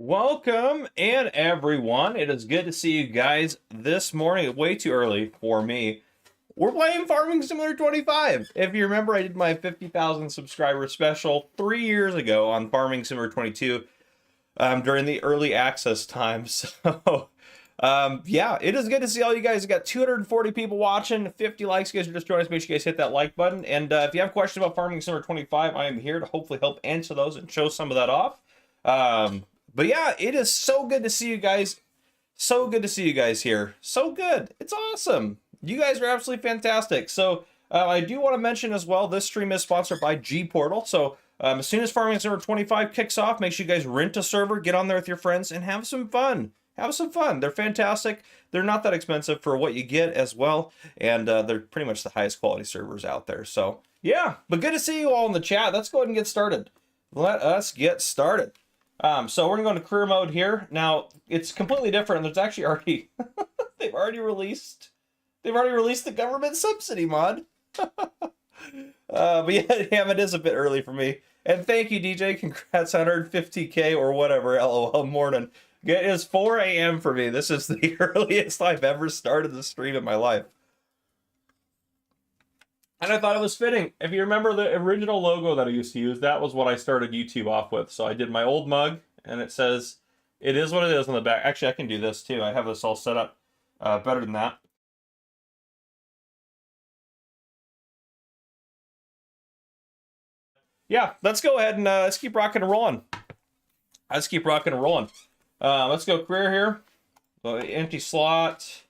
Welcome and everyone. It is good to see you guys this morning. Way too early for me. We're playing Farming Simulator 25. If you remember, I did my 50,000 subscriber special 3 years ago on Farming Simulator 22 during the early access time. So, yeah, it is good to see all you guys. We got 240 people watching, 50 likes. You guys are just joining us. Make sure you guys hit that like button. And if you have questions about Farming Simulator 25, I am here to hopefully help answer those and show some of that off. But yeah, it is so good to see you guys. So good to see you guys here. So good. It's awesome. You guys are absolutely fantastic. So I do want to mention as well, this stream is sponsored by G Portal. So as soon as Farming Simulator 25 kicks off, make sure you guys rent a server, get on there with your friends, and have some fun. Have some fun. They're fantastic. They're not that expensive for what you get as well. And they're pretty much the highest quality servers out there. So yeah, but good to see you all in the chat. Let's go ahead and get started. Let us get started. So we're gonna go into career mode here. Now it's completely different. There's actually already they've already released the government subsidy mod. But yeah, damn, it is a bit early for me. And thank you, DJ. Congrats, 150K or whatever. LOL morning. It is 4 a.m. for me. This is the earliest I've ever started the stream in my life. And I thought it was fitting. If you remember the original logo that I used to use, that was what I started YouTube off with. So I did my old mug, and it says, "It is what it is" on the back. Actually, I can do this too. I have this all set up better than that. Yeah, let's go ahead and let's keep rocking and rolling. Let's keep rocking and rolling. Let's go career here. So empty slot.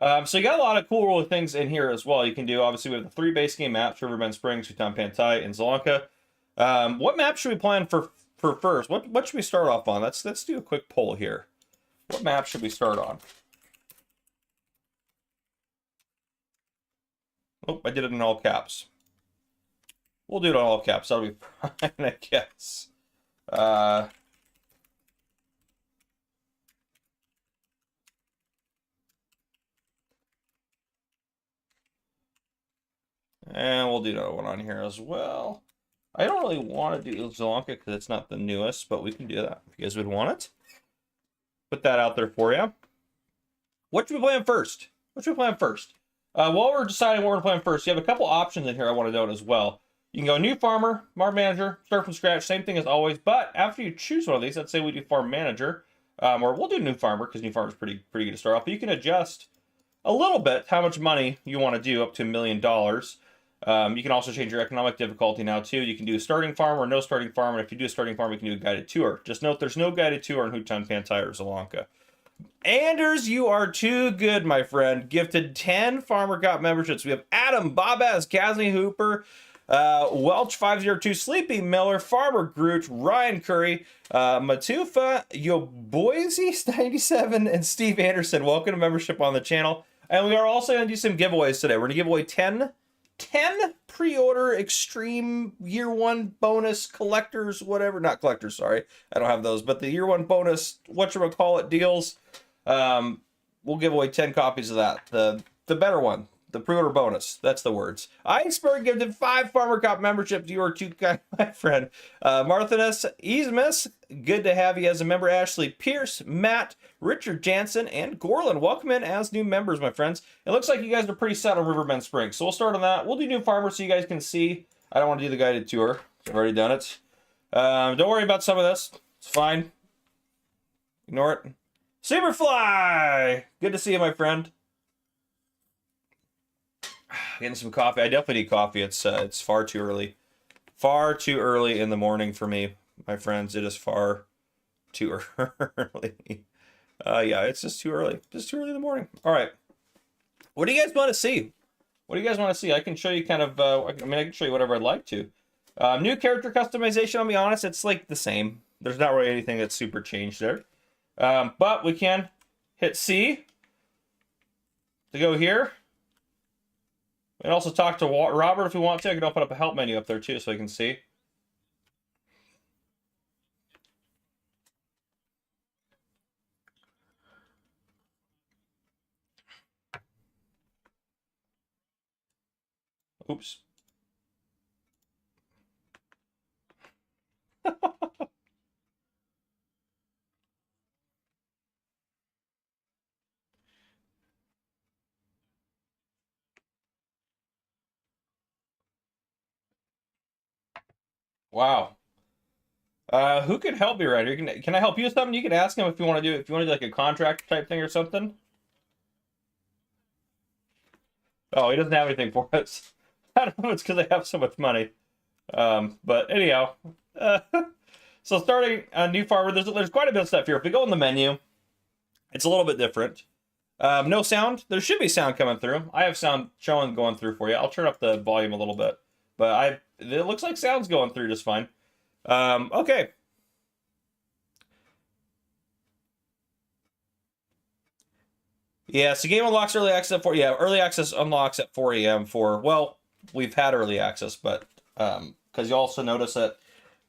So you got a lot of cool things in here as well. You can do, obviously, we have the 3 base game maps: Riverbend Springs, Hutan Pantai, and Sri Lanka. What map should we plan for first? What should we start off on? Let's do a quick poll here. What map should we start on? Oh, I did it in all caps. We'll do it in all caps. That'll be fine, I guess. And we'll do another one on here as well. I don't really want to do Sri Lanka because it's not the newest, but we can do that if you guys would want it. Put that out there for you. What should we plan first? While we're deciding what we're playing first, you have a couple options in here I want to note as well. You can go new farmer, farm manager, start from scratch, same thing as always. But after you choose one of these, let's say we do farm manager, or we'll do new farmer because new farmer is pretty good to start off. But you can adjust a little bit how much money you want to do, up to $1 million. You can also change your economic difficulty now too. You can do a starting farm or no starting farm, and if you do a starting farm, you can do a guided tour. Just note there's no guided tour in Hutan Pantai or Sri Lanka. Anders, you are too good, my friend. Gifted 10 Farmer Cop memberships. We have Adam, Bobaz, Kazni Hooper, Welch502, Sleepy Miller, Farmer Groot, Ryan Curry, Matufa, Yoboise97, and Steve Anderson. Welcome to membership on the channel. And we are also going to do some giveaways today. We're going to give away 10 pre-order extreme year 1 bonus collectors, whatever, not collectors, sorry, I don't have those, but the year 1 bonus whatchamacallit deals. We'll give away 10 copies of that, the better one, the pre-order bonus, that's the words. Iceberg gifted 5 Farmer Cop memberships. You are too kind, my friend. Marthinus, Easmus, good to have you as a member. Ashley Pierce, Matt, Richard Jansen, and Gorlin, welcome in as new members, my friends. It looks like you guys are pretty set on Riverbend Springs, so we'll start on that. We'll do new farmer so you guys can see. I don't want to do the guided tour. I've already done it. Don't worry about some of this. It's fine. Ignore it. Superfly! Good to see you, my friend. Getting some coffee. I definitely need coffee. It's far too early. Far too early in the morning for me, my friends. It is far too early. Yeah, it's just too early. Just too early in the morning. All right. What do you guys want to see? What do you guys want to see? I can show you kind of, I can show you whatever I'd like to. New character customization, I'll be honest, it's like the same. There's not really anything that's super changed there. But we can hit C to go here. And also talk to Robert if we want to. I can open up a help menu up there too so I can see. Oops. Wow. Who can help me right here? Can I help you with something? You can ask him if you want to do, if you want to do like a contract type thing or something. Oh, he doesn't have anything for us. I don't know if it's because I have so much money. But anyhow, uh, so starting a new farmer, there's quite a bit of stuff here. If we go in the menu, it's a little bit different. No sound. There should be sound coming through. I have sound showing going through for you. I'll turn up the volume a little bit, but it looks like sound's going through just fine. Okay. Yeah, so game unlocks early access at 4. Yeah, early access unlocks at 4 a.m. for, well, we've had early access, but because you also notice that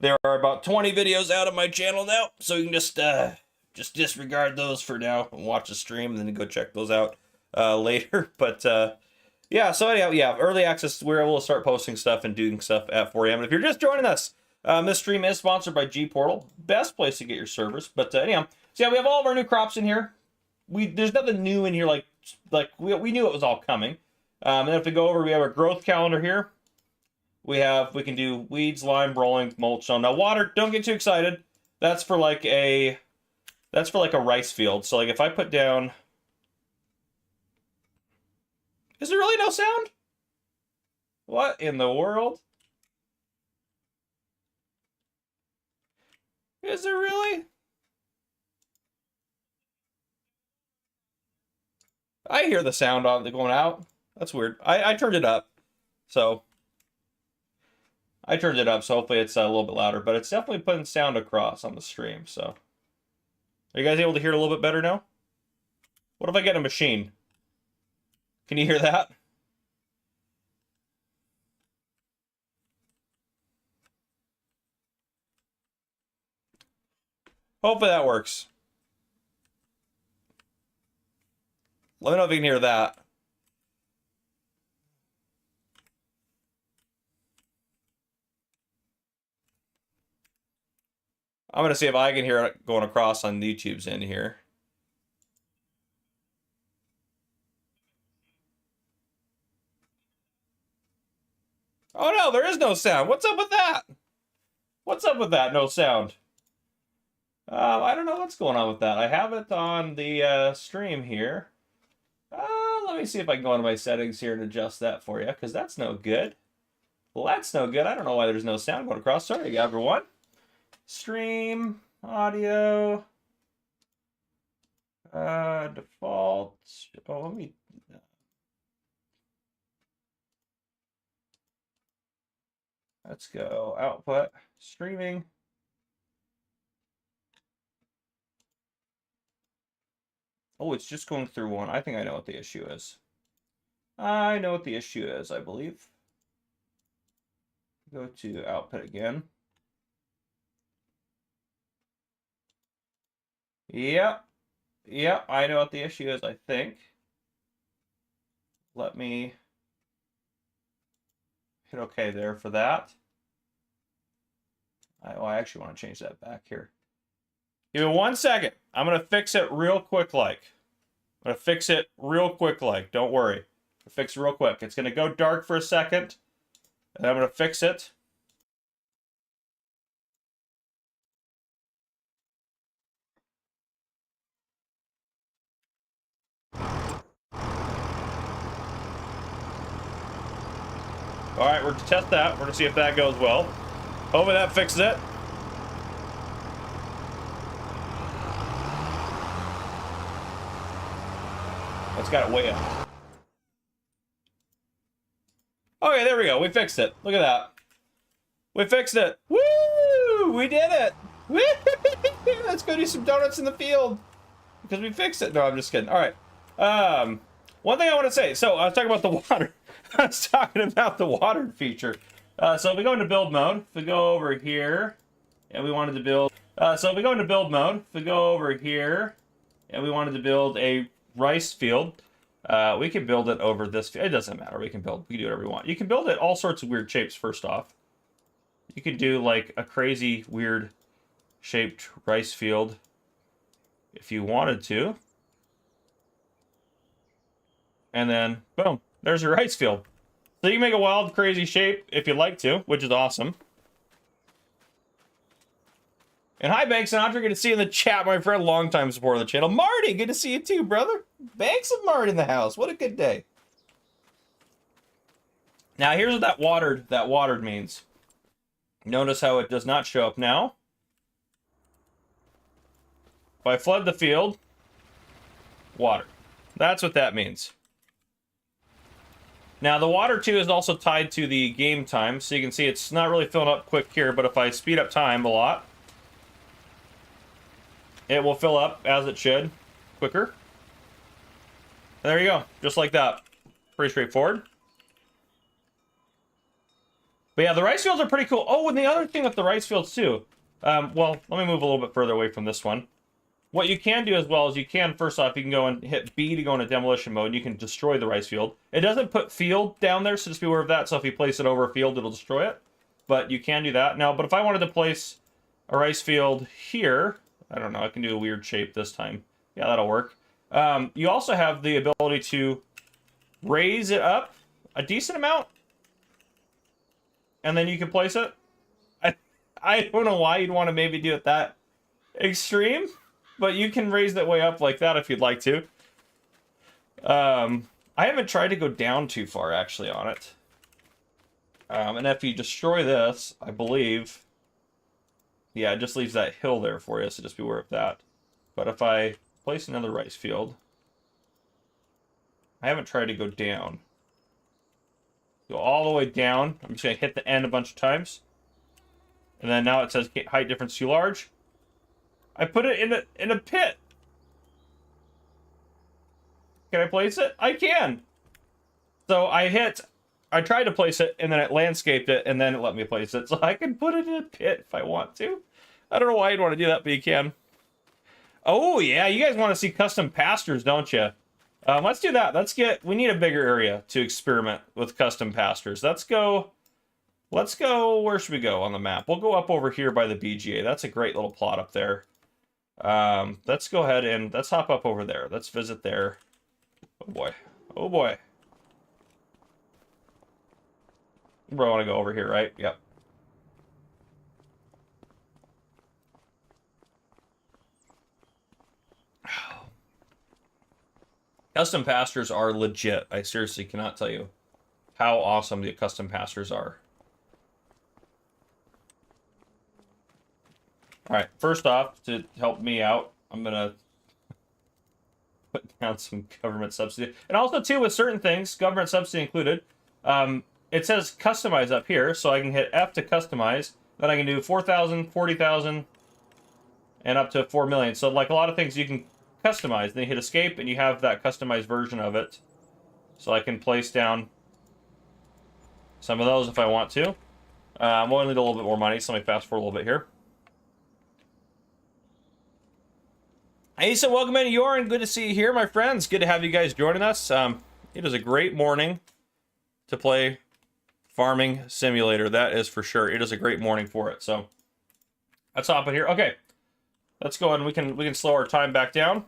there are about 20 videos out of my channel now, so you can just disregard those for now and watch the stream, and then go check those out later. But yeah, so anyhow, yeah, early access, we're able to start posting stuff and doing stuff at 4 a.m. And if you're just joining us, this stream is sponsored by G Portal, best place to get your servers. But anyhow, so yeah, we have all of our new crops in here. There's nothing new in here, like we knew it was all coming. And then if we go over, we have our growth calendar here. We can do weeds, lime, rolling, mulch. So now water, don't get too excited. That's for like a rice field. So like if I put down, is there really no sound? What in the world? Is there really? I hear the sound on the going out. That's weird. I turned it up. So I turned it up, so hopefully it's a little bit louder, but it's definitely putting sound across on the stream, so. Are you guys able to hear it a little bit better now? What if I get a machine? Can you hear that? Hopefully that works. Let me know if you can hear that. I'm going to see if I can hear it going across on YouTube's end here. Oh no, there is no sound. What's up with that? What's up with that? No sound. I don't know what's going on with that. I have it on the stream here. Let me see if I can go into my settings here and adjust that for you, because that's no good. Well, that's no good. I don't know why there's no sound going across. Sorry, everyone. Stream, audio, default. Oh, let me. Let's go output, streaming. Oh, it's just going through one. I think I know what the issue is. I know what the issue is, I believe. Go to output again. Yep. Yep, I know what the issue is, I think. Let me hit OK there for that. I actually want to change that back here. Give me 1 second. I'm going to fix it real quick like. I'm going to fix it real quick like. Don't worry. I'll fix it real quick. It's going to go dark for a second. And I'm going to fix it. All right, we're going to test that. We're going to see if that goes well. Hopefully that fixes it. It's got it way up. Okay, there we go. We fixed it. Look at that. We fixed it. Woo! We did it. Woo! Let's go do some donuts in the field. Because we fixed it. No, I'm just kidding. All right. One thing I want to say. So I was talking about the water. I was talking about the water feature. So if we go into build mode, if we go over here, and we wanted to build. So if we go into build mode, if we go over here, and we wanted to build a rice field, we can build it over this. It doesn't matter. We can do whatever we want. You can build it all sorts of weird shapes. First off, you could do like a crazy weird shaped rice field if you wanted to, and then boom, there's your rice field. So you can make a wild, crazy shape if you'd like to, which is awesome. And hi, Banks and Andre. Good to see you in the chat, my friend. Long-time supporter of the channel. Marty, good to see you too, brother. Banks and Marty in the house. What a good day. Now, here's what that watered means. Notice how it does not show up now. If I flood the field, water. That's what that means. Now, the water, too, is also tied to the game time. So you can see it's not really filling up quick here, but if I speed up time a lot, it will fill up, as it should, quicker. And there you go. Just like that. Pretty straightforward. But yeah, the rice fields are pretty cool. Oh, and the other thing with the rice fields, too. Well, let me move a little bit further away from this one. What you can do as well is you can, first off, you can go and hit B to go into demolition mode, and you can destroy the rice field. It doesn't put field down there, so just be aware of that. So if you place it over a field, it'll destroy it. But you can do that. Now, but if I wanted to place a rice field here, I don't know, I can do a weird shape this time. Yeah, that'll work. You also have the ability to raise it up a decent amount, and then you can place it. I don't know why you'd want to maybe do it that extreme, but you can raise that way up like that if you'd like to. I haven't tried to go down too far, actually, on it. And if you destroy this, I believe, yeah, it just leaves that hill there for you, so just be aware of that. But if I place another rice field, I haven't tried to go down. Go all the way down. I'm just going to hit the end a bunch of times. And then now it says height difference too large. I put it in a pit. Can I place it? I can. So I tried to place it, and then it landscaped it, and then it let me place it. So I can put it in a pit if I want to. I don't know why you'd want to do that, but you can. Oh, yeah, you guys want to see custom pastures, don't you? Let's do that. We need a bigger area to experiment with custom pastures. Let's go, where should we go on the map? We'll go up over here by the BGA. That's a great little plot up there. Let's go ahead and let's hop up over there. Let's visit there. Oh boy. Oh boy. You probably want to go over here, right? Yep. Custom pastures are legit. I seriously cannot tell you how awesome the custom pastures are. Alright, first off, to help me out, I'm going to put down some government subsidy. And also, too, with certain things, government subsidy included, it says customize up here, so I can hit F to customize. Then I can do 4,000, 40,000, and up to 4 million. So, like a lot of things you can customize. Then you hit escape, and you have that customized version of it. So I can place down some of those if I want to. I'm only need a little bit more money, so let me fast forward a little bit here. Hey, so welcome in, Yorin. Good to see you here, my friends. Good to have you guys joining us. It is a great morning to play Farming Simulator. That is for sure. It is a great morning for it. So let's hop in here. Okay, let's go and we can slow our time back down.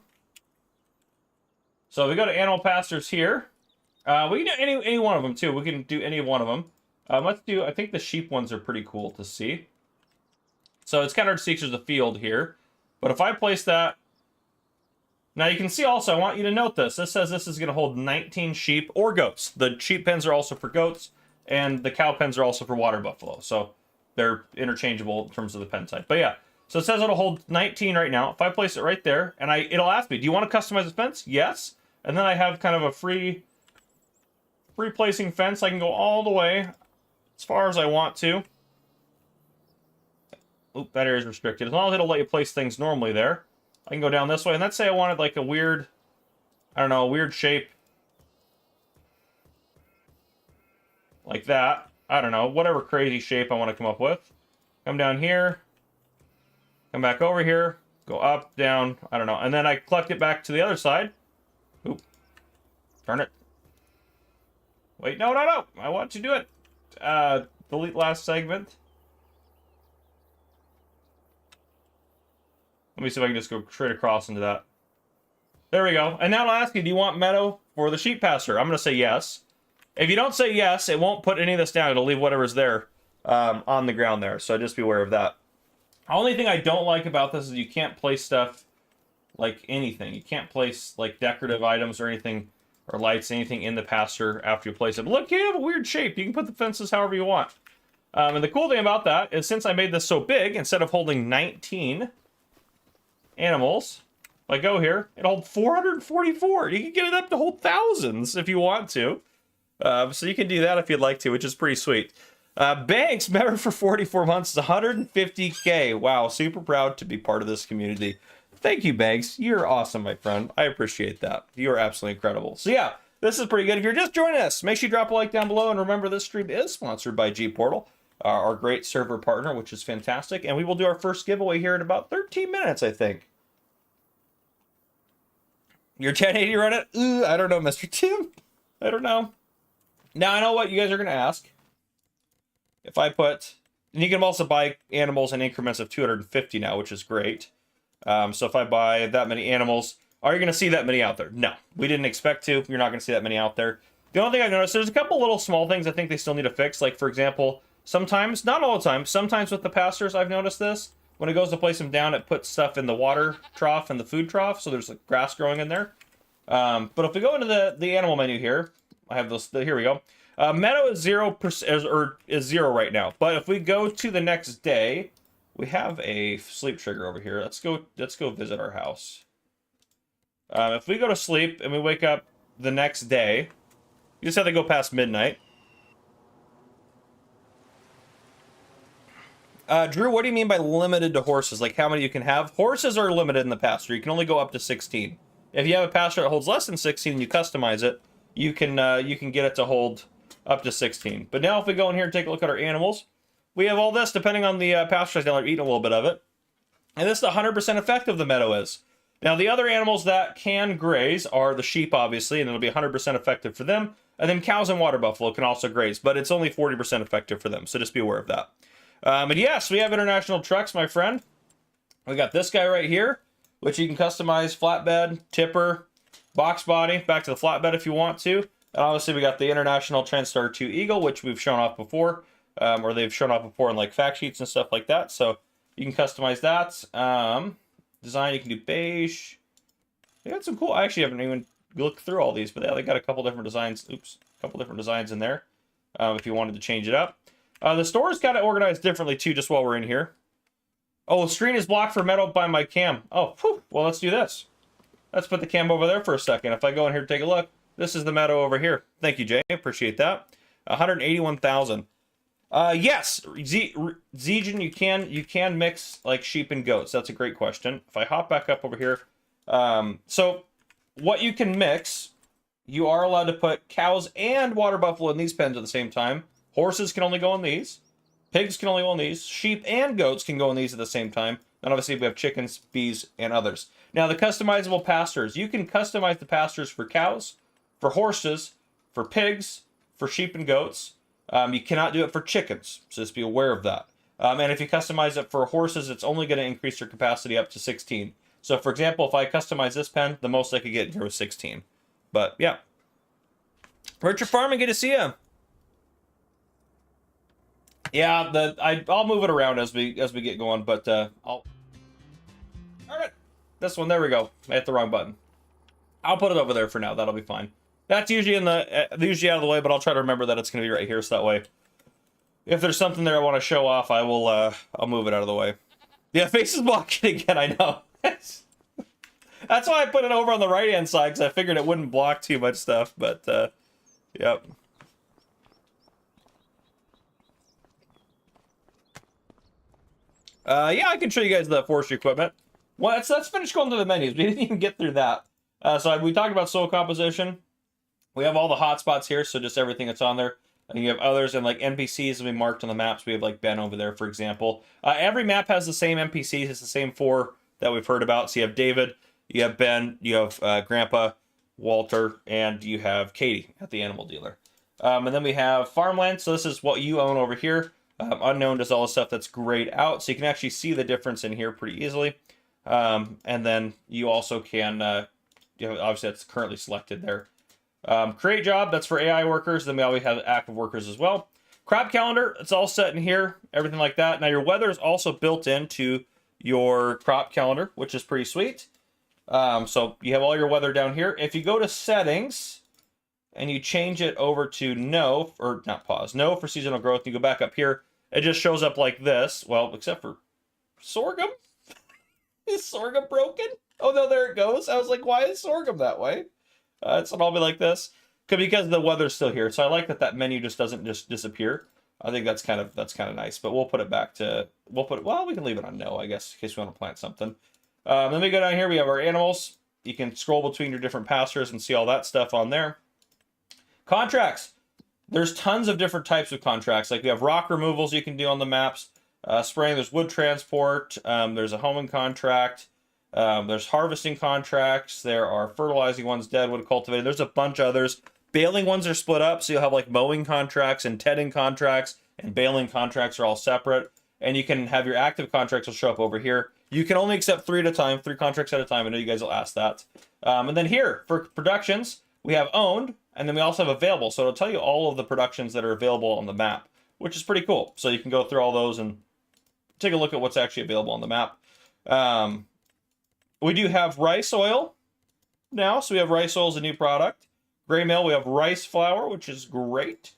So we go to animal pastures here. We can do any one of them too. We can do any one of them. Let's do. I think the sheep ones are pretty cool to see. So it's kind of hard to see because there's a field here, but if I place that. Now you can see also, I want you to note this. This says this is going to hold 19 sheep or goats. The sheep pens are also for goats, and the cow pens are also for water buffalo. So they're interchangeable in terms of the pen type. But yeah, so it says it'll hold 19 right now. If I place it right there, and it'll ask me, do you want to customize the fence? Yes. And then I have kind of a free placing fence. I can go all the way as far as I want to. Oop, that area is restricted. As long as it'll let you place things normally there. I can go down this way, and let's say I wanted like a weird, I don't know, a weird shape. Like that. I don't know, whatever crazy shape I want to come up with. Come down here. Come back over here. Go up, down, I don't know. And then I collect it back to the other side. Oop. Turn it. Wait, no. I want to do it. Delete last segment. Let me see if I can just go straight across into that. There we go. And now it'll ask you, do you want meadow for the sheep pasture? I'm going to say yes. If you don't say yes, it won't put any of this down. It'll leave whatever's there on the ground there. So just be aware of that. Only thing I don't like about this is you can't place stuff like anything. You can't place like decorative items or anything, or lights, anything in the pasture after you place it. But look, you have a weird shape. You can put the fences however you want. And the cool thing about that is, since I made this so big, instead of holding 19 animals, if I go here, it'll hold 444. You can get it up to hold thousands if you want to. So you can do that if you'd like to, which is pretty sweet. Banks, member for 44 months, is 150K. Wow, super proud to be part of this community. Thank you, Banks. You're awesome, my friend. I appreciate that. You are absolutely incredible. So yeah, this is pretty good. If you're just joining us, make sure you drop a like down below. And remember, this stream is sponsored by G Portal, our great server partner, which is fantastic. And we will do our first giveaway here in about 13 minutes, I think. Your 1080 run it? I don't know, Mr. Tim. I don't know. Now, I know what you guys are going to ask. If I put... And you can also buy animals in increments of 250 now, which is great. So if I buy that many animals, are you going to see that many out there? No, we didn't expect to. You're not going to see that many out there. The only thing I've noticed, there's a couple little small things I think they still need to fix. Like, for example, sometimes, not all the time, sometimes with the pastures, I've noticed this. When it goes to place them down, it puts stuff in the water trough and the food trough, so there's like grass growing in there. But if we go into the animal menu here, I have this, here we go. Meadow is 0%, or is 0 right now. But if we go to the next day, we have a sleep trigger over here. Let's go visit our house. If we go to sleep and we wake up the next day, you just have to go past midnight. Drew, what do you mean by limited to horses? Like how many you can have? Horses are limited in the pasture. You can only go up to 16. If you have a pasture that holds less than 16 and you customize it, you can get it to hold up to 16. But now if we go in here and take a look at our animals, we have all this depending on the pasture size. Now they're eating a little bit of it. And this is the 100% effective the meadow is. Now the other animals that can graze are the sheep, obviously, and it'll be 100% effective for them. And then cows and water buffalo can also graze, but it's only 40% effective for them. So just be aware of that. And yes, we have international trucks, my friend. We got this guy right here, which you can customize flatbed, tipper, box body, back to the flatbed if you want to. And obviously we got the International Transstar 2 Eagle, which we've shown off before, or they've shown off before in like fact sheets and stuff like that. So you can customize that. Design, you can do beige. They got some cool, I actually haven't even looked through all these, but yeah, they got a couple different designs. Oops, a couple different designs in there if you wanted to change it up. The store's got it organized differently too, just while we're in here. Oh, the screen is blocked for metal by my cam. Oh, whew. Well, let's do this. Let's put the cam over there for a second. If I go in here and take a look, this is the meadow over here. Thank you, Jay. Appreciate that. 181,000. Yes, Zejan, you can mix like sheep and goats. That's a great question. If I hop back up over here, so what you can mix, you are allowed to put cows and water buffalo in these pens at the same time. Horses can only go in these. Pigs can only go in these. Sheep and goats can go in these at the same time. And obviously we have chickens, bees, and others. Now the customizable pastures. You can customize the pastures for cows, for horses, for pigs, for sheep and goats. You cannot do it for chickens, so just be aware of that. And if you customize it for horses, it's only going to increase your capacity up to 16. So for example, if I customize this pen, the most I could get in here was 16. But yeah. Richard Farming, good to see you. Yeah, I'll move it around as we get going, but all right, this one, there we go. I hit the wrong button. I'll put it over there for now. That'll be fine. That's usually usually out of the way, but I'll try to remember that it's going to be right here, so that way, if there's something there I want to show off, I will I'll move it out of the way. Yeah, face is blocking again. I know. That's why I put it over on the right hand side, because I figured it wouldn't block too much stuff. But yep. Yeah, I can show you guys the forestry equipment. Well, let's finish going through the menus. We didn't even get through that. So we talked about soil composition. We have all the hotspots here, so just everything that's on there. And you have others, and like NPCs will be marked on the maps. We have like Ben over there, for example. Every map has the same NPCs. It's the same 4 that we've heard about. So you have David, you have Ben, you have Grandpa, Walter, and you have Katie at the animal dealer. And then we have farmland. So this is what you own over here. Unknown does all the stuff that's grayed out, so you can actually see the difference in here pretty easily. And then you also can, obviously that's currently selected there. Create job, that's for AI workers. Then we always have active workers as well. Crop calendar, it's all set in here, everything like that. Now your weather is also built into your crop calendar, which is pretty sweet. So you have all your weather down here. If you go to settings and you change it over to no, or not pause, no for seasonal growth, you go back up here, it just shows up like this. Well, except for sorghum. Is sorghum broken? Oh no, there it goes. I was like, why is sorghum that way? It's all be like this. Because the weather's still here. So I like that that menu just doesn't just disappear. I think that's kind of nice. But we'll put it back to, well, we can leave it on no, I guess, in case we want to plant something. Then we go down here, we have our animals. You can scroll between your different pastures and see all that stuff on there. Contracts. There's tons of different types of contracts. Like we have rock removals you can do on the maps. Spraying, there's wood transport. There's a homing contract. There's harvesting contracts. There are fertilizing ones, deadwood cultivating. There's a bunch of others. Baling ones are split up, so you'll have like mowing contracts and tedding contracts, and baling contracts are all separate. And you can have your active contracts will show up over here. You can only accept 3 at a time, 3 contracts at a time. I know you guys will ask that. And then here, for productions, we have owned, and then we also have available. So it'll tell you all of the productions that are available on the map, which is pretty cool. So you can go through all those and take a look at what's actually available on the map. We do have rice oil now. So we have rice oil as a new product. Gray mill, we have rice flour, which is great.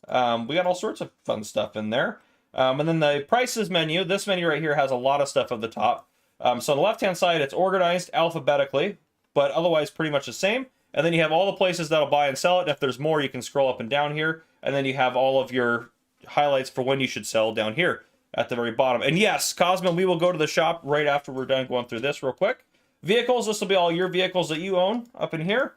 We got all sorts of fun stuff in there. And then the prices menu, this menu right here has a lot of stuff at the top. So on the left-hand side, it's organized alphabetically, but otherwise pretty much the same. And then you have all the places that'll buy and sell it. And if there's more, you can scroll up and down here. And then you have all of your highlights for when you should sell down here at the very bottom. And yes, Cosmo, we will go to the shop right after we're done going through this real quick. Vehicles, this will be all your vehicles that you own up in here.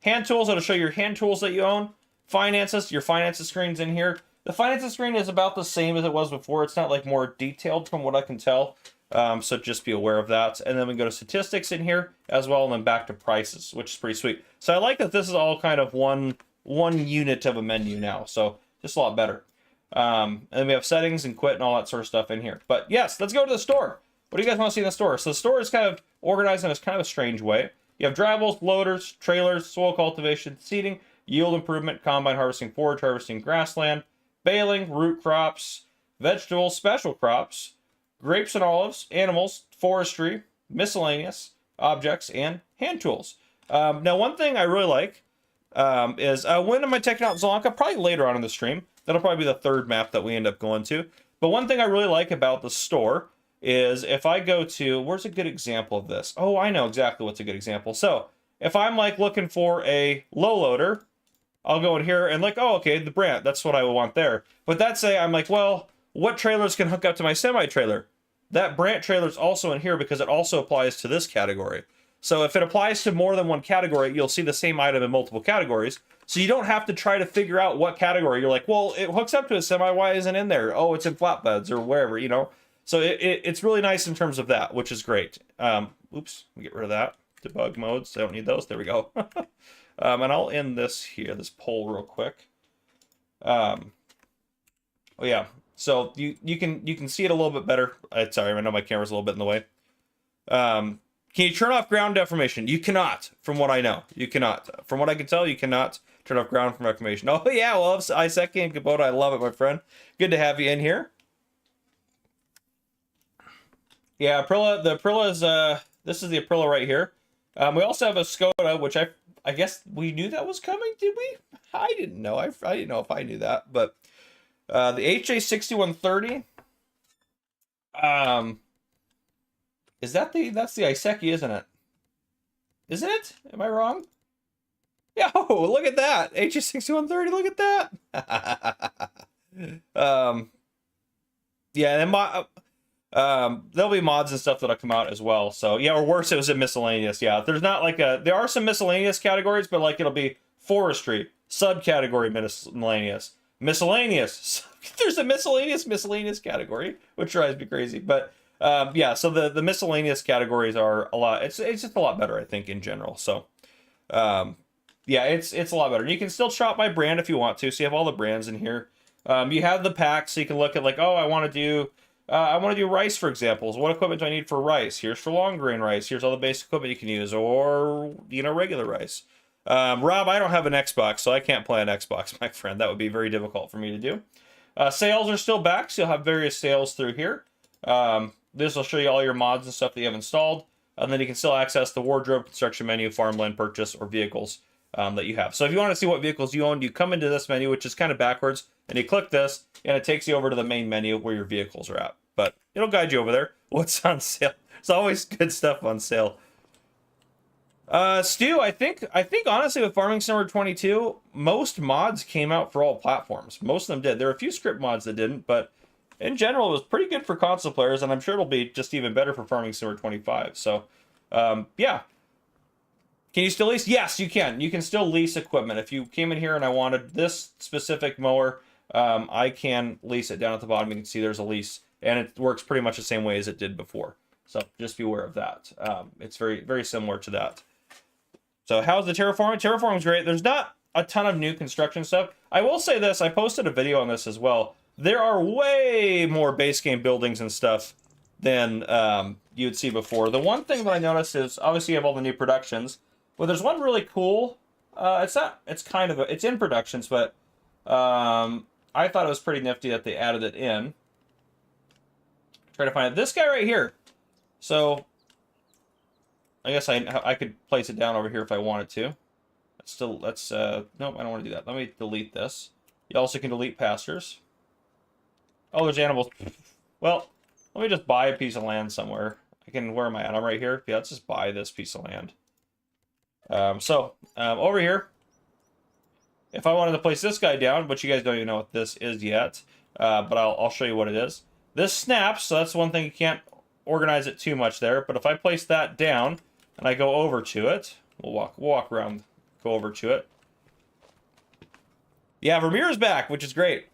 Hand tools, it'll show your hand tools that you own. Finances, your finances screen's in here. The finances screen is about the same as it was before. It's not like more detailed from what I can tell. So just be aware of that. And then we go to statistics in here as well, and then back to prices, which is pretty sweet. So I like that this is all kind of one unit of a menu now. So just a lot better. And then we have settings and quit and all that sort of stuff in here. But yes, let's go to the store. What do you guys want to see in the store? So the store is kind of organized in a kind of a strange way. You have durables, loaders, trailers, soil cultivation, seeding, yield improvement, combine harvesting, forage harvesting, grassland, baling, root crops, vegetables, special crops, grapes and olives, animals, forestry, miscellaneous, objects, and hand tools. Now, one thing I really like is when am I taking out Zonka? Probably later on in the stream. That'll probably be the third map that we end up going to. But one thing I really like about the store is if I go to, where's a good example of this? Oh, I know exactly what's a good example. So if I'm like looking for a low loader, I'll go in here and like, oh, okay, the brand, that's what I want there. But that say, I'm like, well, what trailers can hook up to my semi-trailer? That Brant trailer is also in here because it also applies to this category. So if it applies to more than one category, you'll see the same item in multiple categories. So you don't have to try to figure out what category. You're like, well, it hooks up to a semi, why isn't it in there? Oh, it's in flatbeds or wherever, you know. So it's really nice in terms of that, which is great. Oops, get rid of that. Debug modes, I don't need those. There we go. And I'll end this here, this poll real quick. Oh yeah, so you can see it a little bit better. Sorry, I know my camera's a little bit in the way. Can you turn off ground deformation? You cannot, from what I know. You cannot. From what I can tell, you cannot turn off ground deformation. Oh yeah, well, Isaac and Kubota, I love it, my friend. Good to have you in here. Yeah, Aprilla, the Aprilla is, this is the Aprilla right here. We also have a Skoda, which I guess we knew that was coming, did we? I didn't know. I didn't know if I knew that, but the HJ6130, is that that's the Iseki, isn't it? Isn't it? Am I wrong? Yeah, oh, look at that. HJ6130, look at that. Yeah, and there'll be mods and stuff that'll come out as well. So yeah, or worse, it was in miscellaneous. Yeah, there's not like there are some miscellaneous categories, but like it'll be forestry, subcategory miscellaneous. There's a miscellaneous category, which drives me crazy. But yeah, so the miscellaneous categories are a lot. It's just a lot better, I think, in general. So yeah, it's a lot better. And you can still shop by brand if you want to. So you have all the brands in here. You have the packs, so you can look at like, oh, I want to do rice, for example. So what equipment do I need for rice? Here's for long grain rice. Here's all the basic equipment you can use, or, you know, regular rice. Rob, I don't have an Xbox, so I can't play on Xbox, my friend. That would be very difficult for me to do. Sales are still back, so you'll have various sales through here. This will show you all your mods and stuff that you have installed. And then you can still access the wardrobe, construction menu, farmland purchase, or vehicles that you have. So if you want to see what vehicles you own, you come into this menu, which is kind of backwards, and you click this, and it takes you over to the main menu where your vehicles are at. But it'll guide you over there. What's on sale? There's always good stuff on sale. Stu, I think honestly with Farming Simulator 22, most mods came out for all platforms. Most of them did. There were a few script mods that didn't, but in general, it was pretty good for console players, and I'm sure it'll be just even better for Farming Simulator 25. So, yeah. Can you still lease? Yes, you can. You can still lease equipment. If you came in here and I wanted this specific mower, I can lease it. Down at the bottom, you can see there's a lease, and it works pretty much the same way as it did before. So just be aware of that. It's very, very similar to that. So how's the terraforming? Terraforming's great. There's not a ton of new construction stuff. I will say this. I posted a video on this as well. There are way more base game buildings and stuff than you'd see before. The one thing that I noticed is obviously you have all the new productions. Well, there's one really cool. It's in productions, but I thought it was pretty nifty that they added it in. Try to find it. This guy right here. So I guess I could place it down over here if I wanted to. Nope, I don't want to do that. Let me delete this. You also can delete pastures. Oh, there's animals. Well, let me just buy a piece of land somewhere. Where am I at? I'm right here. Yeah, let's just buy this piece of land. Over here, if I wanted to place this guy down, but you guys don't even know what this is yet, but I'll show you what it is. This snaps, so that's one thing you can't organize it too much there. But if I place that down and I go over to it, we'll walk around, go over to it. Yeah, Vermeer's back, which is great.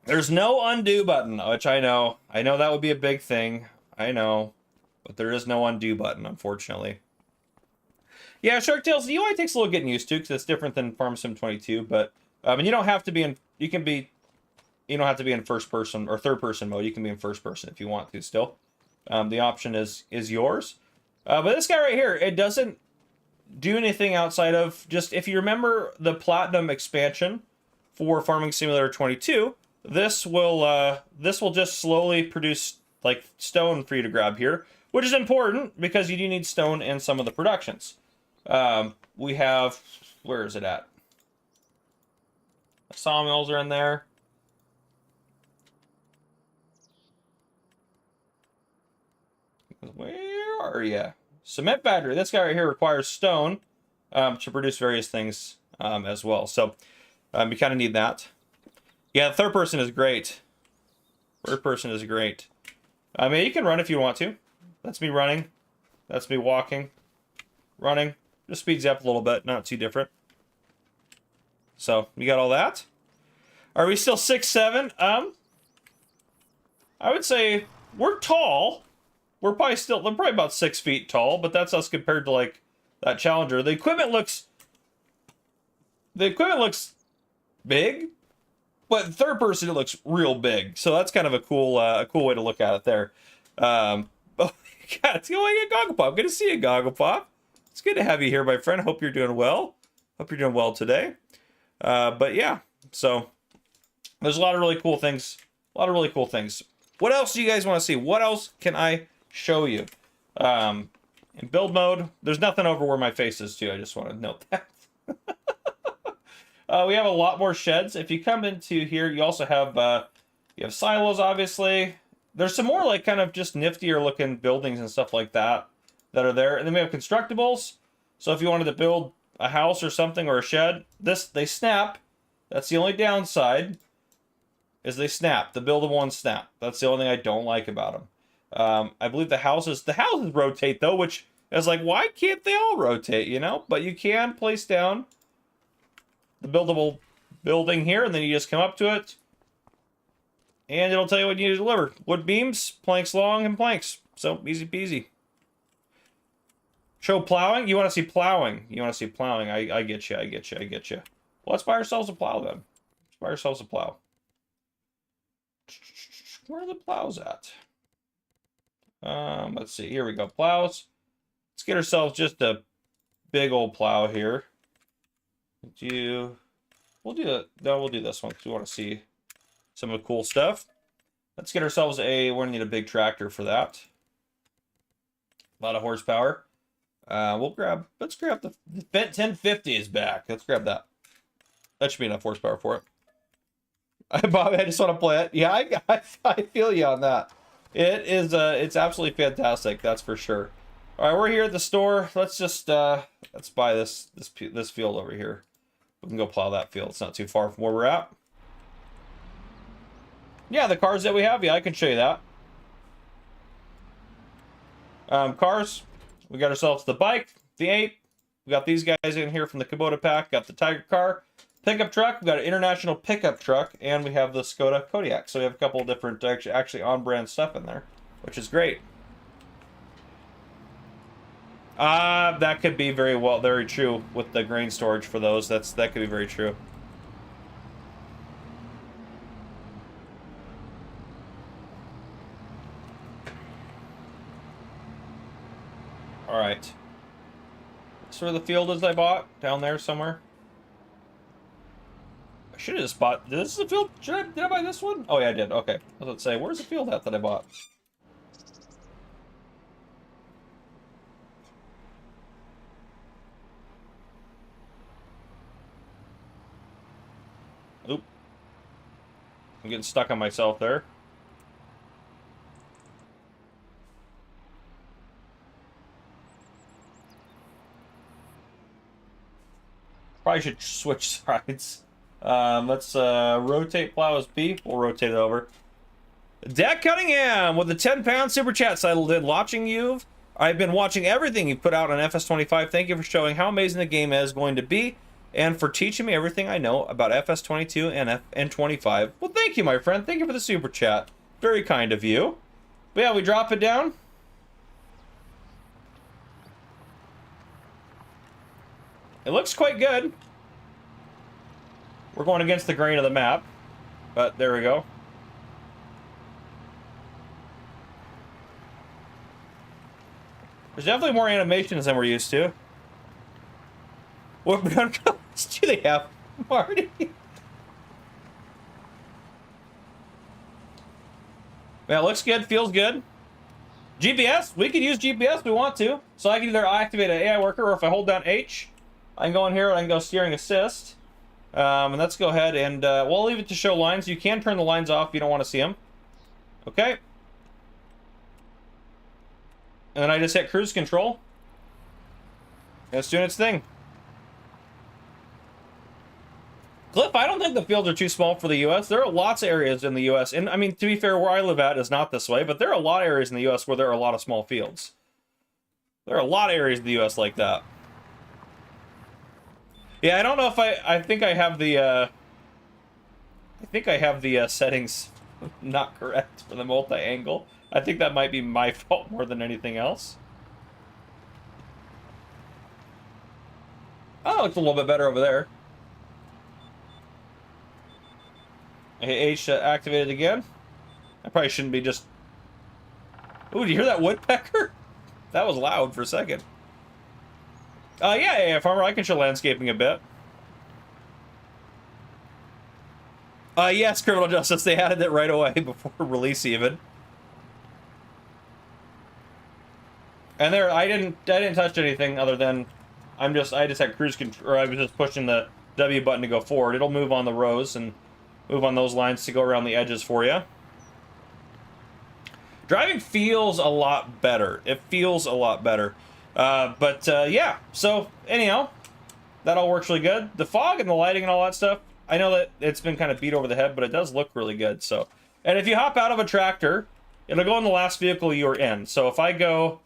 There's no undo button, which I know. I know that would be a big thing. I know. But there is no undo button, unfortunately. Yeah, Shark Tales, the UI takes a little getting used to, because it's different than Farm Sim 22, but and you don't have to be in, you don't have to be in first person or third person mode. You can be in first person if you want to still. The option is yours. But this guy right here, it doesn't do anything outside of just, if you remember the Platinum expansion for Farming Simulator 22, this will just slowly produce like stone for you to grab here, which is important because you do need stone in some of the productions. We have, where is it at? Sawmills are in there. Where are you? Cement factory. This guy right here requires stone to produce various things as well. So you kind of need that. Yeah, the third person is great. Third person is great. I mean, you can run if you want to. That's me running. That's me walking. Running. Just speeds you up a little bit. Not too different. So, you got all that. Are we still 6'7"? I would say we're tall. We're probably about 6 feet tall, but that's us compared to, like, that Challenger. The equipment looks big, but in third person it looks real big. So that's kind of a cool way to look at it there. Oh, God, it's going to Goggle Pop. Good to see you, Goggle Pop. It's good to have you here, my friend. Hope you're doing well. Hope you're doing well today. But yeah, so there's a lot of really cool things. What else do you guys want to see? What else can I show you? In build mode, there's nothing over where my face is too. I just want to note that. We have a lot more sheds. If you come into here, you also have silos, obviously. There's some more like kind of just niftier looking buildings and stuff like that are there. And then we have constructibles. So if you wanted to build a house or something or a shed, they snap. That's the only downside, is they snap. The buildable ones snap. That's the only thing I don't like about them. I believe the houses rotate though, which is like, why can't they all rotate, you know? But you can place down the buildable building here, and then you just come up to it, and it'll tell you what you need to deliver. Wood beams, planks long, and planks. So, easy peasy. Show plowing? You want to see plowing. I get you. Well, let's buy ourselves a plow then. Let's buy ourselves a plow. Where are the plows at? Let's see. Here we go. Plows. Let's get ourselves just a big old plow here. we'll do that. No, we'll do this one because we want to see some of the cool stuff. Let's get ourselves we're gonna need a big tractor for that. A lot of horsepower. Let's grab the Fendt 1050 is back. Let's grab that. That should be enough horsepower for it. Bobby, I just want to play it. Yeah, I feel you on that. It is, it's absolutely fantastic. That's for sure. All right, we're here at the store. Let's just, let's buy this field over here. We can go plow that field. It's not too far from where we're at. Yeah, the cars that we have. Yeah, I can show you that. Cars. We got ourselves the bike, the ape. We got these guys in here from the Kubota pack. Got the Tiger car, pickup truck. We got an international pickup truck, and we have the Skoda Kodiaq. So we have a couple of different actually on-brand stuff in there, which is great. That could be very true with the grain storage for those. That could be very true. All right. That's where the field is I bought, down there somewhere. I should have just bought. This is the field. Did I buy this one? Oh yeah, I did. Okay. I was about to say, where's the field at that I bought? Oop. I'm getting stuck on myself there. Probably should switch sides. Let's rotate plow as B. We'll rotate it over. Dak Cunningham with the 10-pound super chat settled in. Watching you. I've been watching everything you put out on FS25. Thank you for showing how amazing the game is going to be, and for teaching me everything I know about FS22 and 25. Well, thank you, my friend. Thank you for the super chat. Very kind of you. But yeah, we drop it down. It looks quite good. We're going against the grain of the map, but there we go. There's definitely more animations than we're used to. What colors do they have, Marty? Yeah, looks good, feels good. GPS, we could use GPS if we want to. So I can either activate an AI worker, or if I hold down H, I can go in here and I can go steering assist. And let's go ahead and we'll leave it to show lines. You can turn the lines off if you don't want to see them. Okay. And then I just hit cruise control. And it's doing its thing. Cliff, I don't think the fields are too small for the U.S. There are lots of areas in the U.S. And I mean, to be fair, where I live at is not this way, but there are a lot of areas in the U.S. where there are a lot of small fields. There are a lot of areas in the U.S. like that. Yeah, I don't know if I think I have the settings not correct for the multi-angle. I think that might be my fault more than anything else. Oh, it's a little bit better over there. H activated again. I probably shouldn't be just... Ooh, did you hear that woodpecker? That was loud for a second. Yeah, farmer, I can show landscaping a bit. Yes, criminal justice, they added it right away before release even. And there, I didn't touch anything other than I just had cruise control, or I was just pushing the W button to go forward. It'll move on the rows and move on those lines to go around the edges for you. Driving feels a lot better. It feels a lot better. Yeah, so anyhow, that all works really good. The fog and the lighting and all that stuff, I know that it's been kind of beat over the head, but it does look really good. So, and if you hop out of a tractor, it'll go in the last vehicle you're in. So if I go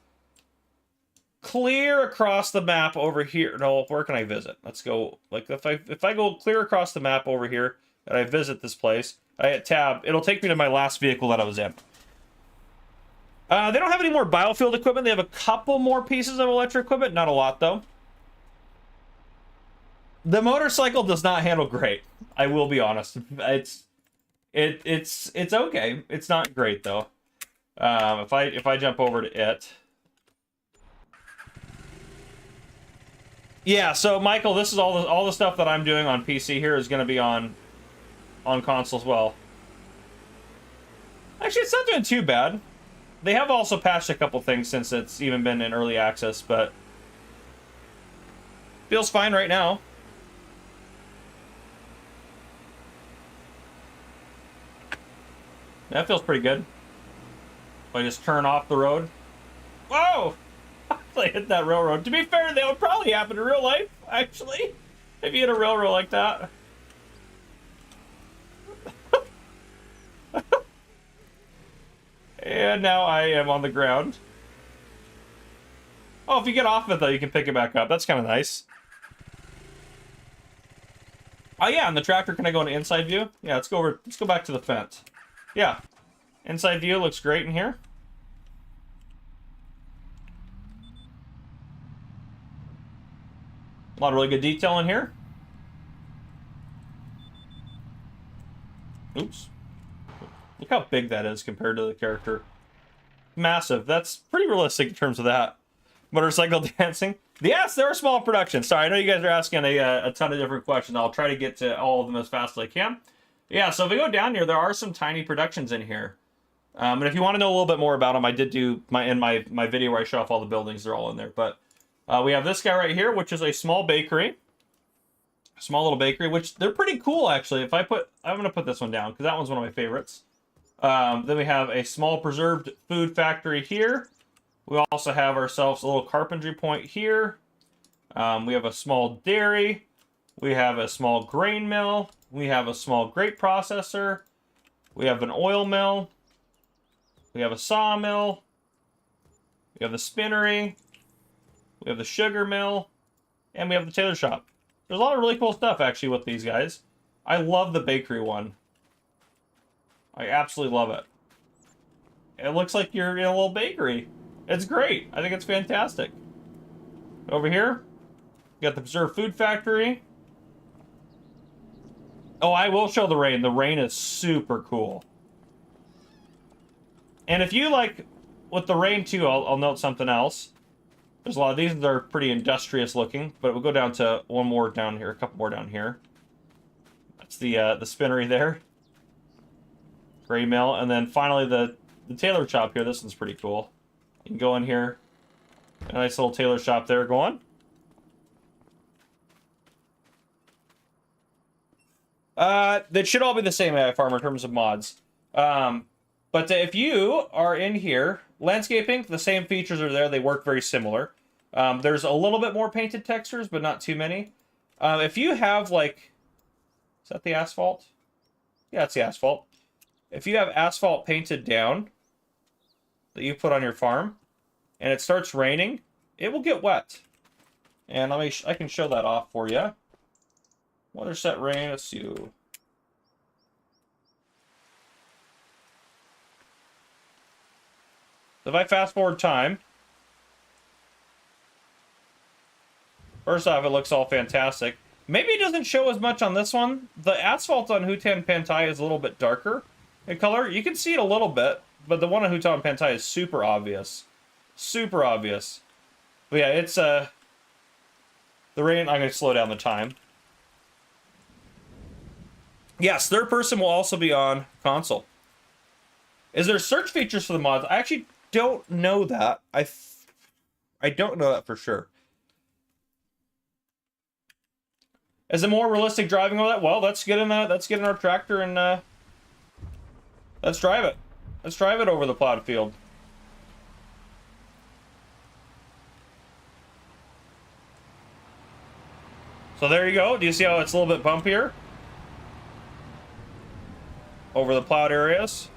clear across the map over here, no, where can I visit? Let's go, like if I go clear across the map over here and I visit this place, I hit tab, it'll take me to my last vehicle that I was in. They don't have any more biofield equipment. They have a couple more pieces of electric equipment. Not a lot, though. The motorcycle does not handle great. I will be honest. It's okay. It's not great, though. If I jump over to it, Yeah, so Michael, this is all the stuff that I'm doing on PC here is going to be on console as well. Actually, it's not doing too bad. They have also patched a couple things since it's even been in early access, but feels fine right now. That feels pretty good. If I just turn off the road. Whoa! I hit that railroad. To be fair, that would probably happen in real life, actually. If you hit a railroad like that. And now I am on the ground. Oh, if you get off of it, though, you can pick it back up. That's kind of nice. Oh, yeah, and the tractor, can I go into inside view? Yeah, let's go back to the fence. Yeah. Inside view looks great in here. A lot of really good detail in here. Oops. Look how big that is compared to the character. Massive. That's pretty realistic in terms of that. Motorcycle dancing. Yes, they're a small production. Sorry, I know you guys are asking a ton of different questions. I'll try to get to all of them as fast as I can. Yeah, so if we go down here, there are some tiny productions in here. And if you want to know a little bit more about them, I did do my video where I show off all the buildings. They're all in there. But we have this guy right here, which is a small bakery. Small little bakery, which they're pretty cool, actually. I'm going to put this one down, because that one's one of my favorites. Then we have a small preserved food factory here. We also have ourselves a little carpentry point here. We have a small dairy. We have a small grain mill. We have a small grape processor. We have an oil mill. We have a sawmill. We have the spinnery. We have the sugar mill. And we have the tailor shop. There's a lot of really cool stuff, actually, with these guys. I love the bakery one. I absolutely love it. It looks like you're in a little bakery. It's great. I think it's fantastic. Over here, you got the preserved food factory. Oh, I will show the rain. The rain is super cool. And if you like, with the rain too, I'll note something else. There's a lot of these that are pretty industrious looking, but we'll go down to one more down here, a couple more down here. That's the spinnery there. Gray mill, and then finally the tailor shop here. This one's pretty cool. You can go in here. A nice little tailor shop there going. That should all be the same, Farmer, in terms of mods. But if you are in here, landscaping, the same features are there. They work very similar. There's a little bit more painted textures, but not too many. If you have, like... Is that the asphalt? Yeah, it's the asphalt. If you have asphalt painted down that you put on your farm, and it starts raining, it will get wet. And I can show that off for you. Weather set rain, let's see. If I fast forward time, first off, it looks all fantastic. Maybe it doesn't show as much on this one. The asphalt on Hutan Pantai is a little bit darker in color. You can see it a little bit, but the one on Hutan Pantai is super obvious. Super obvious. But yeah, it's the rain. I'm going to slow down the time. Yes, third person will also be on console. Is there search features for the mods? I actually don't know that. I don't know that for sure. Is it more realistic driving all that? Well, let's get in our tractor and let's drive it. Let's drive it over the plowed field. So there you go. Do you see how it's a little bit bumpier over the plowed areas?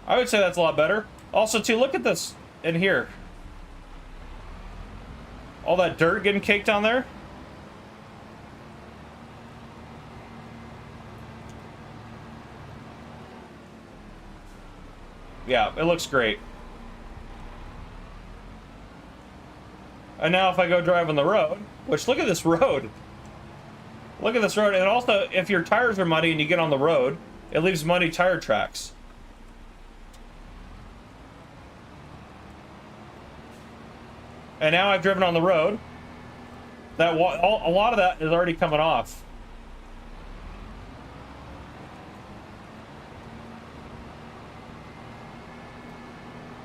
I would say that's a lot better. Also, too, look at this in here. All that dirt getting caked on there. Yeah, it looks great. And now if I go drive on the road, which look at this road. Look at this road. And also, if your tires are muddy and you get on the road, it leaves muddy tire tracks. And now I've driven on the road. A lot of that is already coming off.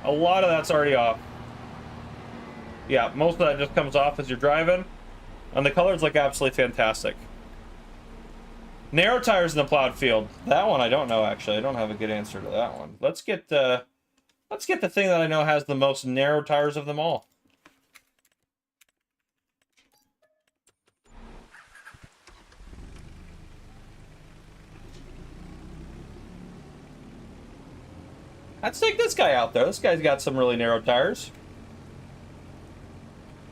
A lot of that's already off. Yeah, most of that just comes off as you're driving. And the colors look absolutely fantastic. Narrow tires in the plowed field. That one I don't know, actually. I don't have a good answer to that one. Let's get the thing that I know has the most narrow tires of them all. Let's take this guy out there. This guy's got some really narrow tires.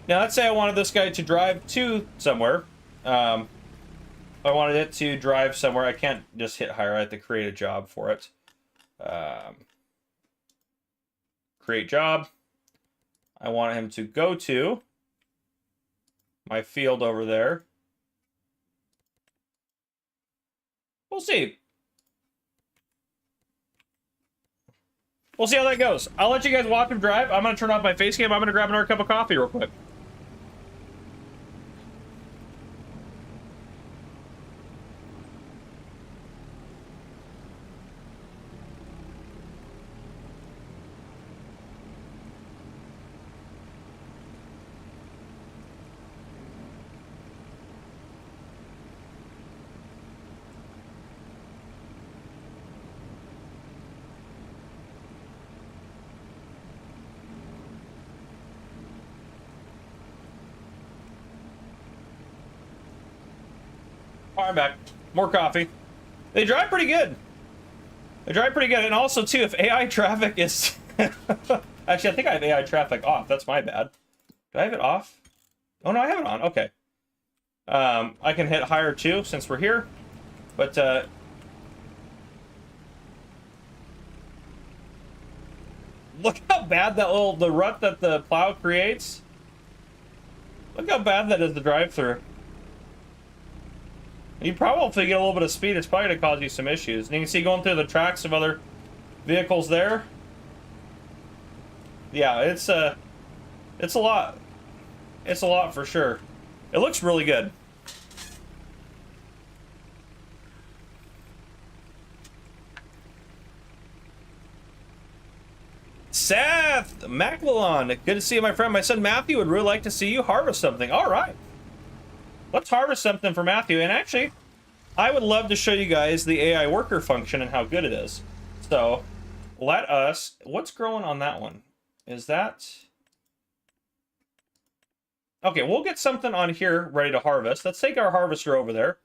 Now, let's say I wanted this guy to drive to somewhere. I wanted it to drive somewhere. I can't just hit hire. I have to create a job for it. Create job. I want him to go to my field over there. We'll see. We'll see how that goes. I'll let you guys watch him drive. I'm going to turn off my face cam. I'm going to grab another cup of coffee real quick. All right, I'm back. More coffee. They drive pretty good. They drive pretty good. And also, too, if AI traffic is... Actually, I think I have AI traffic off. That's my bad. Do I have it off? Oh, no, I have it on. Okay. I can hit higher, too, since we're here. But, look how bad that the rut that the plow creates. Look how bad that is to drive through. You probably, if you get a little bit of speed, it's probably going to cause you some issues. And you can see going through the tracks of other vehicles there. Yeah, it's a lot. It's a lot for sure. It looks really good. Seth Maclellan, good to see you, my friend. My son Matthew would really like to see you harvest something. All right. Let's harvest something for Matthew. And actually, I would love to show you guys the AI worker function and how good it is. So, let us... What's growing on that one? Is that... Okay, we'll get something on here ready to harvest. Let's take our harvester over there.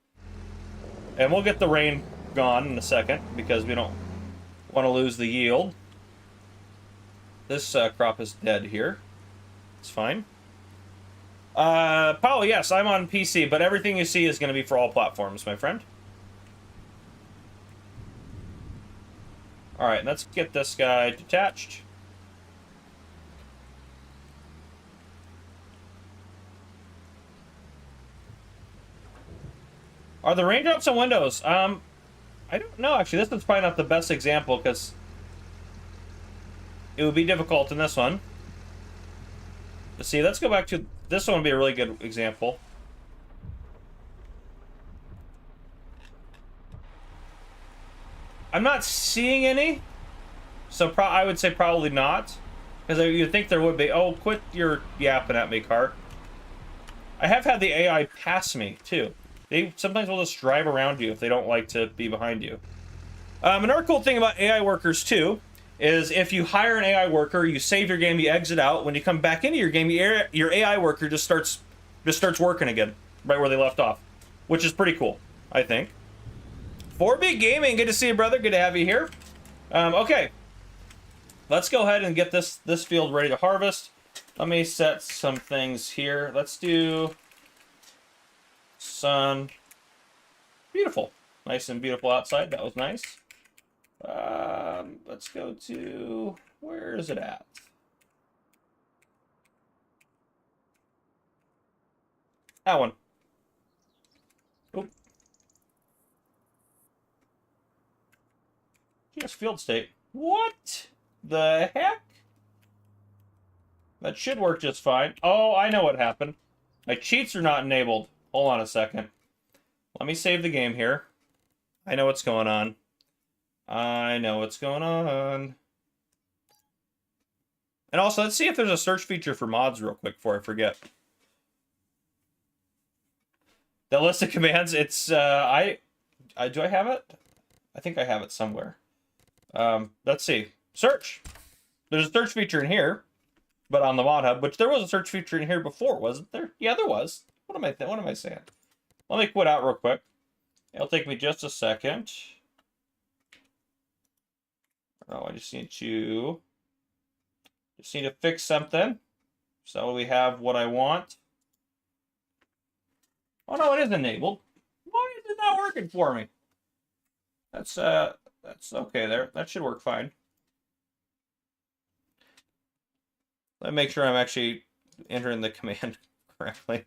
And we'll get the rain gone in a second, because we don't want to lose the yield. This crop is dead here. It's fine. Paul, yes, I'm on PC, but everything you see is going to be for all platforms, my friend. Alright, let's get this guy detached. Are the raindrops on Windows? I don't know, actually. This is probably not the best example, because it would be difficult in this one. Let's see, let's go back to... This one would be a really good example. I'm not seeing any, so I would say probably not, because you'd think there would be. Oh, quit your yapping at me, car. I have had the AI pass me, too. They sometimes will just drive around you if they don't like to be behind you. Another cool thing about AI workers, too, is if you hire an AI worker, you save your game, you exit out. When you come back into your game, your AI worker just starts working again, right where they left off, which is pretty cool, I think. 4B Gaming, good to see you, brother. Good to have you here. Okay, let's go ahead and get this field ready to harvest. Let me set some things here. Let's do sun. Beautiful, nice and beautiful outside. That was nice. Let's go to, where is it at? That one. Oop. Yes, field state. What the heck? That should work just fine. Oh, I know what happened. My cheats are not enabled. Hold on a second. Let me save the game here. I know what's going on. I know what's going on. And also, let's see if there's a search feature for mods real quick before I forget. The list of commands, it's, do I have it? I think I have it somewhere. Let's see. Search. There's a search feature in here, but on the mod hub, which there was a search feature in here before, wasn't there? Yeah, there was. What am I saying? Let me quit out real quick. It'll take me just a second. Oh, I just need to fix something. So we have what I want. Oh no, it is enabled. Why is it not working for me? That's okay there. That should work fine. Let me make sure I'm actually entering the command correctly.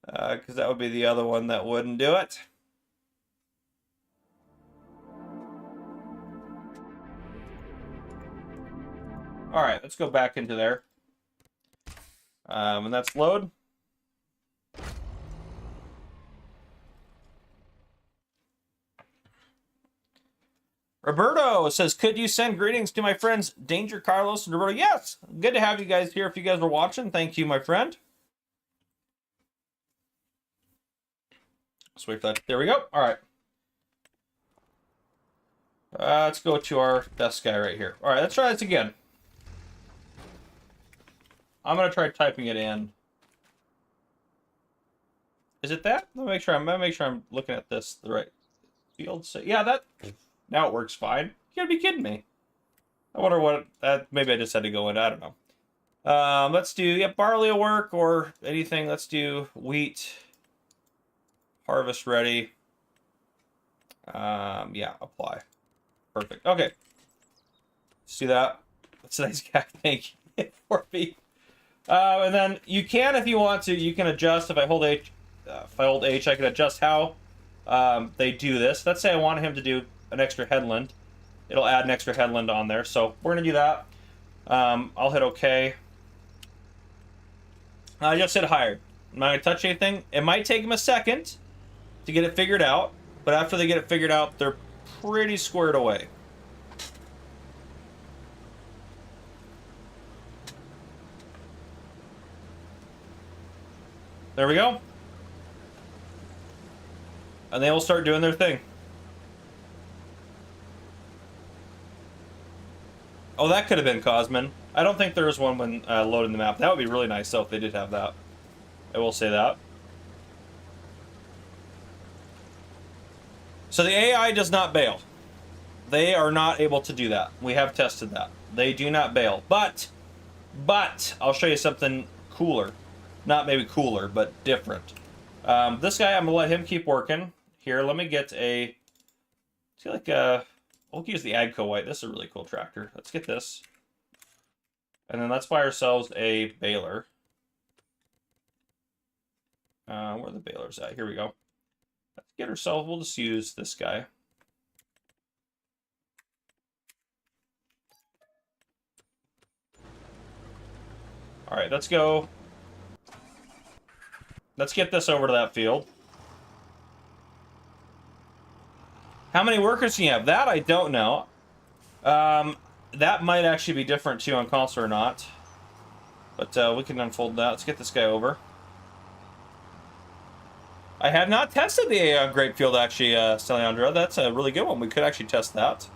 Because that would be the other one that wouldn't do it. All right, let's go back into there. And that's load. Roberto says, could you send greetings to my friends Danger, Carlos, and Roberto? Yes, good to have you guys here. If you guys were watching, thank you, my friend. Let's wait for that. There we go. All right. Let's go to our best guy right here. All right, let's try this again. I'm gonna try typing it in. Is it that? Let me make sure I'm looking at this the right field. So yeah, that now it works fine. You gotta be kidding me. I wonder what maybe I just had to go in. I don't know. Let's do barley will work or anything. Let's do wheat. Harvest ready. Yeah, apply. Perfect. Okay. Let's do that. That's a nice guy. Thank you for me. And then you can, if you want to, you can adjust. If I hold H, I can adjust how they do this. Let's say I want him to do an extra headland. It'll add an extra headland on there. So we're gonna do that. I'll hit OK. I just hit hire. I'm not gonna touch anything. It might take them a second to get it figured out, but after they get it figured out, they're pretty squared away. There we go. And they will start doing their thing. Oh, that could have been Cosmin. I don't think there was one when loading the map. That would be really nice, though, if they did have that. I will say that. So the AI does not bail. They are not able to do that. We have tested that. They do not bail. But, I'll show you something cooler. Not maybe cooler, but different. This guy, I'm going to let him keep working. Here, let me get a... See, like we'll use the Agco White. This is a really cool tractor. Let's get this. And then let's buy ourselves a baler. Where are the balers at? Here we go. Let's get ourselves... We'll just use this guy. All right, let's go... Let's get this over to that field. How many workers do you have? That I don't know. That might actually be different too on console or not. But we can unfold that. Let's get this guy over. I have not tested the AI on Grape Field actually, Steliandra. That's a really good one. We could actually test that.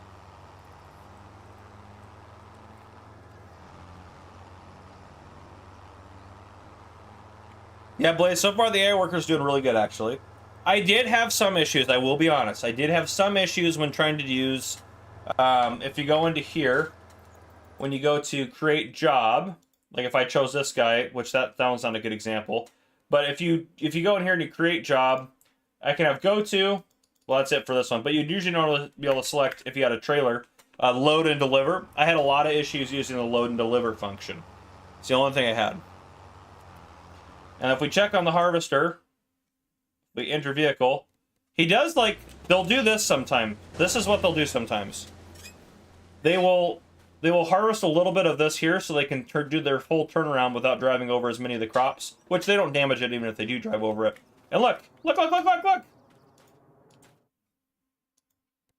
Yeah, Blaze, so far the AI worker's doing really good, actually. I did have some issues, I will be honest. I did have some issues when trying to use... if you go into here, when you go to create job, like if I chose this guy, which that one's not a good example, but if you go in here and you create job, I can have go to, well that's it for this one, but you'd usually normally be able to select, if you had a trailer, load and deliver. I had a lot of issues using the load and deliver function. It's the only thing I had. And if we check on the harvester, we enter vehicle, he does like, they'll do this sometime. This is what they'll do sometimes. They will they will harvest a little bit of this here so they can do their full turnaround without driving over as many of the crops, which they don't damage it even if they do drive over it. And look! Look, look, look, look, look!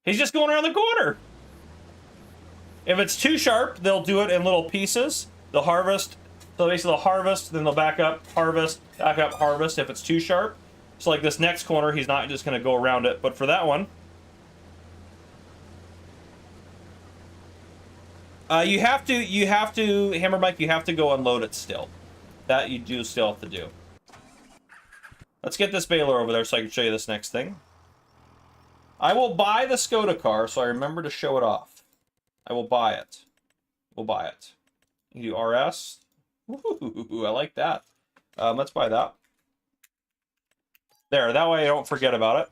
He's just going around the corner! If it's too sharp, they'll do it in little pieces. They'll harvest. So basically they'll harvest, then they'll back up, harvest, back up, harvest if it's too sharp. So like this next corner, he's not just going to go around it. But for that one, you have to, Hammer Mike, you have to go unload it still. That you do still have to do. Let's get this baler over there so I can show you this next thing. I will buy the Skoda car, so I remember to show it off. I will buy it. We'll buy it. You do RS. Ooh, I like that. Let's buy that. There, that way I don't forget about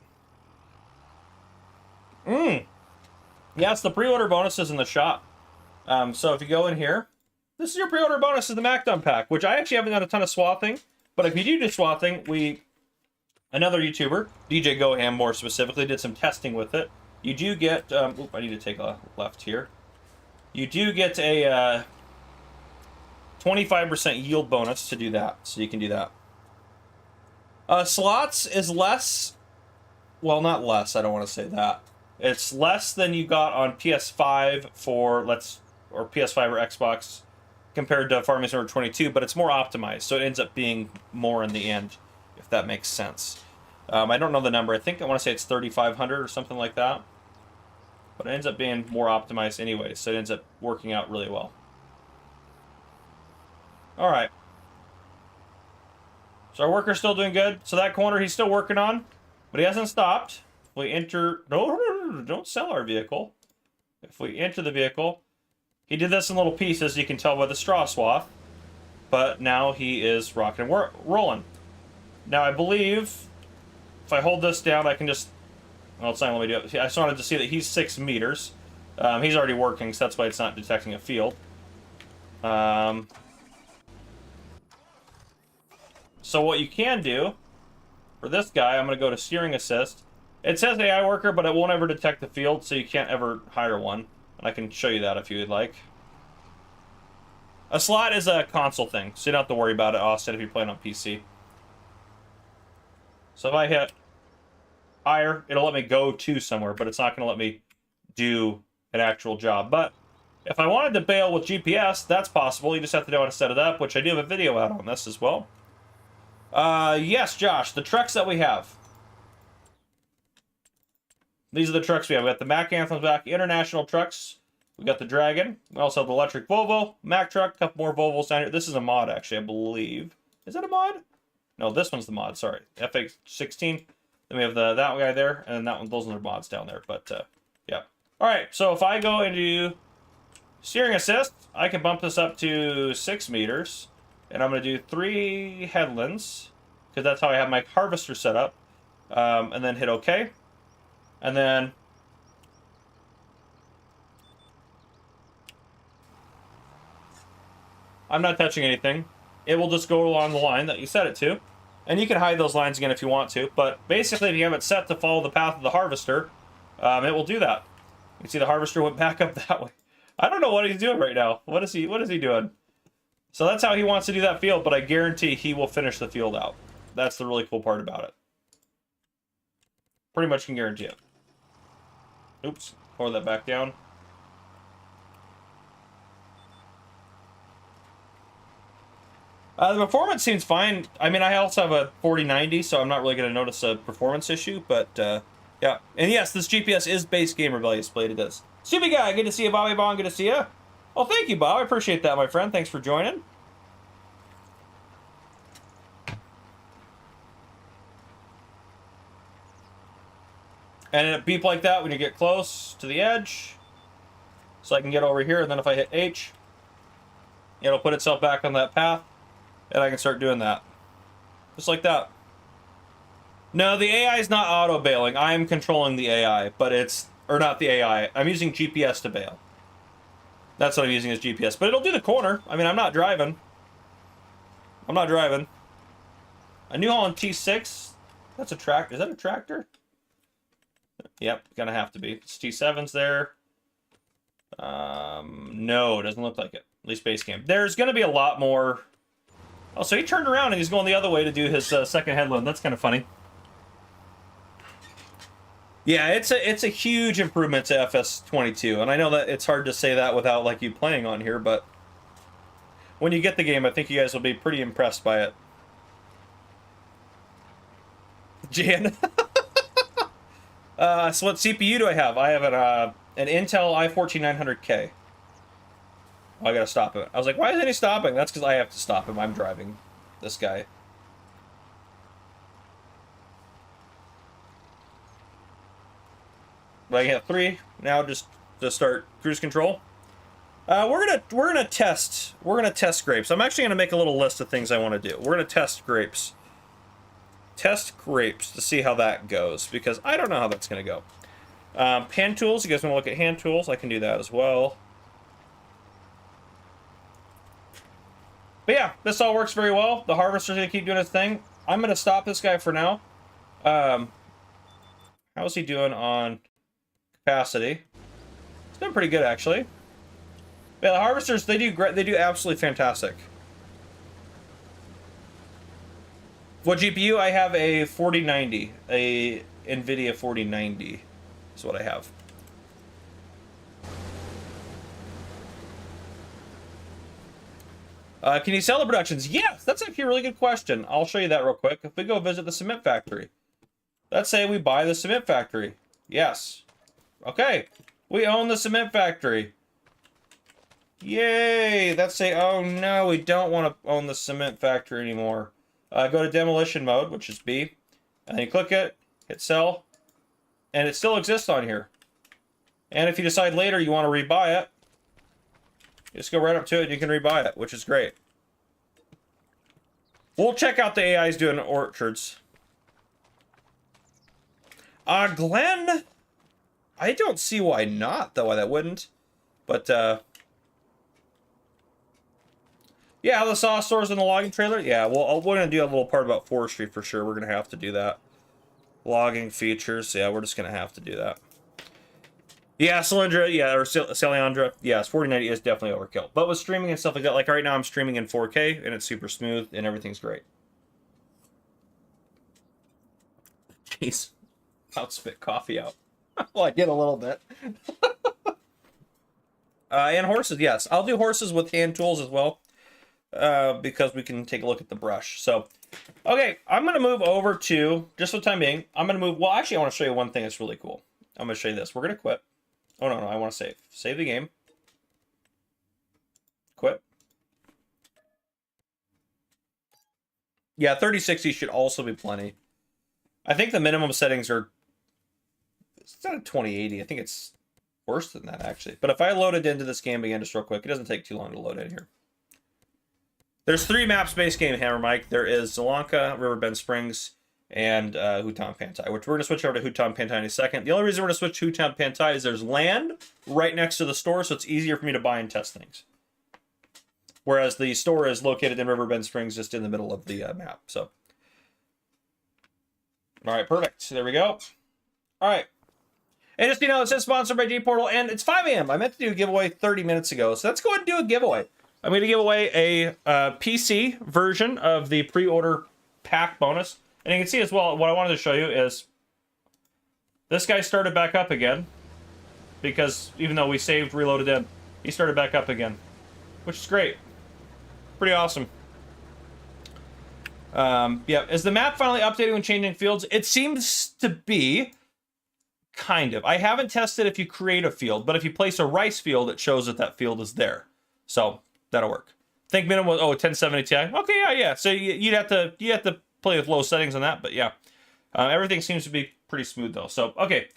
it. Yeah, it's the pre-order bonuses in the shop. So if you go in here, this is your pre-order bonus of the MacDon pack, which I actually haven't done a ton of swathing, but if you do swathing, another YouTuber, DJ Goham more specifically, did some testing with it. You do get, I need to take a left here. You do get a 25% yield bonus to do that, so you can do that. Slots is less, well, not less, I don't want to say that. It's less than you got on PS5 or PS5 or Xbox compared to Farming Simulator 22, but it's more optimized, so it ends up being more in the end, if that makes sense. I don't know the number. I think I want to say it's 3,500 or something like that. But it ends up being more optimized anyway, so it ends up working out really well. Alright. So our worker's still doing good. So that corner he's still working on, but he hasn't stopped. If we enter... No, don't sell our vehicle. If we enter the vehicle, he did this in little pieces, you can tell by the straw swath. But now he is rocking and rolling. Now I believe if I hold this down, I can just... Well, it's not letting me do it. I just wanted to see that he's 6 meters. He's already working, so that's why it's not detecting a field. So what you can do for this guy, I'm going to go to steering assist. It says AI worker, but it won't ever detect the field, so you can't ever hire one. And I can show you that if you would like. A slot is a console thing, so you don't have to worry about it, Austin, if you're playing on PC. So if I hit hire, it'll let me go to somewhere, but it's not going to let me do an actual job. But if I wanted to bail with GPS, that's possible. You just have to know how to set it up, which I do have a video out on this as well. Yes, Josh, the trucks that we have. These are the trucks we have. We got the Mac Anthems back, international trucks. We got the Dragon. We also have the electric Volvo, Mack truck, a couple more Volvos down here. This is a mod, actually, I believe. Is that a mod? No, this one's the mod, sorry. FX16. Then we have that guy there, and that one, those are the mods down there, but, yeah. Alright, so if I go into steering assist, I can bump this up to 6 meters, and I'm going to do 3 headlands, because that's how I have my harvester set up, and then hit OK. And then I'm not touching anything. It will just go along the line that you set it to. And you can hide those lines again if you want to. But basically, if you have it set to follow the path of the harvester, it will do that. You can see the harvester went back up that way. I don't know what he's doing right now. What is he doing? So that's how he wants to do that field, but I guarantee he will finish the field out. That's the really cool part about it. Pretty much can guarantee it. Oops, pour that back down. The performance seems fine. I mean, I also have a 4090, so I'm not really going to notice a performance issue, but, yeah. And yes, this GPS is base game rebellious played. It is. Stupid guy, good to see you, Bobby Bond, good to see you. Well, thank you, Bob. I appreciate that, my friend. Thanks for joining. And it beep like that when you get close to the edge. So I can get over here, and then if I hit H, it'll put itself back on that path, and I can start doing that. Just like that. No, the AI is not auto-bailing. I am controlling the AI, but it's... Or not the AI. I'm using GPS to bail. That's what I'm using as GPS. But it'll do the corner. I mean, I'm not driving. I'm not driving. A New Holland T6. That's a tractor. Is that a tractor? Yep, gonna have to be. It's T7's there. No, it doesn't look like it. At least base camp. There's going to be a lot more. Oh, so he turned around and he's going the other way to do his second headland. That's kind of funny. Yeah, it's a huge improvement to FS22, and I know that it's hard to say that without like you playing on here, but when you get the game, I think you guys will be pretty impressed by it. Jan. So what CPU do I have? I have an Intel i14-900K. Oh, I gotta stop him. I was like, why isn't he stopping? That's because I have to stop him. I'm driving this guy. But I have 3 now just to start cruise control. We're gonna test grapes. I'm actually gonna make a little list of things I want to do. We're gonna test grapes. Test grapes to see how that goes, because I don't know how that's gonna go. Hand tools, you guys want to look at hand tools? I can do that as well. But yeah, this all works very well. The harvester's gonna keep doing its thing. I'm gonna stop this guy for now. How's he doing on capacity? It's doing pretty good, actually. Yeah, the harvesters, they do great. They do absolutely fantastic. What GPU? I have a 4090, a NVIDIA 4090 is what I have. Can you sell the productions? Yes, that's actually a really good question. I'll show you that real quick. If we go visit the cement factory, let's say we buy the cement factory. Yes. Okay, we own the cement factory. Yay! Let's say, oh no, we don't want to own the cement factory anymore. Go to demolition mode, which is B, and then you click it, hit sell, and it still exists on here. And if you decide later you want to rebuy it, just go right up to it and you can rebuy it, which is great. We'll check out the AIs doing orchards. Glenn? I don't see why not, though, why that wouldn't. But, yeah, how the saw stores in the logging trailer? Yeah, well, we're going to do a little part about forestry for sure. We're going to have to do that. Logging features. Yeah, we're just going to have to do that. Yeah, Cylindra, yeah, or Salyandra. Yes, 4090 is definitely overkill. But with streaming and stuff like that, like right now I'm streaming in 4K, and it's super smooth, and everything's great. Jeez. I'll spit coffee out. Well, I did a little bit. And horses, yes. I'll do horses with hand tools as well. Because we can take a look at the brush. So, okay, I'm going to move over to, just for the time being, I'm going to move, well, actually, I want to show you one thing that's really cool. I'm going to show you this. We're going to quit. Oh, no, I want to save. Save the game. Quit. Yeah, 3060 should also be plenty. I think the minimum settings are, it's not a 2080. I think it's worse than that, actually. But if I load it into this game again just real quick, it doesn't take too long to load in here. There's 3 maps base game, Hammer Mike. There is Zelanka, Riverbend Springs, and Hutan Pantai, which we're going to switch over to Hutan Pantai in a second. The only reason we're going to switch to Hutan Pantai is there's land right next to the store, so it's easier for me to buy and test things. Whereas the store is located in Riverbend Springs, just in the middle of the map. So, all right, perfect. There we go. All right. And just, you know, it says sponsored by G-Portal, and it's 5 a.m. I meant to do a giveaway 30 minutes ago, so let's go ahead and do a giveaway. I'm going to give away a PC version of the pre-order pack bonus. And you can see as well, what I wanted to show you is this guy started back up again. Because even though we saved, reloaded in, he started back up again. Which is great. Pretty awesome. Yeah, is the map finally updating when changing fields? It seems to be. Kind of. I haven't tested if you create a field, but if you place a rice field, it shows that that field is there. So that'll work. Think minimum was 1070 Ti. Okay, yeah. So you'd have to play with low settings on that, but yeah, everything seems to be pretty smooth though. So okay,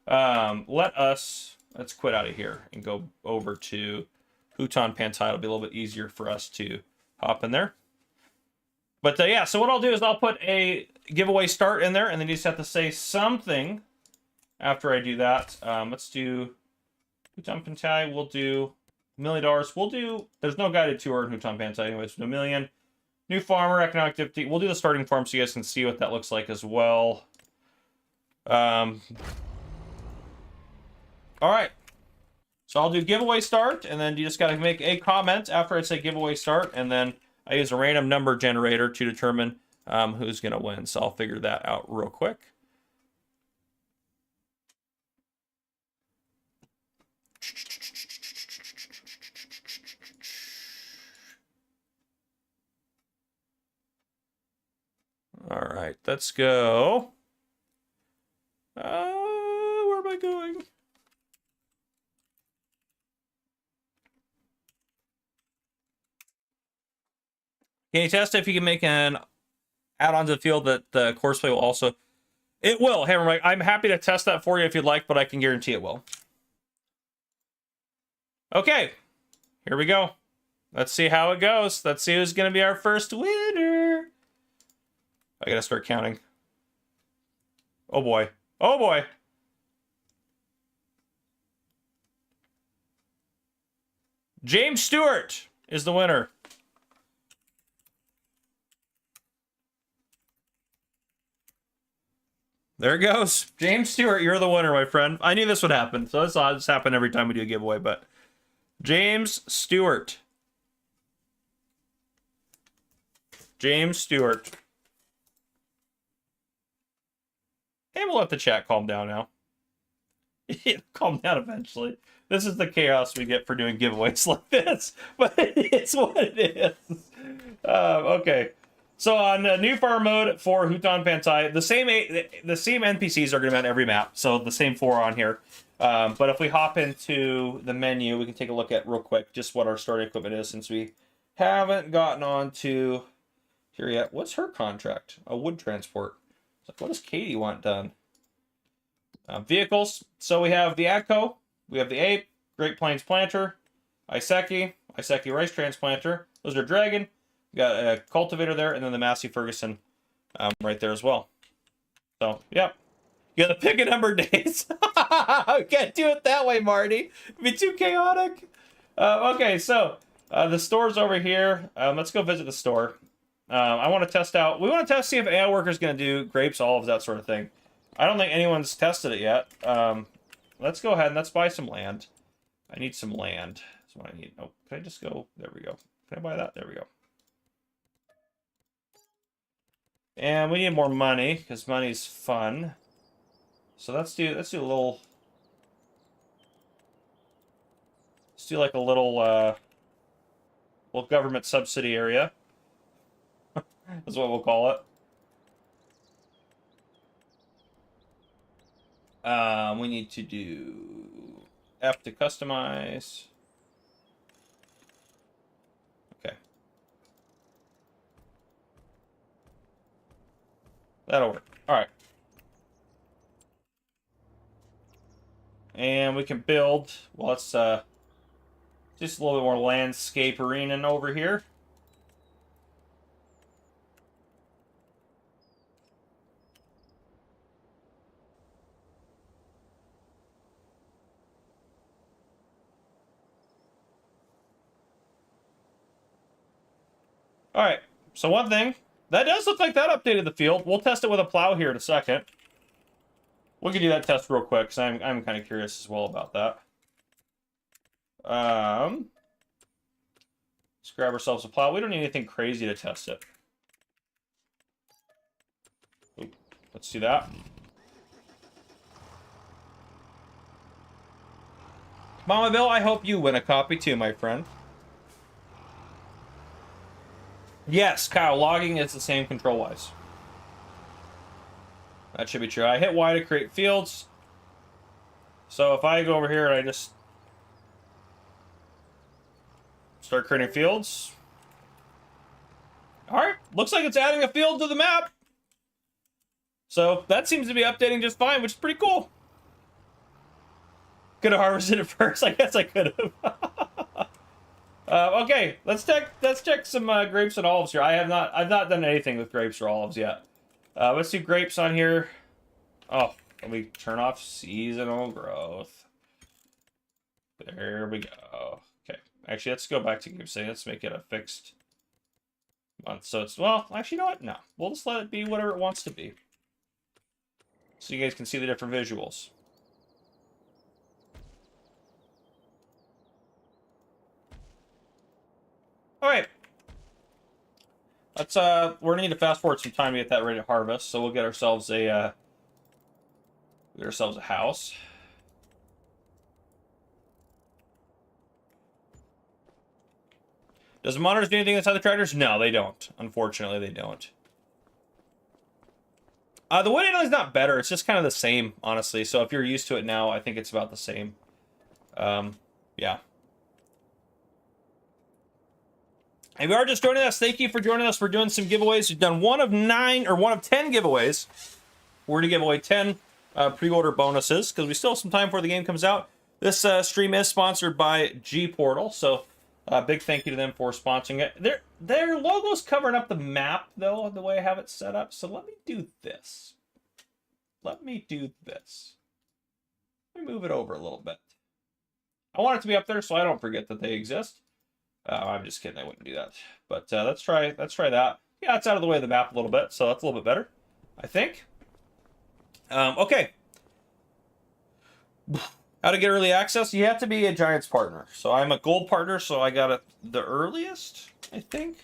let's quit out of here and go over to Hutan Pantai. It'll be a little bit easier for us to hop in there. But yeah, so what I'll do is I'll put a giveaway start in there, and then you just have to say something after I do that. Let's do Hutan Pantai. We'll do $1 million. We'll do, there's no guided tour in Hutan Pantai anyways. $1 million. New farmer, economic activity. We'll do the starting farm so you guys can see what that looks like as well. All right. So I'll do giveaway start, and then you just got to make a comment after I say giveaway start, and then I use a random number generator to determine who's going to win. So I'll figure that out real quick. All right, let's go. Where am I going? Can you test if you can make an add-on to the field that the courseplay will also... It will, Hammer Mike. I'm happy to test that for you if you'd like, but I can guarantee it will. Okay, here we go. Let's see how it goes. Let's see who's going to be our first winner. I gotta start counting. Oh boy. Oh boy. James Stewart is the winner. There it goes. James Stewart, you're the winner, my friend. I knew this would happen. So this will just happen every time we do a giveaway, but James Stewart. James Stewart. And we'll let the chat calm down now. It'll calm down eventually. This is the chaos we get for doing giveaways like this, but it's what it is. Okay, so on new farm mode for Huton Pantai, the same NPCs are going to be on every map, so the same 4 on here. But if we hop into the menu, we can take a look at real quick just what our starting equipment is, since we haven't gotten on to here yet. What's her contract? A wood transport. What does Katie want done? Vehicles. So we have the AGCO, we have the Ape, Great Plains Planter, Iseki Rice Transplanter. Those are Dragon. We got a cultivator there, and then the Massey Ferguson right there as well. So, yep. You gotta pick a number of days. We can't do it that way, Marty. It'd be too chaotic. Okay, so the store's over here. Let's go visit the store. I want to test out... We want to see if AI Worker's going to do grapes, olives, that sort of thing. I don't think anyone's tested it yet. Let's go ahead and let's buy some land. I need some land. That's what I need. Oh, can I just go? There we go. Can I buy that? There we go. And we need more money, because money's fun. So let's do a little... Let's do like a little government subsidy area. That's what we'll call it. We need to do F to customize. Okay. That'll work. All right. And we can build, well, let's just a little bit more landscape arena over here. All right, so one thing, that does look like that updated the field. We'll test it with a plow here in a second. We can do that test real quick, because I'm kind of curious as well about that. Let's grab ourselves a plow. We don't need anything crazy to test it. Ooh, let's do that. Mama Bill, I hope you win a copy too, my friend. Yes, Kyle, logging is the same control-wise. That should be true. I hit Y to create fields. So if I go over here and I just start creating fields. Alright, looks like it's adding a field to the map. So that seems to be updating just fine, which is pretty cool. Could have harvested it first. I guess I could have. Okay, let's check some grapes and olives here. I've not done anything with grapes or olives yet. Let's do grapes on here. Oh, let me turn off seasonal growth. There we go. Okay, actually, let's go back to grapes. Let's make it a fixed month. So it's, well, actually, you know what? No, we'll just let it be whatever it wants to be, so you guys can see the different visuals. All right. Let's we're gonna need to fast forward some time to get that ready to harvest. So we'll get ourselves a house. Does the monitors do anything inside the tractors? No, they don't. Unfortunately, they don't. The wood handling is not better. It's just kind of the same, honestly. So if you're used to it now, I think it's about the same. Yeah. If you are just joining us, thank you for joining us. We're doing some giveaways. We've done one of 10 giveaways. We're going to give away 10 pre-order bonuses because we still have some time before the game comes out. This stream is sponsored by G Portal, so big thank you to them for sponsoring it. Their logo's covering up the map, though, the way I have it set up. So let me do this. Let me move it over a little bit. I want it to be up there so I don't forget that they exist. I'm just kidding. I wouldn't do that. But let's try that. Yeah, it's out of the way of the map a little bit, so that's a little bit better, I think. Okay. How to get early access? You have to be a Giants partner. So I'm a gold partner, so I got it the earliest, I think.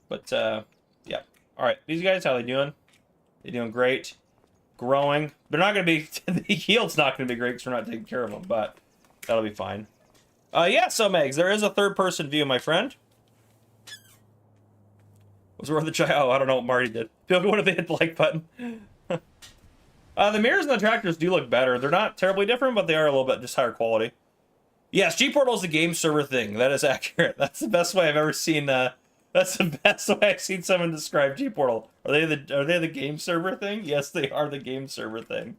But yeah. All right, these guys, how they doing? They're doing great. Growing. They're not going to be. The yield's not going to be great because we're not taking care of them, but that'll be fine. Yeah, so Megs, there is a third-person view, my friend. Was worth a try. Oh, I don't know what Marty did. What if they hit the like button? The mirrors and the tractors do look better. They're not terribly different, but they are a little bit just higher quality. Yes, G-Portal is the game server thing. That is accurate. That's the best way I've ever seen. That's the best way I've seen someone describe G-Portal. Are they the game server thing? Yes, they are the game server thing.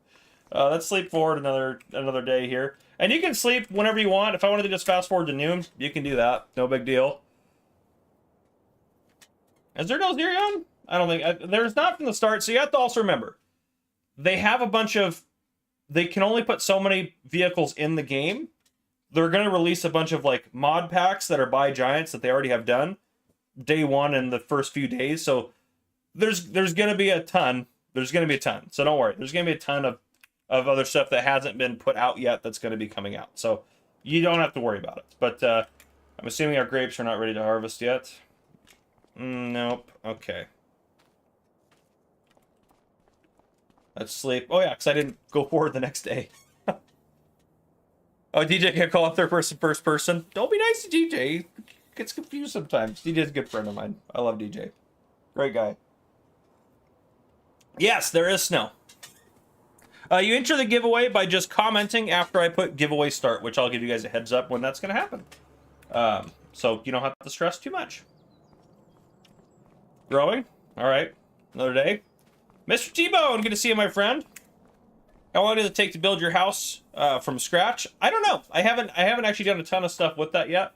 Let's sleep forward another day here. And you can sleep whenever you want. If I wanted to just fast forward to noon, you can do that. No big deal. Is there no Zerion? I don't think. There's not from the start. So you have to also remember, they have a bunch of... They can only put so many vehicles in the game. They're going to release a bunch of like mod packs that are by Giants that they already have done. Day one and the first few days. So there's going to be a ton. There's going to be a ton. So don't worry. There's going to be a ton of other stuff that hasn't been put out yet that's going to be coming out. So you don't have to worry about it. But I'm assuming our grapes are not ready to harvest yet. Nope. Okay. Let's sleep. Oh, yeah, because I didn't go forward the next day. Oh, DJ can't call it third person, first person. Don't be nice to DJ. He gets confused sometimes. DJ's a good friend of mine. I love DJ. Great guy. Yes, there is snow. You enter the giveaway by just commenting after I put giveaway start, which I'll give you guys a heads up when that's going to happen. So you don't have to stress too much. Growing. All right. Another day. Mr. T-Bone, good to see you, my friend. How long does it take to build your house from scratch? I don't know. I haven't actually done a ton of stuff with that yet.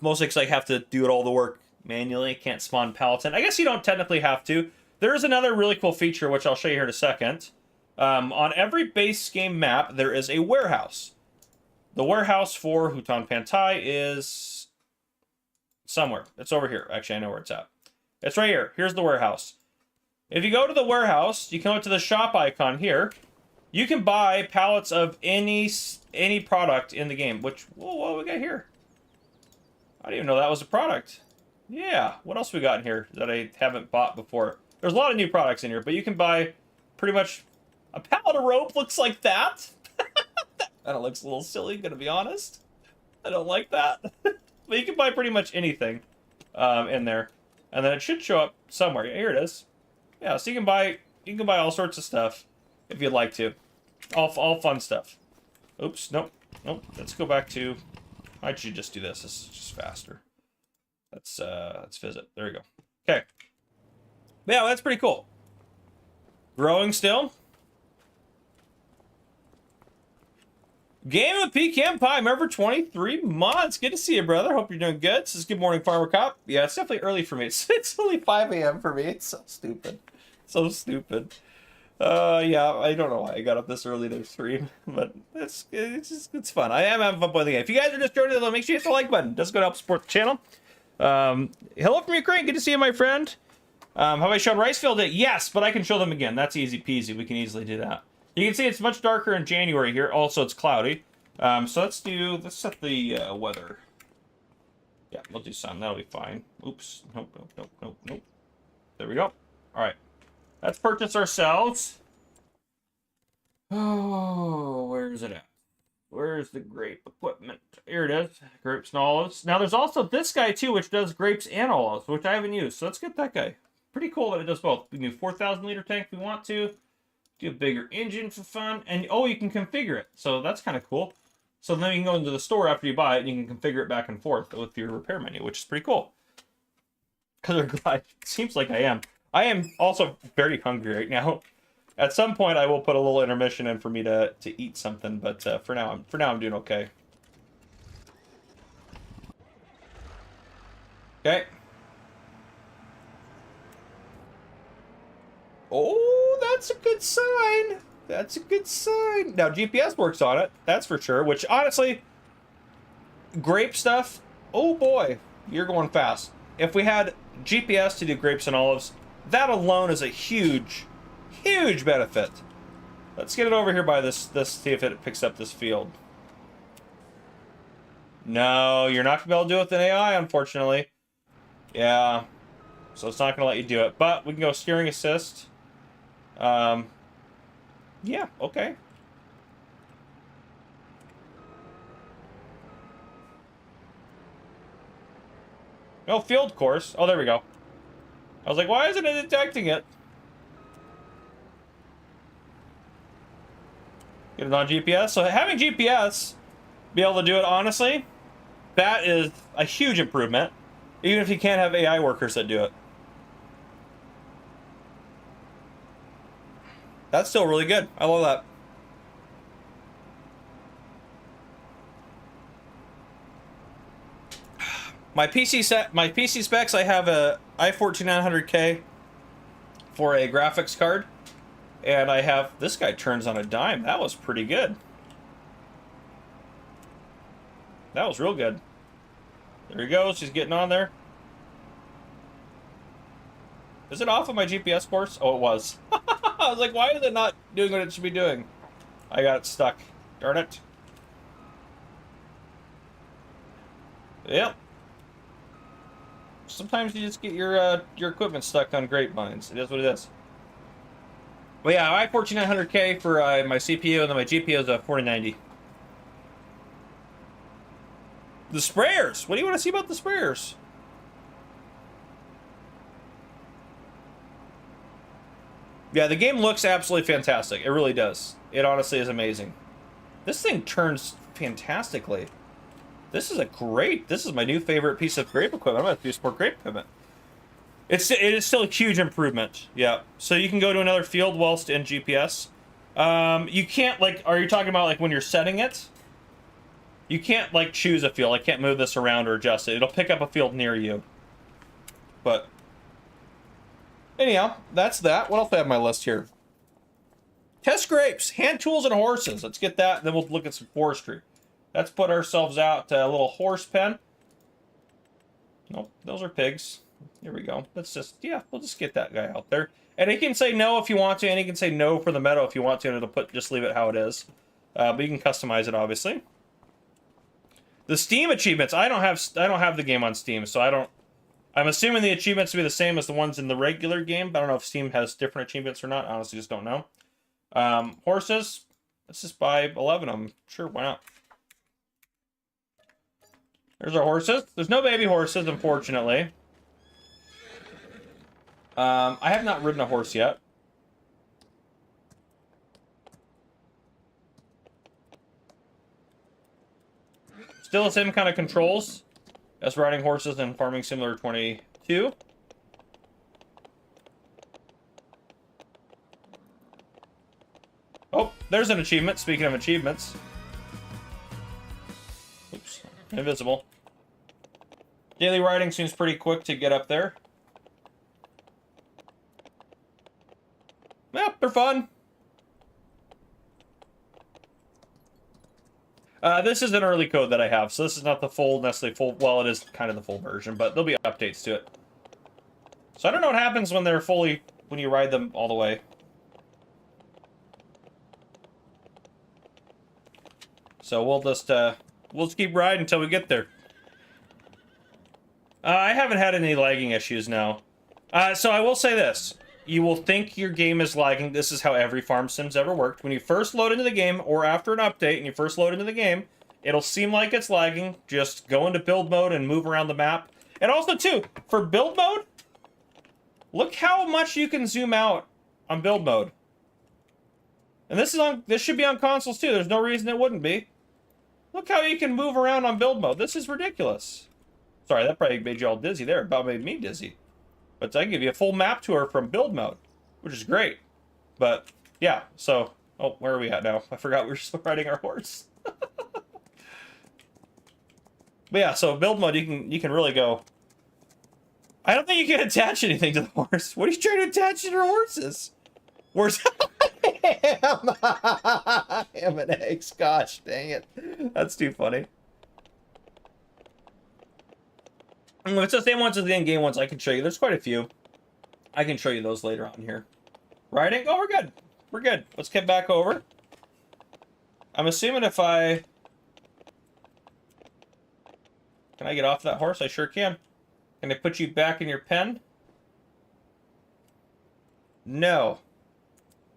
Mostly because I have to do all the work manually. Can't spawn pallets in. I guess you don't technically have to. There is another really cool feature, which I'll show you here in a second. On every base game map, there is a warehouse. The warehouse for Hutan Pantai is somewhere. It's over here. Actually, I know where it's at. It's right here. Here's the warehouse. If you go to the warehouse, you come up to the shop icon here. You can buy pallets of any product in the game. Which, whoa, what we got here? I didn't even know that was a product. Yeah, what else we got in here that I haven't bought before? There's a lot of new products in here, but you can buy pretty much a pallet of rope looks like that. That looks a little silly, gonna be honest. I don't like that. But you can buy pretty much anything in there. And then it should show up somewhere. Here it is. Yeah, so you can buy all sorts of stuff if you'd like to. All fun stuff. Oops, nope. Let's go back to... I should just do this. This is just faster. Let's visit. There we go. Okay. Yeah, that's pretty cool. Growing still. Game of Pecan Pie, member 23 months. Good to see you, brother. Hope you're doing good. This is Good Morning Farmer Cop. Yeah, it's definitely early for me. It's only 5 a.m. for me. It's so stupid. So stupid. Yeah, I don't know why I got up this early to stream, but it's fun. I am having fun playing the game. If you guys are just joining us, make sure you hit the like button. That's going to help support the channel. Hello from Ukraine. Good to see you, my friend. Have I shown Ricefield it? Yes, but I can show them again. That's easy peasy. We can easily do that. You can see it's much darker in January here. Also, it's cloudy. So let's set the weather. Yeah, we'll do some. That'll be fine. Oops. Nope, nope, nope, nope, nope. There we go. All right. Let's purchase ourselves. Oh, where is it at? Where's the grape equipment? Here it is. Grapes and olives. Now, there's also this guy, too, which does grapes and olives, which I haven't used. So let's get that guy. Pretty cool that it does both. We can do 4,000-liter tank if we want to. Do a bigger engine for fun. And, oh, you can configure it. So that's kind of cool. So then you can go into the store after you buy it, and you can configure it back and forth with your repair menu, which is pretty cool. Because it seems like I am. I am also very hungry right now. At some point, I will put a little intermission in for me to eat something, but for now, I'm doing okay. Okay. Oh, that's a good sign. That's a good sign. Now, GPS works on it. That's for sure. Which, honestly, grape stuff, oh boy, you're going fast. If we had GPS to do grapes and olives, that alone is a huge, huge benefit. Let's get it over here by this, see if it picks up this field. No, you're not going to be able to do it with an AI, unfortunately. Yeah, so it's not going to let you do it. But we can go steering assist. Yeah, okay. No, field course. Oh, there we go. I was like, why isn't it detecting it? Get it on GPS. So having GPS be able to do it, honestly, that is a huge improvement. Even if you can't have AI workers that do it. That's still really good. I love that. My PC specs, I have a i14-900K for a graphics card. And I have, this guy turns on a dime. That was pretty good. That was real good. There he goes. She's getting on there. Is it off of my GPS course? Oh, it was. I was like, why is it not doing what it should be doing? I got it stuck. Darn it. Yep. Sometimes you just get your equipment stuck on grapevines. It is what it is. Well, yeah, I have i14-900K for my CPU, and then my GPU is a 4090. The sprayers! What do you want to see about the sprayers? Yeah, the game looks absolutely fantastic. It really does. It honestly is amazing. This thing turns fantastically. This is my new favorite piece of grape equipment. I'm going to do support grape equipment. It is still a huge improvement. Yeah. So you can go to another field whilst in GPS. You can't, like, are you talking about, like, when you're setting it? You can't, like, choose a field. I can't move this around or adjust it. It'll pick up a field near you. But anyhow, that's that. What else do I have on my list here? Test grapes, hand tools, and horses. Let's get that, and then we'll look at some forestry. Let's put ourselves out a little horse pen. Nope, those are pigs. Here we go. Let's just, yeah, we'll just get that guy out there. And he can say no if you want to, and he can say no for the meadow if you want to, and it'll just leave it how it is. But you can customize it, obviously. The Steam achievements, I don't have the game on Steam, so I'm assuming the achievements will be the same as the ones in the regular game, but I don't know if Steam has different achievements or not. I honestly just don't know. Horses, let's just buy 11 of them. Sure, why not? There's our horses. There's no baby horses, unfortunately. I have not ridden a horse yet. Still the same kind of controls as riding horses in Farming Simulator 22. Oh, there's an achievement. Speaking of achievements. Oops, invisible. Daily riding seems pretty quick to get up there. Yeah, they're fun. This is an early code that I have, so this is not the necessarily full, well, it is kind of the full version, but there'll be updates to it. So I don't know what happens when when you ride them all the way. So we'll just keep riding until we get there. I haven't had any lagging issues, no. So I will say this. You will think your game is lagging. This is how every farm sim's ever worked. When you first load into the game, or after an update and you first load into the game, it'll seem like it's lagging. Just go into build mode and move around the map. And also, too, for build mode, look how much you can zoom out on build mode. And this should be on consoles, too. There's no reason it wouldn't be. Look how you can move around on build mode. This is ridiculous. Sorry, that probably made you all dizzy there. About made me dizzy. But I give you a full map tour from build mode, which is great. But, yeah, so... Oh, where are we at now? I forgot we were still riding our horse. But yeah, so build mode, you can really go... I don't think you can attach anything to the horse. What are you trying to attach to your horses? Where's... Ham! Ham and eggs. Gosh, dang it. That's too funny. It's the same ones as the in-game ones I can show you. There's quite a few. I can show you those later on here. Riding? Oh, we're good. We're good. Let's get back over. I'm assuming if I... Can I get off that horse? I sure can. Can I put you back in your pen? No.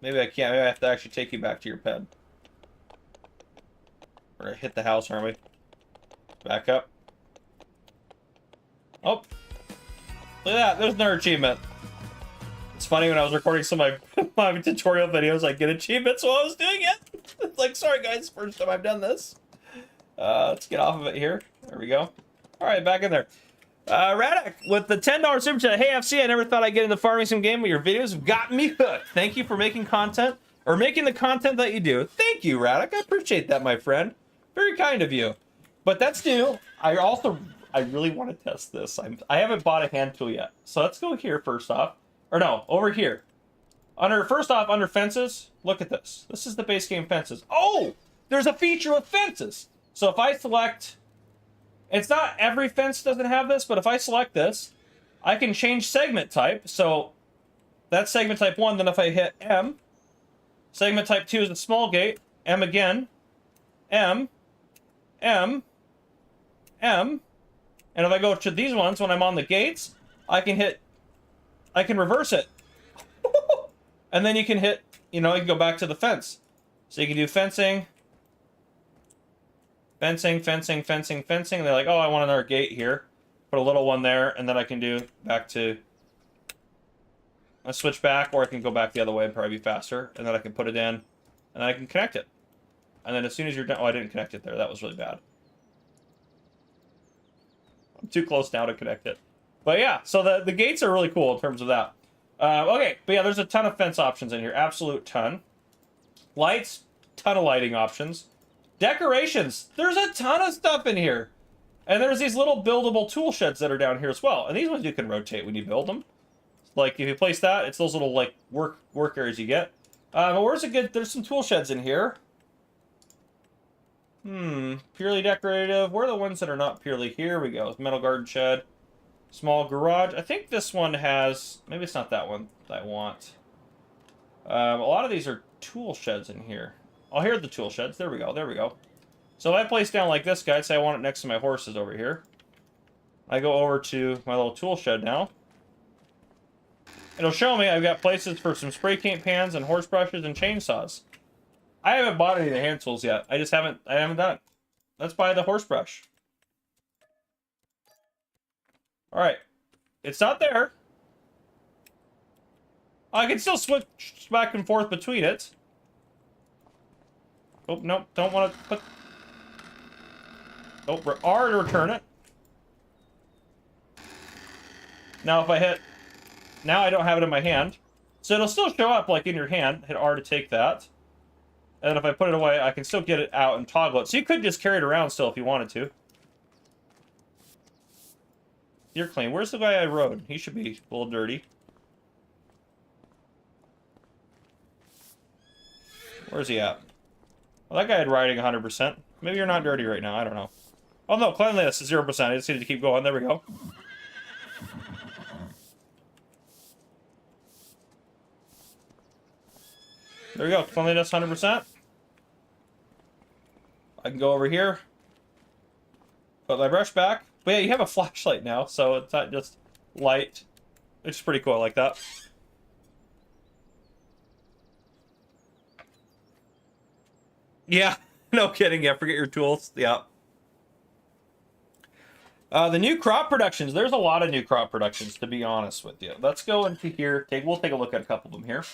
Maybe I can't. Maybe I have to actually take you back to your pen. We're gonna hit the house, aren't we? Back up. Oh. Look at that. There's another achievement. It's funny, when I was recording some of my tutorial videos, I get achievements while I was doing it. It's like, sorry guys, first time I've done this. Let's get off of it here. There we go. Alright, back in there. Radek, with the $10 super chat. Hey, FC, I never thought I'd get into farming sim game, but your videos have got me hooked. Thank you for making content, or making the content that you do. Thank you, Radek. I appreciate that, my friend. Very kind of you. But that's new. I really want to test this. I haven't bought a hand tool yet. So let's go here first off. Or no, over here. First off, under fences, look at this. This is the base game fences. Oh! There's a feature with fences! So if I select... It's not every fence doesn't have this, but if I select this, I can change segment type. So that's segment type 1. Then if I hit M, segment type 2 is a small gate. M again. M. M. M. And if I go to these ones, when I'm on the gates, I can reverse it. And then you can hit, you can go back to the fence. So you can do fencing. Fencing, fencing, fencing, fencing. And they're like, oh, I want another gate here. Put a little one there, and then I can do back to... I switch back, or I can go back the other way and probably be faster. And then I can put it in, and then I can connect it. And then as soon as you're done... Oh, I didn't connect it there. That was really bad. I'm too close now to connect it. But yeah, so the gates are really cool in terms of that. Okay, but yeah, there's a ton of fence options in here. Absolute ton. Lights, ton of lighting options. Decorations, there's a ton of stuff in here. And there's these little buildable tool sheds that are down here as well. And these ones you can rotate when you build them. Like, if you place that, it's those little, like, work areas you get. But where's it good? There's some tool sheds in here. Purely decorative. Where are the ones that are not purely? Here we go. Metal garden shed. Small garage. I think this one has... Maybe it's not that one that I want. A lot of these are tool sheds in here. Oh, here are the tool sheds. There we go. There we go. So if I place down like this guy, say I want it next to my horses over here. I go over to my little tool shed now. It'll show me I've got places for some spray paint pans and horse brushes and chainsaws. I haven't bought any of the hand tools yet. I haven't done it. Let's buy the horse brush. Alright. It's not there. I can still switch back and forth between it. Oh, nope. Don't want to put... Oh, R to return it. Now if I hit... Now I don't have it in my hand. So it'll still show up like in your hand. Hit R to take that. And then if I put it away, I can still get it out and toggle it. So you could just carry it around still if you wanted to. You're clean. Where's the guy I rode? He should be a little dirty. Where's he at? Well, that guy had riding 100%. Maybe you're not dirty right now. I don't know. Oh, no. Cleanliness is 0%. I just need to keep going. There we go. There we go. Cleanliness 100%. I can go over here. Put my brush back. But yeah, you have a flashlight now, so it's not just light. It's pretty cool. I like that. Yeah, no kidding. Yeah, forget your tools. Yeah. The new crop productions. There's a lot of new crop productions, to be honest with you. Let's go into here. We'll take a look at a couple of them here.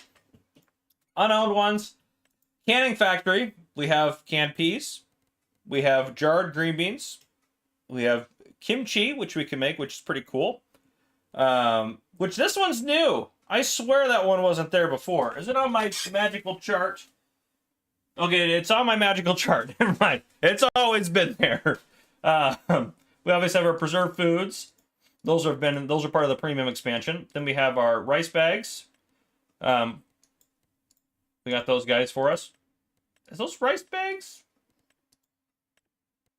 Unowned ones. Canning factory. We have canned peas. We have jarred green beans. We have kimchi, which we can make, which is pretty cool. Which this one's new. I swear that one wasn't there before. Is it on my magical chart? Okay, it's on my magical chart. Never mind. It's always been there. We obviously have our preserved foods. Those are part of the premium expansion. Then we have our rice bags. We got those guys for us. Is those rice bags?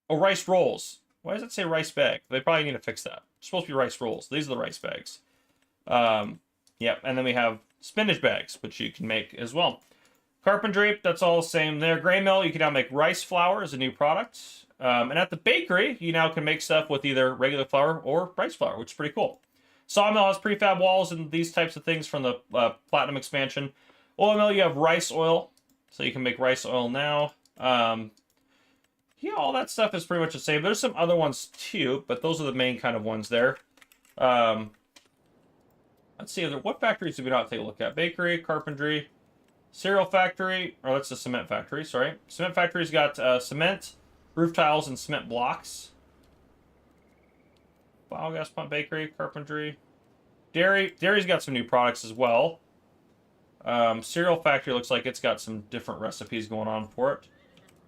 Oh, rice rolls. Why does it say rice bag? They probably need to fix that. It's supposed to be rice rolls. These are the rice bags. Yep, and then we have spinach bags, which you can make as well. Carpentry, that's all the same there. Grain mill, you can now make rice flour as a new product. And at the bakery, you now can make stuff with either regular flour or rice flour, which is pretty cool. Sawmill has prefab walls and these types of things from the Platinum expansion. Oil mill, you have rice oil, so you can make rice oil now. Yeah, all that stuff is pretty much the same. There's some other ones too, but those are the main kind of ones there. Let's see, what factories do we not take a look at? Bakery, carpentry, cereal factory, or that's the cement factory, sorry. Cement factory's got cement, roof tiles, and cement blocks. Biogas pump bakery, carpentry. Dairy's got some new products as well. Cereal factory looks like it's got some different recipes going on for it.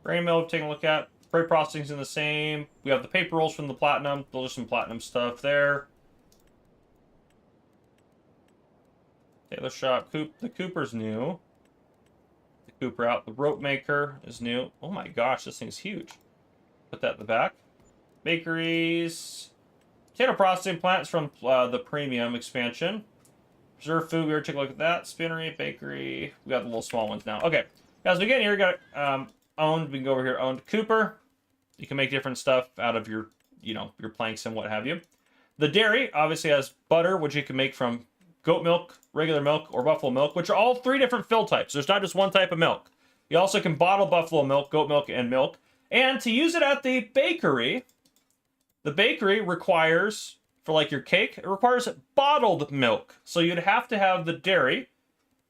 Grain mill, taking a look at. Bread processing's in the same. We have the paper rolls from the Platinum. Those are some Platinum stuff there. Tailor shop. The Cooper's new. The Cooper out. The rope maker is new. Oh my gosh, this thing's huge. Put that in the back. Bakeries. Potato processing plants from the premium expansion. Preserved food. We already took a look at that. Spinnery, bakery. We got the little small ones now. Okay. As we get in here, we got owned. We can go over here. Owned Cooper. You can make different stuff out of your, your planks and what have you. The dairy obviously has butter, which you can make from goat milk, regular milk, or buffalo milk, which are all 3 different fill types. There's not just one type of milk. You also can bottle buffalo milk, goat milk, and milk. And to use it at the bakery requires, for like your cake, it requires bottled milk. So you'd have to have the dairy,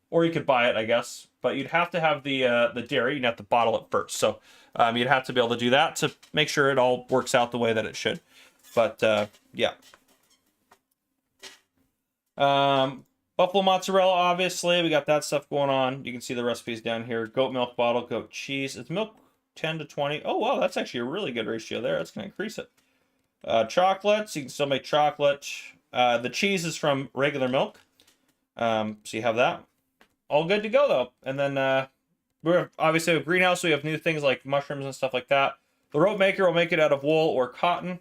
or you could buy it, I guess. But you'd have to have the dairy. You'd have to bottle it first. So you'd have to be able to do that to make sure it all works out the way that it should. But yeah. Buffalo mozzarella, obviously. We got that stuff going on. You can see the recipes down here. Goat milk bottle, goat cheese. It's milk 10 to 20. Oh, wow, that's actually a really good ratio there. That's going to increase it. Chocolates, you can still make chocolate. The cheese is from regular milk. So you have that. All good to go, though. And then we're obviously a greenhouse, so we have new things like mushrooms and stuff like that. The rope maker will make it out of wool or cotton.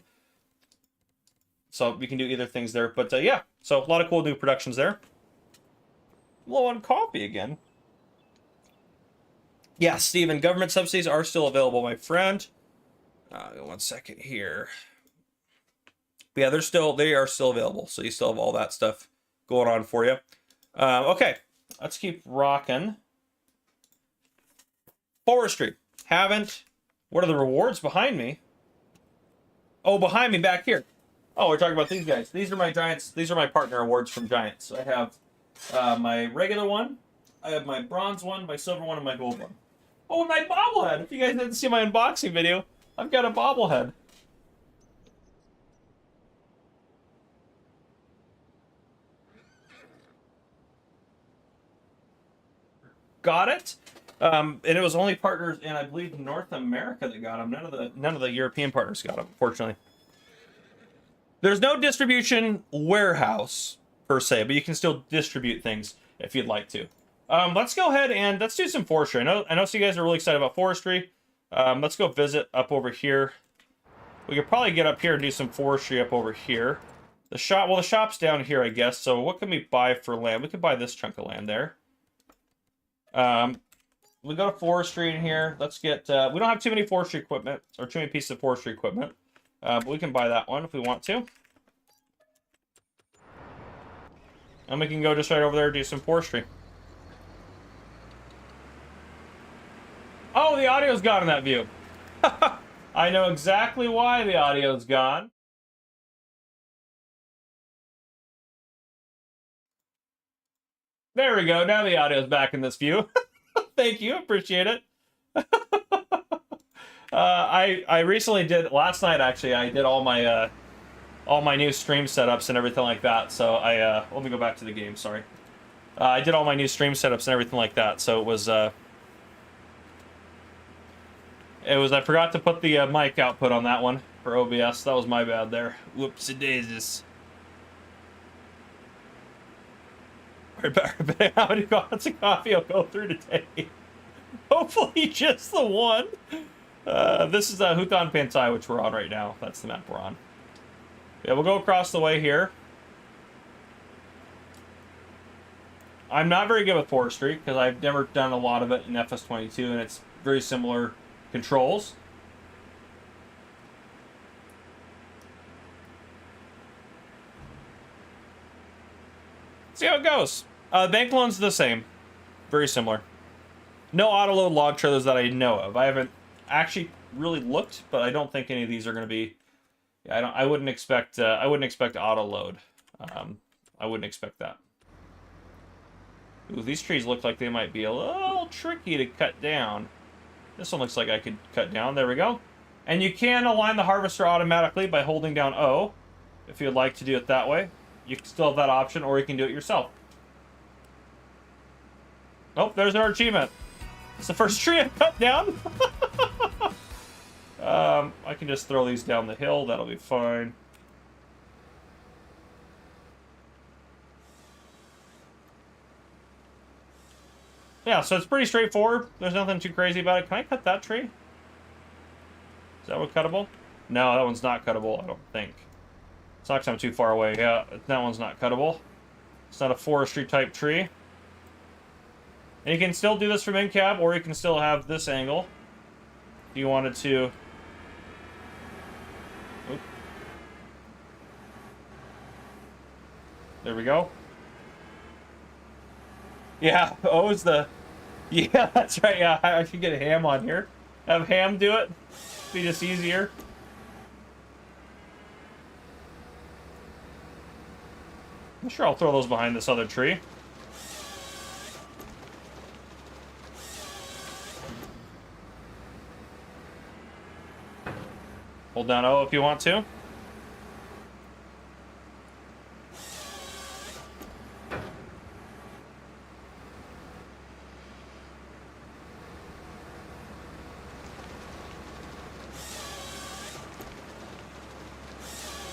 So we can do either things there. But yeah, so a lot of cool new productions there. Low on coffee again. Yeah, Steven, government subsidies are still available, my friend. 1 second here. But yeah, they are still available. So you still have all that stuff going on for you. Okay, let's keep rocking. Forestry. What are the rewards behind me? Oh, behind me back here. Oh, we're talking about these guys. These are my Giants. These are my partner awards from Giants. I have my regular one. I have my bronze one, my silver one, and my gold one. Oh, and my bobblehead. If you guys didn't see my unboxing video, I've got a bobblehead. Got it. And it was only partners in, I believe, North America that got them. None of the European partners got them, unfortunately. There's no distribution warehouse per se, but you can still distribute things if you'd like to. Let's go ahead and let's do some forestry. I know some of you guys are really excited about forestry. Let's go visit up over here. We could probably get up here and do some forestry up over here. The shop's down here, I guess. So what can we buy for land? We could buy this chunk of land there. We go to forestry in here. Let's get, we don't have too many forestry equipment, or too many pieces of forestry equipment. But we can buy that one if we want to. And we can go just right over there and do some forestry. Oh, the audio's gone in that view. I know exactly why the audio's gone. There we go. Now the audio's back in this view. Thank you. Appreciate it. I recently did, last night actually, I did all my new stream setups and everything like that. So let me go back to the game, sorry. I did all my new stream setups and everything like that. So it was, I forgot to put the mic output on that one for OBS. That was my bad there. Whoopsie daisies. How many cups of coffee I'll go through today? Hopefully just the one. This is Hutan Pantai, which we're on right now. That's the map we're on. Yeah, we'll go across the way here. I'm not very good with Forestry, because I've never done a lot of it in FS22, and it's very similar controls. See how it goes. Bank loan's the same. Very similar. No auto-load log trailers that I know of. I haven't actually really looked, but I don't think any of these are going to be... Yeah, I wouldn't expect auto-load. I wouldn't expect that. Ooh, these trees look like they might be a little tricky to cut down. This one looks like I could cut down. There we go. And you can align the harvester automatically by holding down O, if you'd like to do it that way. You can still have that option, or you can do it yourself. Oh, there's our achievement. It's the first tree I cut down. I can just throw these down the hill. That'll be fine. Yeah, so it's pretty straightforward. There's nothing too crazy about it. Can I cut that tree? Is that one cuttable? No, that one's not cuttable, I don't think. It's not because I'm too far away. Yeah, that one's not cuttable. It's not a forestry type tree. And you can still do this from in cab, or you can still have this angle. If you wanted to. Oop. There we go. Yeah, O's the... Yeah, that's right, yeah, I should get a Ham on here. Have Ham do it. Be just easier. I'm sure I'll throw those behind this other tree. Hold down O if you want to.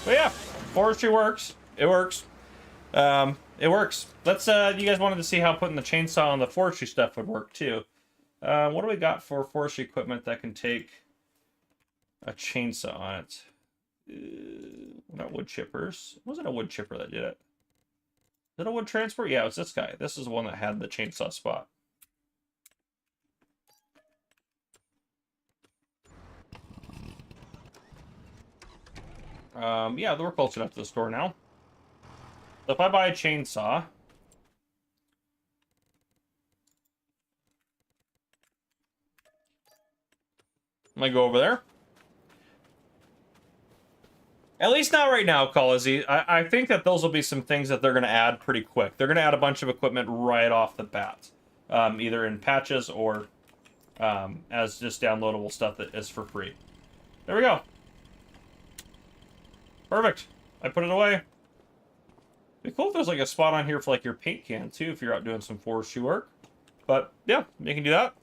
But yeah, forestry works. It works. It works. Let's, you guys wanted to see how putting the chainsaw on the forestry stuff would work too. What do we got for forestry equipment that can take a chainsaw on it? Not wood chippers. It wasn't a wood chipper that did it. Is it a wood transport? Yeah, it was this guy. This is the one that had the chainsaw spot. Yeah, we're close enough to the store now. So if I buy a chainsaw, I'm gonna go over there. At least not right now, Colizzy. I think that those will be some things that they're gonna add pretty quick. They're gonna add a bunch of equipment right off the bat, either in patches or as just downloadable stuff that is for free. There we go. Perfect. I put it away. It'd be cool if there's like a spot on here for like your paint can too, if you're out doing some forestry work. But yeah, you can do that.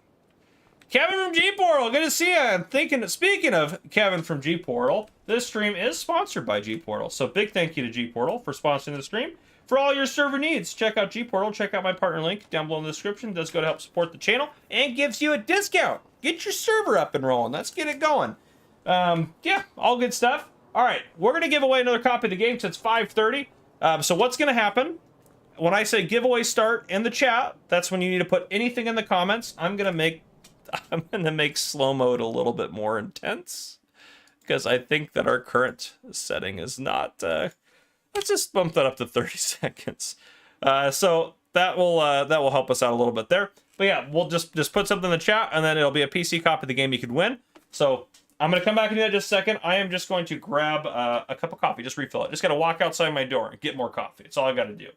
Kevin from G-Portal, good to see you. I'm thinking, speaking of Kevin from G-Portal, this stream is sponsored by G-Portal. So big thank you to G-Portal for sponsoring the stream. For all your server needs, check out G-Portal. Check out my partner link down below in the description. It does go to help support the channel and gives you a discount. Get your server up and rolling. Let's get it going. Yeah, all good stuff. All right, we're going to give away another copy of the game since 5:30. So what's going to happen? When I say giveaway start in the chat, that's when you need to put anything in the comments. I'm going to make slow mode a little bit more intense. because I think that our current setting is not. Let's just bump that up to 30 seconds. So that will help us out a little bit there. But yeah, we'll just put something in the chat, and then it'll be a PC copy of the game you could win. So I'm going to come back and do that in just a second. I am just going to grab a cup of coffee, just refill it. Just got to walk outside my door and get more coffee. That's all I got to do.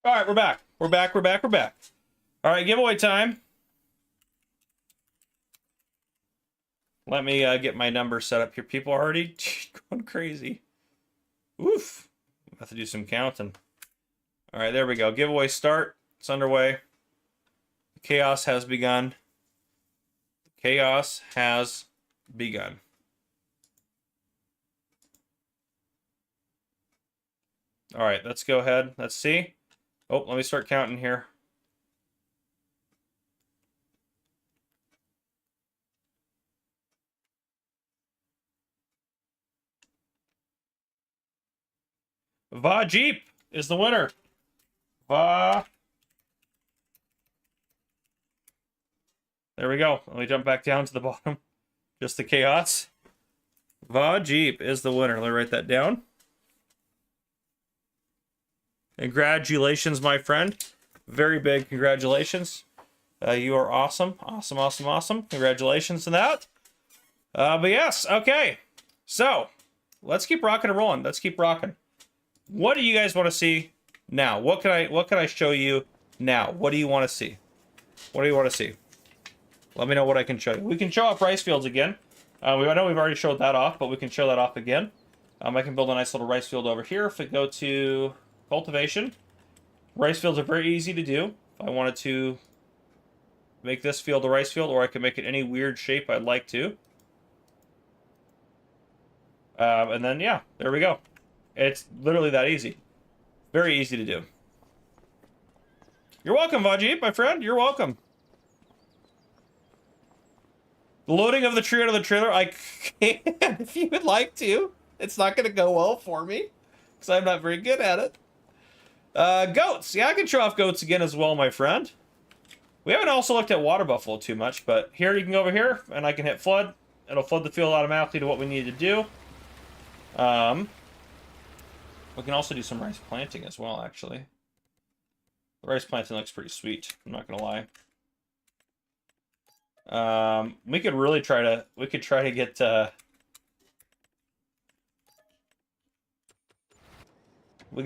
All right, we're back. We're back. All right, giveaway time. Let me get my numbers set up here. People are already going crazy. Oof. I have to do some counting. All right, there we go. Giveaway start. It's underway. Chaos has begun. Chaos has begun. All right, let's go ahead. Let's see. Oh, let me start counting here. Va Jeep is the winner. Va. There we go. Let me jump back down to the bottom. Just the chaos. Va Jeep is the winner. Let me write that down. Congratulations, my friend. Very big congratulations. You are awesome. Awesome. Congratulations to that. But yes, okay. So, let's keep rocking and rolling. Let's keep rocking. What do you guys want to see now? What can I show you now? What do you want to see? What do you want to see? Let me know what I can show you. We can show off rice fields again. I know we've already showed that off, but we can show that off again. I can build a nice little rice field over here. If we go to cultivation, rice fields are very easy to do. If I wanted to make this field a rice field, or I can make it any weird shape I'd like to. And then, yeah, there we go. It's literally that easy. Very easy to do. You're welcome, Vajip, my friend. You're welcome. The loading of the tree out of the trailer, I can if you would like to. It's not going to go well for me, because I'm not very good at it. Goats. Yeah, I can show off goats again as well, my friend. We haven't also looked at water buffalo too much, but here you can go over here, and I can hit flood. It'll flood the field automatically to what we need to do. We can also do some rice planting as well, actually. The rice planting looks pretty sweet, I'm not gonna lie. We could really try to get we could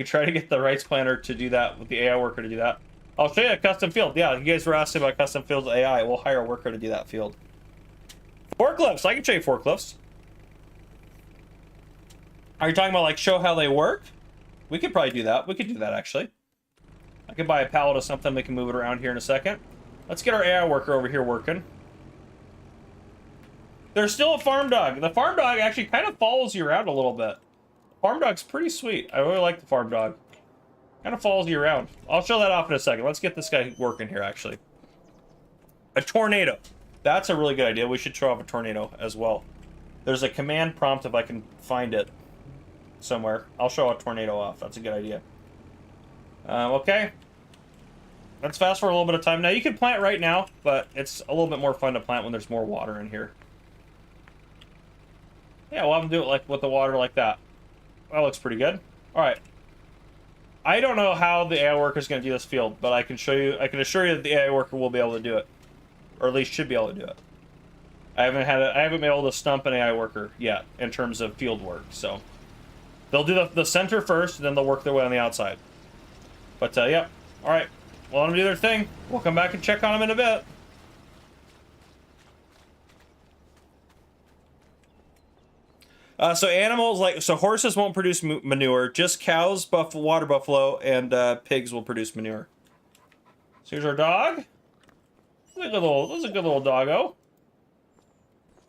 try to get the rice planter to do that, with the AI worker to do that. I'll show you a custom field. Yeah, you guys were asking about custom fields AI. We'll hire a worker to do that field. Forklifts. I can show you forklifts. Are you talking about, like, show how they work? We could probably do that. We could do that, actually. I could buy a pallet or something. We can move it around here in a second. Let's get our AI worker over here working. There's still a farm dog. The farm dog actually kind of follows you around a little bit. Farm dog's pretty sweet. I really like the farm dog. Kind of follows you around. I'll show that off in a second. Let's get this guy working here, actually. A tornado. That's a really good idea. We should show off a tornado as well. There's a command prompt if I can find it somewhere. I'll show a tornado off. That's a good idea. Okay. Let's fast forward a little bit of time. Now, you can plant right now, but it's a little bit more fun to plant when there's more water in here. Yeah, we'll have them do it like with the water like that. That looks pretty good. All right. I don't know how the AI worker is going to do this field, but I can show you. I can assure you that the AI worker will be able to do it, or at least should be able to do it. I haven't been able to stump an AI worker yet in terms of field work. So they'll do the center first, and then they'll work their way on the outside. But yep. All right. Well, let them do their thing. We'll come back and check on them in a bit. So animals so horses won't produce manure. Just cows, water buffalo, and pigs will produce manure. So here's our dog. This is a good little doggo.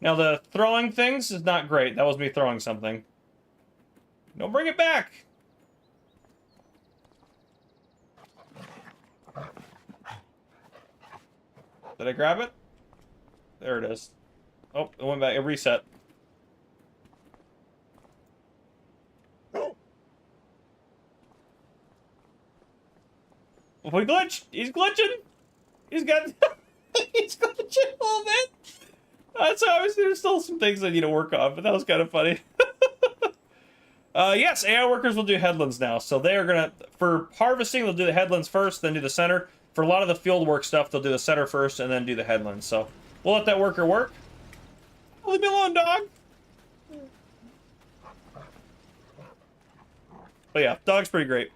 Now the throwing things is not great. That was me throwing something. Don't bring it back. Did I grab it? There it is. Oh, it went back. It reset. We glitched. He's glitching. He's got. He's glitching a little bit. So obviously there's still some things I need to work on, but that was kind of funny. Yes, AI workers will do headlands now. So they are gonna, for harvesting, they'll do the headlands first, then do the center. For a lot of the field work stuff, they'll do the center first and then do the headlands. So we'll let that worker work. Leave me alone, dog. But yeah, dog's pretty great.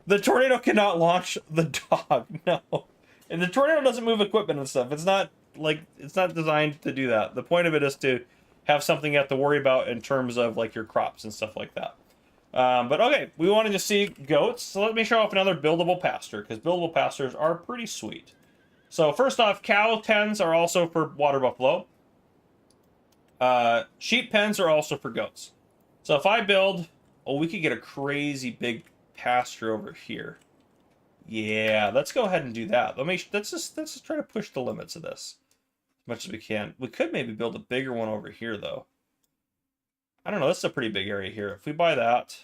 The tornado cannot launch the dog. No. And the tornado doesn't move equipment and stuff. It's not designed to do that. The point of it is to have something you have to worry about in terms of like your crops and stuff like that. But okay, we wanted to see goats. So let me show off another buildable pasture, because buildable pastures are pretty sweet. So first off, cow pens are also for water buffalo. Sheep pens are also for goats. So if I build, oh, we could get a crazy big pasture over here. Yeah, let's go ahead and do that. Let's just try to push the limits of this as much as we can. We could maybe build a bigger one over here though. I don't know, this is a pretty big area here. If we buy that,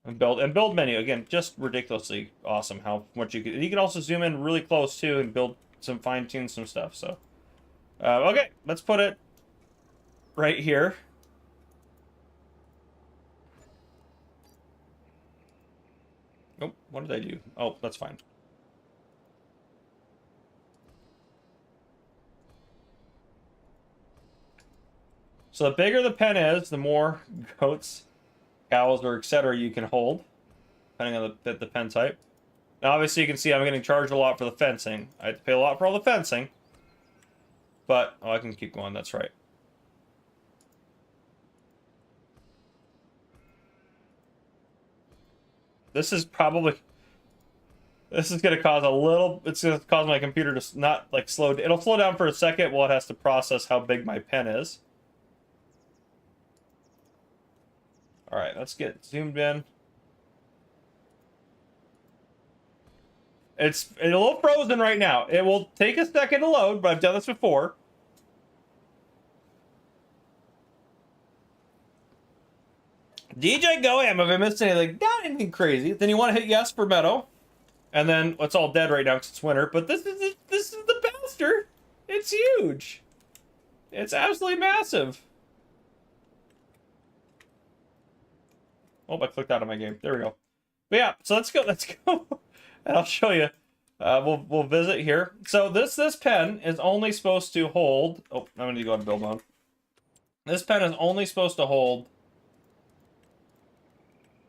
and build menu again, just ridiculously awesome how much you can also zoom in really close too and build some, fine-tune some stuff. So okay, let's put it right here. Oh, what did I do? Oh, that's fine. So the bigger the pen is, the more goats, cows, or etc. you can hold, depending on the pen type. Now, obviously, you can see I'm getting charged a lot for the fencing. I have to pay a lot for all the fencing. But, oh, I can keep going. That's right. This is going to cause a little, it's going to cause my computer to not, like, slow. It'll slow down for a second while it has to process how big my pen is. All right, let's get zoomed in. It's a little frozen right now. It will take a second to load, but I've done this before. DJ Go Am, if I missed anything, not anything crazy. Then you want to hit yes for meadow. And then it's all dead right now because it's winter. But this is the pasture. It's huge. It's absolutely massive. Oh, I clicked out of my game. There we go. But yeah, so let's go. And I'll show you. We'll visit here. So this pen is only supposed to hold. Oh, I'm gonna go on build mode. This pen is only supposed to hold.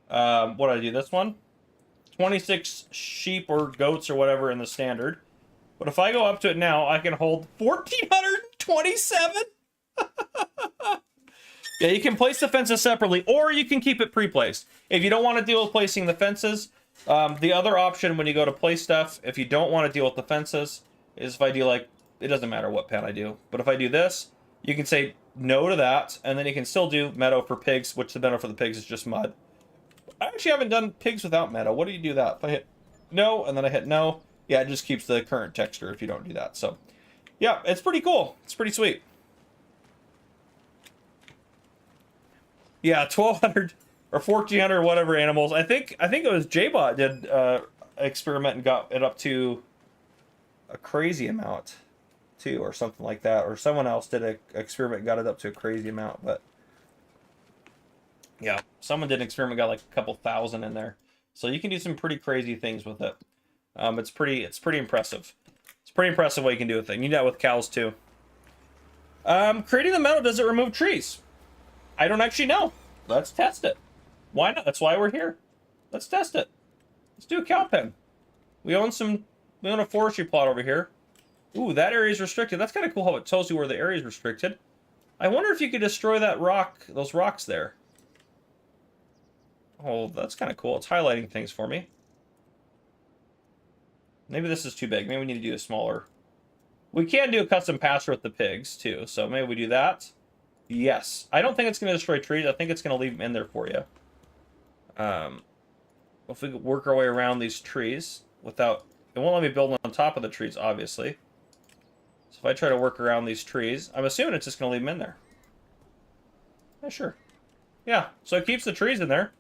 What did I do? This one, 26 sheep or goats or whatever in the standard. But if I go up to it now, I can hold 1,427. Yeah, you can place the fences separately, or you can keep it pre-placed. If you don't want to deal with placing the fences, the other option when you go to place stuff, if you don't want to deal with the fences, is if I do like, it doesn't matter what pen I do, but if I do this, you can say no to that, and then you can still do meadow for pigs, which the meadow for the pigs is just mud. I actually haven't done pigs without meadow. What do you do that? If I hit no, and then I hit no, yeah, it just keeps the current texture if you don't do that. So, yeah, it's pretty cool. It's pretty sweet. Yeah, 1,200 or 1,400 whatever animals. I think it was JBot did experiment and got it up to a crazy amount too, or something like that. Or someone else did an experiment and got it up to a crazy amount. But yeah, someone did an experiment, got like a couple thousand in there. So you can do some pretty crazy things with it. It's pretty impressive. It's pretty impressive what you can do with it. You can do that with cows too. Creating the meadow, does it remove trees? I don't actually know. Let's test it. Why not? That's why we're here. Let's test it. Let's do a cow pen. We own a forestry plot over here. Ooh, that area is restricted. That's kind of cool how it tells you where the area is restricted. I wonder if you could destroy that rock, those rocks there. Oh, that's kind of cool. It's highlighting things for me. Maybe this is too big. Maybe we need to do a smaller. We can do a custom pasture with the pigs, too. So maybe we do that. Yes. I don't think it's going to destroy trees. I think it's going to leave them in there for you. If we work our way around these trees without... It won't let me build on top of the trees, obviously. So if I try to work around these trees, I'm assuming it's just going to leave them in there. Yeah, sure. Yeah, so it keeps the trees in there.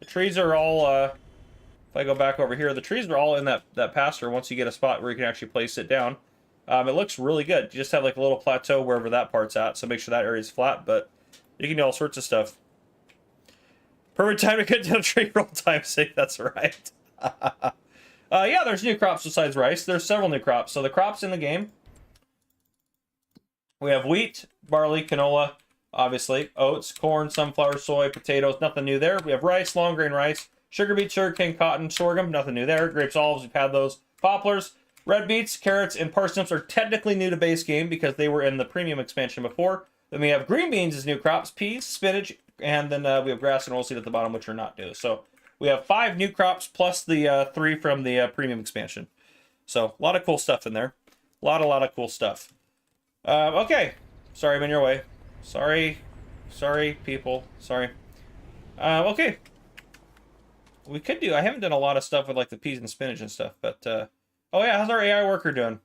The trees are all... if I go back over here, the trees are all in that pasture once you get a spot where you can actually place it down. It looks really good. You just have like a little plateau wherever that part's at, so make sure that area's flat, but you can do all sorts of stuff. Perfect time to cut down a tree roll time, see? That's right. Yeah, there's new crops besides rice. There's several new crops. So the crops in the game, we have wheat, barley, canola, obviously, oats, corn, sunflower, soy, potatoes, nothing new there. We have rice, long grain rice, sugar beet, sugarcane, cotton, sorghum, nothing new there. Grapes, olives, we've had those. Poplars, red beets, carrots, and parsnips are technically new to base game because they were in the premium expansion before. Then we have green beans as new crops, peas, spinach, and then we have grass and oilseed at the bottom, which are not new. So we have 5 new crops plus the 3 from the premium expansion. So a lot of cool stuff in there. A lot of cool stuff. Okay. Sorry, I'm in your way. Sorry, people. Sorry. Okay. We could do... I haven't done a lot of stuff with like the peas and spinach and stuff, but... oh yeah, how's our AI worker doing?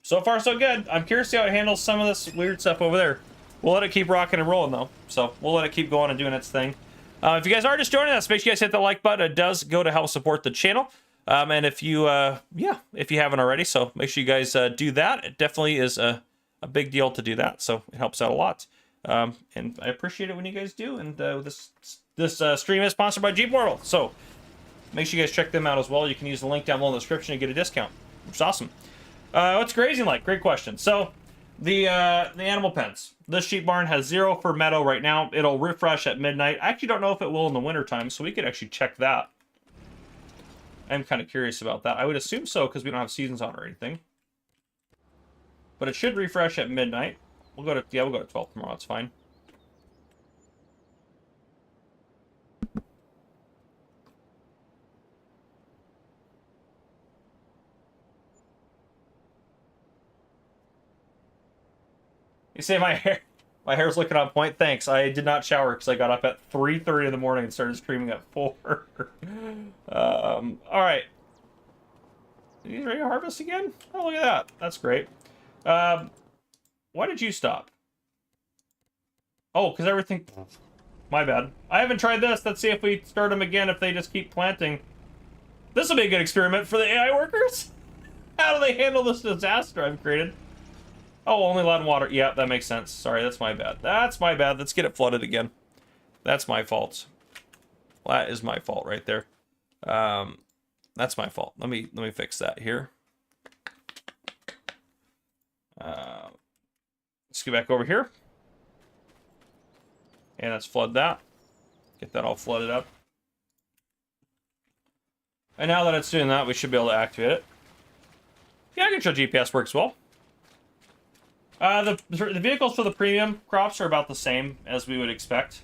So far, so good. I'm curious to see how it handles some of this weird stuff over there. We'll let it keep rocking and rolling, though. So we'll let it keep going and doing its thing. If you guys are just joining us, make sure you guys hit the like button. It does go to help support the channel. And if you, if you haven't already, so make sure you guys do that. It definitely is a big deal to do that. So it helps out a lot. And I appreciate it when you guys do. And this stream is sponsored by Jeep World. So make sure you guys check them out as well. You can use the link down below in the description to get a discount, which is awesome. What's grazing like? Great question. So the animal pens. This sheep barn has 0 for meadow right now. It'll refresh at midnight. I actually don't know if it will in the wintertime, so we could actually check that. I'm kind of curious about that. I would assume so because we don't have seasons on or anything. But it should refresh at midnight. We'll go to 12 tomorrow. It's fine. You say my hair's looking on point. Thanks. I did not shower because I got up at 3:30 in the morning and started streaming at 4. All right. Are you ready to harvest again? Oh, look at that. That's great. Why did you stop? Oh, because everything... My bad. I haven't tried this. Let's see if we start them again, if they just keep planting. This will be a good experiment for the AI workers. How do they handle this disaster I've created? Oh, only allowed in water. Yeah, that makes sense. Sorry, that's my bad. That's my bad. Let's get it flooded again. That's my fault. That is my fault right there. That's my fault. Let me fix that here. Let's get back over here. And let's flood that. Get that all flooded up. And now that it's doing that, we should be able to activate it. Yeah, I can show GPS works well. The vehicles for the premium crops are about the same as we would expect.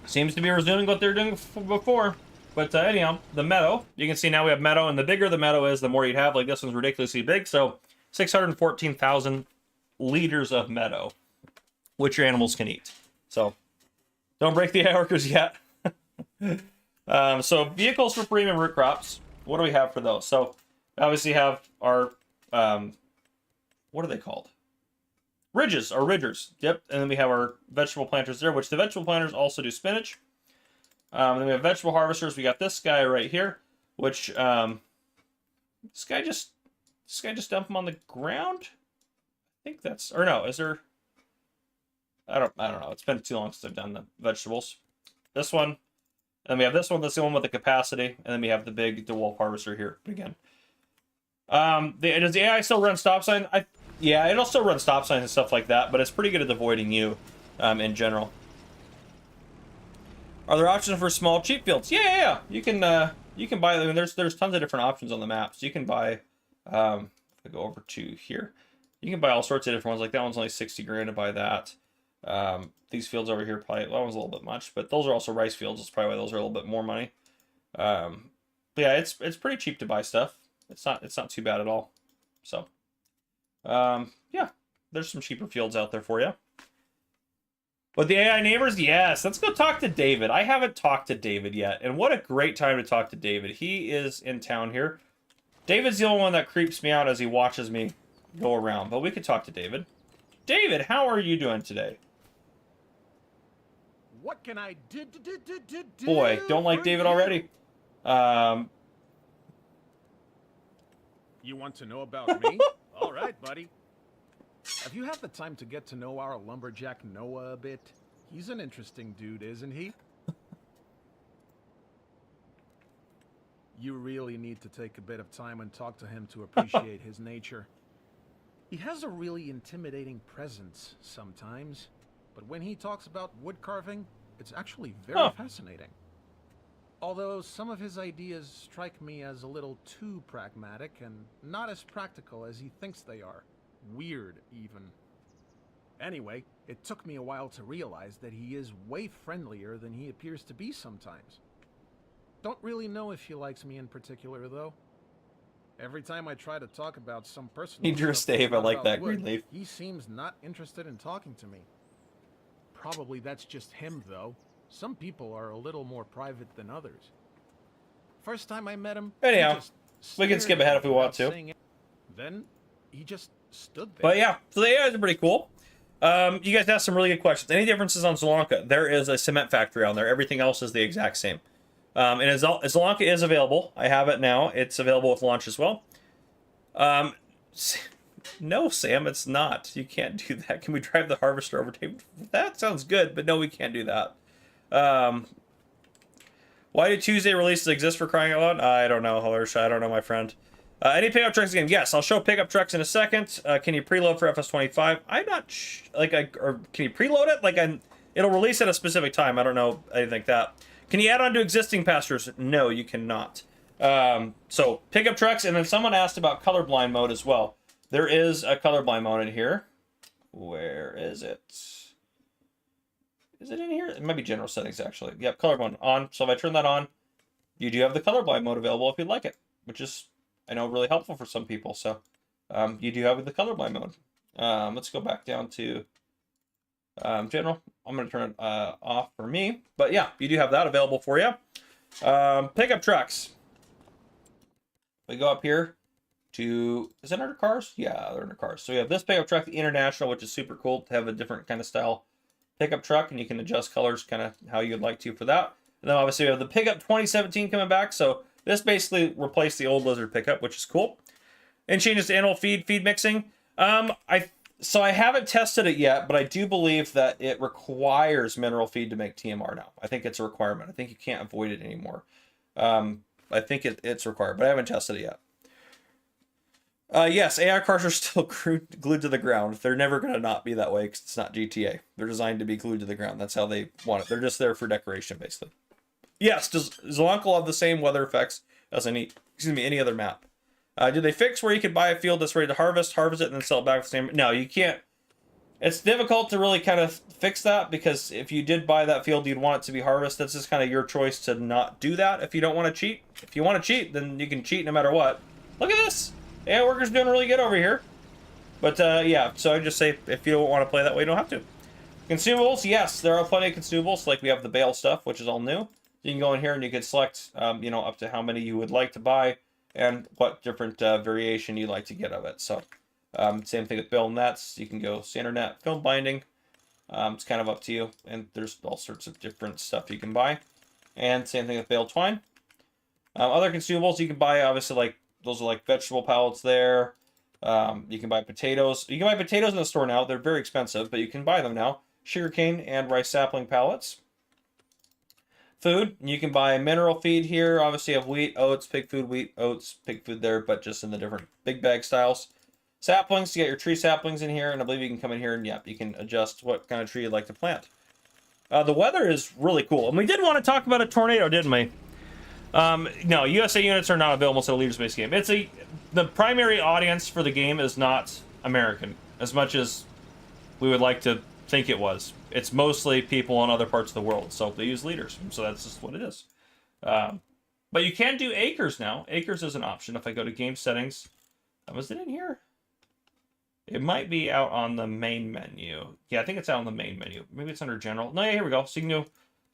Seems to be resuming what they were doing before. But anyhow, the meadow. You can see now we have meadow, and the bigger the meadow is, the more you'd have. Like this one's ridiculously big, so 614,000 liters of meadow, which your animals can eat. So don't break the AI workers yet. So vehicles for premium root crops. What do we have for those? So, obviously have our, what are they called? Ridges, or ridgers. Yep, and then we have our vegetable planters there, which the vegetable planters also do spinach. And then we have vegetable harvesters. We got this guy right here, which, this guy just dump them on the ground? I think that's, or no, is there, I don't know. It's been too long since I've done the vegetables. This one. And we have this one, that's the one with the capacity, and then we have the big DeWolf harvester here. But again, does the AI still run stop sign? Yeah, it'll still run stop signs and stuff like that, but it's pretty good at avoiding you, in general. Are there options for small cheap fields? Yeah. You can buy. I mean, there's tons of different options on the maps. You can buy. If I go over to here, you can buy all sorts of different ones. Like that one's only 60 grand to buy that. These fields over here probably, that was a little bit much, but those are also rice fields. That's probably why those are a little bit more money. But yeah, it's pretty cheap to buy stuff. It's not too bad at all. So, yeah, there's some cheaper fields out there for you. But the AI neighbors, yes. Let's go talk to David. I haven't talked to David yet, and what a great time to talk to David. He is in town here. David's the only one that creeps me out as he watches me go around, but we could talk to David. David, how are you doing today? What can I do? Boy, don't like David already. You want to know about me? All right, buddy. Have you had the time to get to know our lumberjack Noah a bit? He's an interesting dude, isn't he? You really need to take a bit of time and talk to him to appreciate his nature. He has a really intimidating presence sometimes, but when he talks about wood carving, it's actually very fascinating. Although some of his ideas strike me as a little too pragmatic and not as practical as he thinks they are. Weird, even. Anyway, it took me a while to realize that he is way friendlier than he appears to be sometimes. Don't really know if he likes me in particular, though. Every time I try to talk about some personal Dangerous stuff Dave, I like about that wood, green leaf. he seems not interested in talking to me. Probably that's just him, though. Some people are a little more private than others. First time I met him, anyhow, we can skip ahead if we want to. Then he just stood there. But yeah, so the AIs are pretty cool. You guys asked some really good questions. Any differences on Sri Lanka? There is a cement factory on there. Everything else is the exact same. And Sri Lanka is available. I have it now. It's available with launch as well. No, Sam, it's not. You can't do that. Can we drive the harvester over to? That sounds good, but no, we can't do that. Why do Tuesday releases exist, for crying out loud? I don't know, Halersha. I don't know, my friend. Any pickup trucks again? Yes, I'll show pickup trucks in a second. Can you preload for FS25? I'm not or can you preload it? It'll release at a specific time. I don't know anything like that. Can you add on to existing pastures? No, you cannot. So pickup trucks, and then someone asked about colorblind mode as well. There is a colorblind mode in here. Where is it? Is it in here? It might be general settings, actually. Yep, colorblind on. So if I turn that on, you do have the colorblind mode available if you'd like it, which is, I know, really helpful for some people. So you do have the colorblind mode. Let's go back down to general. I'm going to turn it off for me. But yeah, you do have that available for you. Pickup trucks. We go up here to, is it under cars? Yeah, they're under cars. So we have this pickup truck, the International, which is super cool to have a different kind of style pickup truck, and you can adjust colors kind of how you'd like to for that. And then obviously we have the pickup 2017 coming back. So this basically replaced the old Lizard pickup, which is cool. And changes to animal feed mixing. So I haven't tested it yet, but I do believe that it requires mineral feed to make TMR now. I think it's a requirement. I think you can't avoid it anymore. I think it's required, but I haven't tested it yet. Yes, AI cars are still glued to the ground. They're never going to not be that way because it's not GTA. They're designed to be glued to the ground. That's how they want it. They're just there for decoration, basically. Yes, does Zelonkel have the same weather effects as any other map? Do they fix where you could buy a field that's ready to harvest it, and then sell it back the same? No, you can't. It's difficult to really kind of fix that, because if you did buy that field, you'd want it to be harvested. That's just kind of your choice to not do that if you don't want to cheat. If you want to cheat, then you can cheat no matter what. Look at this. AI worker's doing really good over here. But yeah, so I just say if you don't want to play that way, you don't have to. Consumables, yes, there are plenty of consumables. Like we have the bale stuff, which is all new. You can go in here and you can select, up to how many you would like to buy and what different variation you'd like to get of it. So same thing with bale nets. You can go standard net, film binding. It's kind of up to you. And there's all sorts of different stuff you can buy. And same thing with bale twine. Other consumables you can buy, obviously, like those are like vegetable pallets there. You can buy potatoes. You can buy potatoes in the store now. They're very expensive, but you can buy them now. Sugarcane and rice sapling pallets. Food, you can buy mineral feed here. Obviously you have wheat, oats, pig food, wheat, oats, pig food there, but just in the different big bag styles. Saplings, you get your tree saplings in here, and I believe you can come in here and you can adjust what kind of tree you'd like to plant. The weather is really cool. And we did want to talk about a tornado, didn't we? No, USA units are not available to the leader-based game. The primary audience for the game is not American, as much as we would like to think it was. It's mostly people in other parts of the world, so they use liters. So that's just what it is. But you can do acres now. Acres is an option. If I go to game settings, was it in here? It might be out on the main menu. Yeah, I think it's out on the main menu. Maybe it's under general. No, yeah, here we go. So you can do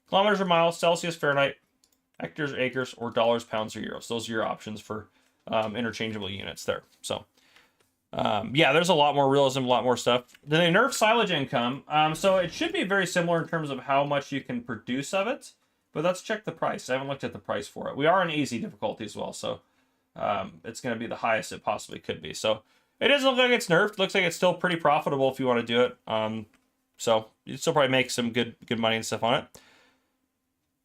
kilometers or miles, Celsius, Fahrenheit, hectares, acres, or dollars, pounds, or euros. Those are your options for interchangeable units there. So, yeah, there's a lot more realism, a lot more stuff. Then they nerfed silage income. So it should be very similar in terms of how much you can produce of it. But let's check the price. I haven't looked at the price for it. We are in easy difficulty as well, so it's going to be the highest it possibly could be. So it doesn't look like it's nerfed. Looks like it's still pretty profitable if you want to do it. So you still probably make some good money and stuff on it.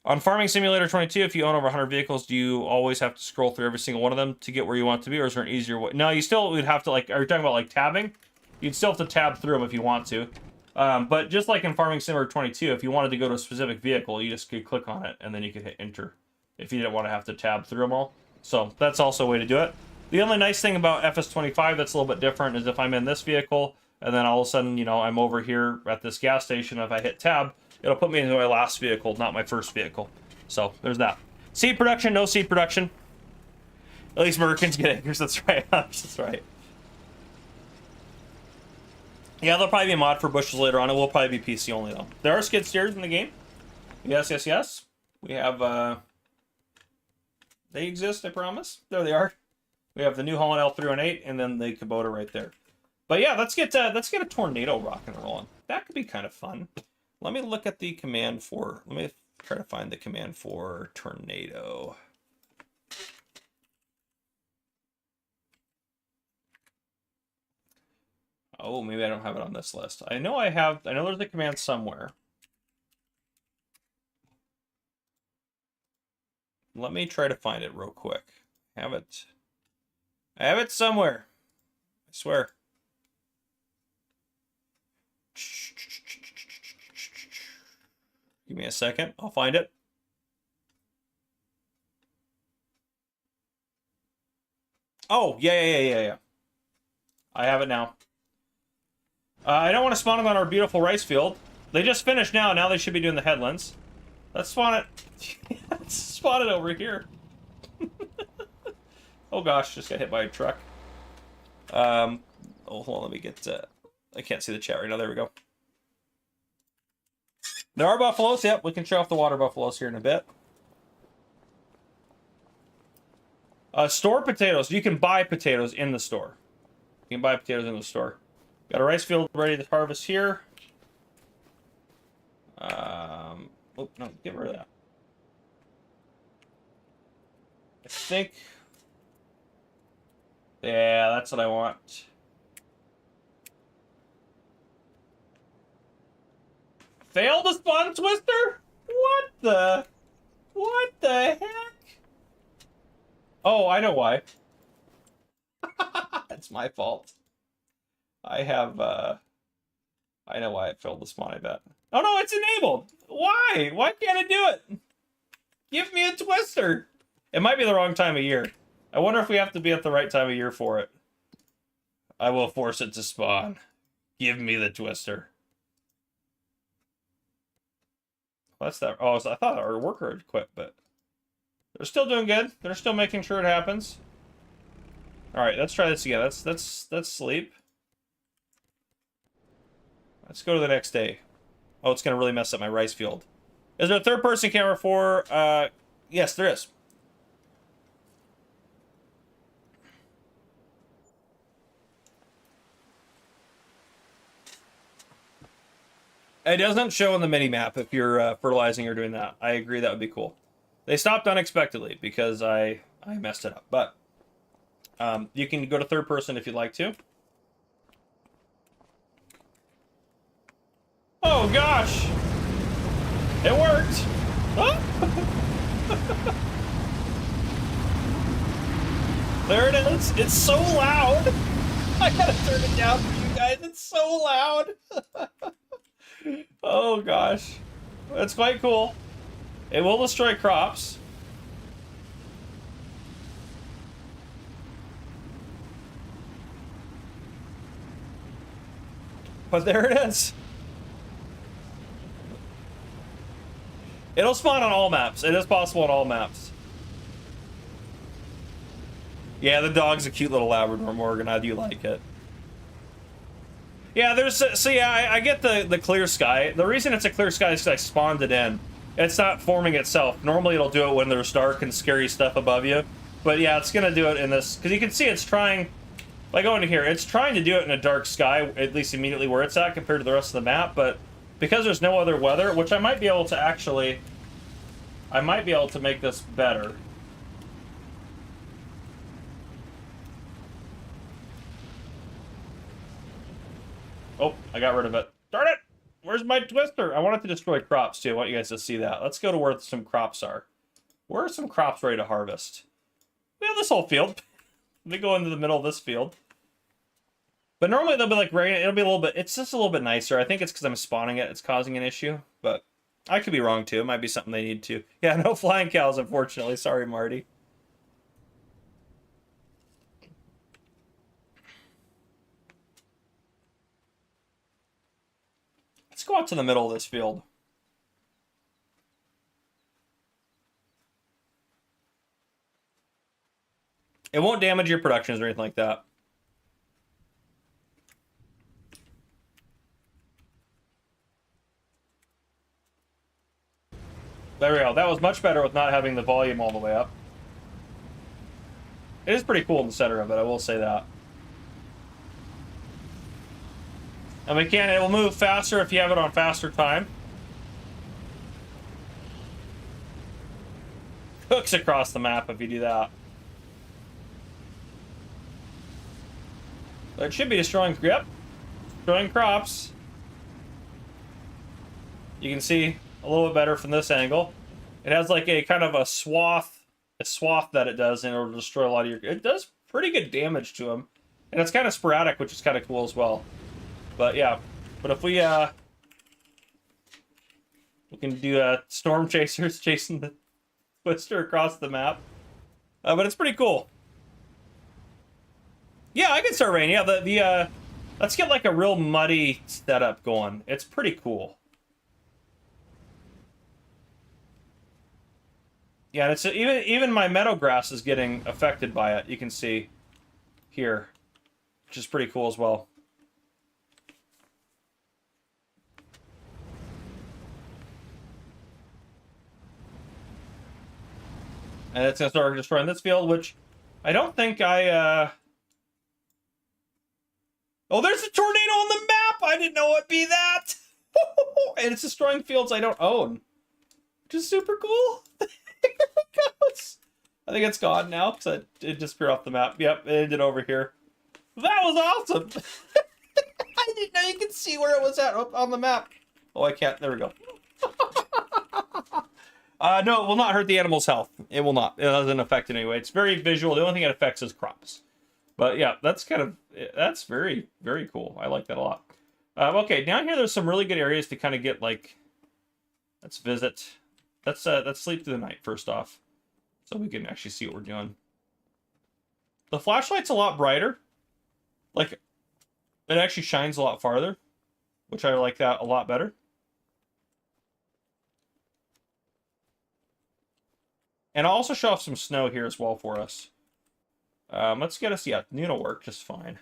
On Farming Simulator 22, if you own over 100 vehicles, do you always have to scroll through every single one of them to get where you want to be, or is there an easier way? No, you still would have to, like, are you talking about, like, tabbing? You'd still have to tab through them if you want to. But just like in Farming Simulator 22, if you wanted to go to a specific vehicle, you just could click on it, and then you could hit enter if you didn't want to have to tab through them all. So that's also a way to do it. The only nice thing about FS25 that's a little bit different is if I'm in this vehicle, and then all of a sudden, you know, I'm over here at this gas station, if I hit tab, it'll put me into my last vehicle, not my first vehicle. So there's that. Seed production, no seed production. At least Americans get acres, that's right. That's right. Yeah, there'll probably be a mod for bushels later on. It will probably be PC only, though. There are skid steers in the game. Yes, yes, yes. We have, they exist, I promise. There they are. We have the New Holland L318 and then the Kubota right there. But yeah, let's get a tornado rocking and rolling. That could be kind of fun. Let me look at the command for, let me try to find the command for tornado. Oh, maybe I don't have it on this list. I know there's a command somewhere. Let me try to find it real quick. I have it somewhere. I swear. Give me a second. I'll find it. Oh, yeah. I have it now. I don't want to spawn them on our beautiful rice field. They just finished now. Now they should be doing the headlands. Let's spawn it. Let's spawn it over here. Oh gosh, just got hit by a truck. Oh, hold on. Let me get. I can't see the chat right now. There we go. There are buffaloes. Yep, we can show off the water buffaloes here in a bit. Store potatoes. You can buy potatoes in the store. You can buy potatoes in the store. Got a rice field ready to harvest here. Oh, no, get rid of that. I think... Yeah, that's what I want. Failed to spawn Twister? What the heck? Oh, I know why. It's my fault. I know why it failed to spawn, I bet. Oh no, it's enabled! Why? Why can't it do it? Give me a Twister! It might be the wrong time of year. I wonder if we have to be at the right time of year for it. I will force it to spawn. Give me the Twister. That's that. Oh, so I thought our worker had quit, but they're still doing good. They're still making sure it happens. All right, let's try this again. Let's sleep. Let's go to the next day. Oh, it's gonna really mess up my rice field. Is there a third-person camera for? Yes, there is. It doesn't show on the mini-map if you're fertilizing or doing that. I agree, that would be cool. They stopped unexpectedly because I messed it up. But you can go to third person if you'd like to. Oh gosh! It worked! Huh? There it is! It's so loud! I gotta turn it down for you guys, it's so loud! Oh gosh. That's quite cool. It will destroy crops. But there it is. It'll spawn on all maps. It is possible on all maps. Yeah, the dog's a cute little Labrador, Morgan. I do like it. Yeah, there's... So yeah, I get the clear sky. The reason it's a clear sky is because I spawned it in. It's not forming itself. Normally it'll do it when there's dark and scary stuff above you. But yeah, it's going to do it in this... Because you can see it's trying... If I go into here, it's trying to do it in a dark sky, at least immediately where it's at compared to the rest of the map. But because there's no other weather, which I might be able to actually... I might be able to make this better. Oh, I got rid of it. Darn it! Where's my twister? I wanted to destroy crops, too. I want you guys to see that. Let's go to where some crops are. Where are some crops ready to harvest? We have this whole field. Let me go into the middle of this field. But normally they'll be like rain. It'll be a little bit... It's just a little bit nicer. I think it's because I'm spawning it. It's causing an issue. But I could be wrong, too. It might be something they need to. Yeah, no flying cows, unfortunately. Sorry, Marty. Let's go out to the middle of this field. It won't damage your productions or anything like that. There we go. That was much better with not having the volume all the way up. It is pretty cool in the center of it, I will say that. And it will move faster if you have it on faster time. Hooks across the map if you do that. But it should be destroying, yep, destroying crops. You can see a little bit better from this angle. It has like a kind of a swath that it does in order to destroy a lot of your... It does pretty good damage to them. And it's kind of sporadic, which is kind of cool as well. But yeah, but if we can do storm chasers chasing the twister across the map. But it's pretty cool. Yeah, I can start raining. Yeah, let's get like a real muddy setup going. It's pretty cool. Yeah, and it's even my meadow grass is getting affected by it. You can see here, which is pretty cool as well. And it's going to start destroying this field, which I don't think I... Oh, there's a tornado on the map! I didn't know it'd be that! And it's destroying fields I don't own. Which is super cool. I think it's gone now, because it disappeared off the map. Yep, it ended over here. That was awesome! I didn't know you could see where it was at on the map. Oh, I can't. There we go. No, it will not hurt the animal's health. It will not. It doesn't affect it anyway. It's very visual. The only thing it affects is crops. But yeah, that's very, very cool. I like that a lot. Okay, down here there's some really good areas to kind of get like... Let's visit. Let's sleep through the night first off. So we can actually see what we're doing. The flashlight's a lot brighter. Like, it actually shines a lot farther. Which I like that a lot better. And I'll also show off some snow here as well for us. Let's get us, yeah, noon will work just fine.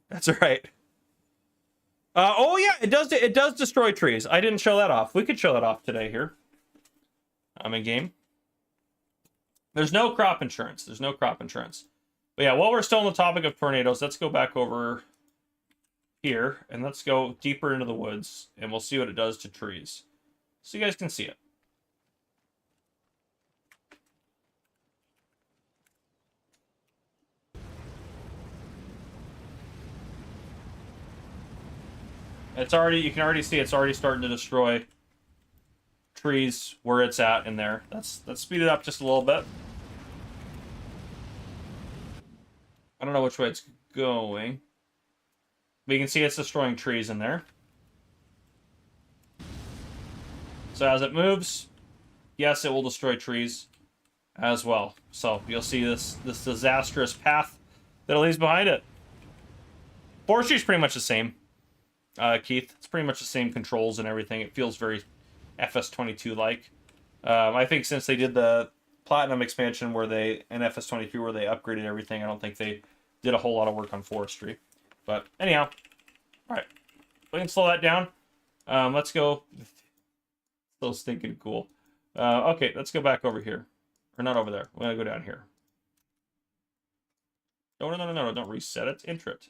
That's all right. Oh yeah, it does destroy trees. I didn't show that off. We could show that off today here. I'm in game. There's no crop insurance. There's no crop insurance. But yeah, while we're still on the topic of tornadoes, let's go back over here and let's go deeper into the woods and we'll see what it does to trees. So you guys can see it. It's already, you can already see it's already starting to destroy trees where it's at in there. Let's speed it up just a little bit. I don't know which way it's going. But you can see it's destroying trees in there. So as it moves, yes, it will destroy trees as well. So you'll see this disastrous path that it leaves behind it. Forestry is pretty much the same. Keith. It's pretty much the same controls and everything. It feels very FS22-like. I think since they did the Platinum expansion where they, and FS22 where they upgraded everything, I don't think they did a whole lot of work on Forestry. But anyhow, all right. We can slow that down. Let's go. Still stinking cool. Okay, let's go back over here. Or not over there. We're going to go down here. No, don't reset it. Enter it.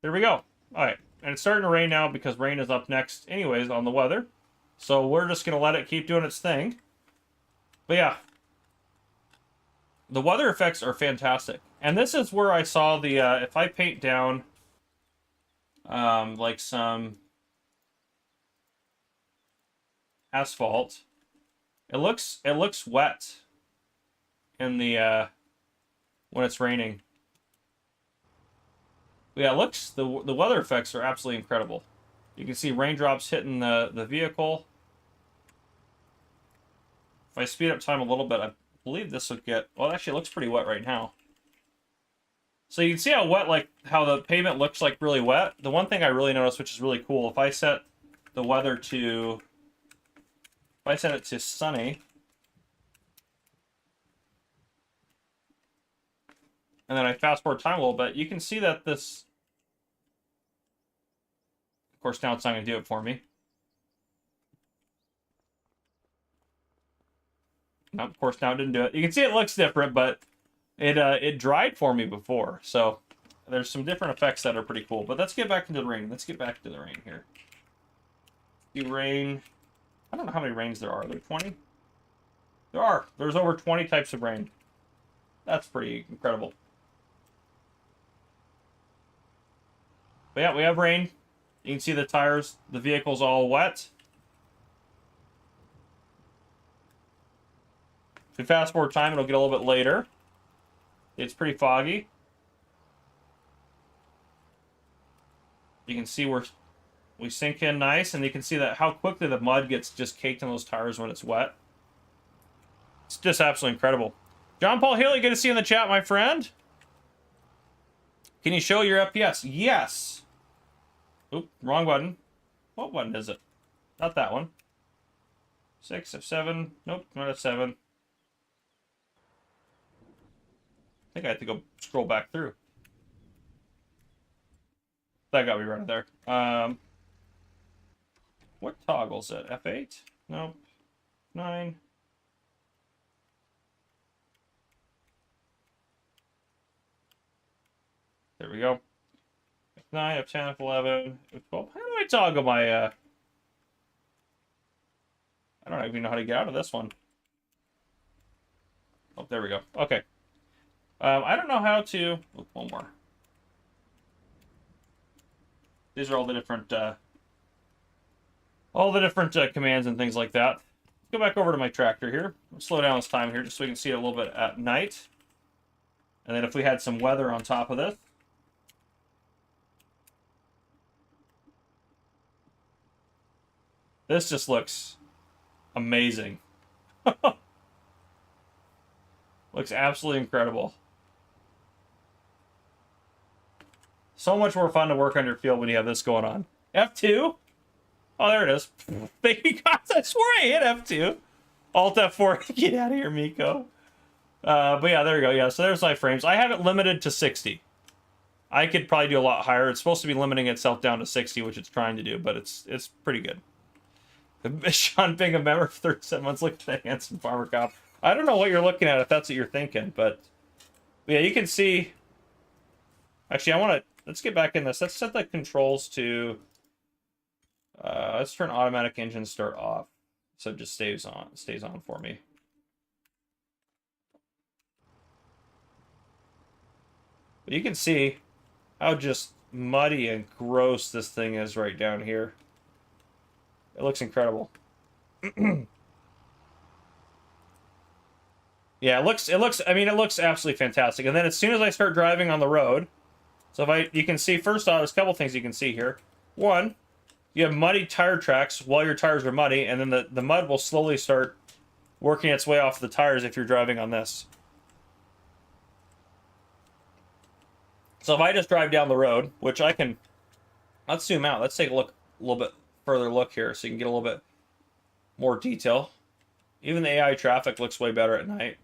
There we go. All right. And it's starting to rain now because rain is up next anyways on the weather. So we're just going to let it keep doing its thing. But yeah. The weather effects are fantastic. And this is where I saw the, if I paint down, like some asphalt, it looks wet in the, when it's raining. But yeah, it looks, the weather effects are absolutely incredible. You can see raindrops hitting the vehicle. If I speed up time a little bit, I believe this will get, well, actually it looks pretty wet right now. So you can see how wet, like, how the pavement looks like really wet. The one thing I really noticed, which is really cool, if I set the weather to, if I set it to sunny, and then I fast forward time a little bit, you can see that this, of course now it's not going to do it for me. No, of course now it didn't do it. You can see it looks different, but it dried for me before. So there's some different effects that are pretty cool. But let's get back into the rain. Let's get back to the rain here. The rain, I don't know how many rains there are. Are there 20? There are. There's over 20 types of rain. That's pretty incredible. But yeah, we have rain. You can see the tires, the vehicle's all wet. If we fast forward time, it'll get a little bit later. It's pretty foggy. You can see where we sink in nice, and you can see that how quickly the mud gets just caked on those tires when it's wet. It's just absolutely incredible. John Paul Haley, good to see you in the chat, my friend. Can you show your FPS? Yes. Oop, wrong button. What button is it? Not that one. 6, F7. Nope, not F7. I think I have to go scroll back through. That got me right there. What toggle's it? F8? Nope. 9. There we go. F9, F10, F11, F12. How do I toggle my, I don't even know how to get out of this one. Oh, there we go. Okay. I don't know how to... Oh, one more. These are all the different commands and things like that. Let's go back over to my tractor here. Let's slow down this time here just so we can see it a little bit at night. And then if we had some weather on top of this. This just looks amazing. Looks absolutely incredible. So much more fun to work on your field when you have this going on. F2? Oh, there it is. Thank you guys. I swear I hit F2. Alt F4. Get out of here, Miko. But yeah, there you go. Yeah, so there's my frames. I have it limited to 60. I could probably do a lot higher. It's supposed to be limiting itself down to 60, which it's trying to do, but it's pretty good. Sean Bingham, member for 37 months. Look at that handsome farmer cop. I don't know what you're looking at if that's what you're thinking, but yeah, you can see. Actually, I want to. Let's get back in this. Let's set the controls to. Let's turn automatic engine start off, so it just stays on for me. But you can see how just muddy and gross this thing is right down here. It looks incredible. Yeah, it looks, I mean, it looks absolutely fantastic. And then as soon as I start driving on the road, so you can see, first off, there's a couple things you can see here. One, you have muddy tire tracks while your tires are muddy, and then the mud will slowly start working its way off the tires if you're driving on this. So if I just drive down the road, which I can Let's zoom out. Let's take a look, a little bit further look here so you can get a little bit more detail. Even the AI traffic looks way better at night.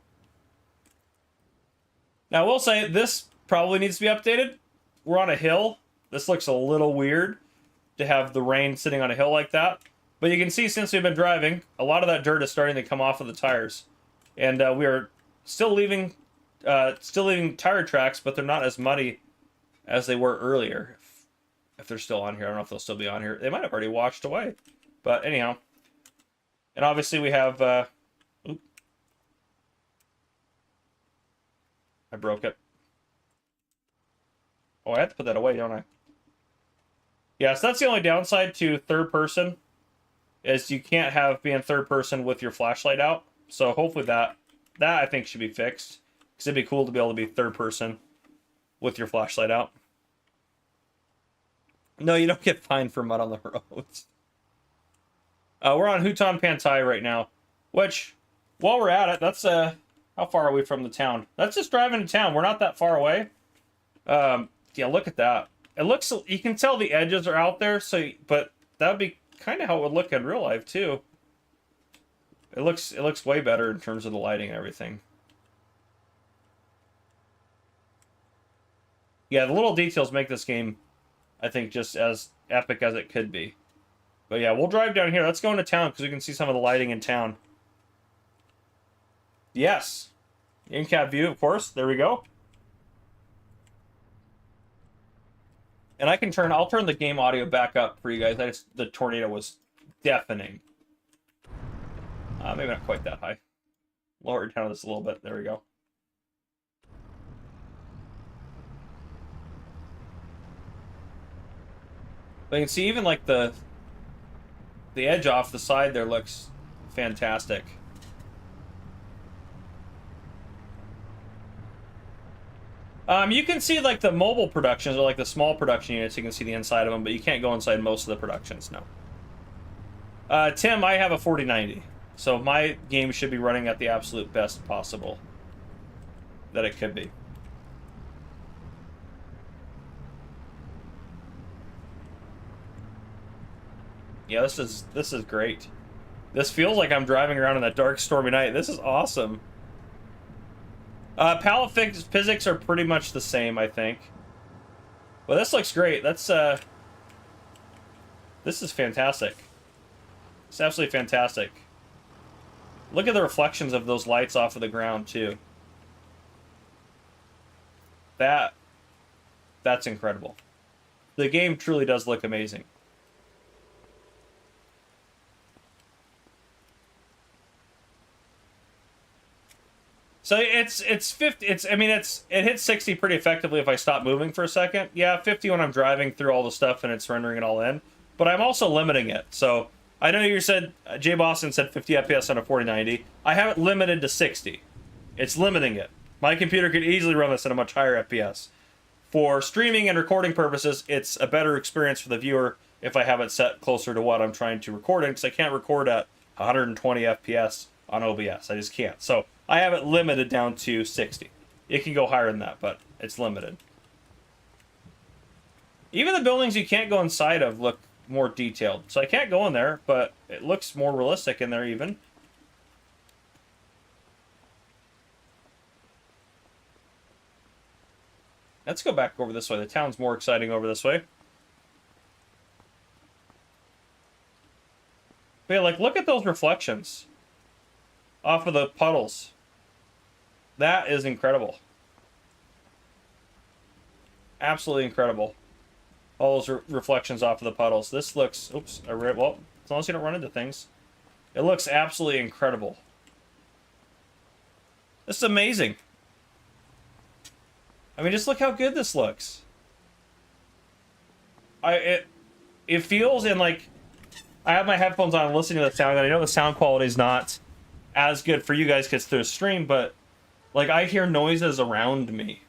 Now, I will say this probably needs to be updated. We're on a hill. This looks a little weird to have the rain sitting on a hill like that. But you can see since we've been driving, a lot of that dirt is starting to come off of the tires. And we are still leaving tire tracks, but they're not as muddy as they were earlier. If they're still on here. I don't know if they'll still be on here. They might have already washed away. But anyhow. And obviously we have... I broke it. Oh, I have to put that away, don't I? Yeah, so that's the only downside to third person, is you can't be in third person with your flashlight out. So hopefully that I think should be fixed. Because it'd be cool to be able to be third person with your flashlight out. No, you don't get fined for mud on the roads. We're on Huton Pantai right now. Which, while we're at it, that's... how far are we from the town? That's just driving to town. We're not that far away. Yeah, look at that. It looks... You can tell the edges are out there, but that would be kind of how it would look in real life, too. It looks way better in terms of the lighting and everything. Yeah, the little details make this game, I think, just as epic as it could be. But yeah, we'll drive down here. Let's go into town, because we can see some of the lighting in town. Yes. In-cab view, of course. There we go. And I'll turn the game audio back up for you guys. The tornado was deafening. Maybe not quite that high. Lower it down this a little bit. There we go. But you can see even like the edge off the side there looks fantastic. You can see like the mobile productions or like the small production units. You can see the inside of them, but you can't go inside most of the productions. No. Tim, I have a 4090, so my game should be running at the absolute best possible that it could be. Yeah, this is great. This feels like I'm driving around in a dark, stormy night. This is awesome. Palette physics are pretty much the same, I think. Well, this looks great. This is fantastic. It's absolutely fantastic. Look at the reflections of those lights off of the ground, too. That's incredible. The game truly does look amazing. So it hits 60 pretty effectively if I stop moving for a second. Yeah, 50 when I'm driving through all the stuff and it's rendering it all in. But I'm also limiting it. So I know you said, Jay Boston said 50 FPS on a 4090. I have it limited to 60. It's limiting it. My computer could easily run this at a much higher FPS. For streaming and recording purposes, it's a better experience for the viewer if I have it set closer to what I'm trying to record in, because I can't record at 120 FPS on OBS. I just can't. So I have it limited down to 60. It can go higher than that, but it's limited. Even the buildings you can't go inside of look more detailed. So I can't go in there, but it looks more realistic in there even. Let's go back over this way. The town's more exciting over this way. But yeah, like, look at those reflections off of the puddles. That is incredible. Absolutely incredible. All those reflections off of the puddles. This looks... Oops. Well, as long as you don't run into things. It looks absolutely incredible. This is amazing. I mean, just look how good this looks. It feels in, like... I have my headphones on, I'm listening to the sound, and I know the sound quality is not as good for you guys because it's through a stream, but like I hear noises around me.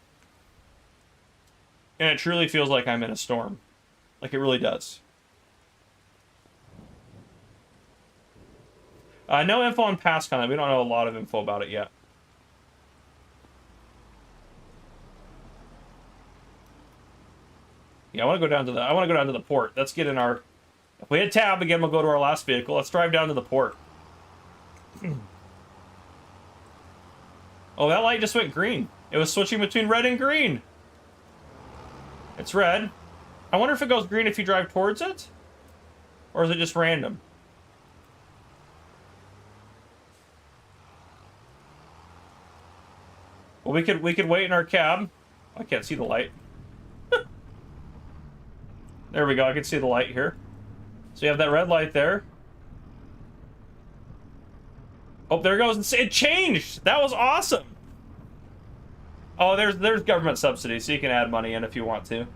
And it truly feels like I'm in a storm. Like it really does. No info on PastCon. We don't know a lot of info about it yet. Yeah, I want to go down to the port. Let's get in our... If we hit tab again, we'll go to our last vehicle. Let's drive down to the port. Oh, that light just went green. It was switching between red and green. It's red. I wonder if it goes green if you drive towards it? Or is it just random? Well, we could wait in our cab. I can't see the light. There we go. I can see the light here. So you have that red light there. Oh, there it goes. It changed. That was awesome. Oh, there's government subsidy, so you can add money in if you want to.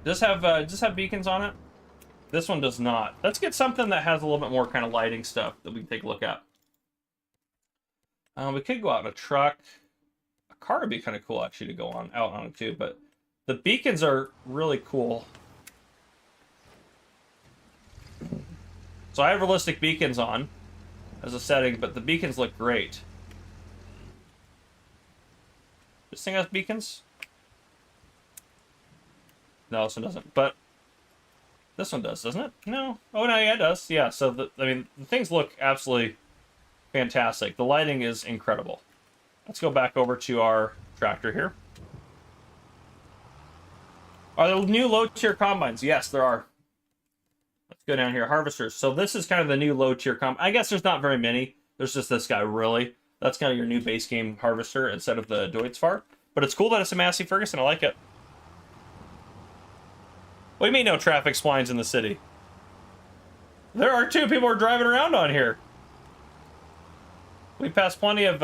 Does this have beacons on it? This one does not. Let's get something that has a little bit more kind of lighting stuff that we can take a look at. We could go out in a truck. A car would be kind of cool actually to go out on it too, but the beacons are really cool. So I have realistic beacons on as a setting, but the beacons look great. This thing has beacons? No, this one doesn't, but this one does, doesn't it? No. Oh, no, yeah, it does. Yeah, so, the things look absolutely fantastic. The lighting is incredible. Let's go back over to our tractor here. Are there new low-tier combines? Yes, there are. Let's go down here. Harvesters. So this is kind of the new low-tier combine. I guess there's not very many. There's just this guy, really. That's kind of your new base game harvester instead of the Deutzfahr. But it's cool that it's a Massey Ferguson. I like it. What do you mean no traffic splines in the city? There are two people are driving around on here. We passed plenty of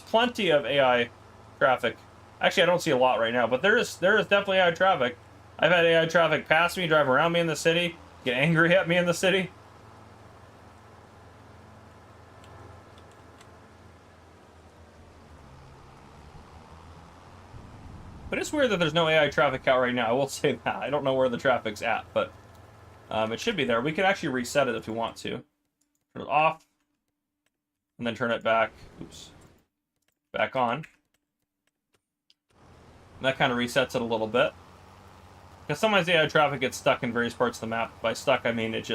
plenty of AI traffic. Actually, I don't see a lot right now, but there is definitely AI traffic. I've had AI traffic pass me, drive around me in the city, get angry at me in the city. But it's weird that there's no AI traffic out right now. I will say that. I don't know where the traffic's at, but it should be there. We could actually reset it if we want to. Turn it off. And then turn it back. Oops. Back on. And that kind of resets it a little bit. Because sometimes AI traffic gets stuck in various parts of the map. By stuck, I mean it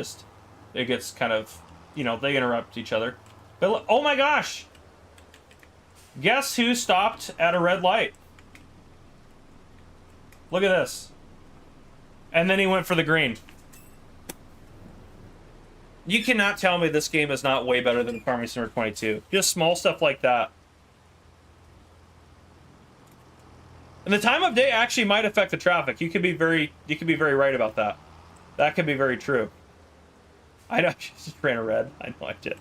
gets kind of, they interrupt each other. But look, oh my gosh! Guess who stopped at a red light? Look at this. And then he went for the green. You cannot tell me this game is not way better than Farming Simulator 22. Just small stuff like that. And the time of day actually might affect the traffic. You could be very right about that. That could be very true. I know, I just ran a red. I know I did.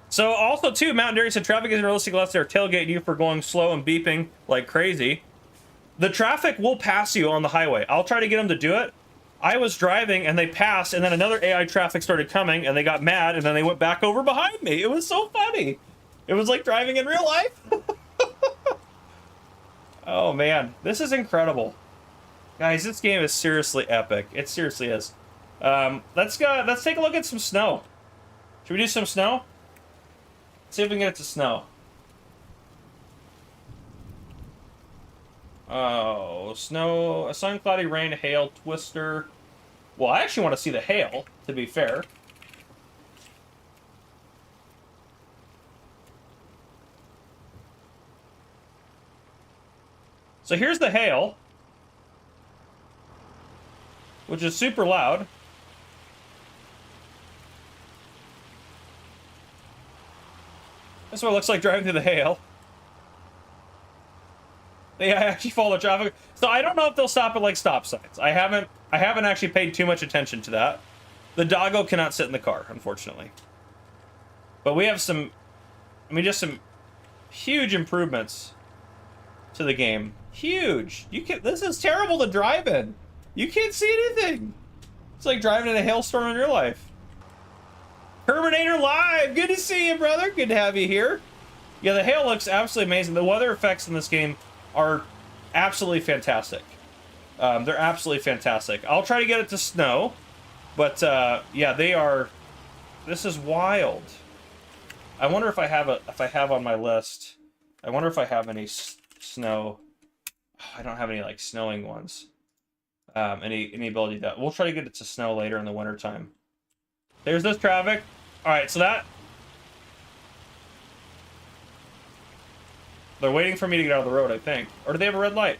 So also too, Mountain Dairy said traffic isn't realistic unless they're tailgating you for going slow and beeping like crazy. The traffic will pass you on the highway. I'll try to get them to do it. I was driving and they passed, and then another AI traffic started coming and they got mad and then they went back over behind me. It was so funny. It was like driving in real life. Oh man, this is incredible. Guys, this game is seriously epic. It seriously is. Let's take a look at some snow. Should we do some snow? See if we can get it to snow. Oh, snow, a sun, cloudy, rain, hail, twister. Well, I actually want to see the hail, to be fair. So here's the hail, which is super loud. That's what it looks like driving through the hail. They actually follow traffic. So I don't know if they'll stop at like stop signs. I haven't actually paid too much attention to that. The doggo cannot sit in the car, unfortunately. But we have some, just some huge improvements to the game. Huge. This is terrible to drive in. You can't see anything. It's like driving in a hailstorm in real life. Terminator Live! Good to see you, brother. Good to have you here. Yeah, the hail looks absolutely amazing. The weather effects in this game are absolutely fantastic. They're absolutely fantastic. I'll try to get it to snow, but yeah, they are. This is wild. I wonder if I have on my list. I wonder if I have any snow. Oh, I don't have any like snowing ones. Any ability that we'll try to get it to snow later in the wintertime. There's this traffic. All right, so that they're waiting for me to get out of the road, I think. Or do they have a red light?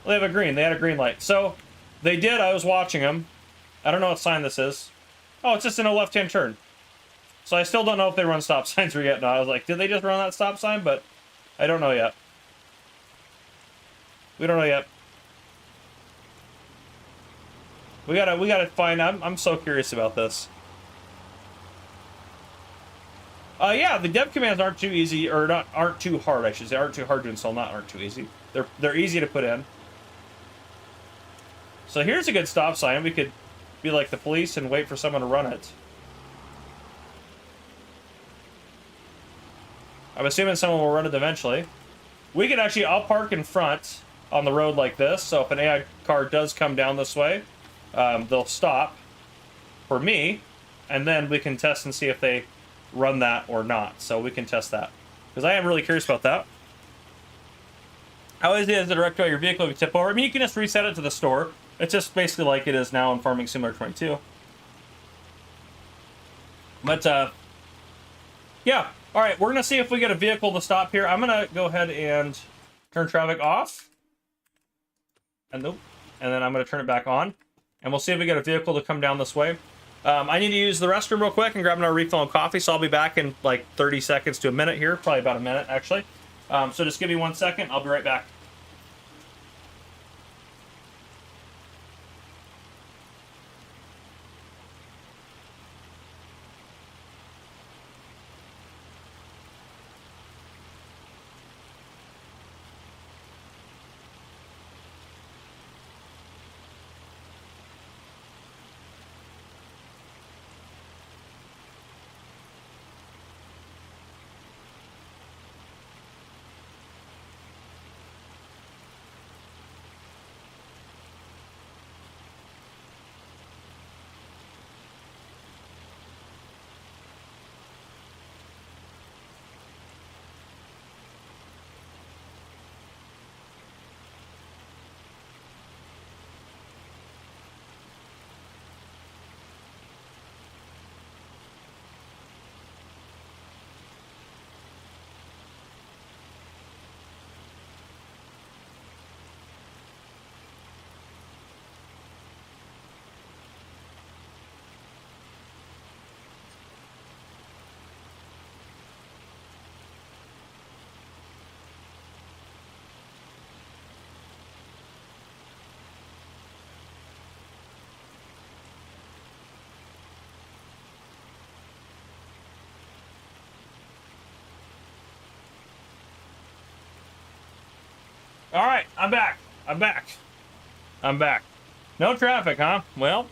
Well, they have a green. They had a green light. So they did. I was watching them. I don't know what sign this is. Oh, it's just in a left-hand turn. So I still don't know if they run stop signs or yet. No, I was like, did they just run that stop sign? But I don't know yet. We don't know yet. We gotta find. I'm so curious about this. Yeah, the dev commands aren't too easy, or aren't too hard. I should say, aren't too hard to install. Aren't too easy. They're easy to put in. So here's a good stop sign. We could be like the police and wait for someone to run it. I'm assuming someone will run it eventually. We could actually, I'll park in front on the road like this, so if an AI car does come down this way, they'll stop for me, and then we can test and see if they run that or not. So we can test that, because I am really curious about that. How easy is it to direct your vehicle if you tip over? I mean, you can just reset it to the store. It's just basically like it is now in Farming Simulator 22. But, yeah. All right, we're going to see if we get a vehicle to stop here. I'm going to go ahead and turn traffic off. And nope. And then I'm going to turn it back on. And we'll see if we get a vehicle to come down this way. I need to use the restroom real quick and grab another refill of coffee, so I'll be back in like 30 seconds to a minute here. Probably about a minute, actually. So just give me 1 second. I'll be right back. All right, I'm back. I'm back. No traffic, huh? Well,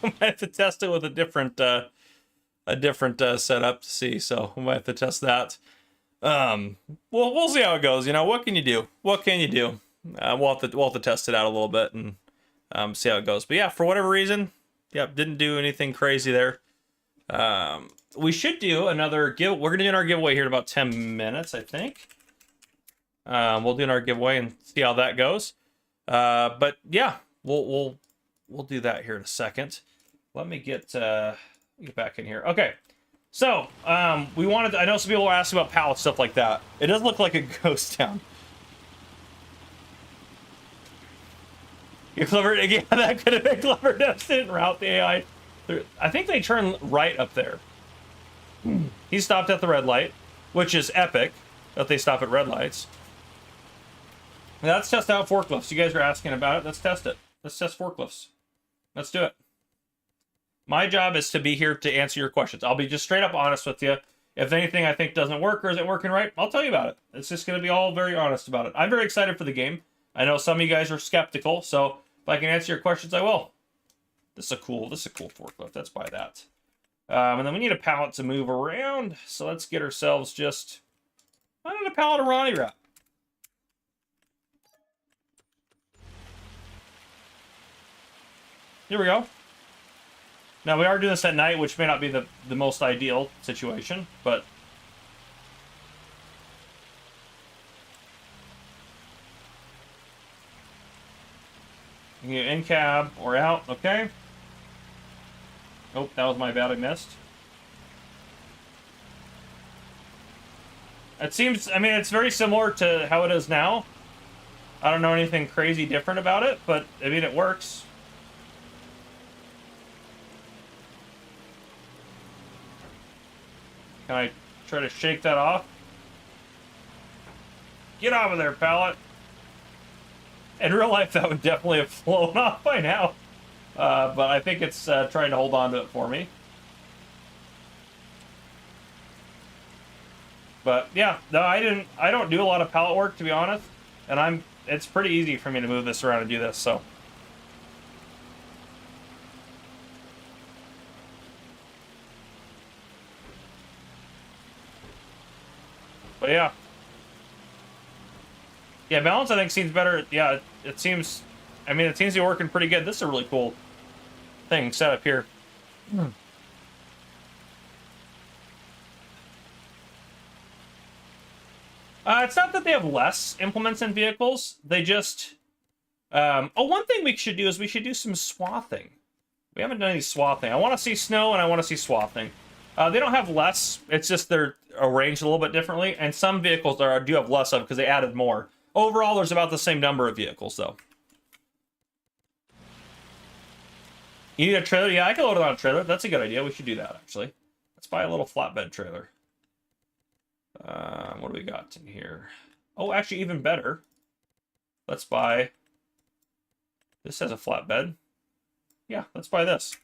I might have to test it with a different setup to see. So we might have to test that. We'll see how it goes. You know, what can you do? What can you do? We'll have to test it out a little bit and see how it goes. But yeah, for whatever reason, yep, didn't do anything crazy there. We should do another give. We're gonna do our giveaway here in about 10 minutes, I think. We'll do our giveaway and see how that goes. But yeah, we'll do that here in a second. Let me get back in here. Okay. So, we wanted to, I know some people were asking about pallets, stuff like that. It does look like a ghost town. You clever, yeah, that could have been clever. Didn't route the AI. I think they turn right up there. He stopped at the red light, which is epic that they stop at red lights. Now, let's test out forklifts. You guys are asking about it. Let's test it. Let's test forklifts. Let's do it. My job is to be here to answer your questions. I'll be just straight up honest with you. If anything I think doesn't work or isn't working right, I'll tell you about it. It's just going to be all very honest about it. I'm very excited for the game. I know some of you guys are skeptical, so if I can answer your questions, I will. This is a cool forklift. Let's buy that. And then we need a pallet to move around. So let's get ourselves just, I don't know, a pallet of Ronnie wrap. Here we go. Now, we are doing this at night, which may not be the most ideal situation, but... In cab or out, okay. Oh, that was my bad, I missed. It seems, I mean, it's very similar to how it is now. I don't know anything crazy different about it, but, I mean, it works. Can I try to shake that off? Get out of there, pallet. In real life, that would definitely have flown off by now. But I think it's trying to hold on to it for me. But yeah, no, I don't do a lot of pallet work, to be honest. And it's pretty easy for me to move this around and do this, so. But yeah. Yeah, balance I think seems better. Yeah, it seems, I mean, it seems to be working pretty good. This is a really cool thing set up here. It's not that they have less implements in vehicles. They just... one thing we should do is we should do some swathing. We haven't done any swathing. I want to see snow and I want to see swathing. They don't have less. It's just they're arranged a little bit differently. And some vehicles do have less of because they added more. Overall, there's about the same number of vehicles, though. You need a trailer? Yeah, I can load it on a trailer. That's a good idea. We should do that, actually. Let's buy a little flatbed trailer. What do we got in here? Oh, actually, even better. Let's buy... This has a flatbed. Yeah, let's buy this.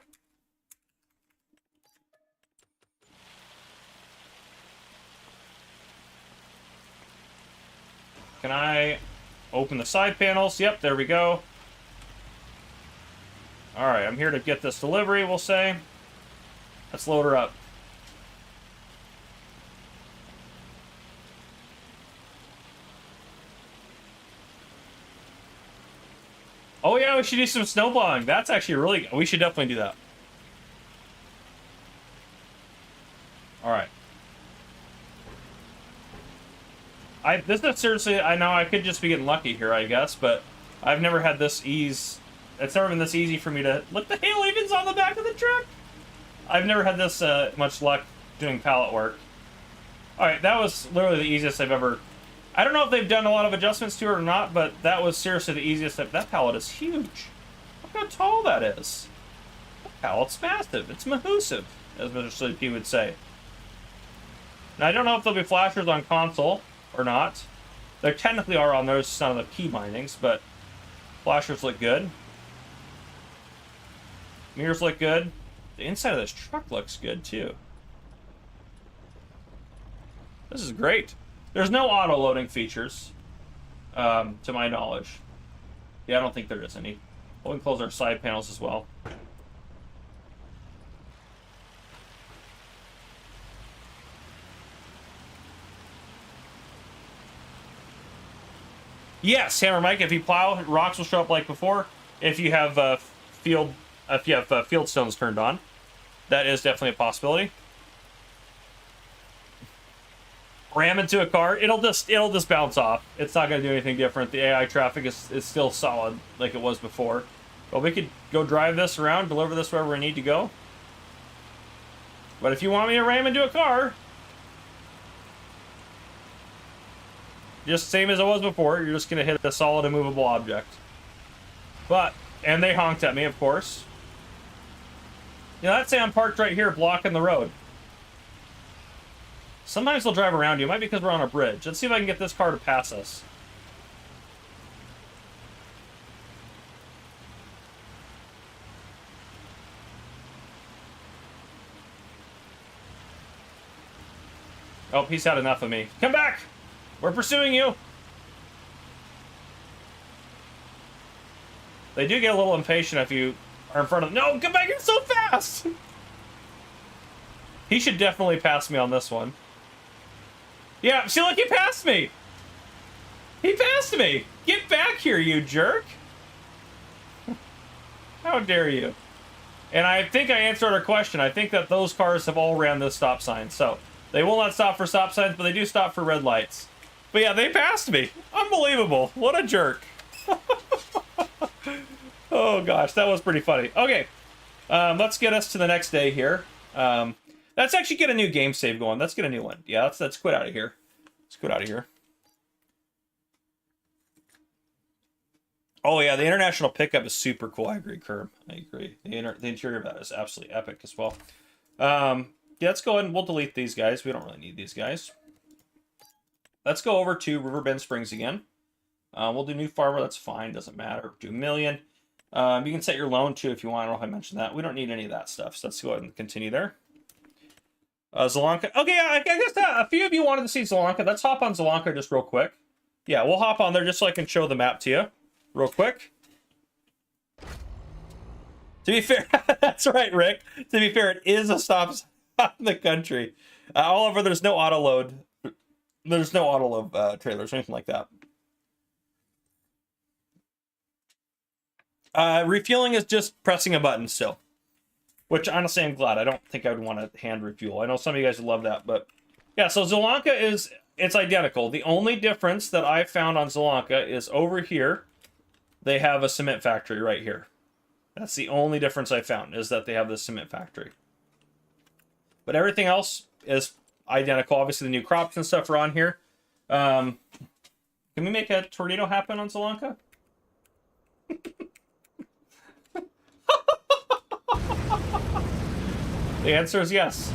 Can I open the side panels? Yep, there we go. Alright, I'm here to get this delivery, we'll say. Let's load her up. Oh yeah, we should do some snowblowing. That's actually really... We should definitely do that. Alright. This is seriously... I know I could just be getting lucky here, I guess, but I've never had this ease... It's never been this easy for me to... Look, the hail even's on the back of the truck! I've never had this much luck doing pallet work. Alright, that was literally the easiest I've ever... I don't know if they've done a lot of adjustments to it or not, but that was seriously the easiest. That pallet is huge. Look how tall that is. That pallet's massive. It's mahoosive, as Mr. Sleepy would say. Now, I don't know if there'll be flashers on console or not. There technically are on those, some of the key bindings, but flashers look good. Mirrors look good. The inside of this truck looks good, too. This is great. There's no auto-loading features, to my knowledge. Yeah, I don't think there is any. We'll close our side panels as well. Yes, Hammer Mike, if you plow, rocks will show up like before. If you have field stones turned on, that is definitely a possibility. Ram into a car, it'll just bounce off. It's not going to do anything different. The AI traffic is still solid like it was before. But we could go drive this around, deliver this wherever we need to go. But if you want me to ram into a car, just same as it was before, you're just going to hit a solid immovable object. But, and they honked at me, of course. You know, let's say I'm parked right here blocking the road. Sometimes they'll drive around you. It might be because we're on a bridge. Let's see if I can get this car to pass us. Oh, he's had enough of me. Come back! We're pursuing you! They do get a little impatient if you are in front of them. No, come back here so fast! He should definitely pass me on this one. Yeah, see, look, he passed me! He passed me! Get back here, you jerk! How dare you? And I think I answered our question. I think that those cars have all ran this stop sign. So they will not stop for stop signs, but they do stop for red lights. But yeah, they passed me. Unbelievable. What a jerk. Oh gosh, that was pretty funny. Okay, let's get us to the next day here. Let's actually get a new game save going. Let's get a new one. Yeah, let's quit out of here. Let's quit out of here. Oh yeah, the international pickup is super cool. I agree, Kerm. I agree. The interior of that is absolutely epic as well. Yeah, let's go ahead and we'll delete these guys. We don't really need these guys. Let's go over to Riverbend Springs again. We'll do new farmer. That's fine. Doesn't matter. Do million. You can set your loan too if you want. I don't know if I mentioned that. We don't need any of that stuff. So let's go ahead and continue there. Zelonka. Okay, I guess a few of you wanted to see Zelonka. Let's hop on Zelonka just real quick. Yeah, we'll hop on there just so I can show the map to you real quick. To be fair, that's right, Rick. To be fair, it is a stop sign in the country. Oliver, there's no auto load. There's no auto load trailers or anything like that. Refueling is just pressing a button still. Which, honestly, I'm glad. I don't think I would want to hand refuel. I know some of you guys would love that, but... Yeah, so Zelonka it's identical. The only difference that I found on Zelonka is over here, they have a cement factory right here. That's the only difference I found, is that they have the cement factory. But everything else is identical. Obviously, the new crops and stuff are on here. Can we make a tornado happen on Zelonka? The answer is yes.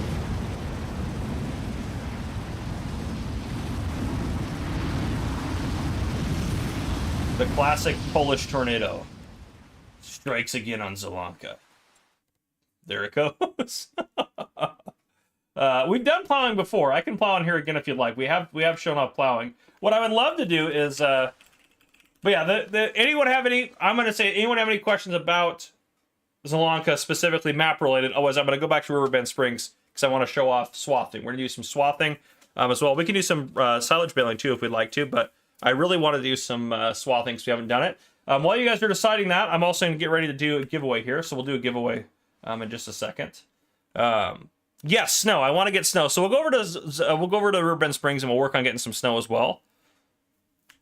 The classic Polish tornado strikes again on Zelonka. There it goes. We've done plowing before. I can plow on here again if you'd like. We have shown off plowing. What I would love to do is, but yeah, anyone have any? I'm going to say, anyone have any questions about Zelonka, specifically map related? Otherwise, I'm going to go back to Riverbend Springs because I want to show off swathing. We're going to do some swathing as well. We can do some silage baling too if we'd like to, but I really want to do some swathing because we haven't done it. While you guys are deciding that, I'm also going to get ready to do a giveaway here, so we'll do a giveaway in just a second. Yes, snow. I want to get snow, so we'll go over to Riverbend Springs and we'll work on getting some snow as well.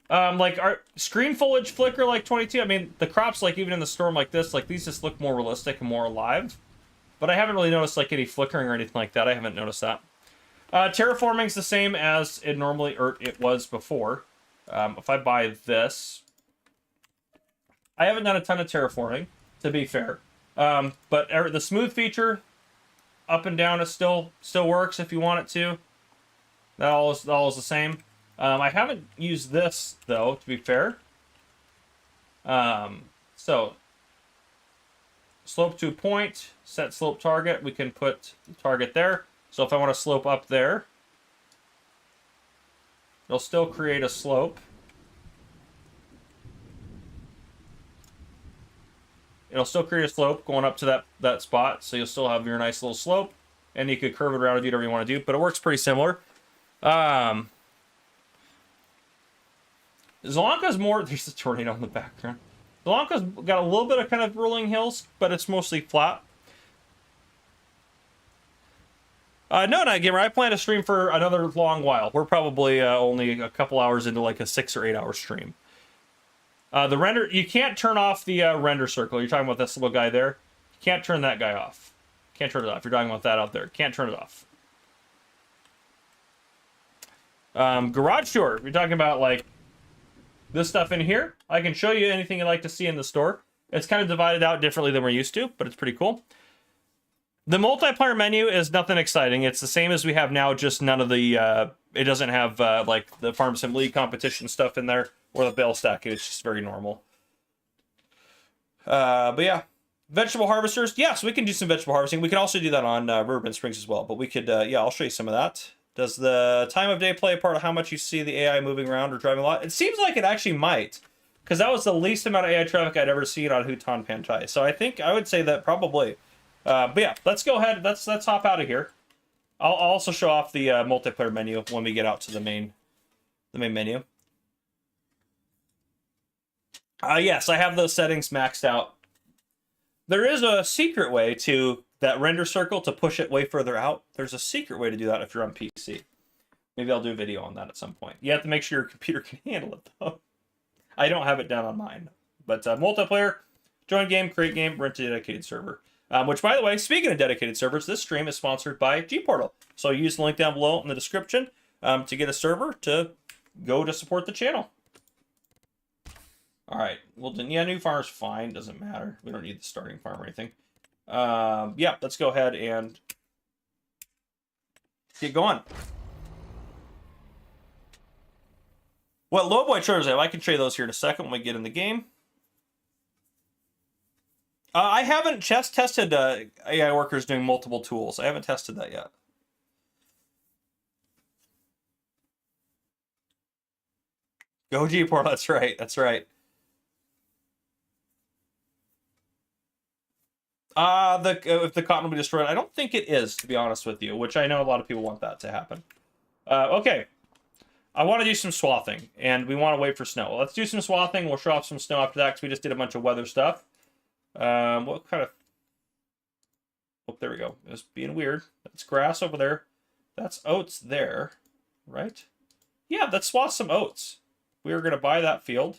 Like our screen foliage flicker like 22. I mean, the crops, like even in the storm like this, like these just look more realistic and more alive. But I haven't really noticed like any flickering or anything like that. I haven't noticed that. Terraforming's the same as it was before. If I buy this, I haven't done a ton of terraforming, to be fair. But the smooth feature, up and down, is still works if you want it to. That all is the same. I haven't used this, though, to be fair. So, slope to point, set slope target. We can put the target there. So if I want to slope up there, it'll still create a slope. It'll still create a slope going up to that spot. So you'll still have your nice little slope. And you could curve it around and do whatever you want to do. But it works pretty similar. Zelonka's more... There's a tornado in the background. Zelonka's got a little bit of kind of rolling hills, but it's mostly flat. No, Night Gamer, I plan to stream for another long while. We're probably only a couple hours into like a 6 or 8 hour stream. The render... You can't turn off the render circle. You're talking about this little guy there. You can't turn that guy off. Can't turn it off. You're talking about that out there. Can't turn it off. Garage tour. You're talking about like this stuff in here. I can show you anything you'd like to see in the store. It's kind of divided out differently than we're used to, but it's pretty cool. The multiplayer menu is nothing exciting. It's the same as we have now, just none of the... it doesn't have like the Farm Sim League competition stuff in there or the bale stacking. It's just very normal. But yeah. Vegetable harvesters. Yes, we can do some vegetable harvesting. We can also do that on Riverbend Springs as well. But we could... yeah, I'll show you some of that. Does the time of day play a part of how much you see the AI moving around or driving a lot? It seems like it actually might. Because that was the least amount of AI traffic I'd ever seen on Hutan Pantai. So I would say that probably. But yeah, let's go ahead. Let's hop out of here. I'll also show off the multiplayer menu when we get out to the main menu. Yes, I have those settings maxed out. There is a secret way to that render circle to push it way further out. There's a secret way to do that if you're on PC. Maybe I'll do a video on that at some point. You have to make sure your computer can handle it, though. I don't have it down on mine. But multiplayer, join game, create game, rent a dedicated server. Which, by the way, speaking of dedicated servers, this stream is sponsored by Gportal. So use the link down below in the description to get a server to go to support the channel. All right. Well, then, yeah, new farm's fine. Doesn't matter. We don't need the starting farm or anything. Yeah, let's go ahead and get going. What lowboy traders have? I can trade those here in a second when we get in the game. I haven't chest tested AI workers doing multiple tools. I haven't tested that yet. Go Gport, that's right. That's right. If the cotton will be destroyed, I don't think it is, to be honest with you, which I know a lot of people want that to happen. Okay. I want to do some swathing, and we want to wait for snow. Well, let's do some swathing. We'll show off some snow after that, because we just did a bunch of weather stuff. What kind of... Oh, there we go. It's being weird. That's grass over there. That's oats there, right? Yeah, let's swath some oats. We are going to buy that field.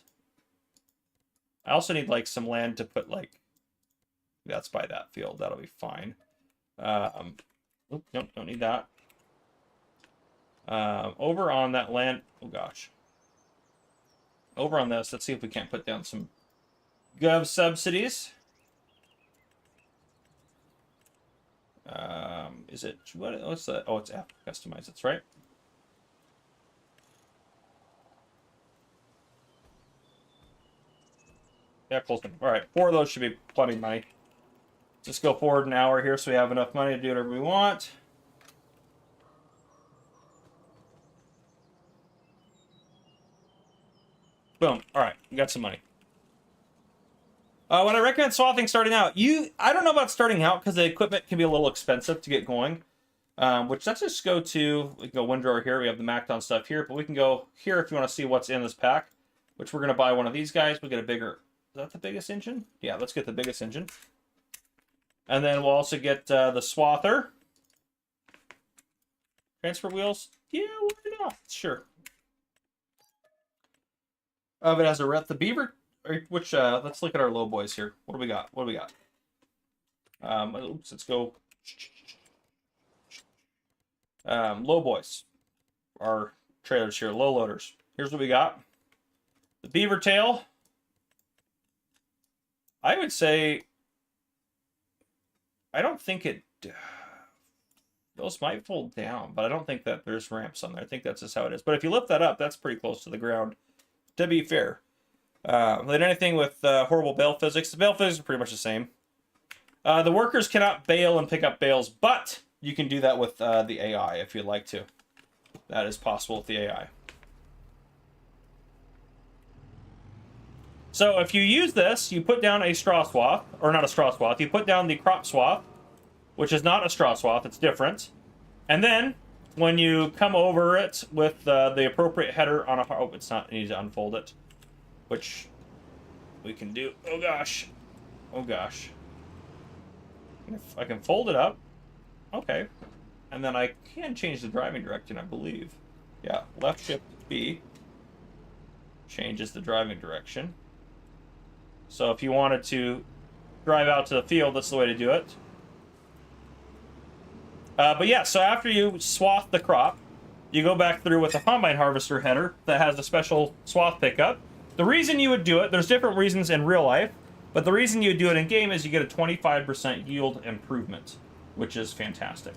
I also need, like, some land to put, like... That's by that field. That'll be fine. Nope, don't need that. Over on that land... Oh, gosh. Over on this, let's see if we can't put down some gov subsidies. Is it... What's that? Oh, it's app customize. That's right. Yeah, close enough. All right, 4 of those should be plenty of money. Just go forward an hour here so we have enough money to do whatever we want. Boom. All right, we got some money. When I recommend swathing starting out, I don't know about starting out because the equipment can be a little expensive to get going. Which let's just go to, we can go wind drawer here. We have the Macton stuff here, but we can go here if you want to see what's in this pack, which we're going to buy one of these guys. We'll get a bigger, is that the biggest engine? Yeah, let's get the biggest engine. And then we'll also get the swather. Transfer wheels? Yeah, why not? Sure. It has the beaver, which, let's look at our low boys here. What do we got? What do we got? Oops, let's go. Low boys. Our trailers here, low loaders. Here's what we got. The beaver tail. I would say, I don't think it, those might fold down, but I don't think that there's ramps on there. I think that's just how it is. But if you lift that up, that's pretty close to the ground, to be fair. Then anything with horrible bale physics, the bale physics are pretty much the same. The workers cannot bale and pick up bales, but you can do that with the AI if you'd like to. That is possible with the AI. So if you use this, you put down a straw swath, or not a straw swath, you put down the crop swath, which is not a straw swath, it's different. And then, when you come over it with the appropriate header on a... Oh, it's not, you need to unfold it. Which we can do. Oh gosh. Oh gosh. If I can fold it up. Okay. And then I can change the driving direction, I believe. Yeah, left shift B changes the driving direction. So if you wanted to drive out to the field, that's the way to do it. But yeah, so after you swath the crop, you go back through with a combine harvester header that has a special swath pickup. The reason you would do it, there's different reasons in real life, but the reason you would do it in game is you get a 25% yield improvement, which is fantastic.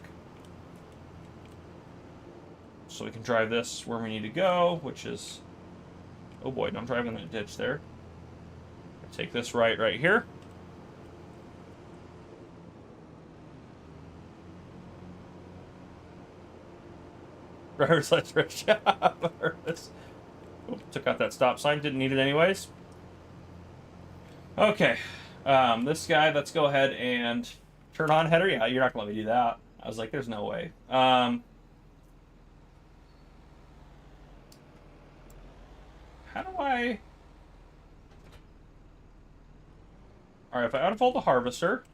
So we can drive this where we need to go, which is... Oh boy, don't drive in that ditch there. Take this right here. Driver's license. Took out that stop sign. Didn't need it anyways. Okay. This guy, let's go ahead and turn on header. Yeah, you're not going to let me do that. I was like, there's no way. How do I... All right, if I unfold the harvester,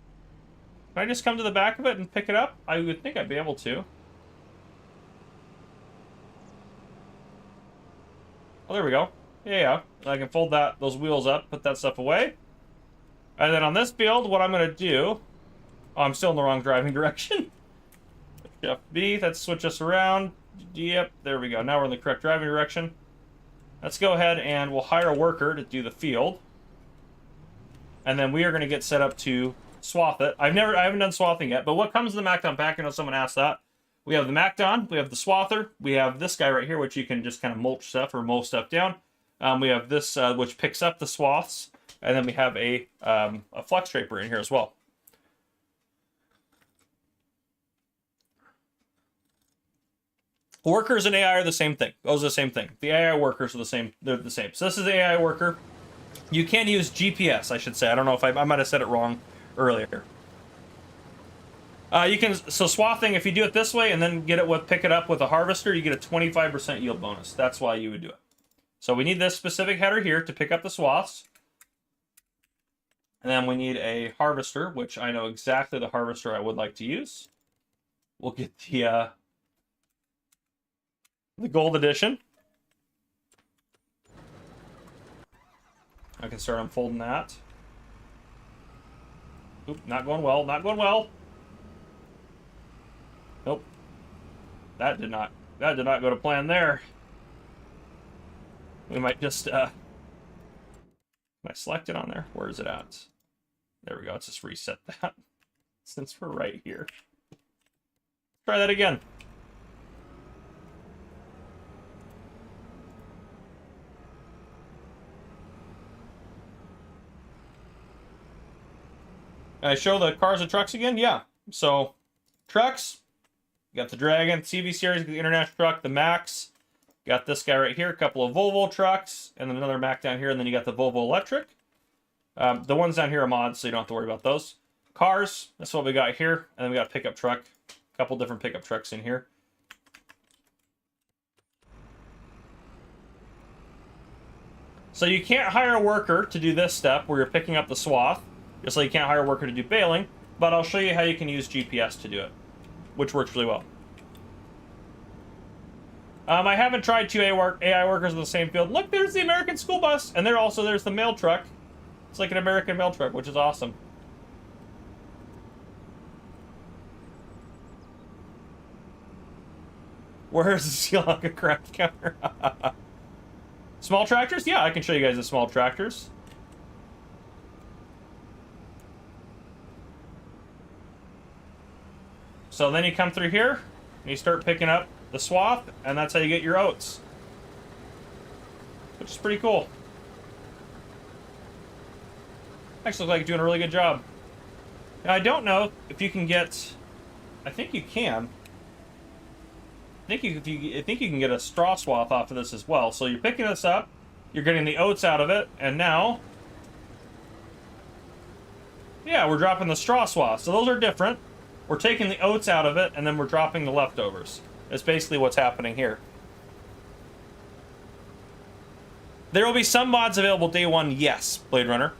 can I just come to the back of it and pick it up? I would think I'd be able to. Oh, there we go. Yeah. I can fold those wheels up, put that stuff away. And then on this field, what I'm going to do... Oh, I'm still in the wrong driving direction. Shift B, let's switch us around. Yep, there we go. Now we're in the correct driving direction. Let's go ahead and we'll hire a worker to do the field. And then we are going to get set up to swath it. I haven't done swathing yet, but what comes in the MacDon pack? I know someone asked that. We have the MacDon, we have the swather, we have this guy right here, which you can just kind of mulch stuff or mow stuff down. We have this, which picks up the swaths, and then we have a flex draper in here as well. Workers and AI are the same thing. Those are the same thing. The AI workers are the same. They're the same. So this is the AI worker. You can use GPS, I should say. I don't know if I might have said it wrong earlier. You can, so swathing, if you do it this way and then pick it up with a harvester, you get a 25% yield bonus. That's why you would do it. So we need this specific header here to pick up the swaths. And then we need a harvester, which I know exactly the harvester I would like to use. We'll get the gold edition. I can start unfolding that. Oop, not going well, not going well. Nope. That did not go to plan there. We might just, can I select it on there? Where is it at? There we go, let's just reset that. Since we're right here. Try that again. Can I show the cars and trucks again? Yeah. So, trucks. You got the Dragon, CV series, the International truck, the Max. Got this guy right here, a couple of Volvo trucks, and then another Mac down here, and then you got the Volvo Electric. The ones down here are mods, so you don't have to worry about those. Cars, that's what we got here, and then we got a pickup truck. A couple different pickup trucks in here. So you can't hire a worker to do this step where you're picking up the swath. Just like you can't hire a worker to do baling, but I'll show you how you can use GPS to do it, which works really well. I haven't tried two AI workers in the same field. Look, there's the American school bus, and there's the mail truck. It's like an American mail truck, which is awesome. Where's the Sri Lanka craft counter? Small tractors? Yeah, I can show you guys the small tractors. So then you come through here, and you start picking up the swath, and that's how you get your oats. Which is pretty cool. Actually looks like you're doing a really good job. Now, I don't know if you can get... I think you can. I think you can get a straw swath off of this as well. So you're picking this up, you're getting the oats out of it, and now... yeah, we're dropping the straw swath. So those are different. We're taking the oats out of it, and then we're dropping the leftovers. That's basically what's happening here. There will be some mods available day one, yes, Blade Runner.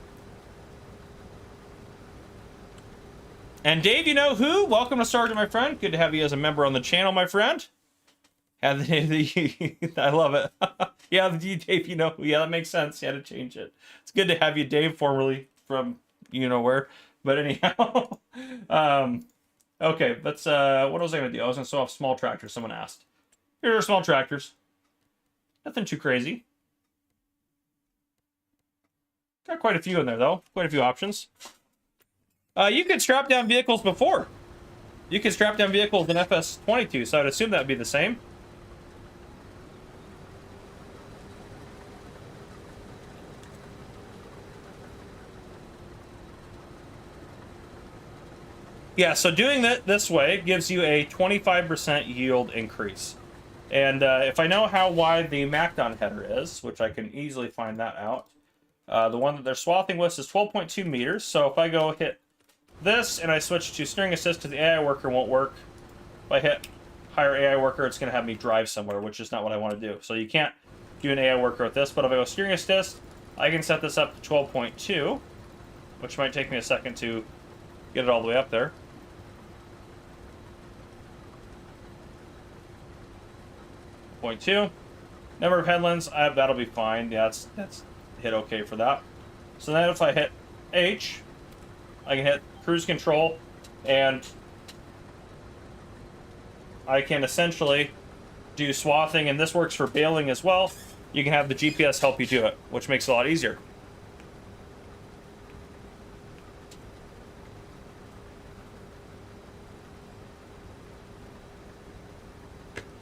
And Dave, you know who? Welcome to Sergeant, my friend. Good to have you as a member on the channel, my friend. And I love it. Yeah, Dave, you know who? Yeah, that makes sense. You had to change it. It's good to have you, Dave, formerly from you-know-where. But anyhow... okay, let's, what was I going to do? I was going to show off small tractors, someone asked. Here are small tractors. Nothing too crazy. Got quite a few in there, though. Quite a few options. You could strap down vehicles before. You could strap down vehicles in FS22, so I'd assume that would be the same. Yeah, so doing that this way gives you a 25% yield increase. And if I know how wide the MacDon header is, which I can easily find that out, the one that they're swathing with is 12.2 meters. So if I go hit this and I switch to steering assist because the AI worker won't work, if I hit hire AI worker, it's going to have me drive somewhere, which is not what I want to do. So you can't do an AI worker with this, but if I go steering assist, I can set this up to 12.2. which might take me a second to get it all the way up there. Point 2. Number of headlands, that'll be fine. Yeah, that's hit okay for that. So then if I hit H, I can hit cruise control, and I can essentially do swathing, and this works for baling as well. You can have the GPS help you do it, which makes it a lot easier.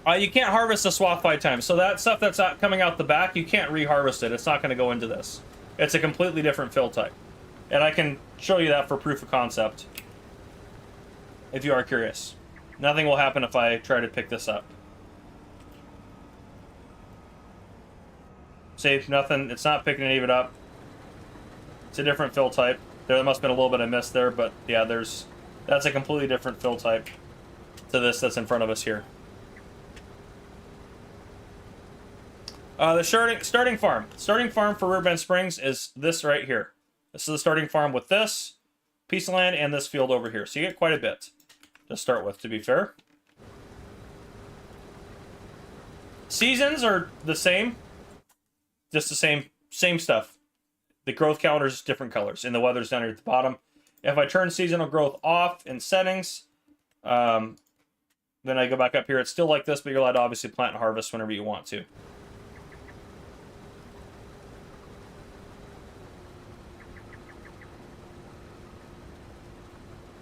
You can't harvest the swath 5 times. So that stuff that's coming out the back, you can't re-harvest it. It's not going to go into this. It's a completely different fill type. And I can show you that for proof of concept, if you are curious. Nothing will happen if I try to pick this up. See, nothing. It's not picking any of it up. It's a different fill type. There must have been a little bit of miss there, but yeah, that's a completely different fill type to this that's in front of us here. The starting farm. Starting farm for Riverbend Springs is this right here. This is the starting farm with this piece of land and this field over here. So you get quite a bit to start with, to be fair. Seasons are the same. Just the same stuff. The growth calendar is different colors, and the weather's down here at the bottom. If I turn seasonal growth off in settings, then I go back up here. It's still like this, but you're allowed to obviously plant and harvest whenever you want to.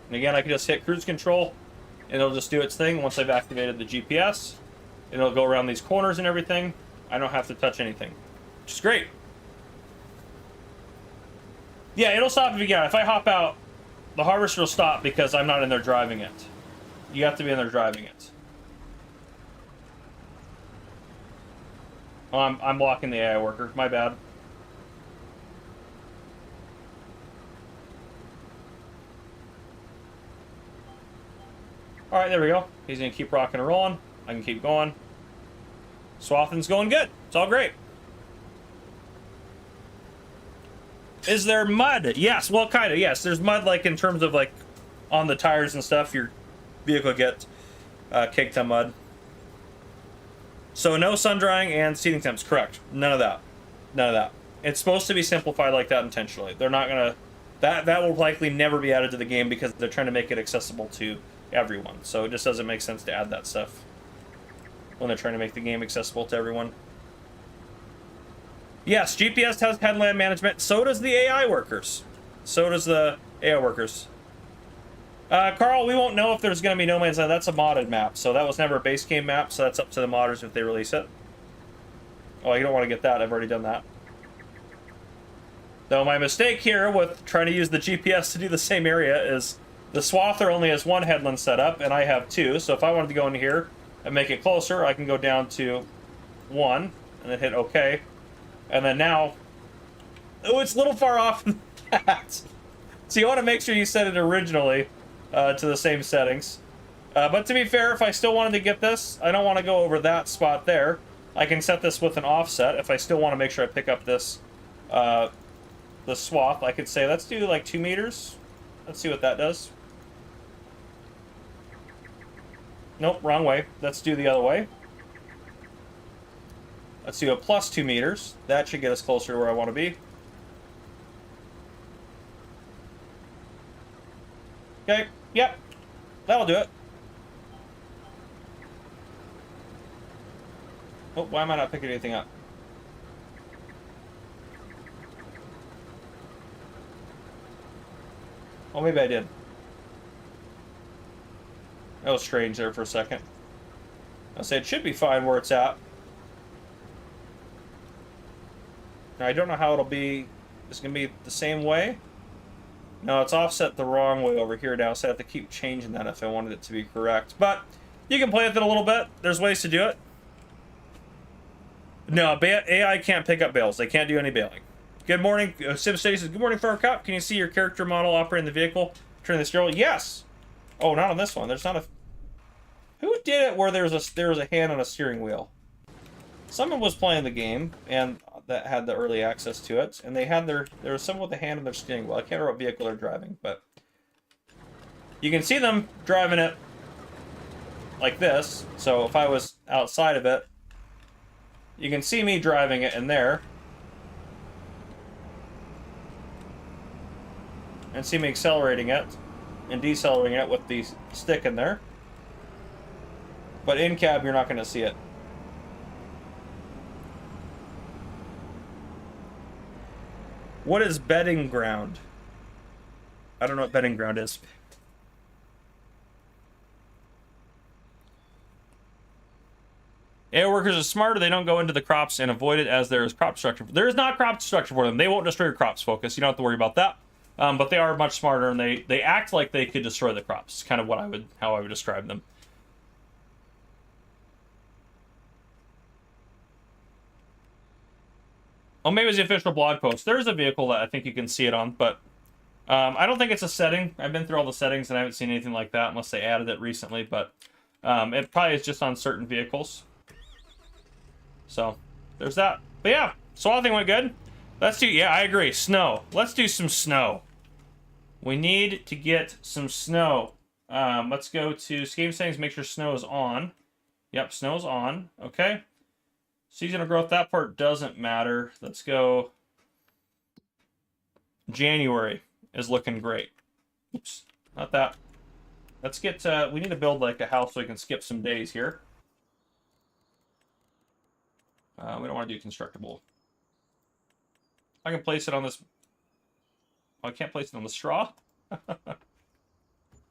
And again, I can just hit cruise control, and it'll just do its thing once I've activated the GPS. And it'll go around these corners and everything. I don't have to touch anything, which is great. Yeah, it'll stop if I hop out, the harvester will stop because I'm not in there driving it. You have to be in there driving it. Oh, I'm blocking the AI worker. My bad. Alright, there we go. He's going to keep rocking and rolling. I can keep going. Swathing's going good. It's all great. Is there mud? Yes, well, kind of, yes. There's mud, like, in terms of, like, on the tires and stuff. Your vehicle gets caked on mud. So no sun drying and seating temps. Correct. None of that. None of that. It's supposed to be simplified like that intentionally. They're not going to... That will likely never be added to the game because they're trying to make it accessible to everyone. So it just doesn't make sense to add that stuff when they're trying to make the game accessible to everyone. Yes, GPS has headland management. So does the AI workers. So does the AI workers. Carl, we won't know if there's going to be no man's land. That's a modded map. So that was never a base game map. So that's up to the modders if they release it. Oh, you don't want to get that. I've already done that. Though my mistake here with trying to use the GPS to do the same area is the swather only has one headland set up, and I have 2. So if I wanted to go in here and make it closer, I can go down to 1 and then hit OK. And then now, oh, it's a little far off from that. So you want to make sure you set it originally to the same settings. But to be fair, if I still wanted to get this, I don't want to go over that spot there. I can set this with an offset. If I still want to make sure I pick up this the swath, I could say, let's do like 2 meters. Let's see what that does. Nope, wrong way. Let's do the other way. Let's do a plus 2 meters. That should get us closer to where I want to be. Okay, yep. That'll do it. Oh, why am I not picking anything up? Oh, maybe I did. That was strange there for a second. I'll say it should be fine where it's at. Now, I don't know how it'll be. It's going to be the same way. No, it's offset the wrong way over here now, so I have to keep changing that if I wanted it to be correct. But you can play with it a little bit. There's ways to do it. No, AI can't pick up bales. They can't do any baling. Good morning. SimStudy says, good morning, Farmer Cop. Can you see your character model operating the vehicle? Turn the steering wheel? Yes! Oh, not on this one. There's not a... Who did it where there was a hand on a steering wheel? Someone was playing the game, and that had the early access to it, and they had there was someone with a hand on their steering wheel. I can't remember what vehicle they're driving, but you can see them driving it like this. So if I was outside of it, you can see me driving it in there, and see me accelerating it and decelerating it with the stick in there. But in cab, you're not going to see it. What is bedding ground? I don't know what bedding ground is. AI workers are smarter. They don't go into the crops and avoid it as there is crop destruction. There is not crop destruction for them. They won't destroy your crops, Focus. You don't have to worry about that. But they are much smarter, and they act like they could destroy the crops. It's kind of how I would describe them. Oh, maybe it's the official blog post. There's a vehicle that I think you can see it on, but I don't think it's a setting. I've been through all the settings, and I haven't seen anything like that unless they added it recently, but it probably is just on certain vehicles. So, there's that. But yeah, swathing went good. Yeah, I agree. Snow. Let's do some snow. We need to get some snow. Let's go to game settings, make sure snow is on. Yep, snow's on. Okay. Seasonal growth, that part doesn't matter. Let's go. January is looking great. Oops, not that. Let's get, we need to build like a house so we can skip some days here. We don't want to do constructible. I can place it on this. Oh, I can't place it on the straw. I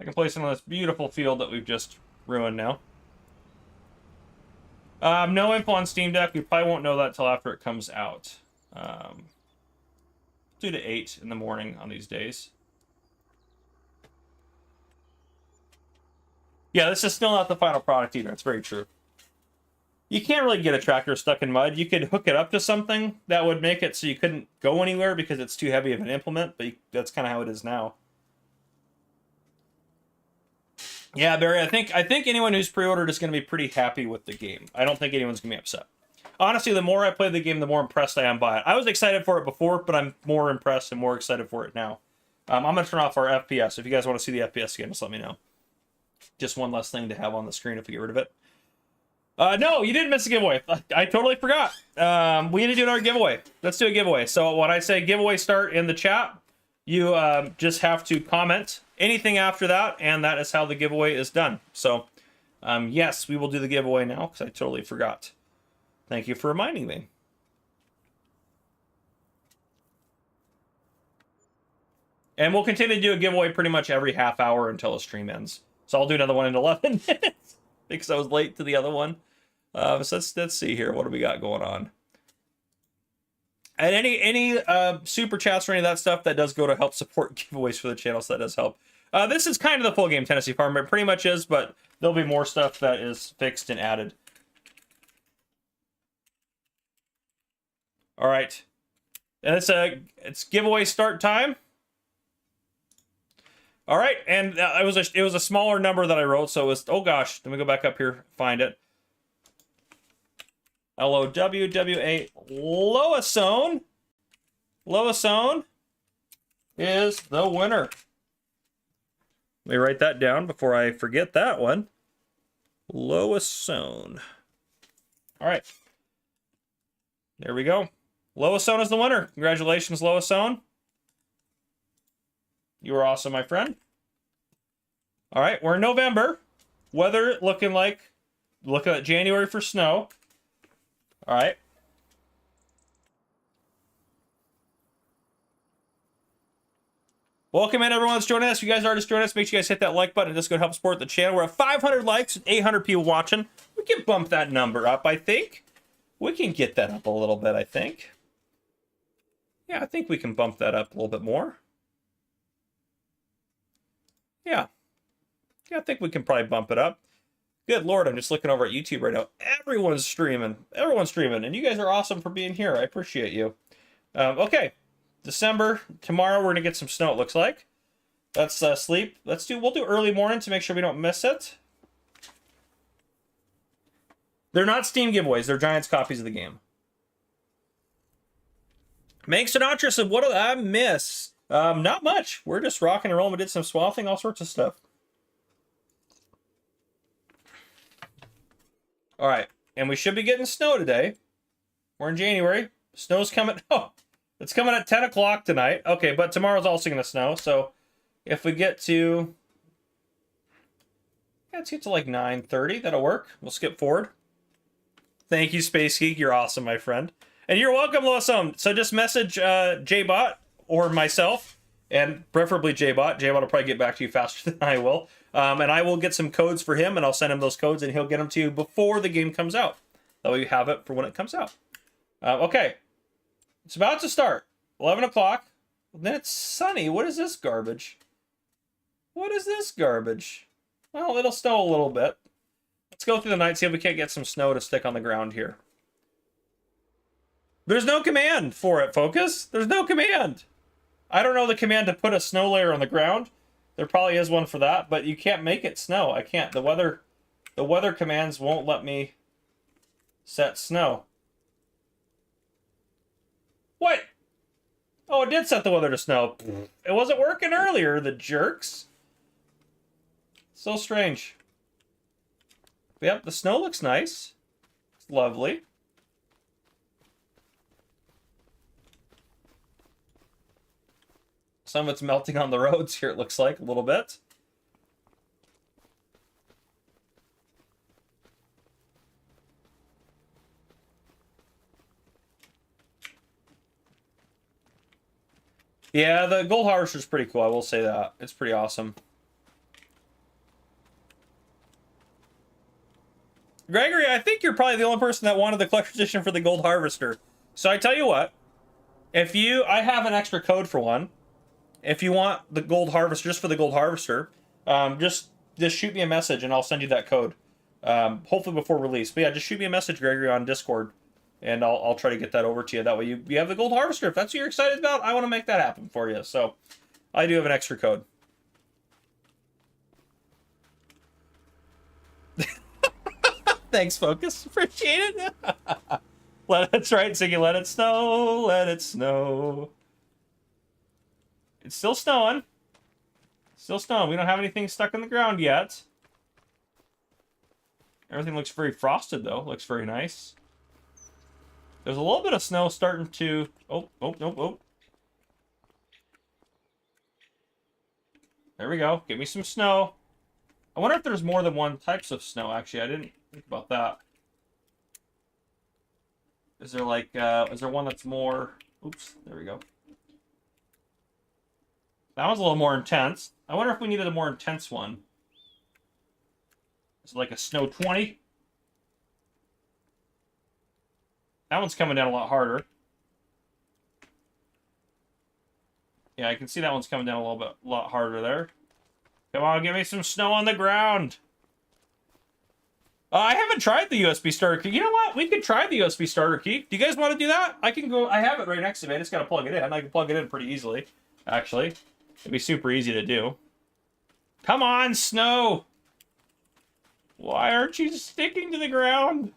can place it on this beautiful field that we've just ruined now. No info on Steam Deck. We probably won't know that till after it comes out. 2 to 8 in the morning on these days. Yeah, this is still not the final product either. It's very true. You can't really get a tractor stuck in mud. You could hook it up to something that would make it so you couldn't go anywhere because it's too heavy of an implement, but that's kind of how it is now. Yeah, Barry, I think anyone who's pre-ordered is going to be pretty happy with the game. I don't think anyone's going to be upset. Honestly, the more I play the game, the more impressed I am by it. I was excited for it before, but I'm more impressed and more excited for it now. I'm going to turn off our FPS. If you guys want to see the FPS again, just let me know. Just one less thing to have on the screen if we get rid of it. No, you didn't miss a giveaway. I totally forgot. We need to do another giveaway. Let's do a giveaway. So when I say giveaway start in the chat, you just have to comment anything after that, and that is how the giveaway is done. So, yes, we will do the giveaway now, because I totally forgot. Thank you for reminding me. And we'll continue to do a giveaway pretty much every half hour until the stream ends. So I'll do another one in 11 minutes, because I was late to the other one. So let's see here. What do we got going on? And any super chats or any of that stuff, that does go to help support giveaways for the channel, so that does help. This is kind of the full game Tennessee Farm. It pretty much is, but there'll be more stuff that is fixed and added. All right, and it's giveaway start time. All right, and it was a smaller number that I wrote, so it was, oh gosh, let me go back up here, find it. LOWWA Loisone. Loisone is the winner. Let me write that down before I forget that one. Loisone. All right. There we go. Loisone is the winner. Congratulations, Loisone. You were awesome, my friend. All right, we're in November. Weather looking at January for snow. All right. Welcome in, everyone that's joining us. If you guys are just joining us, make sure you guys hit that like button. And just go help support the channel. We're at 500 likes and 800 people watching. We can bump that number up, I think. We can get that up a little bit, I think. Yeah, I think we can bump that up a little bit more. Yeah. Yeah, I think we can probably bump it up. Good Lord, I'm just looking over at YouTube right now. Everyone's streaming. Everyone's streaming. And you guys are awesome for being here. I appreciate you. Okay. December. Tomorrow we're going to get some snow, it looks like. Let's sleep. We'll do early morning to make sure we don't miss it. They're not Steam giveaways. They're Giants copies of the game. Meg Sinatra said, what did I miss? Not much. We're just rocking and rolling. We did some swathing, all sorts of stuff. All right. And we should be getting snow today. We're in January. Snow's coming. Oh, it's coming at 10 o'clock tonight. Okay, but tomorrow's also going to snow. So if we get to... let's get to like 9:30. That'll work. We'll skip forward. Thank you, Space Geek. You're awesome, my friend. And you're welcome, Lawson. So just message JBot or myself, and preferably JBot. JBot will probably get back to you faster than I will. And I will get some codes for him, and I'll send him those codes, and he'll get them to you before the game comes out. That way you have it for when it comes out. Okay. It's about to start. 11 o'clock. Then it's sunny. What is this garbage? What is this garbage? Well, it'll snow a little bit. Let's go through the night, see if we can't get some snow to stick on the ground here. There's no command for it, Focus. There's no command. I don't know the command to put a snow layer on the ground. There probably is one for that, but you can't make it snow. I can't. The weather commands won't let me set snow. What? Oh, it did set the weather to snow. It wasn't working earlier, the jerks. So strange. But yep, the snow looks nice. It's lovely. Some of it's melting on the roads here, it looks like, a little bit. Yeah, the gold harvester is pretty cool, I will say that. It's pretty awesome. Gregory, I think you're probably the only person that wanted the collector's edition for the gold harvester. So I tell you what, I have an extra code for one. If you want the gold harvester, just for the gold harvester, just shoot me a message and I'll send you that code. Hopefully before release. But yeah, just shoot me a message, Gregory, on Discord, and I'll try to get that over to you. That way you have the gold harvester. If that's what you're excited about, I want to make that happen for you. So I do have an extra code. Thanks, Focus. Appreciate it. That's right, Ziggy. Let it snow. Let it snow. It's still snowing. Still snowing. We don't have anything stuck in the ground yet. Everything looks very frosted, though. Looks very nice. There's a little bit of snow starting to... Oh. There we go. Give me some snow. I wonder if there's more than one types of snow, actually. I didn't think about that. Is there like... is there one that's more... Oops. There we go. That one's a little more intense. I wonder if we needed a more intense one. Is it like a snow 20? That one's coming down a lot harder. Yeah, I can see that one's coming down a lot harder there. Come on, give me some snow on the ground. I haven't tried the USB starter key. You know what? We could try the USB starter key. Do you guys want to do that? I can go. I have it right next to me. I just got to plug it in. I can plug it in pretty easily, actually. It'd be super easy to do. Come on, snow! Why aren't you sticking to the ground?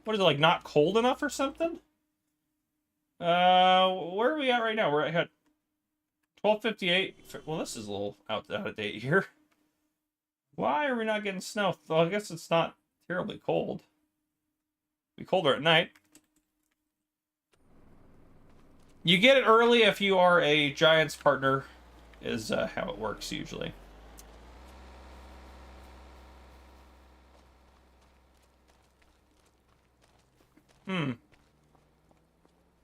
What is it, like not cold enough or something? Where are we at right now? We're at 12:58. Well, this is a little out of date here. Why are we not getting snow? Well, I guess it's not terribly cold. It'll be colder at night. You get it early if you are a Giants partner, is how it works usually.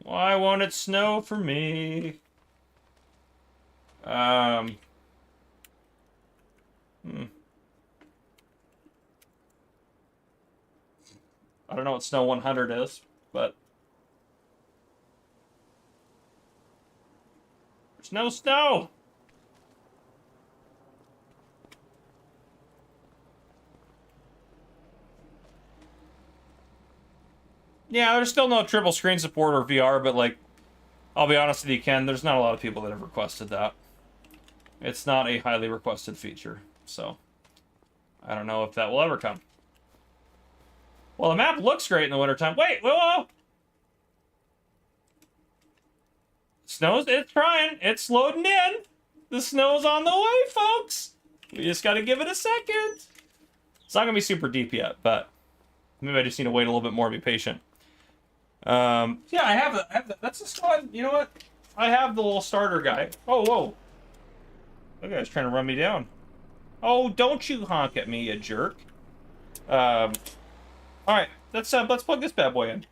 Why won't it snow for me? I don't know what snow 100 is, but there's no snow. Yeah, there's still no triple screen support or VR, but like, I'll be honest with you, Ken, there's not a lot of people that have requested that. It's not a highly requested feature, so I don't know if that will ever come. Well, the map looks great in the wintertime. Wait, whoa! Snow's, it's trying. It's loading in. The snow's on the way, folks. We just got to give it a second. It's not going to be super deep yet, but maybe I just need to wait a little bit more and be patient. Yeah, I have the, that's the squad. You know what? I have the little starter guy. Oh, whoa. That guy's trying to run me down. Oh, don't you honk at me, you jerk. All right, let's plug this bad boy in.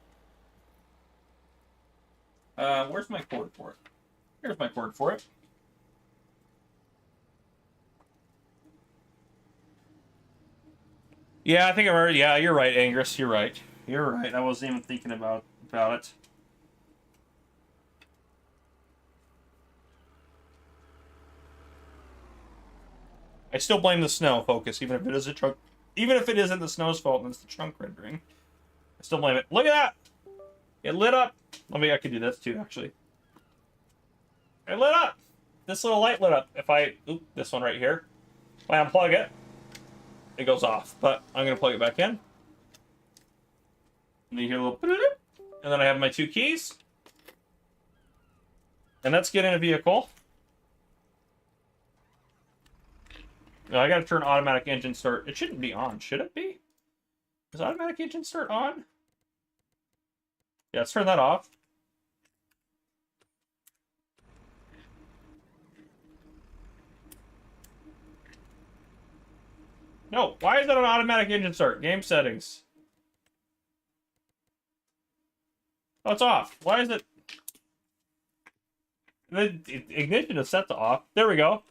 Where's my cord for it? Here's my cord for it. Yeah, I think I'm already. Yeah, you're right, Angus. You're right. You're right. I wasn't even thinking about it. I still blame the snow, Focus, even if it is a chunk. Even if it isn't the snow's fault and it's the chunk rendering, I still blame it. Look at that! It lit up. I could do this too, actually. It lit up. This little light lit up. If I, this one right here. If I unplug it, it goes off. But I'm gonna plug it back in. And you hear a little, and then I have my 2 keys. And let's get in a vehicle. No, I gotta turn automatic engine start. It shouldn't be on, should it be? Is automatic engine start on? Yeah, let's turn that off. No, why is that an automatic engine start? Game settings. Oh, it's off. Why is it? The ignition is set to off. There we go.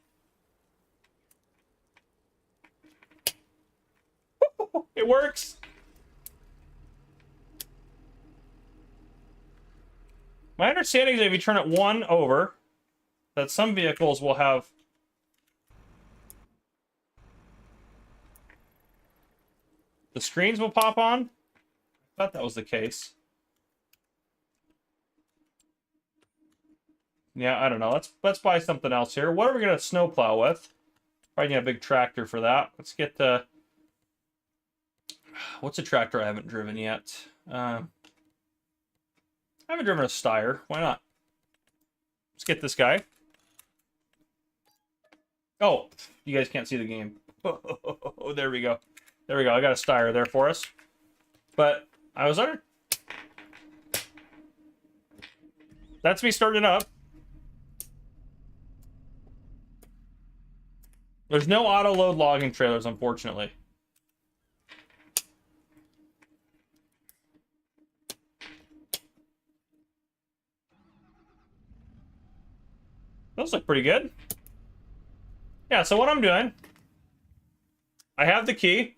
It works. My understanding is that if you turn it 1 over, that some vehicles will have the screens will pop on. I thought that was the case. Yeah, I don't know. Let's buy something else here. What are we gonna snowplow with? Probably need a big tractor for that. Let's get the. What's a tractor I haven't driven yet? I haven't driven a Steyr. Why not? Let's get this guy. Oh, you guys can't see the game. Oh, there we go. There we go. I got a Steyr there for us. But I was under. That's me starting up. There's no auto load logging trailers, unfortunately. Those look pretty good. Yeah, so what I'm doing, I have the key.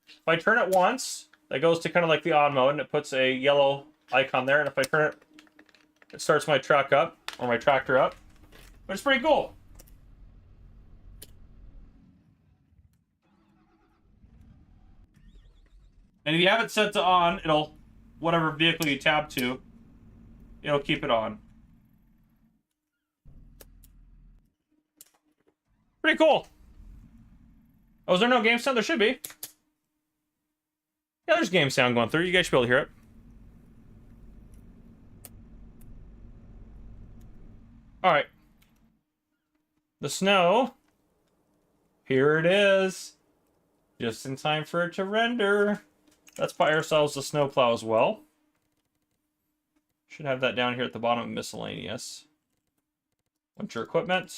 If I turn it once, that goes to kind of like the on mode, and it puts a yellow icon there. And if I turn it, it starts my truck up, or my tractor up. But it's pretty cool. And if you have it set to on, it'll, whatever vehicle you tab to, it'll keep it on. Pretty cool. Oh, is there no game sound? There should be. Yeah, there's game sound going through. You guys should be able to hear it. Alright. The snow. Here it is. Just in time for it to render. Let's buy ourselves a snowplow as well. Should have that down here at the bottom of miscellaneous. Winter equipment.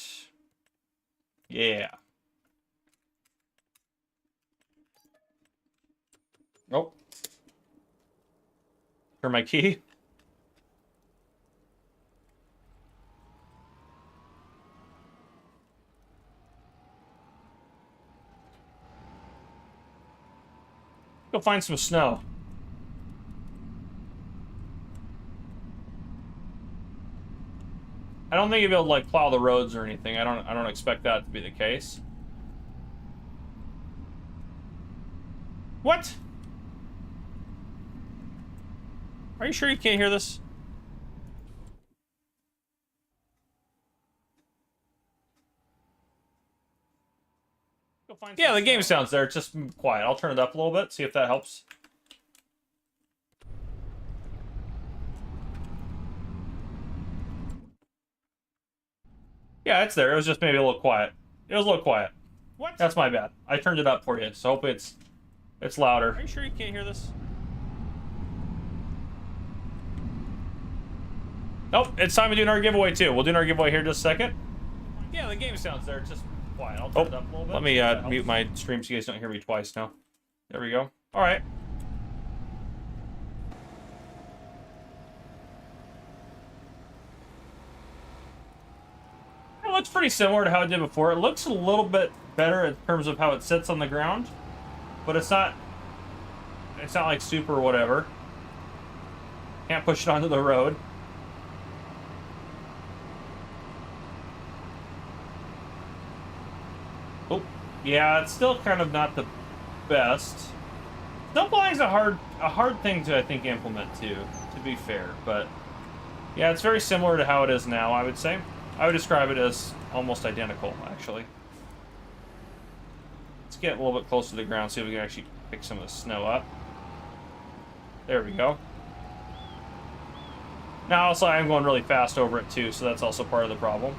Yeah. Oh. Turn my key. Go find some snow. I don't think you'll be able to like plow the roads or anything. I don't expect that to be the case. What? Are you sure you can't hear this? Yeah, the game sounds there. It's just quiet. I'll turn it up a little bit, see if that helps. Yeah, it's there. It was just maybe a little quiet. It was a little quiet. What? That's my bad. I turned it up for you, so hopefully it's louder. Are you sure you can't hear this? Nope, it's time to do our giveaway too. We'll do our giveaway here in just a second. Yeah, the game sounds there. It's just quiet. I'll turn it up a little bit. Let me mute my stream so you guys don't hear me twice now. There we go. All right. It looks pretty similar to how it did before. It looks a little bit better in terms of how it sits on the ground, but it's not like super whatever. Can't push it onto the road. Oh, yeah, it's still kind of not the best. Snow plowing's a hard thing to, I think, implement too, to be fair, but yeah, it's very similar to how it is now, I would say. I would describe it as almost identical, actually. Let's get a little bit closer to the ground, see if we can actually pick some of the snow up. There we go. Now, also, I'm going really fast over it, too, so that's also part of the problem.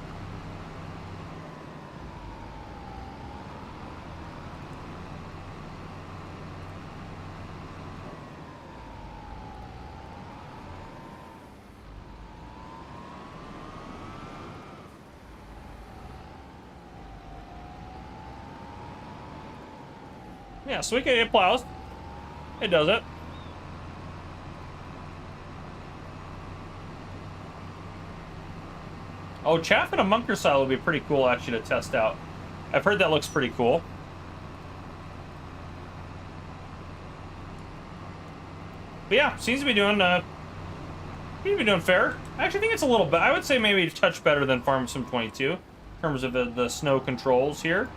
Yeah, so it plows. It does it. Oh, chaff and a bunker silo would be pretty cool, actually, to test out. I've heard that looks pretty cool. But yeah, seems to be doing fair. I actually think it's a little bit. I would say maybe a touch better than Farm Sim 22 in terms of the snow controls here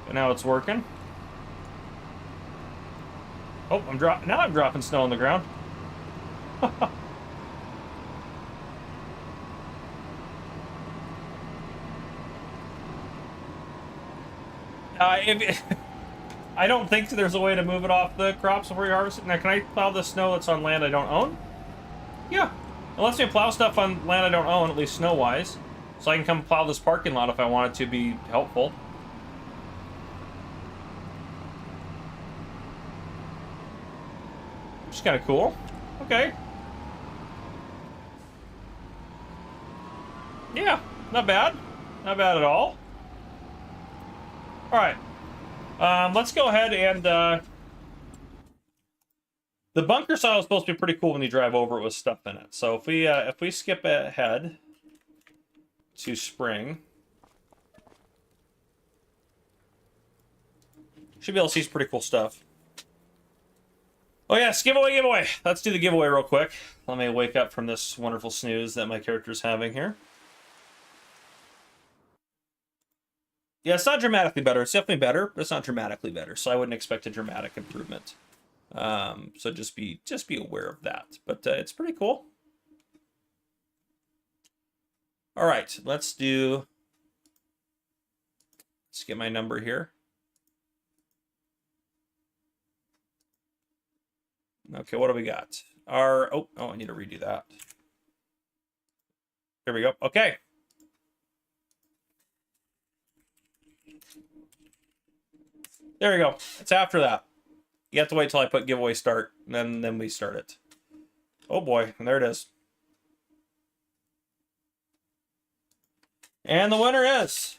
and how it's working. Oh, now I'm dropping snow on the ground. I don't think there's a way to move it off the crops before you harvest it. Now, can I plow the snow that's on land I don't own? Yeah. It lets me plow stuff on land I don't own, at least snow-wise. So I can come plow this parking lot if I want it to be helpful. Which is kind of cool. Okay. Yeah, not bad. Not bad at all. All right. Let's go ahead and the bunker silo is supposed to be pretty cool when you drive over it with stuff in it. So if we skip ahead to spring, should be able to see some pretty cool stuff. Oh yes, giveaway! Let's do the giveaway real quick. Let me wake up from this wonderful snooze that my character's having here. Yeah, it's not dramatically better. It's definitely better, but it's not dramatically better. So I wouldn't expect a dramatic improvement. So just be aware of that. But it's pretty cool. All right, let's get my number here. Okay, what do we got? Oh, I need to redo that. There we go. Okay. There we go. It's after that. You have to wait till I put giveaway start, and then we start it. Oh boy, and there it is. And the winner is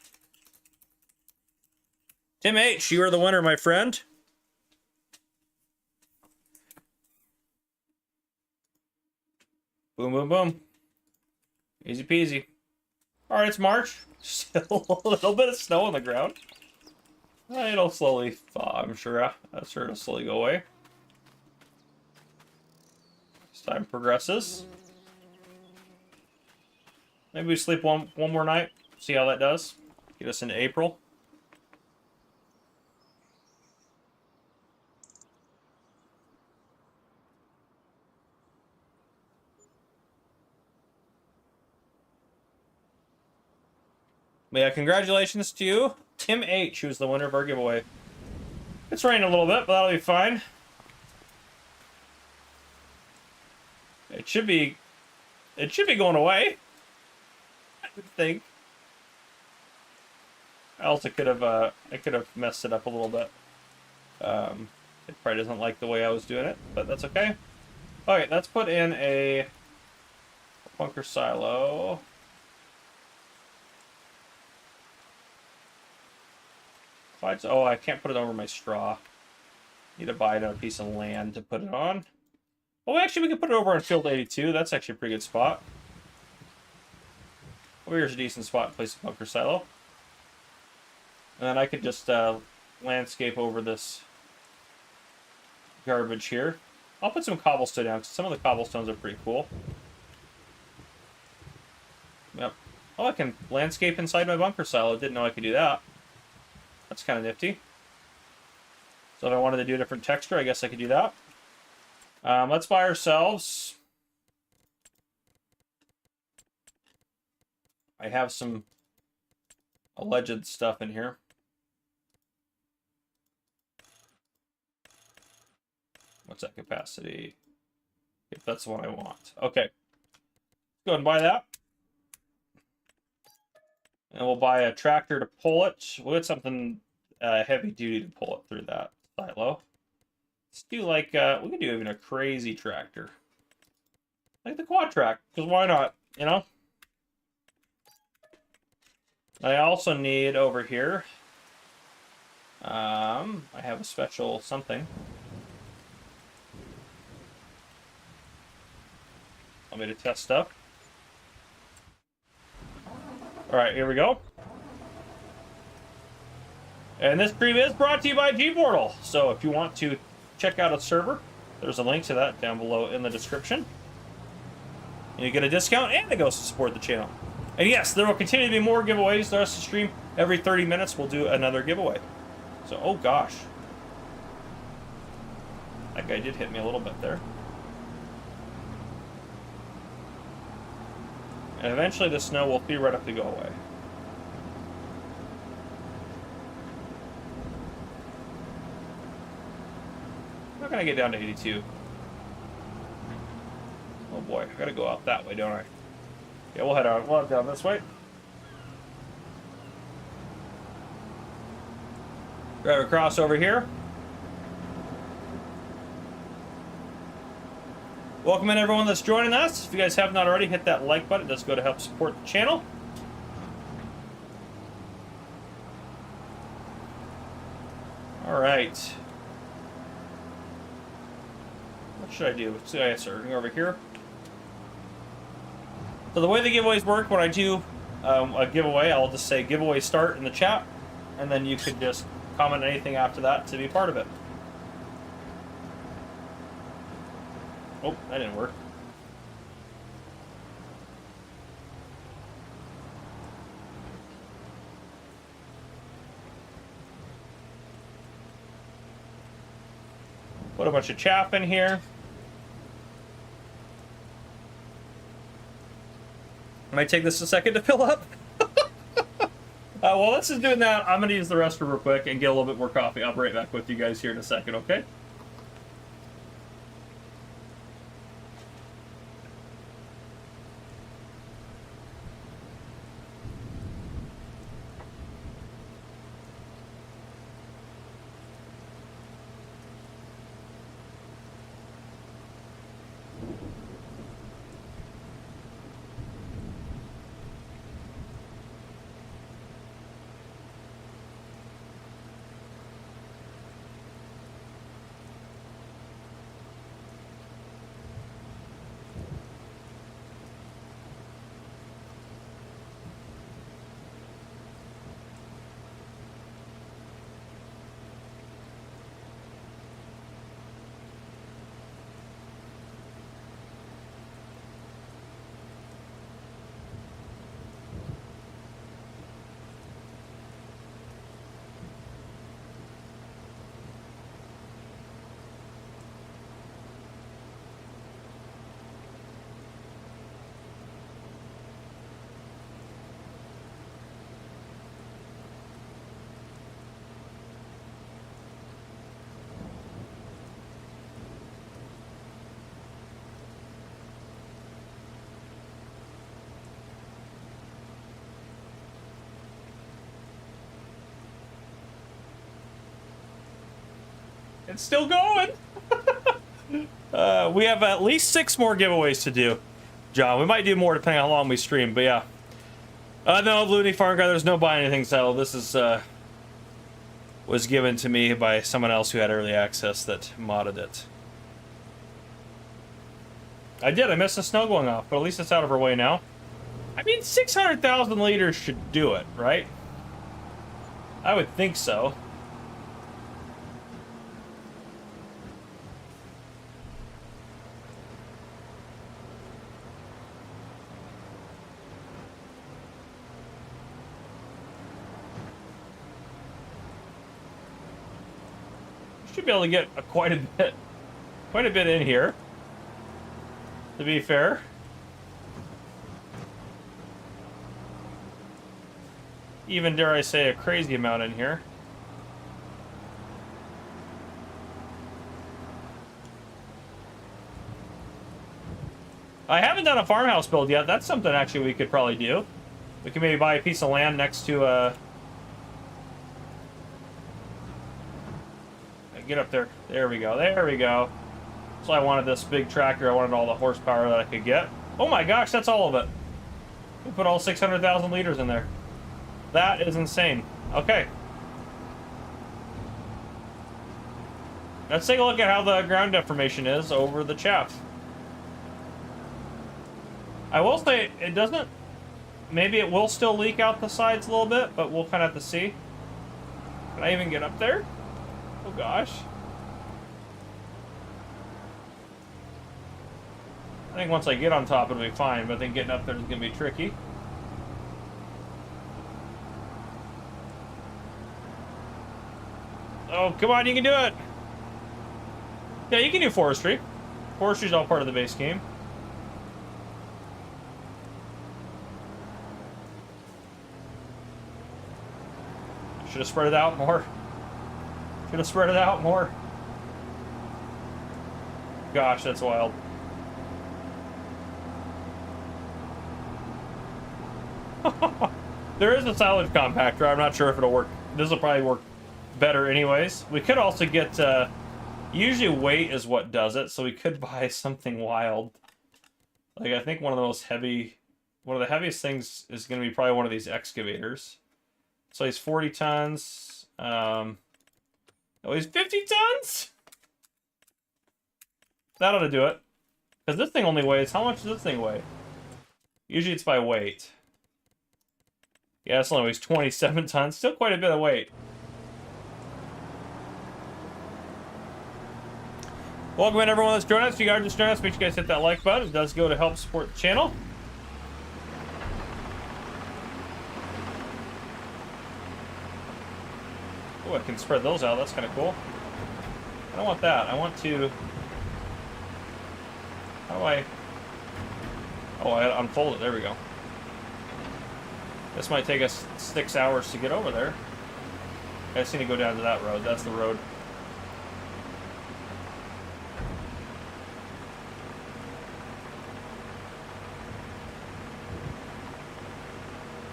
Tim H. You are the winner, my friend. Boom, boom, boom. Easy peasy. All right, it's March. Still a little bit of snow on the ground. It'll slowly thaw, I'm sure. I'm sure it'll slowly go away as time progresses. Maybe we sleep one more night, see how that does. Get us into April. But yeah, congratulations to you, Tim H., who's the winner of our giveaway. It's raining a little bit, but that'll be fine. It should be going away, I would think. Else it could have I could have messed it up a little bit. It probably doesn't like the way I was doing it, but that's okay. Okay, let's put in a bunker silo. Oh, I can't put it over my straw. Need to buy another piece of land to put it on. Oh, actually, we can put it over on field 82. That's actually a pretty good spot. Oh, here's a decent spot to place a bunker silo. And then I could just landscape over this garbage here. I'll put some cobblestone down, because some of the cobblestones are pretty cool. Yep. Oh, I can landscape inside my bunker silo. Didn't know I could do that. That's kind of nifty. So if I wanted to do a different texture, I guess I could do that. Let's buy ourselves... I have some alleged stuff in here. What's that capacity? If that's the one I want. Okay. Let's go ahead and buy that. And we'll buy a tractor to pull it. We'll get something heavy duty to pull it through that silo. Let's do like, we can do even a crazy tractor. Like the quad track, because why not, you know? I also need over here, I have a special something. Want me to test stuff? Alright, here we go. And this stream is brought to you by G-Portal. So if you want to check out a server, there's a link to that down below in the description. And you get a discount, and it goes to support the channel. And yes, there will continue to be more giveaways the rest of the stream. Every 30 minutes, we'll do another giveaway. So, oh gosh. That guy did hit me a little bit there. And eventually the snow will theoretically go away. I'm not gonna get down to 82. Oh boy, I gotta go out that way, don't I? Yeah, we'll head out. We'll head down this way. Drive across over here. Welcome in everyone that's joining us. If you guys have not already, hit that like button. It does go to help support the channel. All right. What should I do? Let's see, starting over here. So the way the giveaways work, when I do a giveaway, I'll just say giveaway start in the chat, and then you could just comment anything after that to be part of it. Oh, that didn't work. Put a bunch of chaff in here. Might take this a second to fill up. While this is doing that, I'm going to use the restroom real quick and get a little bit more coffee. I'll be right back with you guys here in a second, okay? It's still going. We have at least 6 more giveaways to do, John. We might do more depending on how long we stream, but yeah. No, Looney Farm Guy, there's no buy anything settled. This is, was given to me by someone else who had early access that modded it. I did, I missed the snow going off, but at least it's out of our way now. I mean, 600,000 liters should do it, right? I would think so. Should be able to get quite a bit in here, to be fair. Even, dare I say, a crazy amount in here. I haven't done a farmhouse build yet. That's something actually we could probably do. We can maybe buy a piece of land next to get up there. There we go. There we go. So I wanted this big tractor. I wanted all the horsepower that I could get. Oh my gosh, that's all of it. We put all 600,000 liters in there. That is insane. Okay. Let's take a look at how the ground deformation is over the chaff. I will say it doesn't... Maybe it will still leak out the sides a little bit, but we'll kind of have to see. Can I even get up there? Oh gosh. I think once I get on top it'll be fine, but I think getting up there is going to be tricky. Oh, come on, you can do it! Yeah, you can do Forestry. Forestry's all part of the base game. Should have spread it out more. Should have spread it out more. Gosh, that's wild. There is a silage compactor. I'm not sure if it'll work. This will probably work better anyways. We could also get... usually weight is what does it, so we could buy something wild. Like, I think one of the most heavy... One of the heaviest things is going to be probably one of these excavators. So he's 40 tons. Oh, he's 50 tons? That ought to do it. Because this thing only weighs... How much does this thing weigh? Usually it's by weight. Yeah, this only weighs 27 tons. Still quite a bit of weight. Welcome in everyone that's joining us. If you guys just joined us, make sure you guys hit that like button. It does go to help support the channel. Oh, I can spread those out. That's kind of cool. I don't want that. I want to... How do I... Oh, I unfold it. There we go. This might take us 6 hours to get over there. I just need to go down to that road. That's the road.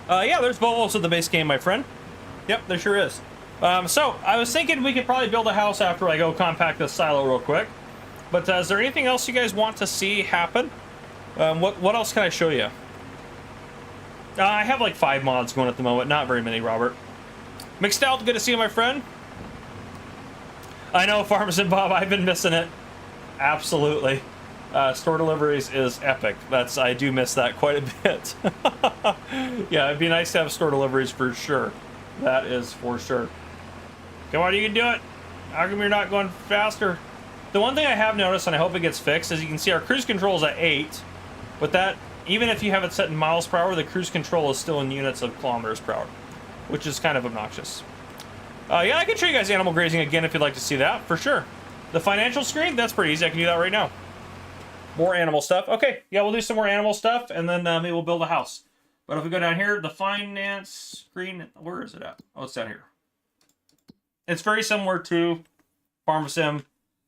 Yeah, there's Volvos at the base game, my friend. Yep, there sure is. So, I was thinking we could probably build a house after I go compact this silo real quick. But is there anything else you guys want to see happen? What else can I show you? I have like 5 mods going at the moment. Not very many, Robert. Mixed out, good to see you, my friend. I know, Farmers and Bob, I've been missing it. Absolutely. Store deliveries is epic. I do miss that quite a bit. Yeah, it'd be nice to have store deliveries for sure. That is for sure. Come on, you can do it. How come you're not going faster? The one thing I have noticed, and I hope it gets fixed, is you can see our cruise control is at 8. But that, even if you have it set in miles per hour, the cruise control is still in units of kilometers per hour, which is kind of obnoxious. Yeah, I can show you guys animal grazing again if you'd like to see that, for sure. The financial screen, that's pretty easy. I can do that right now. More animal stuff. Okay, yeah, we'll do some more animal stuff, and then maybe we'll build a house. But if we go down here, the finance screen, where is it at? Oh, it's down here. It's very similar to Farm Sim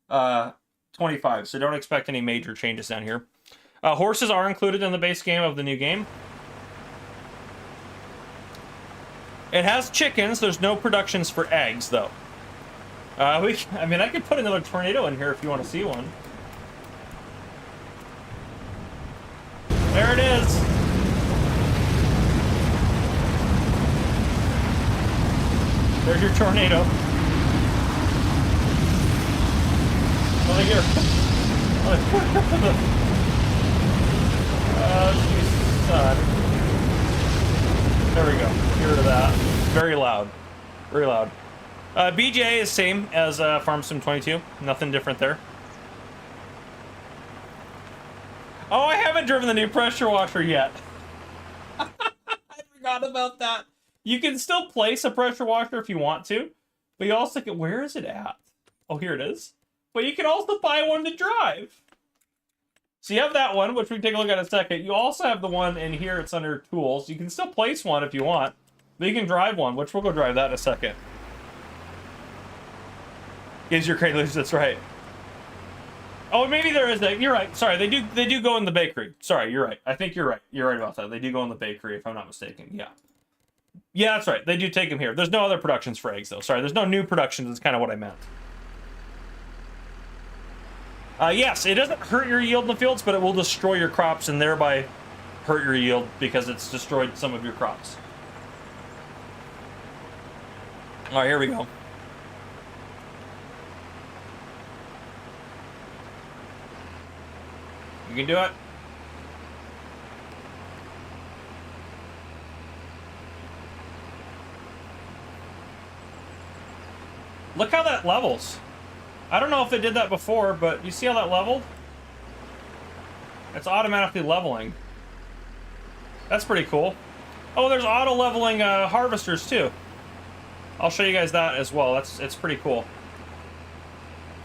25, so don't expect any major changes down here. Horses are included in the base game of the new game. It has chickens. There's no productions for eggs, though. I mean, I could put another tornado in here if you want to see one. There it is. There's your tornado. Let me get son. There we go. Get rid of that. Very loud. Very loud. BJ is same as Farm Sim 22. Nothing different there. Oh, I haven't driven the new pressure washer yet. I forgot about that. You can still place a pressure washer if you want to, but you also can... Where is it at? Oh, here it is. But you can also buy one to drive. So you have that one, which we can take a look at in a second. You also have the one in here. It's under tools. You can still place one if you want, but you can drive one, which we'll go drive that in a second. Gives your crate loose. That's right. Oh, maybe there is that. You're right. Sorry, they do go in the bakery. Sorry, you're right. I think you're right. You're right about that. They do go in the bakery, if I'm not mistaken. Yeah. Yeah, that's right. They do take them here. There's no other productions for eggs, though. Sorry, there's no new productions. That's kind of what I meant. Yes, it doesn't hurt your yield in the fields, but it will destroy your crops and thereby hurt your yield because it's destroyed some of your crops. All right, here we go. You can do it. Look how that levels. I don't know if they did that before, but you see how that leveled? It's automatically leveling. That's pretty cool. Oh, there's auto leveling harvesters too. I'll show you guys that as well. It's pretty cool.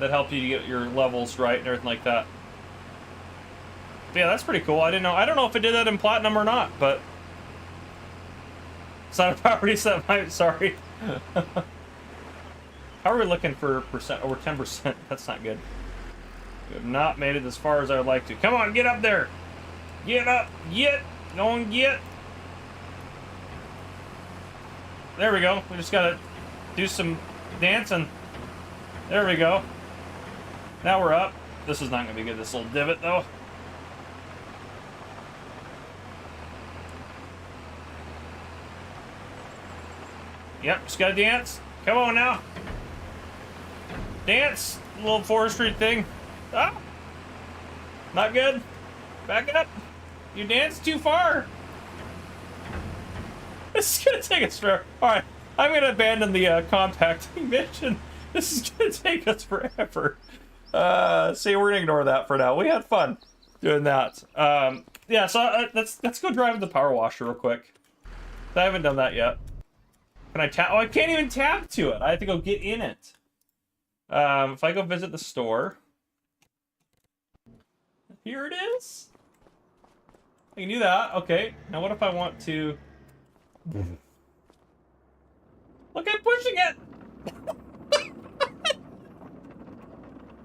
That help you to get your levels right and everything like that. But yeah, that's pretty cool. I didn't know. I don't know if it did that in Platinum or not, but it's not a property set. Sorry. How are we looking for percent? Over 10%. That's not good. We have not made it as far as I would like to. Come on, get up there. Get up. Get. Go and get. There we go. We just gotta do some dancing. There we go. Now we're up. This is not gonna be good, this little divot though. Yep, just gotta dance. Come on now. Dance, little forestry thing. Ah! Not good. Back up. You danced too far. This is gonna take us forever. Alright, I'm gonna abandon the compacting mission. This is gonna take us forever. See, we're gonna ignore that for now. We had fun doing that. Yeah, so let's go drive the power washer real quick. I haven't done that yet. Can I tap? Oh, I can't even tap to it. I have to go get in it. If I go visit the store, here it is. I can do that. Okay. Now what if I want to? Look, I'm pushing it.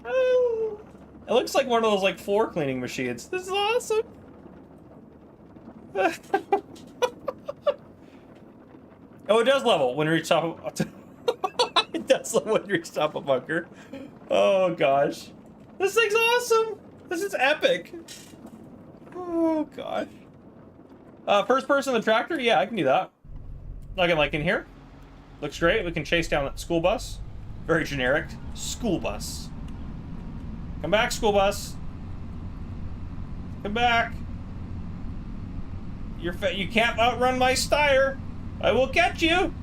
Oh, it looks like one of those like floor cleaning machines. This is awesome. Oh, it does level when you reach top of... It does level when you reach top of bunker. Oh, gosh. This thing's awesome! This is epic! Oh, gosh. First person on the tractor? Yeah, I can do that. Looking like in here. Looks great. We can chase down that school bus. Very generic. School bus. Come back, school bus. Come back. You can't outrun my Steyr. I will catch you!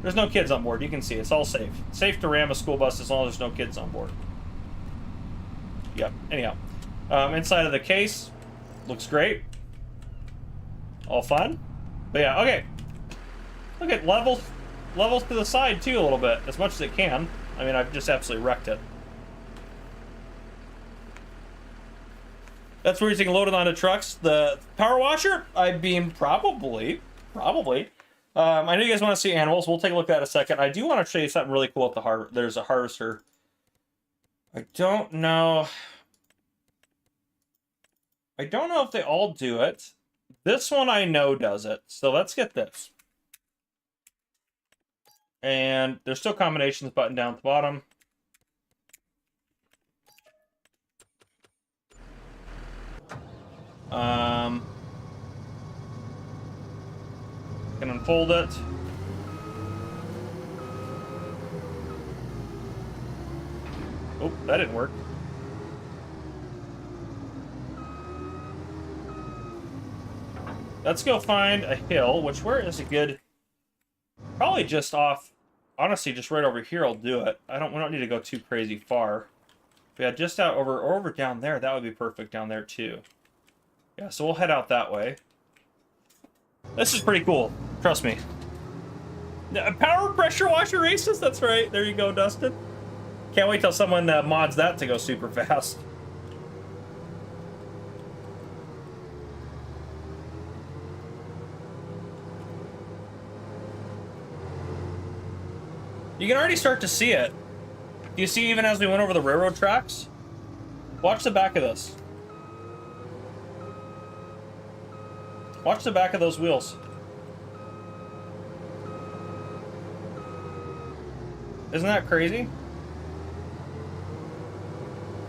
There's no kids on board. You can see it's all safe. Safe to ram a school bus as long as there's no kids on board. Yep. Anyhow. Inside of the case. Looks great. All fun. But yeah, okay. Look at levels to the side too a little bit. As much as it can. I mean, I've just absolutely wrecked it. That's where you can load it onto trucks. The power washer, I mean, probably. I know you guys want to see animals. We'll take a look at that in a second. I do want to show you something really cool at the there's a harvester. I don't know if they all do it. This one I know does it. So let's get this. And there's still combinations button down at the bottom. Can unfold it. Oh, that didn't work. Let's go find a hill, which where is a good... Probably just off... Honestly, just right over here will do it. We don't need to go too crazy far. But yeah, just out over down there, that would be perfect down there too. Yeah, so we'll head out that way. This is pretty cool. Trust me. Power pressure washer races? That's right. There you go, Dustin. Can't wait till someone mods that to go super fast. You can already start to see it. Do you see even as we went over the railroad tracks? Watch the back of this. Watch the back of those wheels. Isn't that crazy?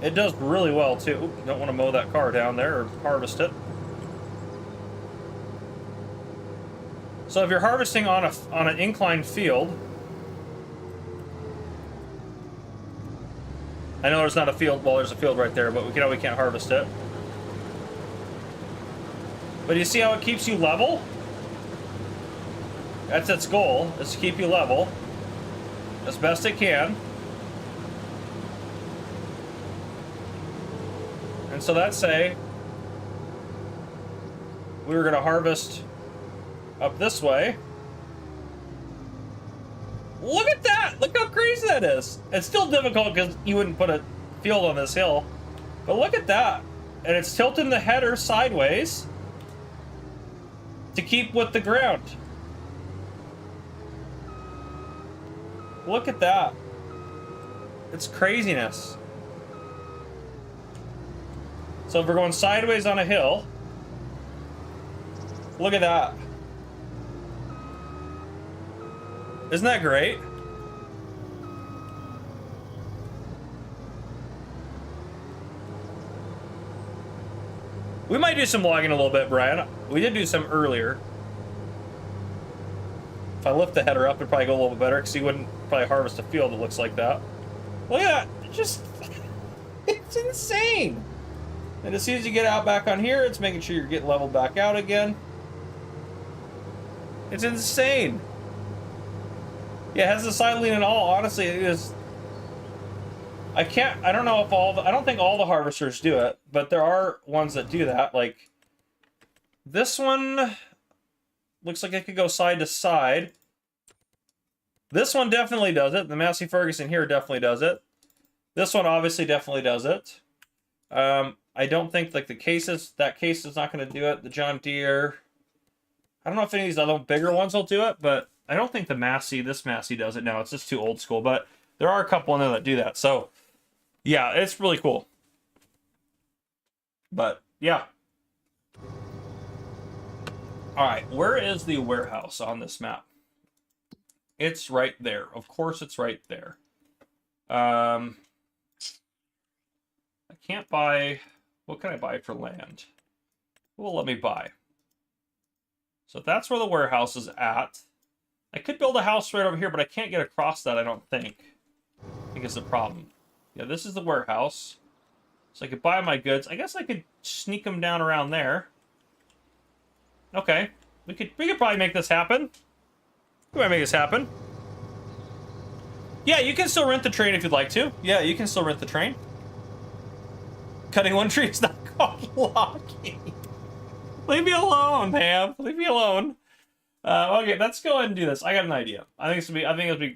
It does really well too. Oop, you don't want to mow that car down there or harvest it. So if you're harvesting on an inclined field, I know there's not a field. Well, there's a field right there, but we can't harvest it. But you see how it keeps you level? That's its goal, is to keep you level as best it can. And so let's say we were going to harvest up this way. Look at that! Look how crazy that is! It's still difficult because you wouldn't put a field on this hill. But look at that! And it's tilting the header sideways to keep with the ground. Look at that. It's craziness. So if we're going sideways on a hill, look at that. Isn't that great? We might do some logging a little bit, Brian. We did do some earlier. If I lift the header up, it'd probably go a little bit better because you wouldn't probably harvest a field that looks like that. Look at that. Just, it's insane. And as soon as you get out back on here, it's making sure you're getting leveled back out again. It's insane. Yeah, it has the side lean and all. Honestly, it is. I don't know if I don't think all the harvesters do it, but there are ones that do that. Like this one looks like it could go side to side. This one definitely does it. The Massey Ferguson here definitely does it. This one obviously definitely does it. I don't think like that case is not going to do it. The John Deere. I don't know if any of these other bigger ones will do it, but I don't think this Massey does it now. It's just too old school, but there are a couple in there that do that. So yeah, it's really cool. But yeah. All right, where is the warehouse on this map? It's right there. Of course it's right there. I can't buy... What can I buy for land? Who will let me buy? So that's where the warehouse is at. I could build a house right over here, but I can't get across that, I don't think. I think it's the problem. Yeah, this is the warehouse. So I could buy my goods. I guess I could sneak them down around there. Okay. We could probably make this happen. We might make this happen. Yeah, you can still rent the train if you'd like to. Yeah, you can still rent the train. Cutting one tree is not called logging. Leave me alone, Pam. Leave me alone. Okay, let's go ahead and do this. I got an idea. I think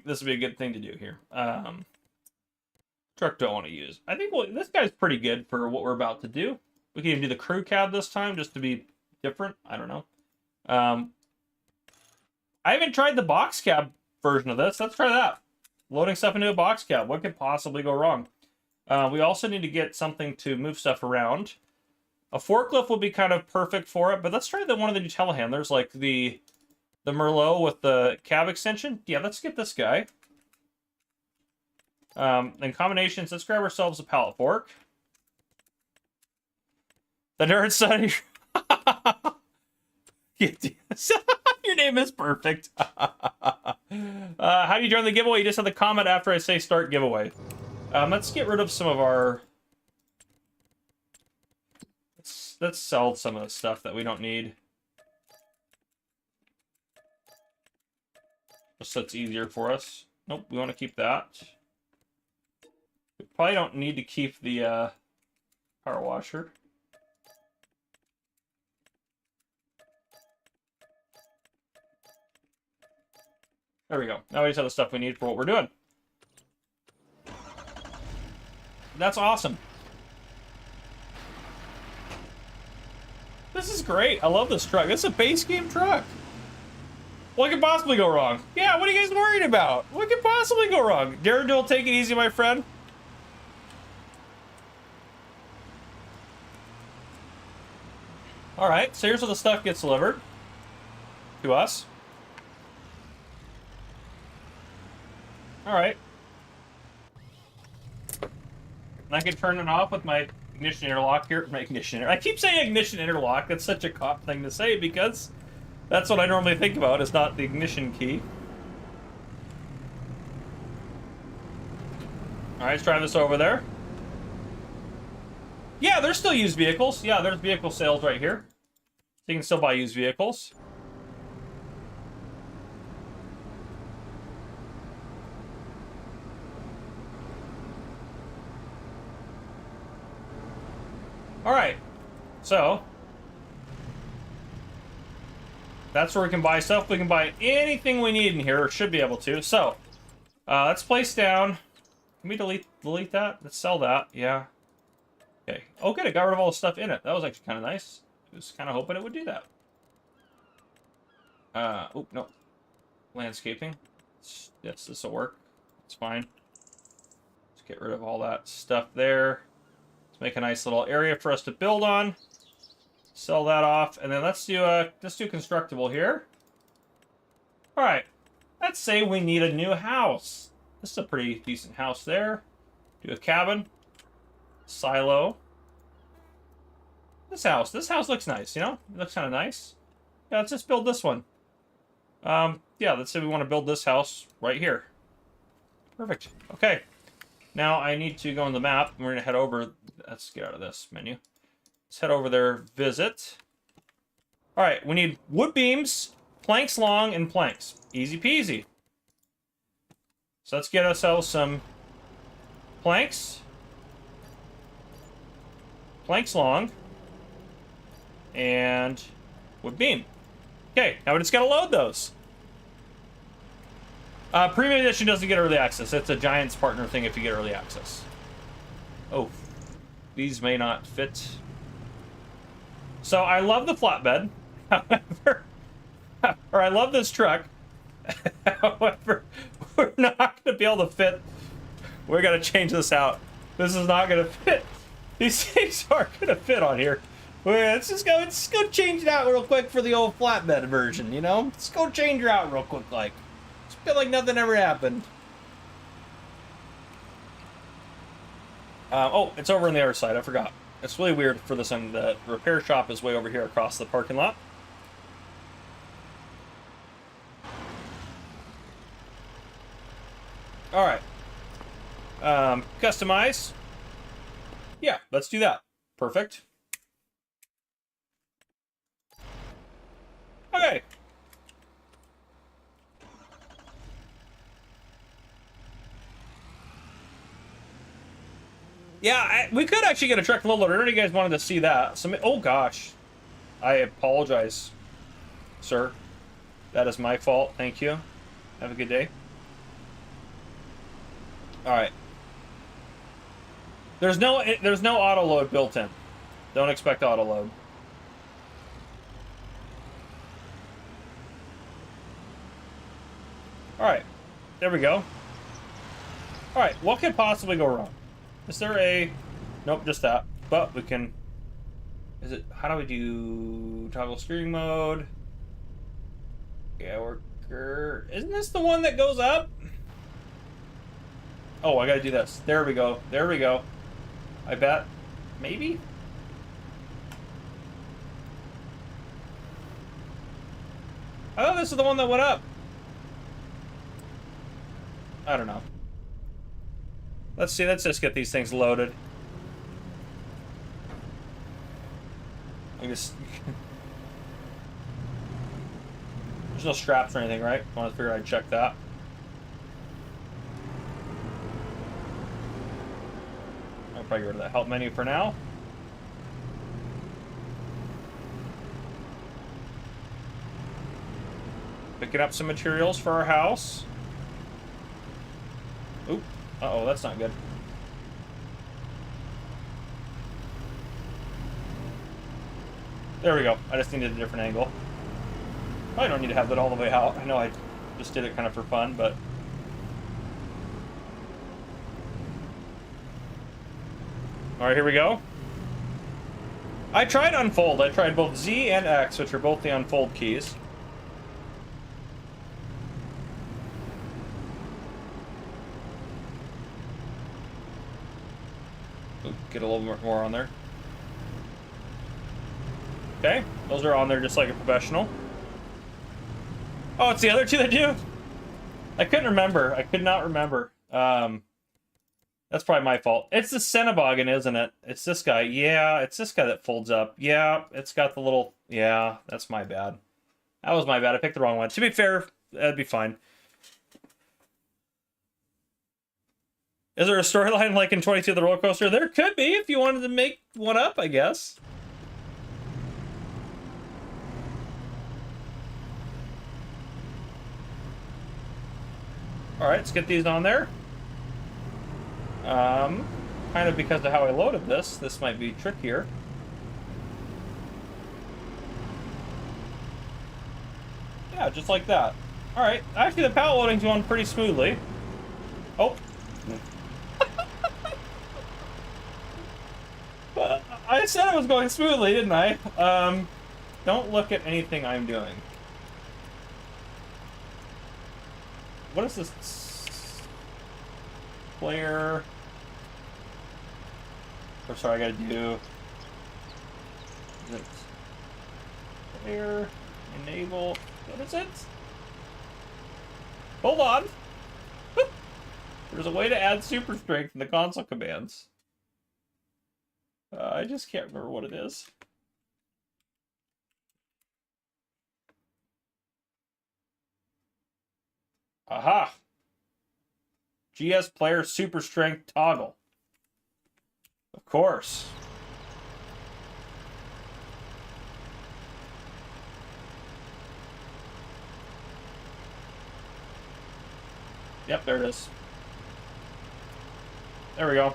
this would be a good thing to do here. Truck don't want to use. I think this guy's pretty good for what we're about to do. We can even do the crew cab this time just to be different. I don't know. I haven't tried the box cab version of this. Let's try that. Loading stuff into a box cab. What could possibly go wrong? We also need to get something to move stuff around. A forklift would be kind of perfect for it, but let's try one of the new telehandlers, like the The Merlot with the cab extension. Yeah, let's get this guy. Then combinations. Let's grab ourselves a pallet fork. The nerd son. Your name is perfect. How do you join the giveaway? You just have to comment after I say start giveaway. Let's get rid of some of our... Let's sell some of the stuff that we don't need. Just so it's easier for us. Nope, we want to keep that. We probably don't need to keep the power washer. There we go. Now we just have the stuff we need for what we're doing. That's awesome. This is great. I love this truck. This is a base game truck. What could possibly go wrong? Yeah, what are you guys worried about? What could possibly go wrong? Daredevil, take it easy, my friend. Alright, so here's where the stuff gets delivered. To us. Alright. And I can turn it off with my ignition interlock here. My ignition. I keep saying ignition interlock. That's such a cop thing to say because that's what I normally think about. It's not the ignition key. Alright, let's drive this over there. Yeah, there's still used vehicles. Yeah, there's vehicle sales right here. So you can still buy used vehicles. Alright, so that's where we can buy stuff. We can buy anything we need in here, or should be able to. So, let's place down. Can we delete that? Let's sell that, yeah. Okay, oh good, it got rid of all the stuff in it. That was actually kind of nice. I was kind of hoping it would do that. Oh, no. Landscaping. Yes, this will work. It's fine. Let's get rid of all that stuff there. Make a nice little area for us to build on. Sell that off, and then let's do constructible here. All right, let's say we need a new house. This is a pretty decent house there. Do a cabin, silo. This house looks nice. You know, it looks kind of nice. Yeah, let's just build this one. Yeah, let's say we want to build this house right here. Perfect. Okay. Now I need to go on the map. We're gonna head over. Let's get out of this menu. Let's head over there. Visit. All right. We need wood beams, planks long, and planks. Easy peasy. So let's get ourselves some planks. Planks long. And wood beam. Okay. Now we just gotta load those. Premium Edition doesn't get early access. It's a Giants partner thing if you get early access. Oh, these may not fit. So I love the flatbed. However, or I love this truck. However, we're not going to be able to fit. We're going to change this out. This is not going to fit. These things aren't going to fit on here. Let's just go change it out real quick for the old flatbed version, you know? Let's go change her out real quick, like. Feel like nothing ever happened. Oh, it's over on the other side. I forgot. It's really weird for this one. The repair shop is way over here across the parking lot. All right. Customize. Yeah, let's do that. Perfect. Okay. Yeah, we could actually get a truck full loader. I know you guys wanted to see that. So, oh gosh, I apologize, sir. That is my fault. Thank you. Have a good day. All right. There's no auto load built in. Don't expect auto load. All right, there we go. All right, what could possibly go wrong? Is there a... Nope, just that. But we can... Is it... How do we do... Toggle steering mode? Yeah, worker. Isn't this the one that goes up? Oh, I gotta do this. There we go. There we go. I bet. Maybe? I thought this is the one that went up. I don't know. Let's see. Let's just get these things loaded. I just... There's no straps or anything, right? I want to figure I'd check that. I'll probably go to the help menu for now. Picking up some materials for our house. Oop. Uh-oh, that's not good. There we go. I just needed a different angle. Probably don't need to have that all the way out. I know I just did it kind of for fun, but... Alright, here we go. I tried unfold. I tried both Z and X, which are both the unfold keys. Ooh, get a little bit more on there. Okay, those are on there just like a professional. Oh, it's the other two that do? I couldn't remember. I could not remember. That's probably my fault. It's the Cenoboggan, isn't it? It's this guy. Yeah, it's this guy that folds up. Yeah, it's got the little... Yeah, that's my bad. That was my bad. I picked the wrong one. To be fair, that'd be fine. Is there a storyline like in 22 the roller coaster? There could be if you wanted to make one up, I guess. All right, let's get these on there. Kind of because of how I loaded this, this might be trickier. Yeah, just like that. All right, actually the pallet loading's going pretty smoothly. Oh. I said it was going smoothly, didn't I? Don't look at anything I'm doing. What is this? Player. Oh, sorry, I gotta do. Is it player enable? What is it? Hold on. There's a way to add super strength in the console commands. I just can't remember what it is. Aha! GS player super strength toggle. Of course. Yep, there it is. There we go.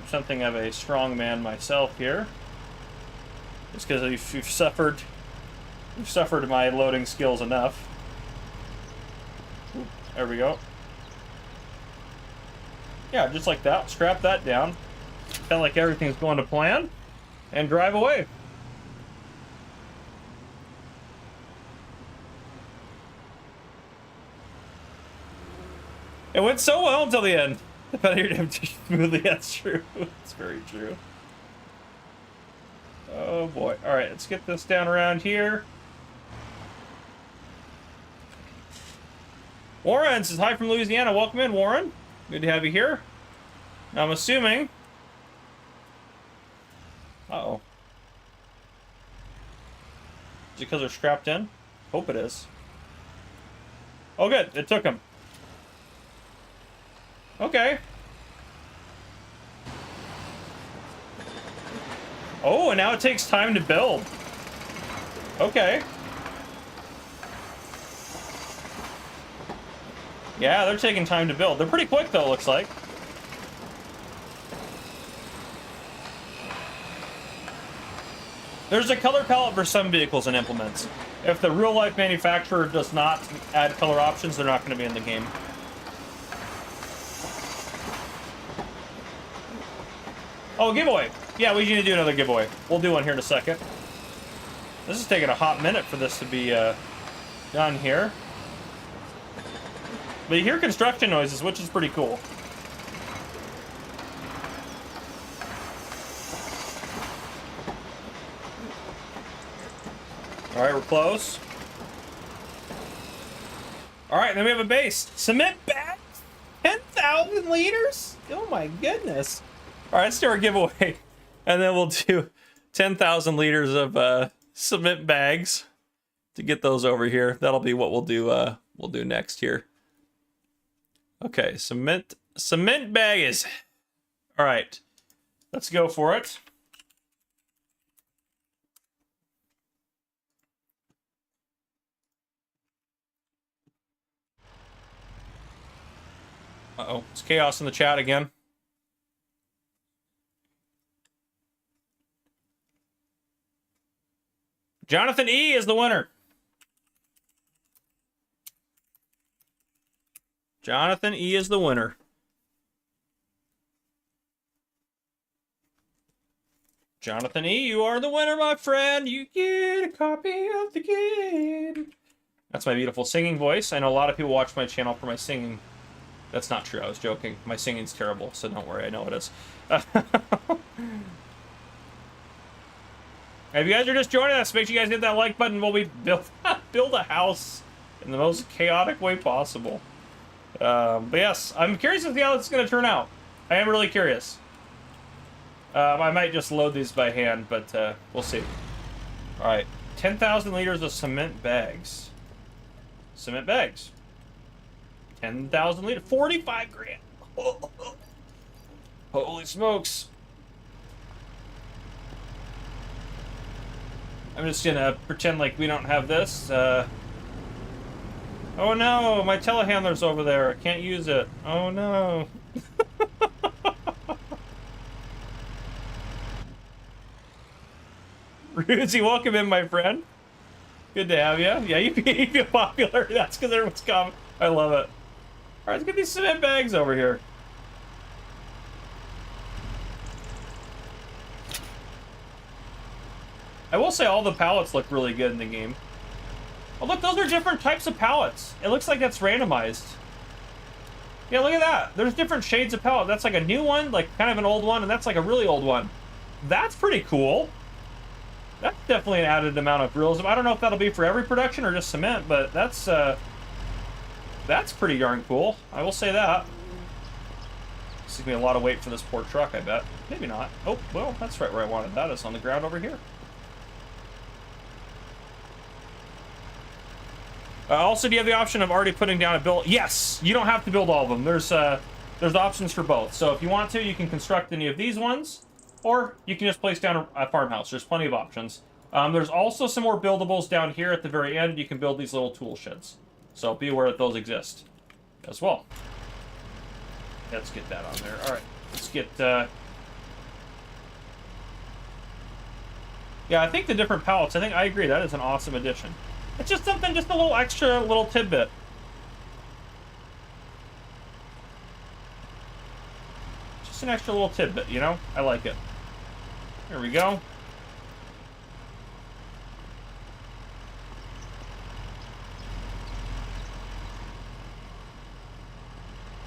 Something of a strong man myself here. Just because you've suffered my loading skills enough. There we go. Yeah, just like that. Strap that down. Kind of like everything's going to plan. And drive away. It went so well until the end. The better you do smoothly, that's true. It's very true. Oh boy. Alright, let's get this down around here. Warren says hi from Louisiana. Welcome in, Warren. Good to have you here. Now I'm assuming... Uh-oh. Is it because they're strapped in? Hope it is. Oh good, it took them. Okay. Oh, and now it takes time to build. Okay. Yeah, they're taking time to build. They're pretty quick, though, it looks like. There's a color palette for some vehicles and implements. If the real-life manufacturer does not add color options, they're not going to be in the game. Oh, giveaway. Yeah, we need to do another giveaway. We'll do one here in a second. This is taking a hot minute for this to be done here. But you hear construction noises, which is pretty cool. All right, we're close. All right, then we have a base. Cement bags? 10,000 liters? Oh my goodness. All right, let's do our giveaway. And then we'll do 10,000 liters of cement bags to get those over here. That'll be what we'll do next here. Okay, cement bags. All right, let's go for it. Uh-oh, it's chaos in the chat again. Jonathan E is the winner. Jonathan E is the winner. Jonathan E, you are the winner, my friend. You get a copy of the game. That's my beautiful singing voice. I know a lot of people watch my channel for my singing. That's not true. I was joking. My singing's terrible, so don't worry. I know it is. If you guys are just joining us, make sure you guys hit that like button while we build a house in the most chaotic way possible. But yes, I'm curious to see how it's going to turn out. I am really curious. I might just load these by hand, but we'll see. All right, 10,000 liters of cement bags. Cement bags. 10,000 liters, 45 grand. Oh, holy smokes. I'm just gonna pretend like we don't have this. Oh no, my telehandler's over there. I can't use it. Oh no. Rudy, welcome in, my friend. Good to have you. Yeah, you feel popular. That's because everyone's coming. I love it. All right, let's get these cement bags over here. I will say all the pallets look really good in the game. Oh look, those are different types of pallets. It looks like that's randomized. Yeah, look at that. There's different shades of pallet. That's like a new one, like kind of an old one, and that's like a really old one. That's pretty cool. That's definitely an added amount of realism. I don't know if that'll be for every production or just cement, but that's pretty darn cool. I will say that. This is gonna be a lot of weight for this poor truck, I bet. Maybe not. Oh, well, that's right where I wanted that. It's on the ground over here. Also, do you have the option of already putting down a build? Yes, you don't have to build all of them. There's options for both. So if you want to, you can construct any of these ones, or you can just place down a farmhouse. There's plenty of options. There's also some more buildables down here at the very end. You can build these little tool sheds. So be aware that those exist as well. Let's get that on there. All right, let's get... Yeah, I think the different pallets, I agree, that is an awesome addition. It's just something, just a little extra little tidbit. Just an extra little tidbit, you know? I like it. There we go.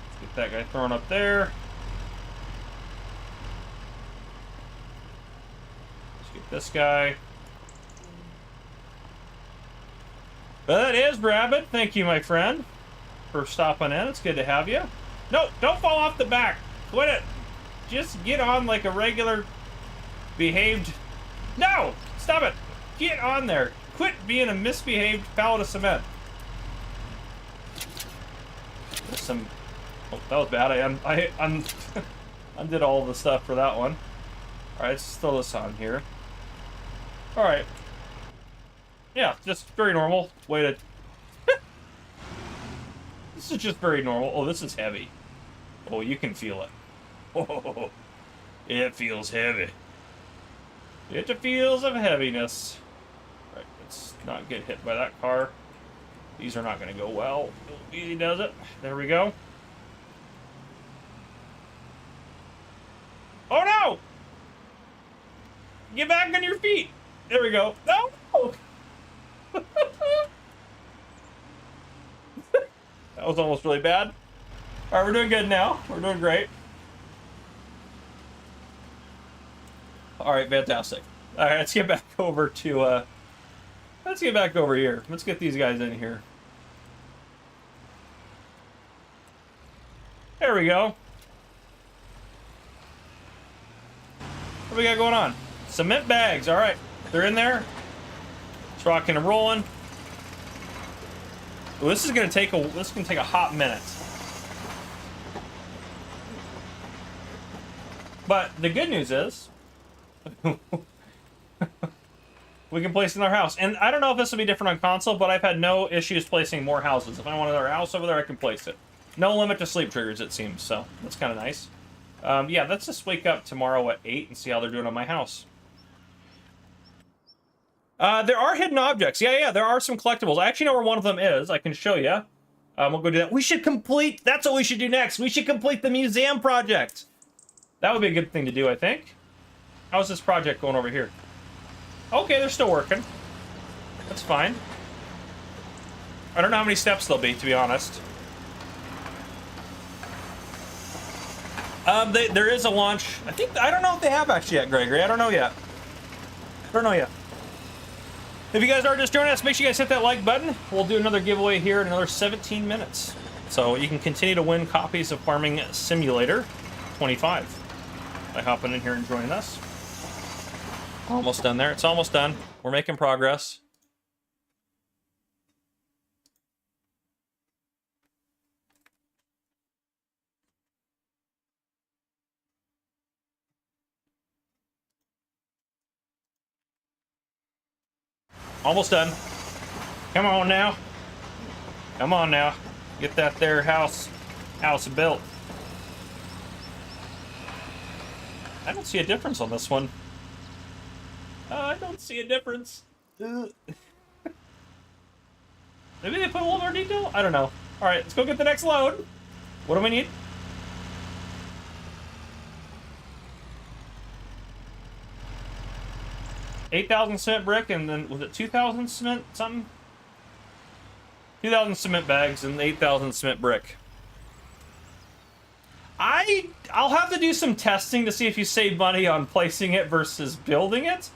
Let's get that guy thrown up there. Let's get this guy. That is Rabbit. Thank you, my friend, for stopping in. It's good to have you. No, don't fall off the back. Quit it. Just get on like a regular behaved... No! Stop it. Get on there. Quit being a misbehaved pallet of cement. There's some... Oh, that was bad. I undid all the stuff for that one. Alright, let's throw this on here. Alright. Yeah, just very normal way to... This is just very normal. Oh, this is heavy. Oh, you can feel it. Oh, it feels heavy. It feels of heaviness. Right, let's not get hit by that car. These are not going to go well. Easy does it. There we go. Oh no! Get back on your feet. There we go. No! That was almost really bad. All right, we're doing good now. We're doing great. All right, fantastic. All right, let's get back over to, let's get back over here. Let's get these guys in here. There we go. What do we got going on? Cement bags. All right, they're in there. It's rocking and rolling. Well, this is gonna take a hot minute. But the good news is, we can place in our house. And I don't know if this will be different on console, but I've had no issues placing more houses. If I want another house over there, I can place it. No limit to sleep triggers, it seems. So that's kind of nice. Yeah, let's just wake up tomorrow at 8 and see how they're doing on my house. There are hidden objects. Yeah, there are some collectibles. I actually know where one of them is. I can show you. We'll go do that. We should complete... That's what we should do next. We should complete the museum project. That would be a good thing to do, I think. How's this project going over here? Okay, they're still working. That's fine. I don't know how many steps there'll be, to be honest. There is a launch. I don't know if they have actually yet, Gregory. I don't know yet. If you guys are just joining us, make sure you guys hit that like button. We'll do another giveaway here in another 17 minutes. So you can continue to win copies of Farming Simulator 25 by hopping in here and joining us. Almost done there. It's almost done. We're making progress. Almost done. Come on now. Come on now. Get that there house built. I don't see a difference on this one. I don't see a difference. Maybe they put a little more detail? I don't know. All right, let's go get the next load. What do we need? $8,000 cement brick, and then was it 2,000 cement something? 2,000 cement bags and 8,000 cement brick. I'll have to do some testing to see if you save money on placing it versus building it.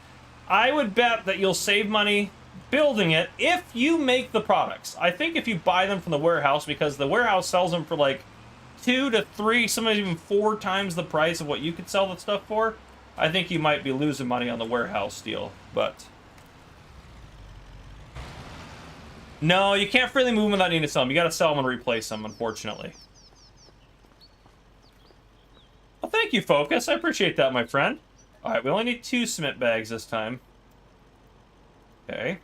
I would bet that you'll save money building it if you make the products. I think if you buy them from the warehouse, because the warehouse sells them for like 2 to 3, sometimes even 4 times the price of what you could sell the stuff for, I think you might be losing money on the warehouse deal, but... No, you can't freely move them without needing to sell them. You gotta sell them and replace them, unfortunately. Well, thank you, Focus. I appreciate that, my friend. Alright, we only need 2 cement bags this time. Okay.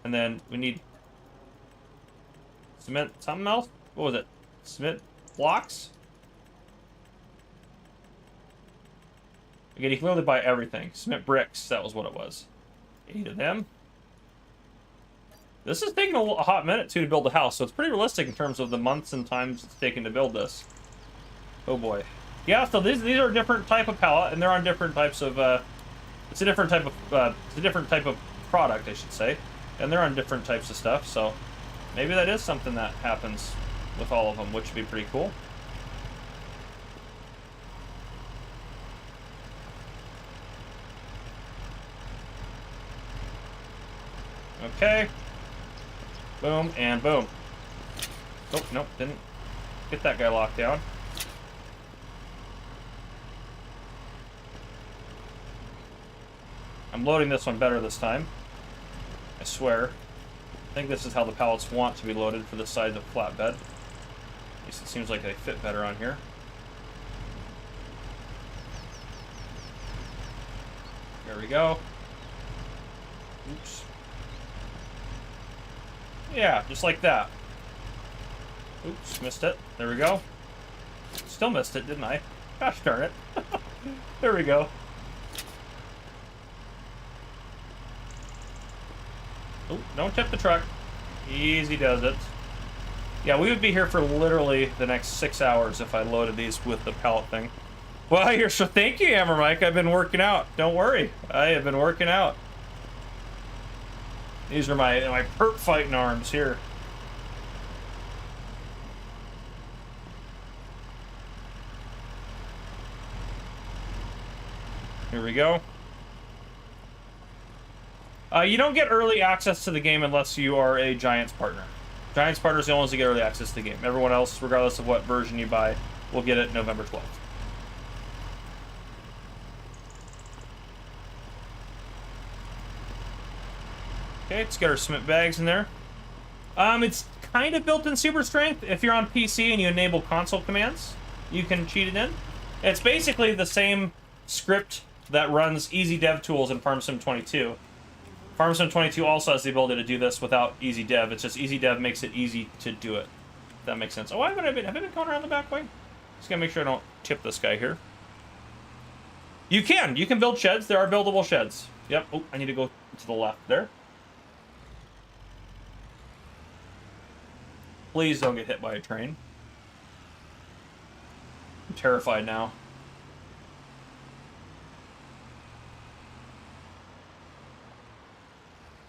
And then we need... cement something else? What was it? Cement blocks? Again, you can literally buy everything. Cement bricks, that was what it was. 8 of them. This is taking a hot minute, too, to build a house, so it's pretty realistic in terms of the months and times it's taken to build this. Oh, boy. Yeah, so these are a different type of pallet, and they're on different types of, it's a different type of product, I should say. And they're on different types of stuff, so maybe that is something that happens with all of them, which would be pretty cool. Okay. Boom, and boom. Oh, nope, didn't get that guy locked down. I'm loading this one better this time. I swear. I think this is how the pallets want to be loaded for this size of flatbed. At least it seems like they fit better on here. There we go. Oops. Yeah, just like that. Oops, missed it. There we go. Still missed it, didn't I? Gosh darn it. There we go. Oh, don't tip the truck. Easy does it. Yeah, we would be here for literally the next 6 hours if I loaded these with the pallet thing. Well, so thank you, Hammer Mike. I've been working out. Don't worry. I have been working out. These are my perp fighting arms here. Here we go. You don't get early access to the game unless you are a Giants partner. Giants partners are the only ones that get early access to the game. Everyone else, regardless of what version you buy, will get it November 12th. Okay, let's get our cement bags in there. It's kind of built in super strength. If you're on PC and you enable console commands, you can cheat it in. It's basically the same script that runs Easy Dev tools in Farm Sim 22. Farm Sim 22 also has the ability to do this without Easy Dev. It's just Easy Dev makes it easy to do it. If that makes sense. Oh, have I been going around the back way? Just gotta make sure I don't tip this guy here. You can build sheds. There are buildable sheds. Yep. Oh, I need to go to the left there. Please don't get hit by a train. I'm terrified now.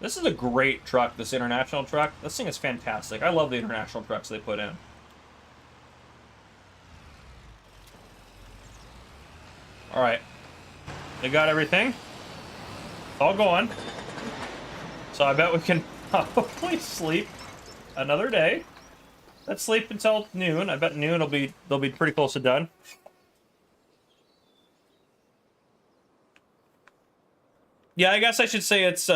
This is a great truck, this international truck. This thing is fantastic. I love the international trucks they put in. Alright. They got everything. It's all going. So I bet we can probably sleep another day. Let's sleep until noon. I bet noon they'll be pretty close to done. Yeah, I guess I should say it's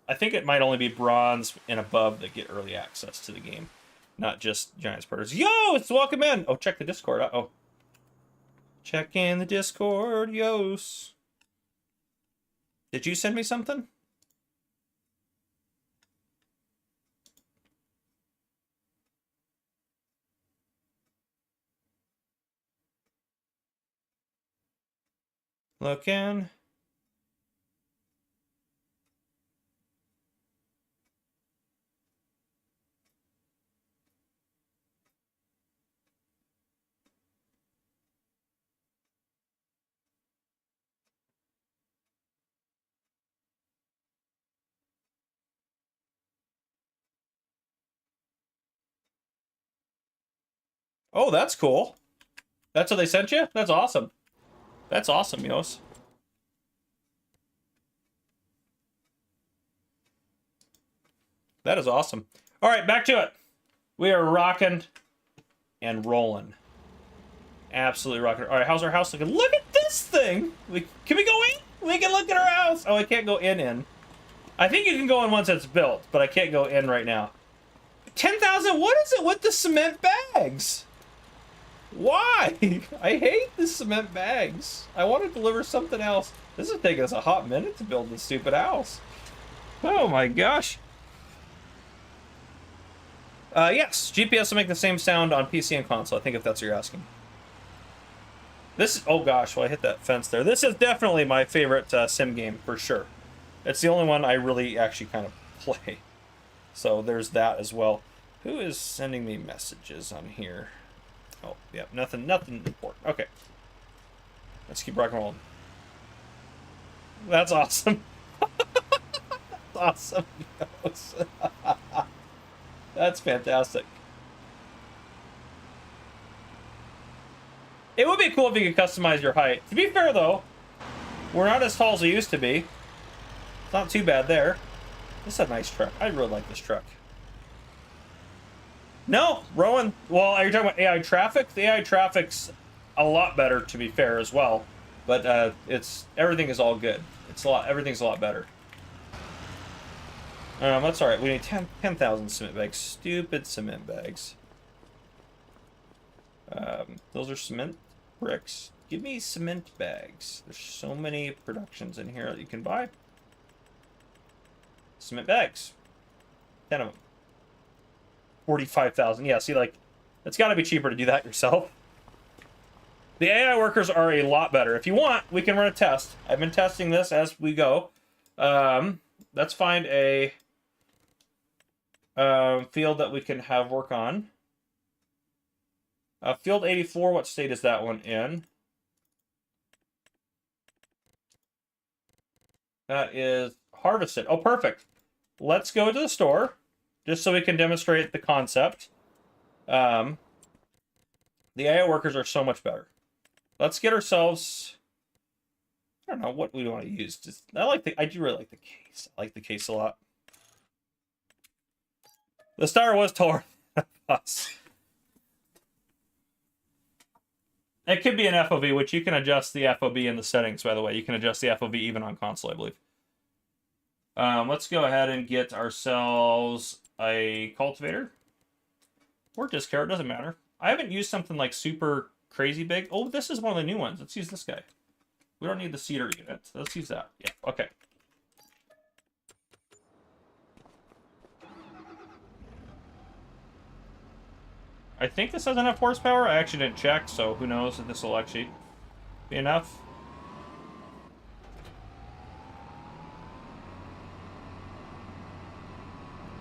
I think it might only be bronze and above that get early access to the game, not just Giants Partners. Yo, it's welcome in. Oh, check the Discord. Uh-oh. Check in the Discord, yos. Did you send me something? Looking. Oh, that's cool. That's what they sent you? That's awesome. That's awesome, Yos. That is awesome. All right, back to it. We are rocking and rolling. Absolutely rocking. All right, how's our house looking? Look at this thing. Can we go in? We can look at our house. Oh, I can't go in. I think you can go in once it's built, but I can't go in right now. 10,000. What is it with the cement bags? Why? I hate the cement bags. I want to deliver something else. This is taking us a hot minute to build this stupid house. Oh my gosh. Yes, GPS will make the same sound on PC and console, I think, if that's what you're asking. This is, oh gosh, well, I hit that fence there. This is definitely my favorite sim game, for sure. It's the only one I really actually kind of play. So there's that as well. Who is sending me messages on here? Oh, yeah, nothing important. Okay. Let's keep rock and rolling. That's awesome. That's awesome. That's fantastic. It would be cool if you could customize your height. To be fair, though, we're not as tall as we used to be. It's not too bad there. This is a nice truck. I really like this truck. No, Rowan. Well, are you talking about AI traffic? The AI traffic's a lot better, to be fair, as well. But everything is all good. Everything's a lot better. That's all right. We need 10,000 cement bags. Stupid cement bags. Those are cement bricks. Give me cement bags. There's so many productions in here that you can buy. Cement bags. 10 of them. 45,000. Yeah, see, like, it's got to be cheaper to do that yourself. The AI workers are a lot better. If you want, we can run a test. I've been testing this as we go. Let's find a field that we can have work on. Field 84, what state is that one in? That is harvested. Oh, perfect. Let's go to the store, just so we can demonstrate the concept. The AI workers are so much better. Let's get ourselves I don't know what we want to use. Just I do really like the case. I like the case a lot. The star was taller than us. It could be an FOV, which you can adjust the FOV in the settings, by the way. You can adjust the FOV even on console, I believe. Let's go ahead and get ourselves a cultivator. Or discard, doesn't matter. I haven't used something like super crazy big. Oh, this is one of the new ones. Let's use this guy. We don't need the cedar unit. Let's use that. Yeah, okay. I think this has enough horsepower. I actually didn't check, so who knows if this will actually be enough.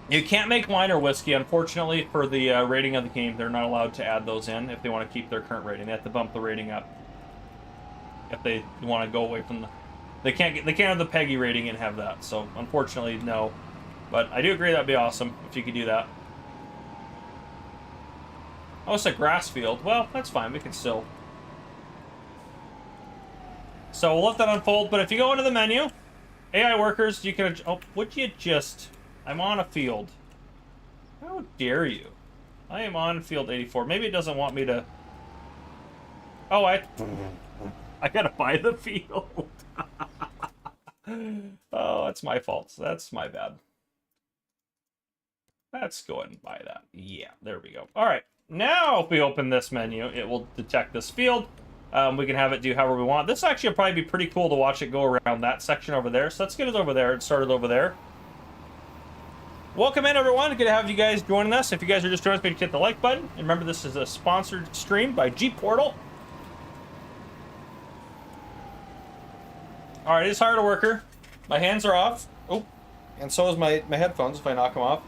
You can't make wine or whiskey, unfortunately, for the rating of the game. They're not allowed to add those in if they want to keep their current rating. They have to bump the rating up if they want to go away from the. They can't have the Peggy rating and have that. So unfortunately, no. But I do agree that'd be awesome if you could do that. Oh, it's a grass field. Well, that's fine. We can still. So we'll let that unfold. But if you go into the menu, AI workers, you can. Oh, would you just? I'm on a field. How dare you? I am on field 84. Maybe it doesn't want me to. Oh, I gotta buy the field. Oh, that's my fault. That's my bad. Let's go ahead and buy that. Yeah, there we go. All right. Now, if we open this menu, it will detect this field. We can have it do however we want. This actually will probably be pretty cool to watch it go around that section over there. So let's get it over there and start it over there. Welcome in, everyone. Good to have you guys joining us. If you guys are just joining us, maybe hit the like button. And remember, this is a sponsored stream by G Portal. All right, it's hard worker. My hands are off. Oh, and so is my headphones if I knock them off.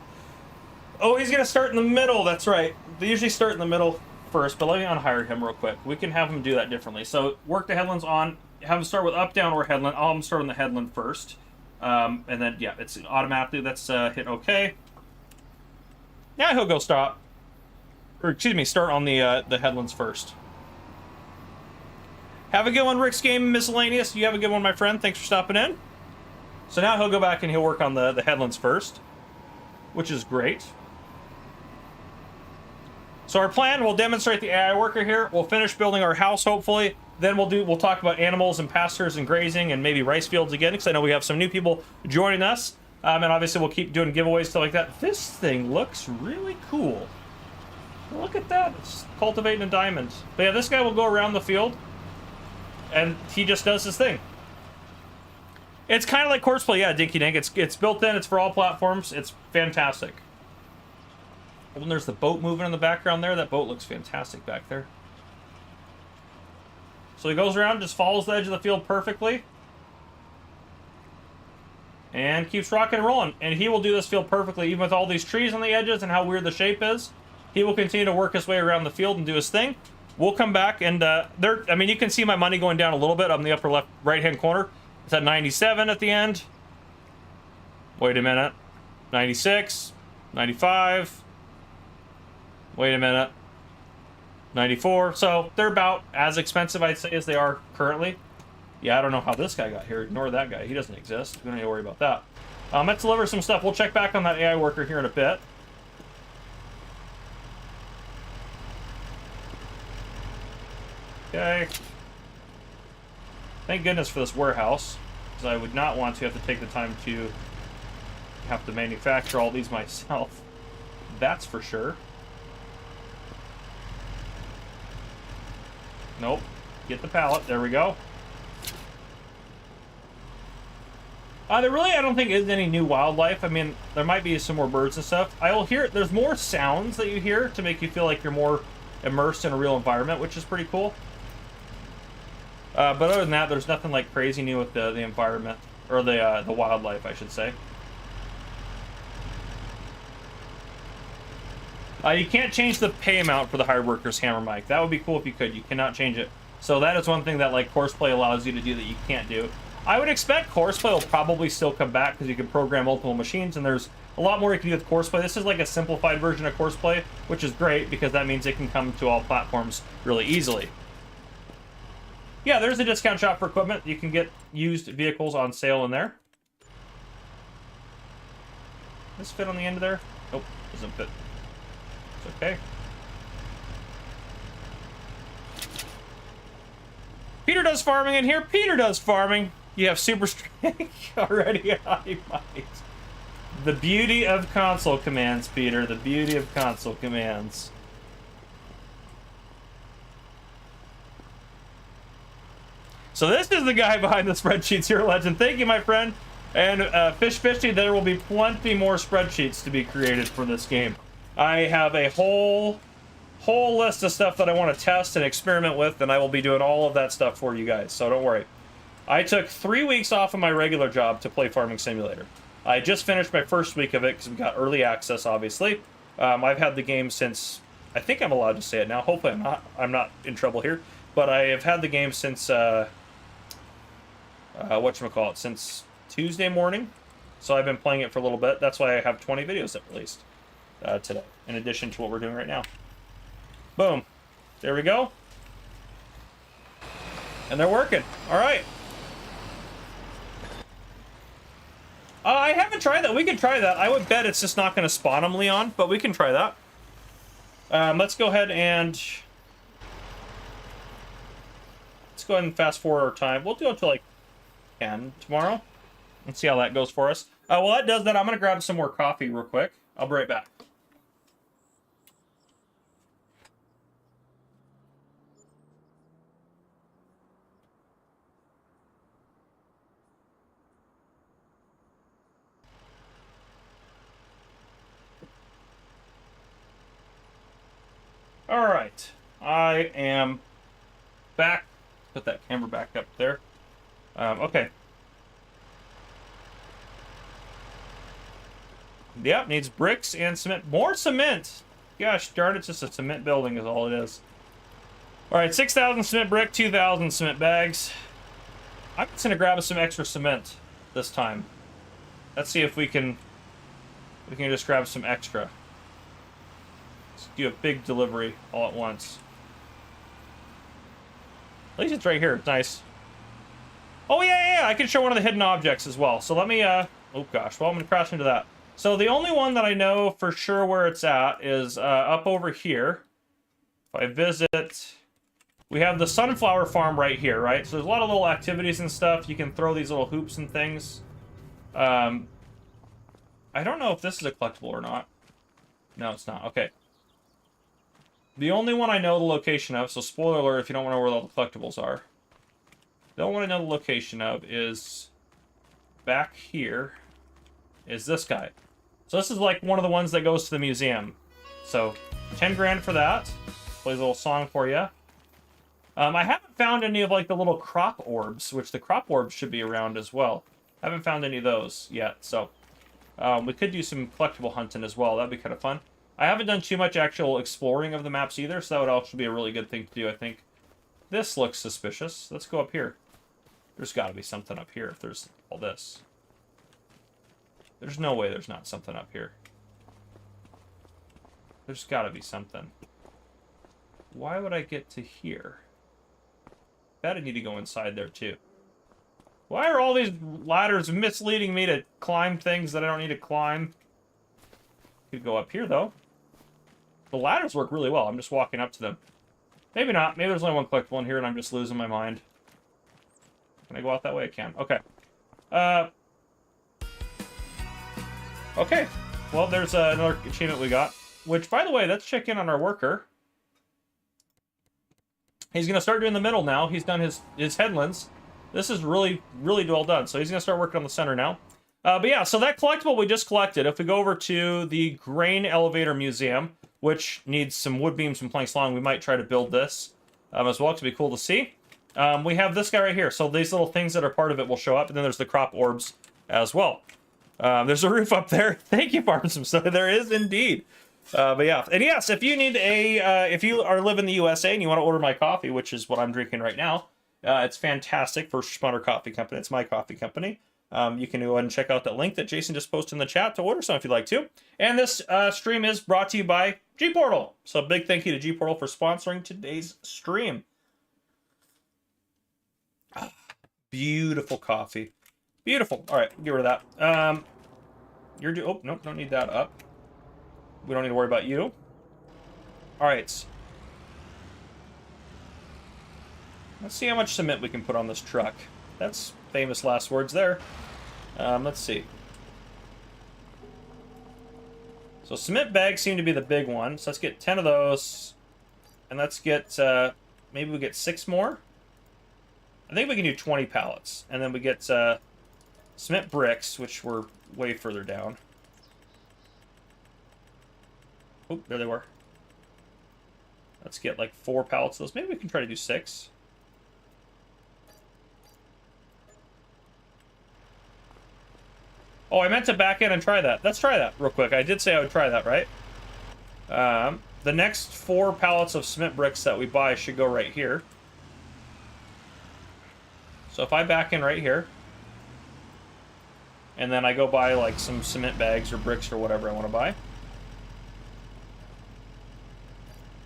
Oh, he's going to start in the middle. That's right. They usually start in the middle first, but let me unhire him real quick. We can have him do that differently. So work the headlands on. Have him start with up, down, or headland. I'll have him start on the headland first. And then, yeah, it's automatically. Let's hit OK. Now he'll go stop. Or, excuse me, start on the headlands first. Have a good one, Rick's Game Miscellaneous. You have a good one, my friend. Thanks for stopping in. So now he'll go back and he'll work on the headlands first, which is great. So our plan, we'll demonstrate the AI worker here. We'll finish building our house, hopefully. Then we'll talk about animals and pastures and grazing and maybe rice fields again, because I know we have some new people joining us. And obviously we'll keep doing giveaways, stuff like that. This thing looks really cool. Look at that. It's cultivating a diamond. But yeah, this guy will go around the field, and he just does his thing. It's kind of like Horseplay, yeah, Dinky Dink. It's built in. It's for all platforms. It's fantastic. And there's the boat moving in the background there. That boat looks fantastic back there. So he goes around, just follows the edge of the field perfectly. And keeps rocking and rolling. And he will do this field perfectly, even with all these trees on the edges and how weird the shape is. He will continue to work his way around the field and do his thing. We'll come back and I mean, you can see my money going down a little bit up in the upper left right-hand corner. It's at 97 at the end. Wait a minute. 96, 95. Wait a minute. 94. So they're about as expensive, I'd say, as they are currently. Yeah, I don't know how this guy got here. Ignore that guy. He doesn't exist. We don't need to worry about that. Let's deliver some stuff. We'll check back on that AI worker here in a bit. Okay. Thank goodness for this warehouse, because I would not want to have to take the time to have to manufacture all these myself. That's for sure. Nope. Get the pallet. There we go. There really, I don't think, is any new wildlife. I mean, there might be some more birds and stuff. I will hear, there's more sounds that you hear to make you feel like you're more immersed in a real environment, which is pretty cool. But other than that, there's nothing like crazy new with the environment, or the wildlife, I should say. You can't change the pay amount for the hired workers hammer mic. That would be cool if you could. You cannot change it. So that is one thing that like Horseplay allows you to do that you can't do. I would expect Horseplay will probably still come back because you can program multiple machines, and there's a lot more you can do with Horseplay. This is like a simplified version of Horseplay, which is great because that means it can come to all platforms really easily. yeah, there's a discount shop for equipment. You can get used vehicles on sale in there. Does this fit on the end of there? Nope, doesn't fit. It's okay. Peter does farming in here. Peter does farming. You have super strength already. I might. The beauty of console commands, Peter. The beauty of console commands. So this is the guy behind the spreadsheets here, Legend. Thank you, my friend. And Fish Fishy, there will be plenty more spreadsheets to be created for this game. I have a whole list of stuff that I want to test and experiment with, and I will be doing all of that stuff for you guys, so don't worry. I took 3 weeks off of my regular job to play Farming Simulator. I just finished my first week of it because we got early access, obviously. I've had the game since, I think I'm allowed to say it now. Hopefully I'm not in trouble here. But I have had the game since, whatchamacallit, since Tuesday morning. So I've been playing it for a little bit. That's why I have 20 videos that released today, in addition to what we're doing right now. Boom. There we go. And they're working. All right. I haven't tried that. We can try that. I would bet it's just not going to spawn them, Leon, but we can try that. Let's go ahead and fast forward our time. We'll do it till like 10 tomorrow and see how that goes for us. While that does that, I'm going to grab some more coffee real quick. I'll be right back. All right, I am back. Put that camera back up there. Okay. Yep, needs bricks and cement. More cement! Gosh darn, it's just a cement building is all it is. All right, 6,000 cement brick, 2,000 cement bags. I'm just gonna grab some extra cement this time. Let's see if we can just grab some extra. Let's do a big delivery all at once. At least it's right here. It's nice. Oh, yeah, I can show one of the hidden objects as well. So let me, oh gosh, well, I'm gonna crash into that. So the only one that I know for sure where it's at is up over here. If I visit, we have the sunflower farm right here, right? So there's a lot of little activities and stuff. You can throw these little hoops and things. I don't know if this is a collectible or not. No, it's not. Okay. The only one I know the location of, so spoiler alert if you don't know where all the collectibles are. The only one I know the location of is back here, is this guy. So this is like one of the ones that goes to the museum. So 10 grand for that. Plays a little song for you. I haven't found any of like the little crop orbs, which the crop orbs should be around as well. I haven't found any of those yet, so we could do some collectible hunting as well. That'd be kind of fun. I haven't done too much actual exploring of the maps either, so that would also be a really good thing to do, I think. This looks suspicious. Let's go up here. There's got to be something up here if there's all this. There's no way there's not something up here. There's got to be something. Why would I get to here? Bet I need to go inside there too. Why are all these ladders misleading me to climb things that I don't need to climb? Could go up here though. The ladders work really well. I'm just walking up to them. Maybe not. Maybe there's only one collectible in here and I'm just losing my mind. Can I go out that way? I can. Okay. Okay. Well, there's another achievement we got. Which, by the way, let's check in on our worker. He's going to start doing the middle now. He's done his headlands. This is really, really well done. So he's going to start working on the center now. But yeah, so that collectible we just collected, if we go over to the Grain Elevator Museum, which needs some wood beams and planks long, we might try to build this as well, because it'd be cool to see. We have this guy right here. So these little things that are part of it will show up, and then there's the crop orbs as well. There's a roof up there. Thank you, Farmsome. So there is indeed. But yeah, and yes, if you need if you are live in the USA and you want to order my coffee, which is what I'm drinking right now, it's fantastic. First Responder Coffee Company. It's my coffee company. You can go ahead and check out that link that Jason just posted in the chat to order some if you'd like to. And this stream is brought to you by G-Portal. So big thank you to G-Portal for sponsoring today's stream. Beautiful coffee. Beautiful. All right, get rid of that. Oh, nope, don't need that up. We don't need to worry about you. All right. Let's see how much cement we can put on this truck. That's famous last words there. Let's see. So cement bags seem to be the big one. So let's get 10 of those. And let's get, maybe we get 6 more. I think we can do 20 pallets. And then we get cement bricks, which were way further down. Oh, there they were. Let's get like 4 pallets of those. Maybe we can try to do 6. Oh, I meant to back in and try that. Let's try that real quick. I did say I would try that, right? The next 4 pallets of cement bricks that we buy should go right here. So if I back in right here, and then I go buy like some cement bags or bricks or whatever I want to buy.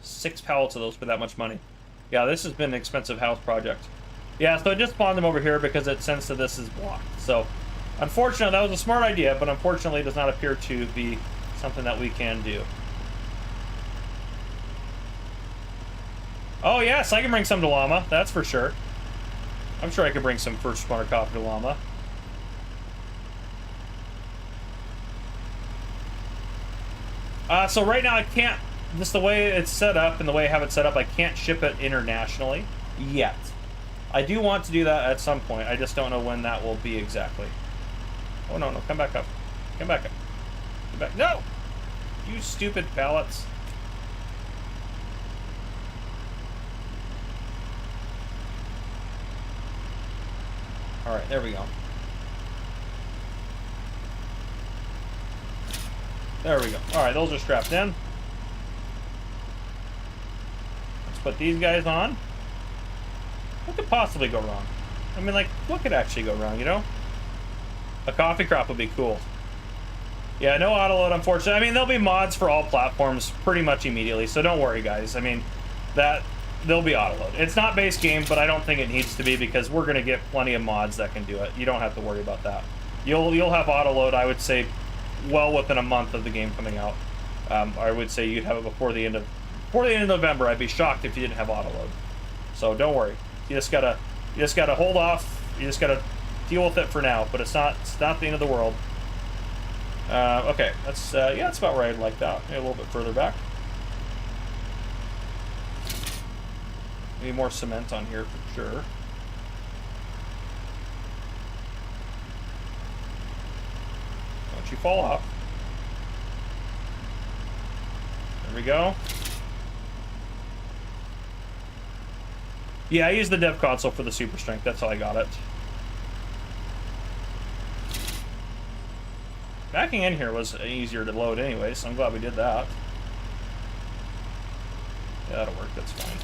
6 pallets of those for that much money. Yeah, this has been an expensive house project. Yeah, so I just spawned them over here because it sensed that this is blocked. So, unfortunately, that was a smart idea, but unfortunately it does not appear to be something that we can do. Oh, yes, I can bring some to Llama. That's for sure. I'm sure I could bring some first responder coffee to Llama. So right now I can't, just the way it's set up and the way I have it set up, I can't ship it internationally yet. I do want to do that at some point. I just don't know when that will be exactly. Oh, no, no, come back up. Come back up. Come back. No! You stupid pallets. All right, there we go. There we go. All right, those are strapped in. Let's put these guys on. What could possibly go wrong? I mean, like, what could actually go wrong, you know? A coffee crop would be cool. Yeah, no autoload, unfortunately. I mean, there'll be mods for all platforms pretty much immediately, so don't worry, guys. I mean, there'll be autoload. It's not base game, but I don't think it needs to be because we're going to get plenty of mods that can do it. You don't have to worry about that. You'll have autoload, I would say, well within a month of the game coming out. I would say you'd have it before the end of November. I'd be shocked if you didn't have autoload. So don't worry. You just gotta hold off. You just gotta deal with it for now. But it's not the end of the world. Okay, that's yeah, that's about where I'd like that. Maybe a little bit further back. Maybe more cement on here for sure. Don't you fall off. There we go. Yeah, I used the dev console for the super strength. That's how I got it. Backing in here was easier to load anyway, so I'm glad we did that. Yeah, that'll work. That's fine.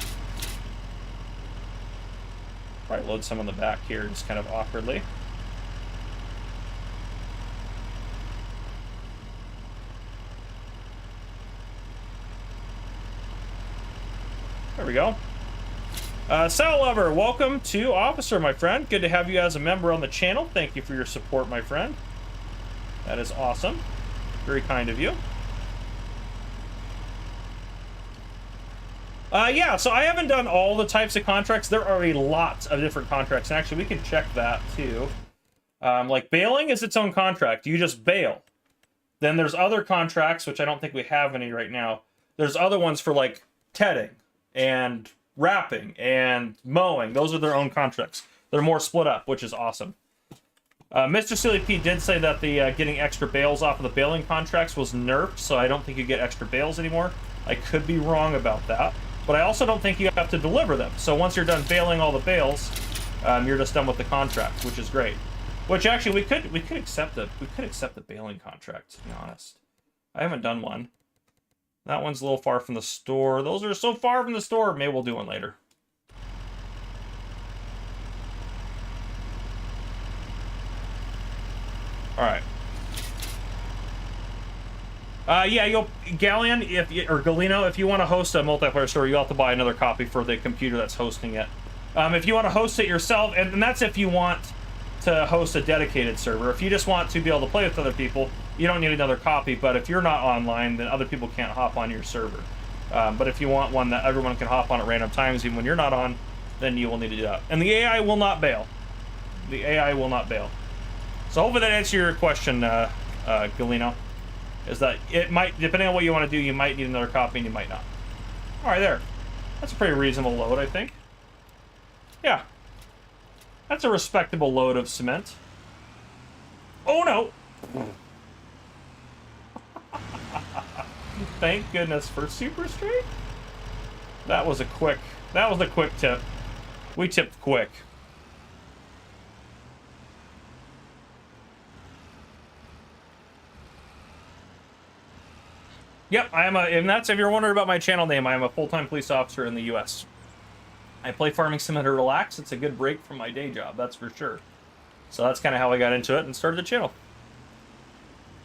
Probably load some on the back here, just kind of awkwardly. There we go. Saddle Lover, welcome to Officer, my friend. Good to have you as a member on the channel. Thank you for your support, my friend. That is awesome. Very kind of you. Yeah, so I haven't done all the types of contracts. There are a lot of different contracts, and actually we can check that too. Like bailing is its own contract. You just bail. Then there's other contracts, which I don't think we have any right now. There's other ones for like tedding and wrapping and mowing. Those are their own contracts. They're more split up, which is awesome. Mr. Silly P did say that the getting extra bales off of the baling contracts was nerfed, so I don't think you get extra bales anymore. I could be wrong about that. But I also don't think you have to deliver them. So once you're done baling all the bales, you're just done with the contract, which is great. Which actually we could accept the baling contract, to be honest. I haven't done one. That one's a little far from the store. Those are so far from the store. Maybe we'll do one later. All right. Yeah, Galleon, or Galeno, if you want to host a multiplayer story, you'll have to buy another copy for the computer that's hosting it. If you want to host it yourself, and that's if you want to host a dedicated server. If you just want to be able to play with other people, you don't need another copy, but if you're not online, then other people can't hop on your server. But if you want one that everyone can hop on at random times, even when you're not on, then you will need to do that. And the AI will not bail. The AI will not bail. So hopefully that answers your question, Galino. Is that it might, depending on what you want to do, you might need another copy and you might not. All right, there. That's a pretty reasonable load, I think. Yeah. That's a respectable load of cement. Oh, no. Thank goodness for Super Straight. That was a quick tip. We tipped quick. Yep, and that's if you're wondering about my channel name, I am a full-time police officer in the U.S. I play Farming Sim to relax. It's a good break from my day job, that's for sure. So that's kind of how I got into it and started the channel.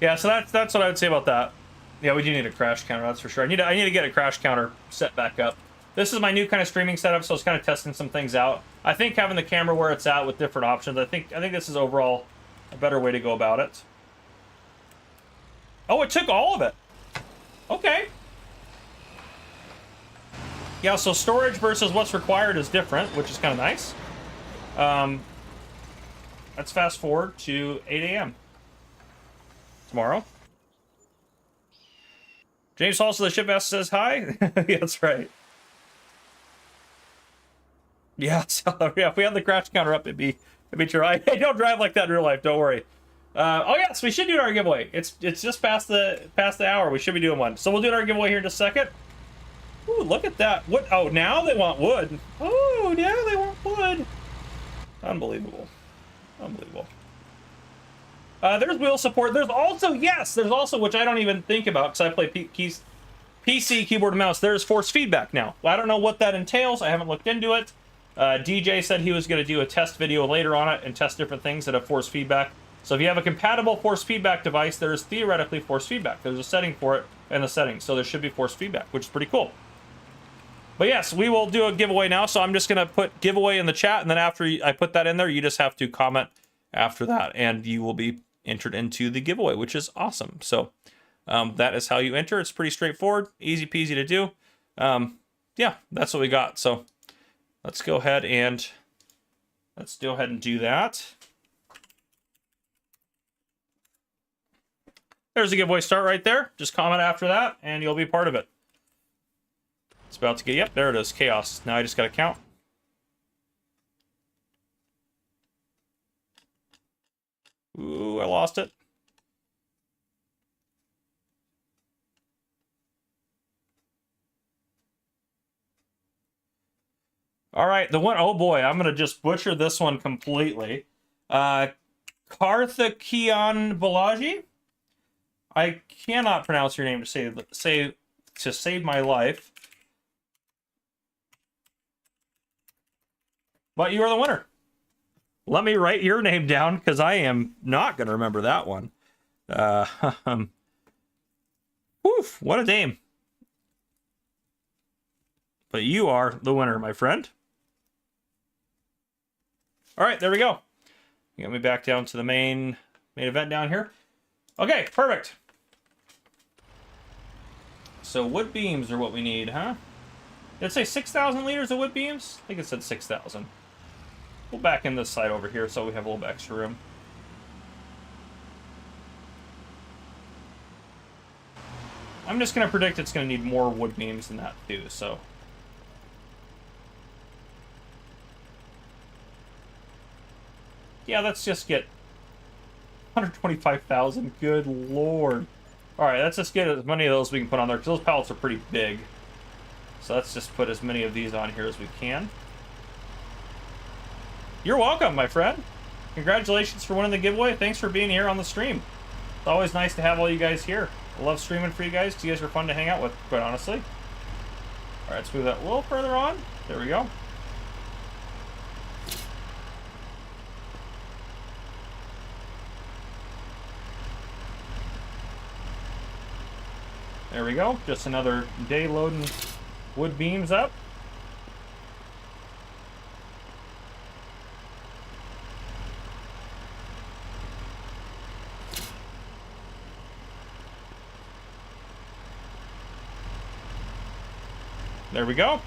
Yeah, so that's what I would say about that. Yeah, we do need a crash counter, that's for sure. I need to get a crash counter set back up. This is my new kind of streaming setup, so I was kind of testing some things out. I think having the camera where it's at with different options, I think this is overall a better way to go about it. Oh, it took all of it. Okay. Yeah, so storage versus what's required is different, which is kind of nice. Let's fast forward to 8 a.m. tomorrow. James also the ship master says hi. Yeah, that's right. Yeah, so, yeah, if we had the crash counter up, it'd be true. Hey, don't drive like that in real life. Don't worry. Oh yes, we should do our giveaway. It's just past the hour. We should be doing one. So we'll do our giveaway here in just a second. Ooh, look at that. What? Oh, now they want wood. Oh, now they want wood. Unbelievable. Unbelievable. There's wheel support. There's also, which I don't even think about because I play PC, keyboard, and mouse. There's force feedback now. Well, I don't know what that entails. I haven't looked into it. DJ said he was going to do a test video later on it and test different things that have force feedback. So if you have a compatible force feedback device, there is theoretically force feedback. There's a setting for it in the settings, so there should be force feedback, which is pretty cool. But yes, we will do a giveaway now, so I'm just going to put giveaway in the chat, and then after I put that in there, you just have to comment after that, and you will be entered into the giveaway, which is awesome. So that is how you enter. It's pretty straightforward, easy peasy to do. Yeah, that's what we got. So let's go ahead and do that. There's the giveaway start right there. Just comment after that, and you'll be part of it. It's about to get, yep, there it is, chaos. Now I just got to count. Ooh, I lost it. All right, the one, oh boy, I'm going to just butcher this one completely. Karthakian Balaji? I cannot pronounce your name to save my life. But you are the winner. Let me write your name down because I am not going to remember that one. Woof, what a name. But you are the winner, my friend. All right, there we go. You got me back down to the main event down here. Okay, perfect. So wood beams are what we need, huh? Did it say 6,000 liters of wood beams? I think it said 6,000. We'll back in this side over here so we have a little bit extra room. I'm just going to predict it's going to need more wood beams than that too, so. Yeah, let's just get 125,000. Good lord. Alright, let's just get as many of those we can put on there, because those pallets are pretty big. So let's just put as many of these on here as we can. You're welcome, my friend. Congratulations for winning the giveaway. Thanks for being here on the stream. It's always nice to have all you guys here. I love streaming for you guys. You guys are fun to hang out with, quite honestly. Alright, let's move that a little further on. There we go. There we go. Just another day loading wood beams up. There we go.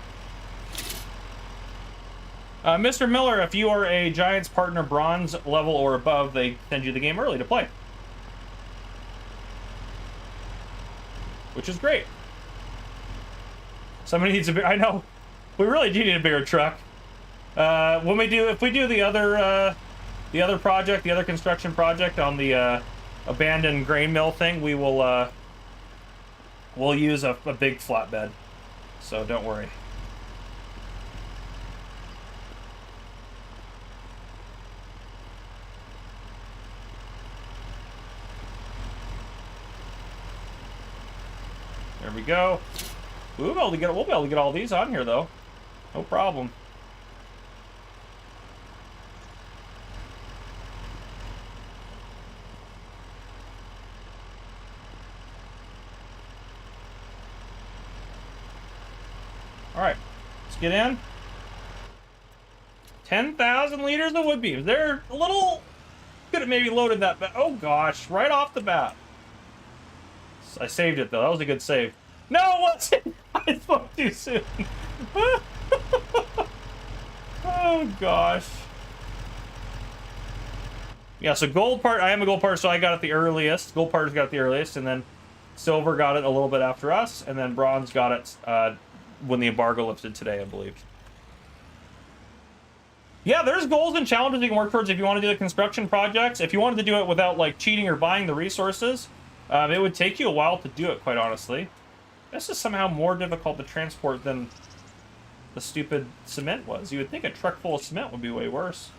Mr. Miller, if you are a Giants partner bronze level or above, they send you the game early to play. Which is great. Somebody needs a big... I know. We really do need a bigger truck. If we do the other project, the other construction project on the abandoned grain mill thing, we'll use a big flatbed. So don't worry. There we go. We'll be able to get all these on here though. No problem. All right, let's get in. 10,000 liters of wood beams. They're a little... Could have maybe loaded that, but oh gosh, right off the bat. I saved it though. That was a good save. No, it wasn't. I spoke too soon. Oh gosh. Yeah, so gold part. I am a gold part, so I got it the earliest. Gold part's got it the earliest, and then silver got it a little bit after us, and then bronze got it when the embargo lifted today, I believe. Yeah, there's goals and challenges you can work towards if you want to do the construction projects. If you wanted to do it without like cheating or buying the resources, it would take you a while to do it, quite honestly. This is somehow more difficult to transport than the stupid cement was. You would think a truck full of cement would be way worse.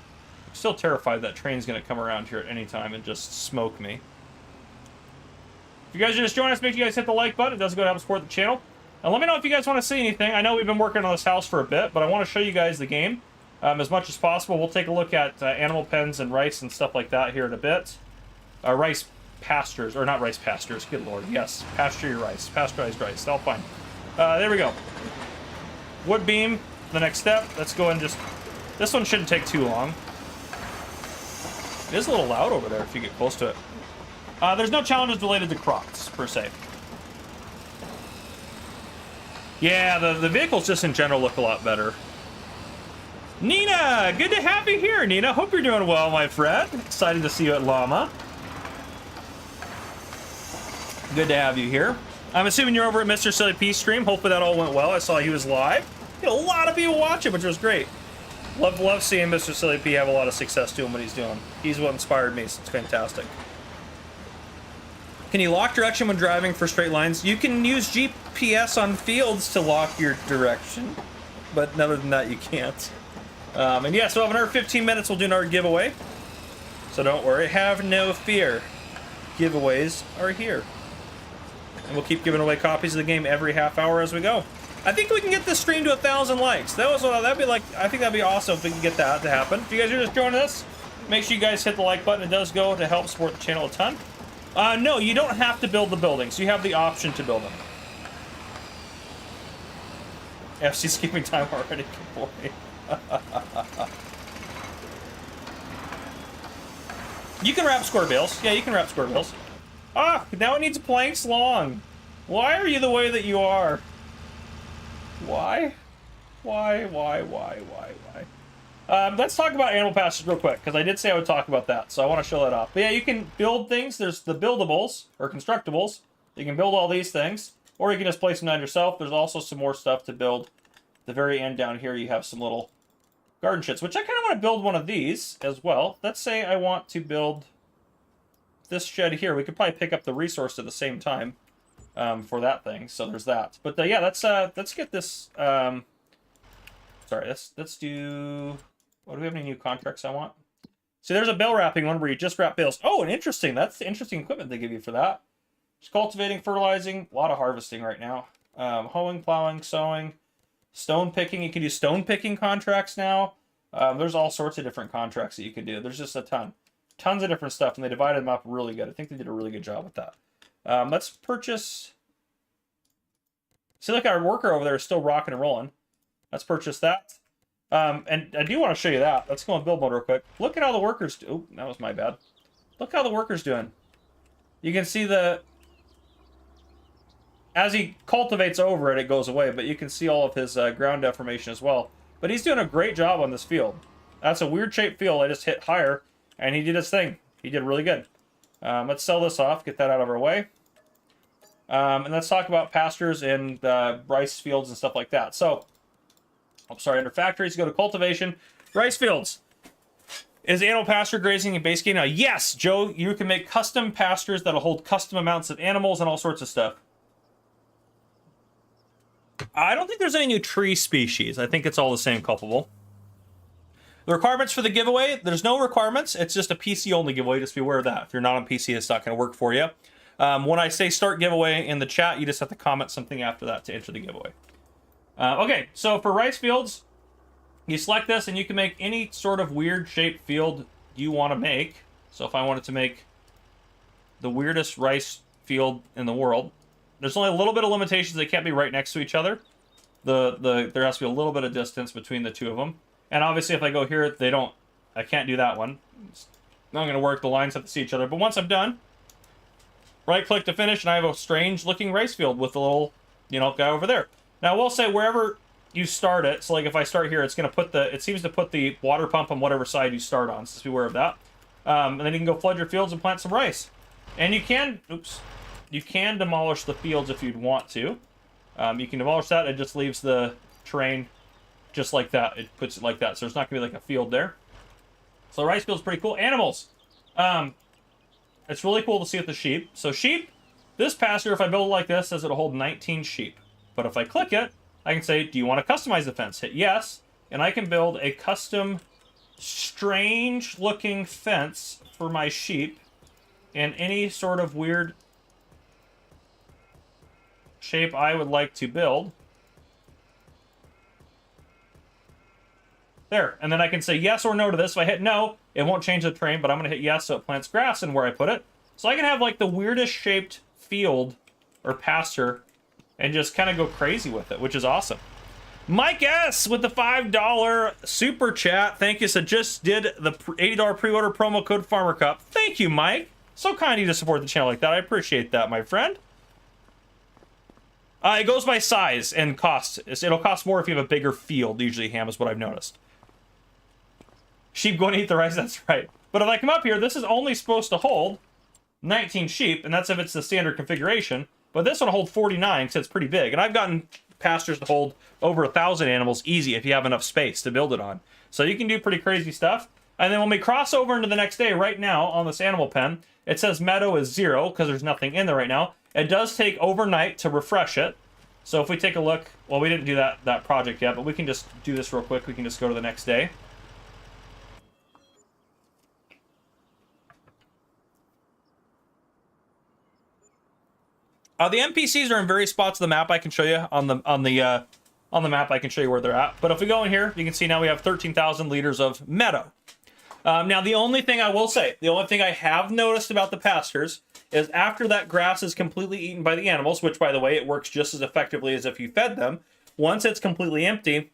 I'm still terrified that train's going to come around here at any time and just smoke me. If you guys are just joining us, make sure you guys hit the like button. It does go to help support the channel. And let me know if you guys want to see anything. I know we've been working on this house for a bit, but I want to show you guys the game as much as possible. We'll take a look at animal pens and rice and stuff like that here in a bit. Rice pastures, or not rice pastures, good lord, yes, pasture your rice, pasteurized rice, all fine. There we go. Wood beam, the next step. Let's go and just, this one shouldn't take too long. It is a little loud over there if you get close to it. There's no challenges related to crops, per se. Yeah, the vehicles just in general look a lot better. Nina, good to have you here, Nina. Hope you're doing well, my friend. Excited to see you at Llama. Good to have you here. I'm assuming you're over at Mr. Silly P's stream. Hopefully that all went well. I saw he was live. Had a lot of people watching, which was great. Love seeing Mr. Silly P have a lot of success doing what he's doing. He's what inspired me, so it's fantastic. Can you lock direction when driving for straight lines? You can use GPS on fields to lock your direction, but other than that, you can't. And yeah, so in another 15 minutes, we'll do another giveaway. So don't worry, have no fear. Giveaways are here. And we'll keep giving away copies of the game every half hour as we go. I think we can get this stream to 1,000 likes. That'd be like, I think that'd be awesome if we can get that to happen. If you guys are just joining us, make sure you guys hit the like button. It does go to help support the channel a ton. No, you don't have to build the buildings. You have the option to build them. FC skipping time already. Good boy. You can wrap square bales. Yeah, you can wrap square bales. Ah, now it needs planks long. Why are you the way that you are? Why? Let's talk about animal pastures real quick, because I did say I would talk about that, so I want to show that off. But yeah, you can build things. There's the buildables, or constructables. You can build all these things, or you can just place them down yourself. There's also some more stuff to build. At the very end down here, you have some little garden sheds, which I kind of want to build one of these as well. Let's say I want to build this shed here. We could probably pick up the resource at the same time for that thing. So there's that. But yeah, let's get this. Sorry, let's do. What do we have any new contracts I want? See, there's a bale wrapping one where you just wrap bales. Oh, and interesting. That's the interesting equipment they give you for that. Just cultivating, fertilizing, a lot of harvesting right now. Hoeing, plowing, sowing, stone picking. You can do stone picking contracts now. There's all sorts of different contracts that you can do. There's just a ton. Tons of different stuff, and they divided them up really good. I think they did a really good job with that. Let's purchase... See, look, our worker over there is still rocking and rolling. Let's purchase that. And I do want to show you that. Let's go on build mode real quick. Look at how the workers do. Oh, that was my bad. Look how the worker's doing. You can see the as he cultivates over it, it goes away, but you can see all of his ground deformation as well. But he's doing a great job on this field. That's a weird shaped field. I just hit higher, and he did his thing. He did really good. Let's sell this off, get that out of our way. And let's talk about pastures and rice fields and stuff like that. So, I'm sorry, under factories, go to cultivation. Rice fields. Is animal pasture grazing and base gain? Yes, Joe, you can make custom pastures that'll hold custom amounts of animals and all sorts of stuff. I don't think there's any new tree species. I think it's all the same culpable. The requirements for the giveaway, there's no requirements. It's just a PC-only giveaway. Just be aware of that. If you're not on PC, it's not going to work for you. When I say start giveaway in the chat, you just have to comment something after that to enter the giveaway. Okay, so for rice fields, you select this and you can make any sort of weird shaped field you want to make. So if I wanted to make the weirdest rice field in the world, there's only a little bit of limitations. They can't be right next to each other. There has to be a little bit of distance between the two of them. And obviously if I go here, I can't do that one. It's not going to work. The lines have to see each other. But once I'm done, right click to finish, and I have a strange looking rice field with a little, guy over there. Now I will say wherever you start it, so like if I start here, it seems to put the water pump on whatever side you start on, so just be aware of that. And then you can go flood your fields and plant some rice. And you can demolish the fields if you'd want to. You can demolish that, it just leaves the terrain just like that. It puts it like that, so there's not gonna be like a field there. So rice field's pretty cool. Animals. It's really cool to see with the sheep. So sheep, this pasture, if I build it like this, says it'll hold 19 sheep. But if I click it, I can say, do you want to customize the fence? Hit yes, and I can build a custom, strange-looking fence for my sheep in any sort of weird shape I would like to build. There, and then I can say yes or no to this. If I hit no, it won't change the terrain, but I'm going to hit yes so it plants grass in where I put it. So I can have like the weirdest shaped field or pasture and just kind of go crazy with it, which is awesome. Mike S. with the $5 super chat. Thank you. So just did the $80 pre-order promo code Farmer Cup. Thank you, Mike. So kind of you to support the channel like that. I appreciate that, my friend. It goes by size and cost. It'll cost more if you have a bigger field, usually, Ham, is what I've noticed. Sheep going to eat the rice, that's right. But if I come up here, this is only supposed to hold 19 sheep, and that's if it's the standard configuration. But this one will hold 49 because it's pretty big. And I've gotten pastures to hold over 1,000 animals easy if you have enough space to build it on. So you can do pretty crazy stuff. And then when we cross over into the next day, right now on this animal pen, it says meadow is 0 because there's nothing in there right now. It does take overnight to refresh it. So if we take a look, well, we didn't do that project yet, but we can just do this real quick. We can just go to the next day. The NPCs are in various spots of the map. I can show you on the map. I can show you where they're at. But if we go in here, you can see now we have 13,000 liters of meadow. Now, the only thing I will say, the only thing I have noticed about the pastures is after that grass is completely eaten by the animals, which, by the way, it works just as effectively as if you fed them. Once it's completely empty,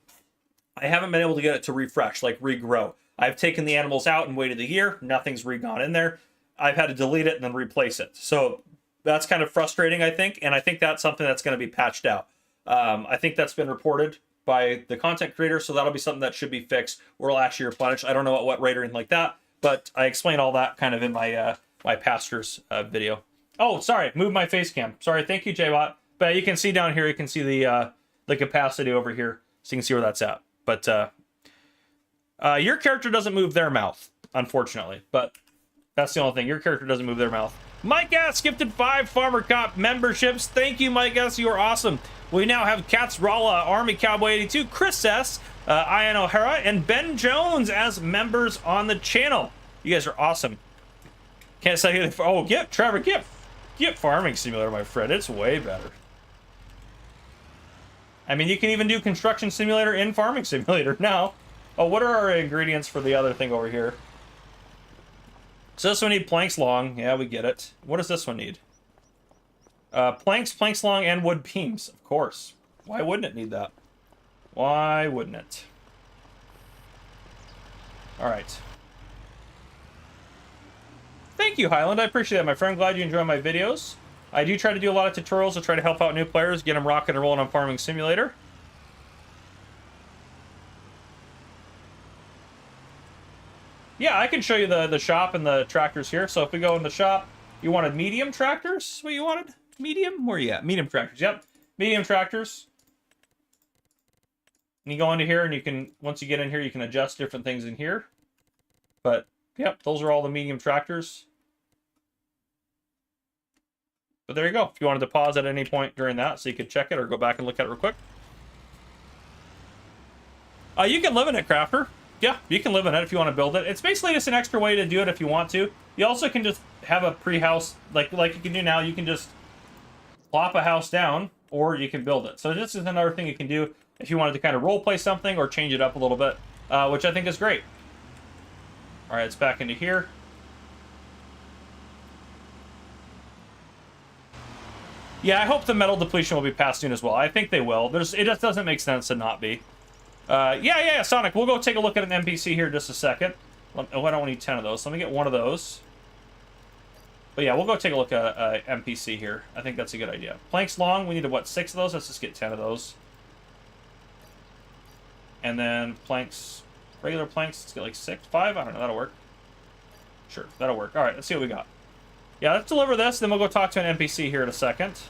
I haven't been able to get it to refresh, like regrow. I've taken the animals out and waited a year. Nothing's re-gone in there. I've had to delete it and then replace it. So that's kind of frustrating, I think, and I think that's something that's going to be patched out. I think that's been reported by the content creator, so that'll be something that should be fixed or will actually replenish. I don't know at what rate or anything like that, but I explain all that kind of in my my pastures video. Oh, sorry, move my face cam. Sorry, thank you, JBot. But you can see down here, you can see the capacity over here, so you can see where that's at. But your character doesn't move their mouth, unfortunately, but that's the only thing. Your character doesn't move their mouth. Mike S. gifted 5 Farmer Cop memberships. Thank you, Mike S. You are awesome. We now have Katz Ralla, Army Cowboy 82, Chris S., Ian O'Hara, and Ben Jones as members on the channel. You guys are awesome. Can't say anything. Oh, Trevor, get Farming Simulator, my friend. It's way better. I mean, you can even do Construction Simulator in Farming Simulator now. Oh, what are our ingredients for the other thing over here? So this one need planks long. Yeah, we get it. What does this one need? Planks long, and wood beams, of course. Why wouldn't it need that? Why wouldn't it? All right. Thank you, Highland. I appreciate that, my friend. Glad you enjoy my videos. I do try to do a lot of tutorials to try to help out new players, get them rocking and rolling on Farming Simulator. Yeah, I can show you the shop and the tractors here. So if we go in the shop, you wanted medium tractors? What you wanted? Medium? Where are you at? Medium tractors. Yep. Medium tractors. And you go into here and you can, once you get in here, you can adjust different things in here. But, yep, those are all the medium tractors. But there you go. If you wanted to pause at any point during that so you could check it or go back and look at it real quick. You can live in it, Crafter. Yeah, you can live in it if you want to build it. It's basically just an extra way to do it if you want to. You also can just have a pre-house, like you can do now. You can just plop a house down, or you can build it. So this is another thing you can do if you wanted to kind of role play something or change it up a little bit, which I think is great. All right, it's back into here. Yeah, I hope the metal depletion will be passed soon as well. I think they will. It just doesn't make sense to not be. Yeah, Sonic, we'll go take a look at an NPC here in just a second. Oh, I don't need 10 of those. Let me get one of those. But yeah, we'll go take a look at an NPC here. I think that's a good idea. Planks long, we need, what, 6 of those? Let's just get 10 of those. And then planks, regular planks, let's get like 6, 5? I don't know, that'll work. Sure, that'll work. All right, let's see what we got. Yeah, let's deliver this, then we'll go talk to an NPC here in a second.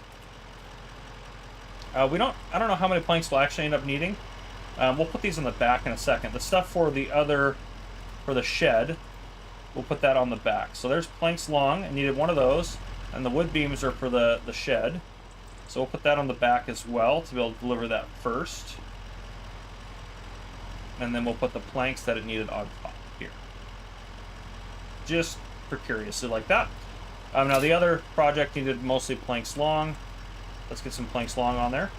I don't know how many planks we'll actually end up needing. We'll put these on the back in a second. The stuff for the shed, we'll put that on the back. So there's planks long. I needed one of those. And the wood beams are for the shed. So we'll put that on the back as well to be able to deliver that first. And then we'll put the planks that it needed on top here. Just for curiosity like that. Now the other project needed mostly planks long. Let's get some planks long on there.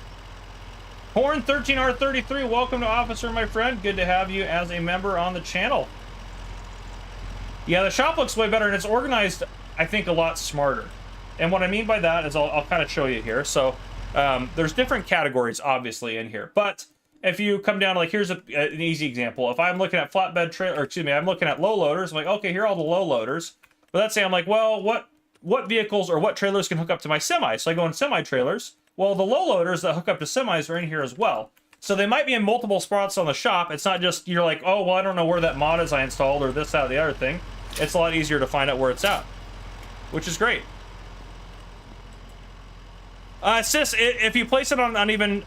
Horn 13R33, welcome to Officer, my friend. Good to have you as a member on the channel. Yeah, the shop looks way better, and it's organized, I think, a lot smarter. And what I mean by that is I'll kind of show you here. So there's different categories, obviously, in here. But if you come down, like, here's an easy example. If I'm looking at flatbed trailer, or excuse me, I'm looking at low loaders, I'm like, okay, here are all the low loaders. But let's say I'm like, well, what vehicles or what trailers can hook up to my semi? So I go in semi-trailers. Well, the low loaders that hook up to semis are in here as well. So they might be in multiple spots on the shop. It's not just, you're like, oh, well, I don't know where that mod is I installed or this, that, or the other thing. It's a lot easier to find out where it's at, which is great. Sis, if you place it on an uneven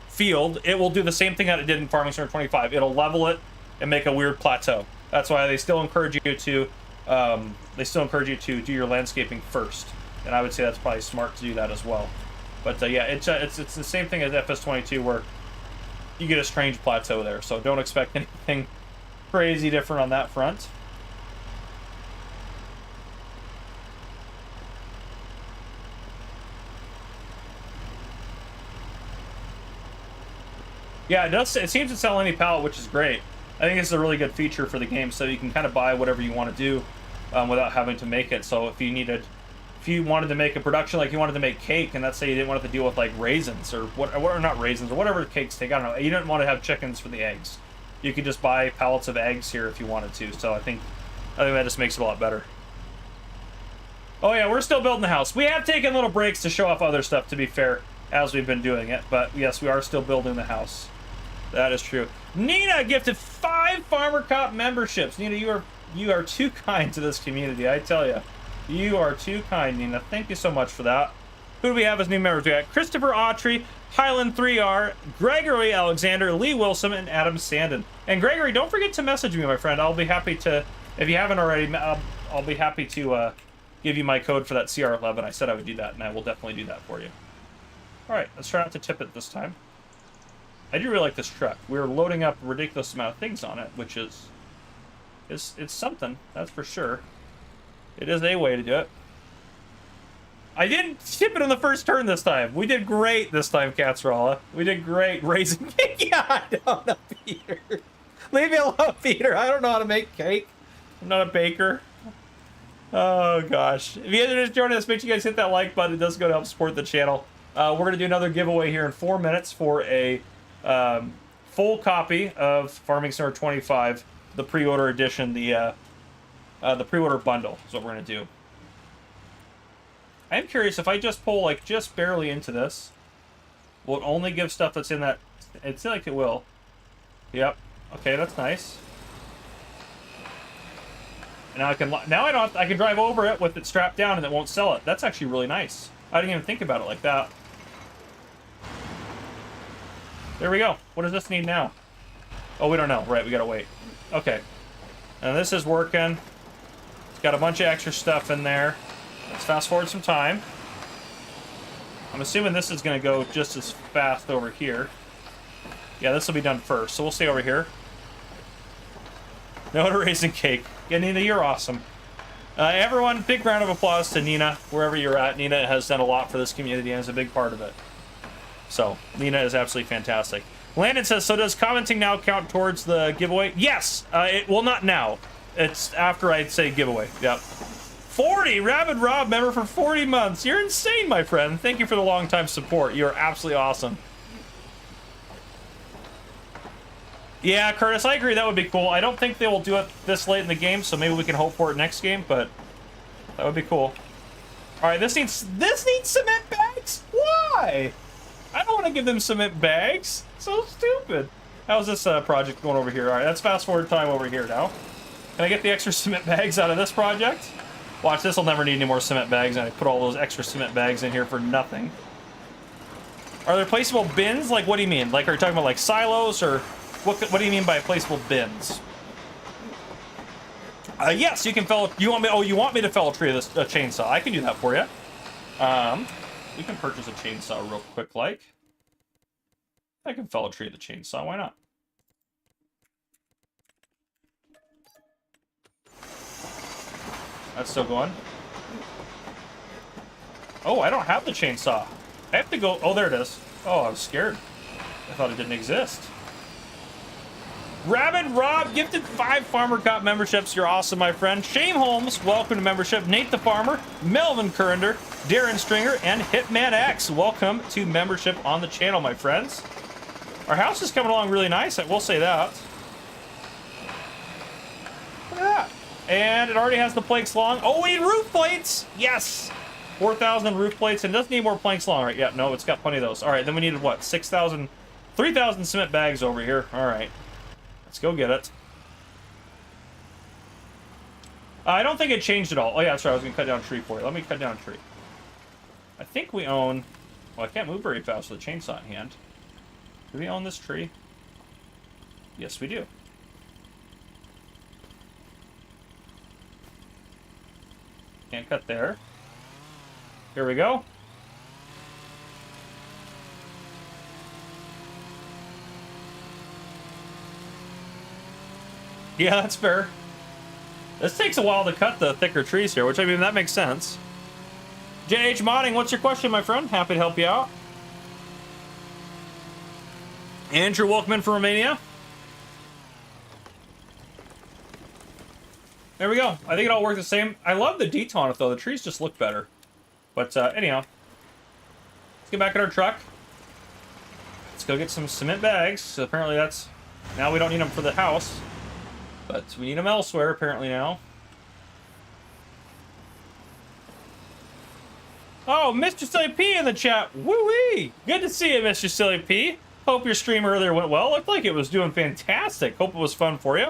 field, it will do the same thing that it did in Farming Simulator 25. It'll level it and make a weird plateau. That's why they still encourage you to do your landscaping first. And I would say that's probably smart to do that as well. But yeah, it's the same thing as FS22 where you get a strange plateau there. So don't expect anything crazy different on that front. Yeah, it does. It seems to sell any pallet, which is great. I think it's a really good feature for the game, so you can kind of buy whatever you want to do without having to make it. So if you wanted to make a production, like you wanted to make cake, and let's say you didn't want to deal with like raisins or not raisins or whatever cakes take. I don't know. You didn't want to have chickens for the eggs. You could just buy pallets of eggs here if you wanted to. So I think that just makes it a lot better. Oh yeah, we're still building the house. We have taken little breaks to show off other stuff, to be fair, as we've been doing it. But yes, we are still building the house. That is true. Nina gifted 5 Farmer Cop memberships. Nina, you are too kind to this community, I tell you. You are too kind, Nina. Thank you so much for that. Who do we have as new members? We got Christopher Autry, Highland 3R, Gregory Alexander, Lee Wilson, and Adam Sandin. And Gregory, don't forget to message me, my friend. I'll be happy to, if you haven't already, I'll be happy to give you my code for that CR11. I said I would do that, and I will definitely do that for you. All right, let's try not to tip it this time. I do really like this truck. We're loading up a ridiculous amount of things on it, which is it's something, that's for sure. It is a way to do it. I didn't tip it on the first turn this time. We did great this time, Catsralla. We did great raising cake. Yeah, I don't know, Peter. Leave me alone, Peter. I don't know how to make cake. I'm not a baker. Oh, gosh. If you guys are just joining us, make sure you guys hit that like button. It does go to help support the channel. We're going to do another giveaway here in 4 minutes for a full copy of Farming Simulator 25, the pre-order edition, the pre-order bundle is what we're going to do. I am curious if I just pull like just barely into this, will it only give stuff that's in that? It seems like it will. Yep. Okay, that's nice. And now I can I can drive over it with it strapped down and it won't sell it. That's actually really nice. I didn't even think about it like that. There we go. What does this need now? Oh, we don't know. Right, we gotta wait. Okay. And this is working. It's got a bunch of extra stuff in there. Let's fast forward some time. I'm assuming this is gonna go just as fast over here. Yeah, this will be done first, so we'll stay over here. No to raisin cake. Yeah, Nina, you're awesome. Everyone, big round of applause to Nina, wherever you're at. Nina has done a lot for this community and is a big part of it. So, Nina is absolutely fantastic. Landon says, so does commenting now count towards the giveaway? Yes! Well, not now. It's after I say giveaway. Yep. 40! Rabid Rob member for 40 months. You're insane, my friend. Thank you for the long-time support. You're absolutely awesome. Yeah, Curtis, I agree. That would be cool. I don't think they will do it this late in the game, so maybe we can hope for it next game, but that would be cool. All right, this needs cement bags? Why? I don't want to give them cement bags. So stupid. How's this project going over here? All right, let's fast forward time over here now. Can I get the extra cement bags out of this project? Watch, this will never need any more cement bags, and I put all those extra cement bags in here for nothing. Are there placeable bins? Like, what do you mean? Like, are you talking about like silos, or what do you mean by placeable bins? Yes, you can fell. You want me? Oh, you want me to fell a tree with a chainsaw? I can do that for you. We can purchase a chainsaw real quick, like. I can fell a tree with a chainsaw. Why not? That's still going. Oh, I don't have the chainsaw. I have to go. Oh, there it is. Oh, I was scared. I thought it didn't exist. Rabid Rob gifted 5 Farmer Cop memberships. You're awesome, my friend. Shane Holmes, welcome to membership. Nate the Farmer, Melvin Currender, Darren Stringer, and Hitman X, welcome to membership on the channel, my friends. Our house is coming along really nice, I will say that. Look at that. And it already has the planks long. Oh, we need roof plates! Yes! 4,000 roof plates, and it doesn't need more planks long, right? Yeah, no, it's got plenty of those. All right, then we needed, what, 6,000, 3,000 cement bags over here. All right. Let's go get it. I don't think it changed at all. Oh, yeah, that's right. I was going to cut down a tree for you. Let me cut down a tree. I think we own... Well, I can't move very fast with a chainsaw in hand. Do we own this tree? Yes, we do. Can't cut there. Here we go. Yeah, that's fair. This takes a while to cut the thicker trees here, which, I mean, that makes sense. JH Modding, what's your question, my friend? Happy to help you out. Andrew, welcome in from Romania. There we go. I think it all works the same. I love the detail on it, though. The trees just look better. But, anyhow. Let's get back in our truck. Let's go get some cement bags. So apparently that's... Now we don't need them for the house. But we need them elsewhere, apparently, now. Oh, Mr. Silly P in the chat. Woo-wee! Good to see you, Mr. Silly P. Hope your stream earlier went well. Looked like it was doing fantastic. Hope it was fun for you.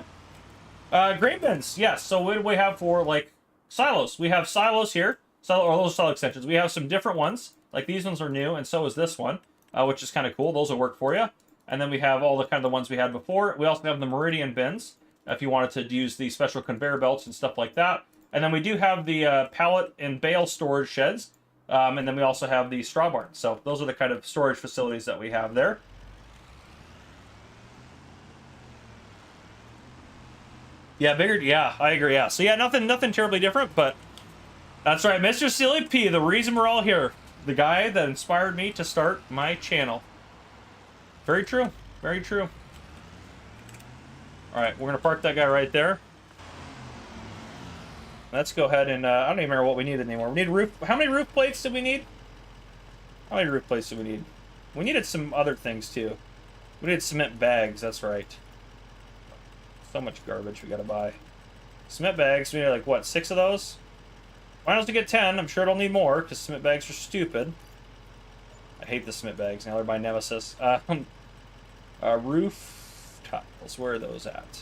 Grain bins. Yes, so what do we have for, like, silos? We have silos here. Or those silo extensions. We have some different ones. Like, these ones are new, and so is this one. Which is kind of cool. Those will work for you. And then we have all the kind of the ones we had before. We also have the Meridian bins, if you wanted to use the special conveyor belts and stuff like that. And then we do have the pallet and bale storage sheds. And then we also have the straw barn. So those are the kind of storage facilities that we have there. Yeah, bigger. Yeah, I agree. Yeah. So yeah, nothing terribly different, but that's right, Mr. Silly P, the reason we're all here. The guy that inspired me to start my channel. Very true. Very true. All right, we're gonna park that guy right there. Let's go ahead and I don't even remember what we needed anymore. We need roof. How many roof plates did we need? How many roof plates did we need? We needed some other things too. We needed cement bags. That's right. So much garbage we gotta buy. Cement bags. We need like what, 6 of those? Finals to get 10. I'm sure it'll need more, because cement bags are stupid. I hate the cement bags. Now they're my nemesis. Roof tiles. Where are those at?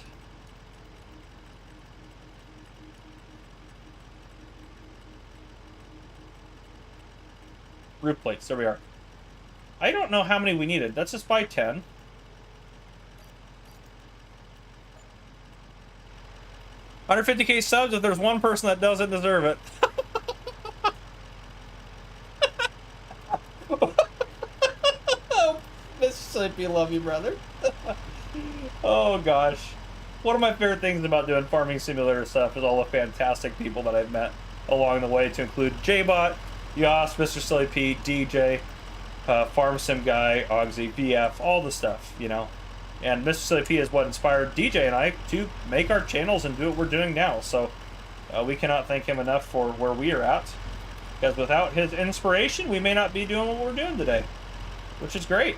Roof plates. There we are. I don't know how many we needed. Let's just buy 10. $150K subs. If there's one person that doesn't deserve it. Mississippi, love you, brother. Oh gosh, one of my favorite things about doing farming simulator stuff is all the fantastic people that I've met along the way, to include JBot, Yas, Mr. Silly P, DJ, Farm Sim Guy, Ogsy, BF, all the stuff, you know. And Mr. Silly P is what inspired DJ and I to make our channels and do what we're doing now. So we cannot thank him enough for where we are at, because without his inspiration, we may not be doing what we're doing today, which is great.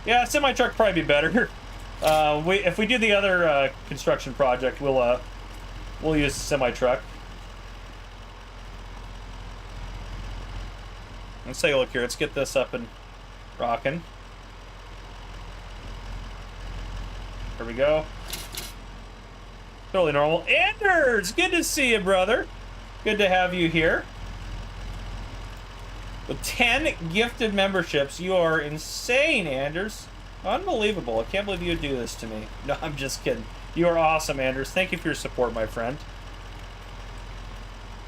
Yeah, semi-truck probably be better. If we do the other construction project, we'll use the semi-truck. Let's take a look here. Let's get this up and rocking. There we go. Totally normal. Anders, good to see you, brother. Good to have you here. With 10 gifted memberships, you are insane, Anders. Unbelievable. I can't believe you would do this to me. No, I'm just kidding. You are awesome, Anders. Thank you for your support, my friend.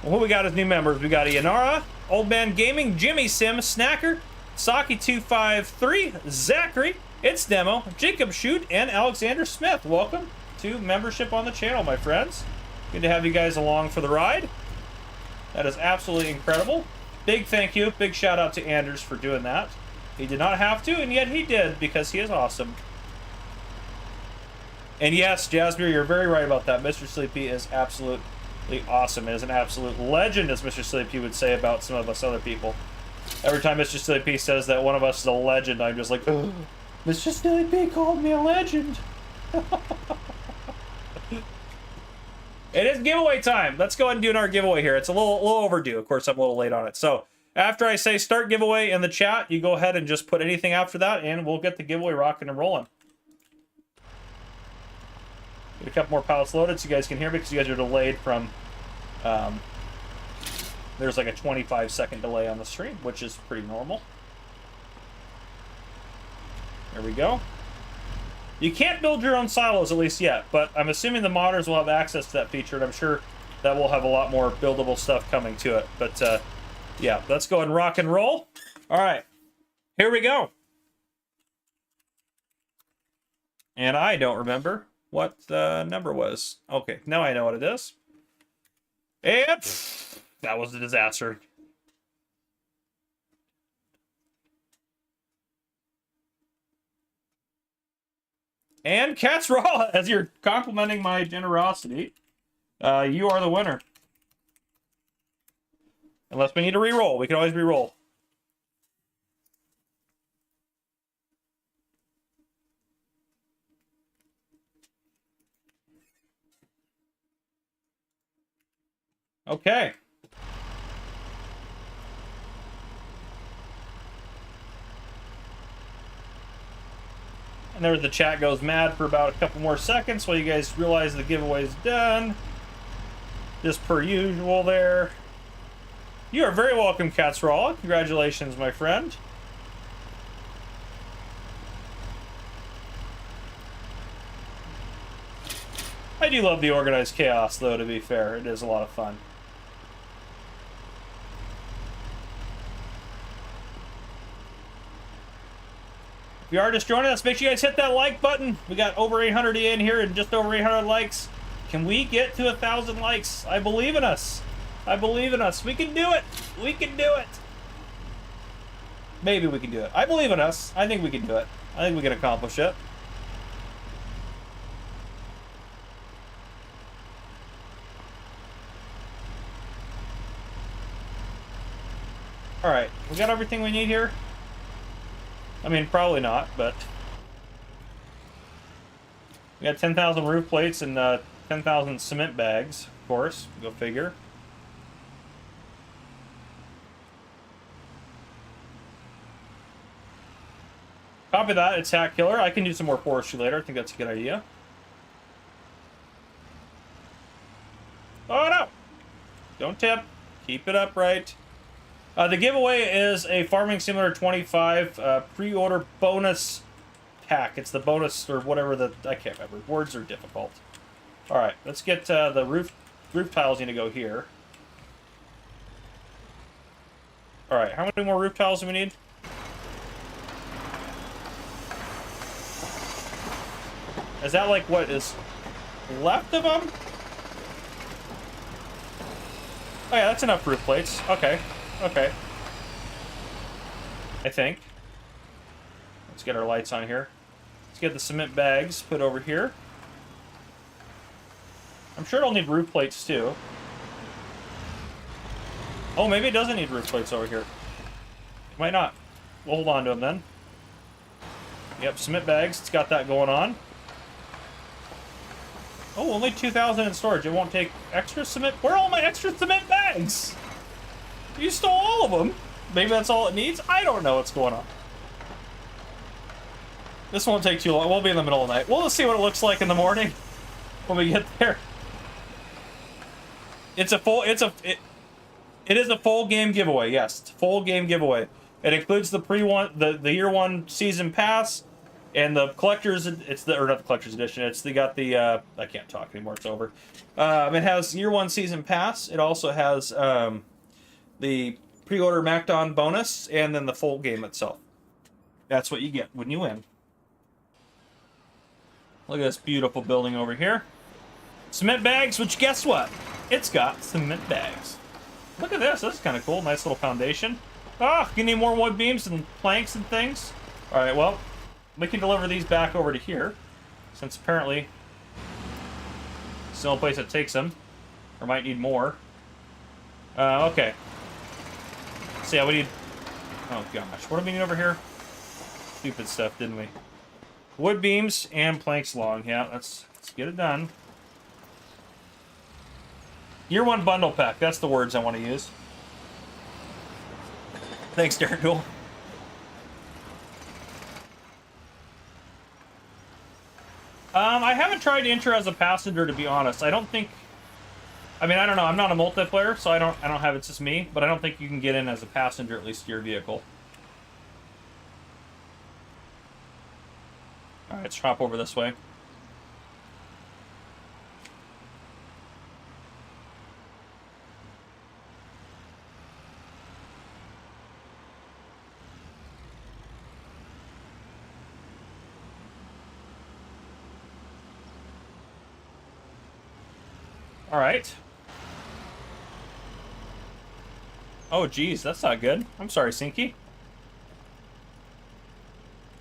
Well, who we got as new members? We got Ianara, Old Man Gaming, Jimmy Sim, Snacker, Saki253, Zachary, It's Demo, Jacob Shoot, and Alexander Smith. Welcome to membership on the channel, my friends. Good to have you guys along for the ride. That is absolutely incredible. Big thank you, big shout out to Anders for doing that. He did not have to, and yet he did, because he is awesome. And yes, Jasmine, you're very right about that. Mr. Sleepy is absolutely awesome. He is an absolute legend, as Mr. Sleepy would say about some of us other people. Every time Mr. Sleepy says that one of us is a legend, I'm just like, oh, Mr. Sleepy called me a legend. It is giveaway time. Let's go ahead and do our giveaway here. It's a little overdue. Of course, I'm a little late on it. So after I say start giveaway in the chat, you go ahead and just put anything after that, and we'll get the giveaway rocking and rolling. Get a couple more pallets loaded so you guys can hear me, because you guys are delayed from... there's like a 25-second delay on the stream, which is pretty normal. There we go. You can't build your own silos, at least yet, but I'm assuming the modders will have access to that feature, and I'm sure that we'll have a lot more buildable stuff coming to it. But yeah, let's go and rock and roll. All right, here we go. And I don't remember what the number was. Okay, now I know what it is. And that was a disaster. And Cat's Raw, as you're complimenting my generosity, you are the winner. Unless we need to re-roll. We can always re-roll. Okay. And there the chat goes mad for about a couple more seconds while you guys realize the giveaway's done. Just per usual there. You are very welcome, Cats Raw. Congratulations, my friend. I do love the organized chaos, though, to be fair. It is a lot of fun. If you are just joining us, make sure you guys hit that like button. We got over 800 in here and just over 800 likes. Can we get to 1,000 likes? I believe in us. I believe in us. We can do it. We can do it. Maybe we can do it. I believe in us. I think we can do it. I think we can accomplish it. All right, we got everything we need here. I mean, probably not, but... We got 10,000 roof plates and 10,000 cement bags, of course. Go figure. Copy that. It's Hack Killer. I can do some more forestry later. I think that's a good idea. Oh, no! Don't tip. Keep it upright. The giveaway is a Farming Simulator 25 pre-order bonus pack. It's the bonus or whatever the... I can't remember. Words are difficult. Alright, let's get the roof tiles need to go here. Alright, how many more roof tiles do we need? Is that like what is left of them? Oh yeah, that's enough roof plates. Okay. Okay. I think. Let's get our lights on here. Let's get the cement bags put over here. I'm sure it'll need roof plates too. Oh, maybe it doesn't need roof plates over here. Might not. We'll hold on to them then. Yep, cement bags. It's got that going on. Oh, only 2,000 in storage. It won't take extra cement. Where are all my extra cement bags? You stole all of them. Maybe that's all it needs. I don't know what's going on. This won't take too long. We'll be in the middle of the night. We'll just see what it looks like in the morning when we get there. It is a full game giveaway. Yes, it's a full game giveaway. It includes the year one season pass. And the collector's, or not the collector's edition, I can't talk anymore, it's over. It has year one season pass. It also has the pre-order Macdon bonus, and then the full game itself. That's what you get when you win. Look at this beautiful building over here. Cement bags, which guess what? It's got cement bags. Look at this, that's kind of cool, nice little foundation. Ah, you need more wood beams and planks and things. All right, well. We can deliver these back over to here, since apparently it's the only place that takes them, or might need more. Okay. So yeah, we need... Oh gosh, what do we need over here? Stupid stuff, didn't we? Wood beams and planks long. Yeah, let's get it done. Year one bundle pack, that's the words I want to use. Thanks, Darren Duel. I haven't tried to enter as a passenger, to be honest. I don't think... I mean, I don't know. I'm not a multiplayer, so I don't have It's Just Me, but I don't think you can get in as a passenger, at least to your vehicle. Alright, let's hop over this way. All right. Oh, geez, that's not good. I'm sorry, Sinky.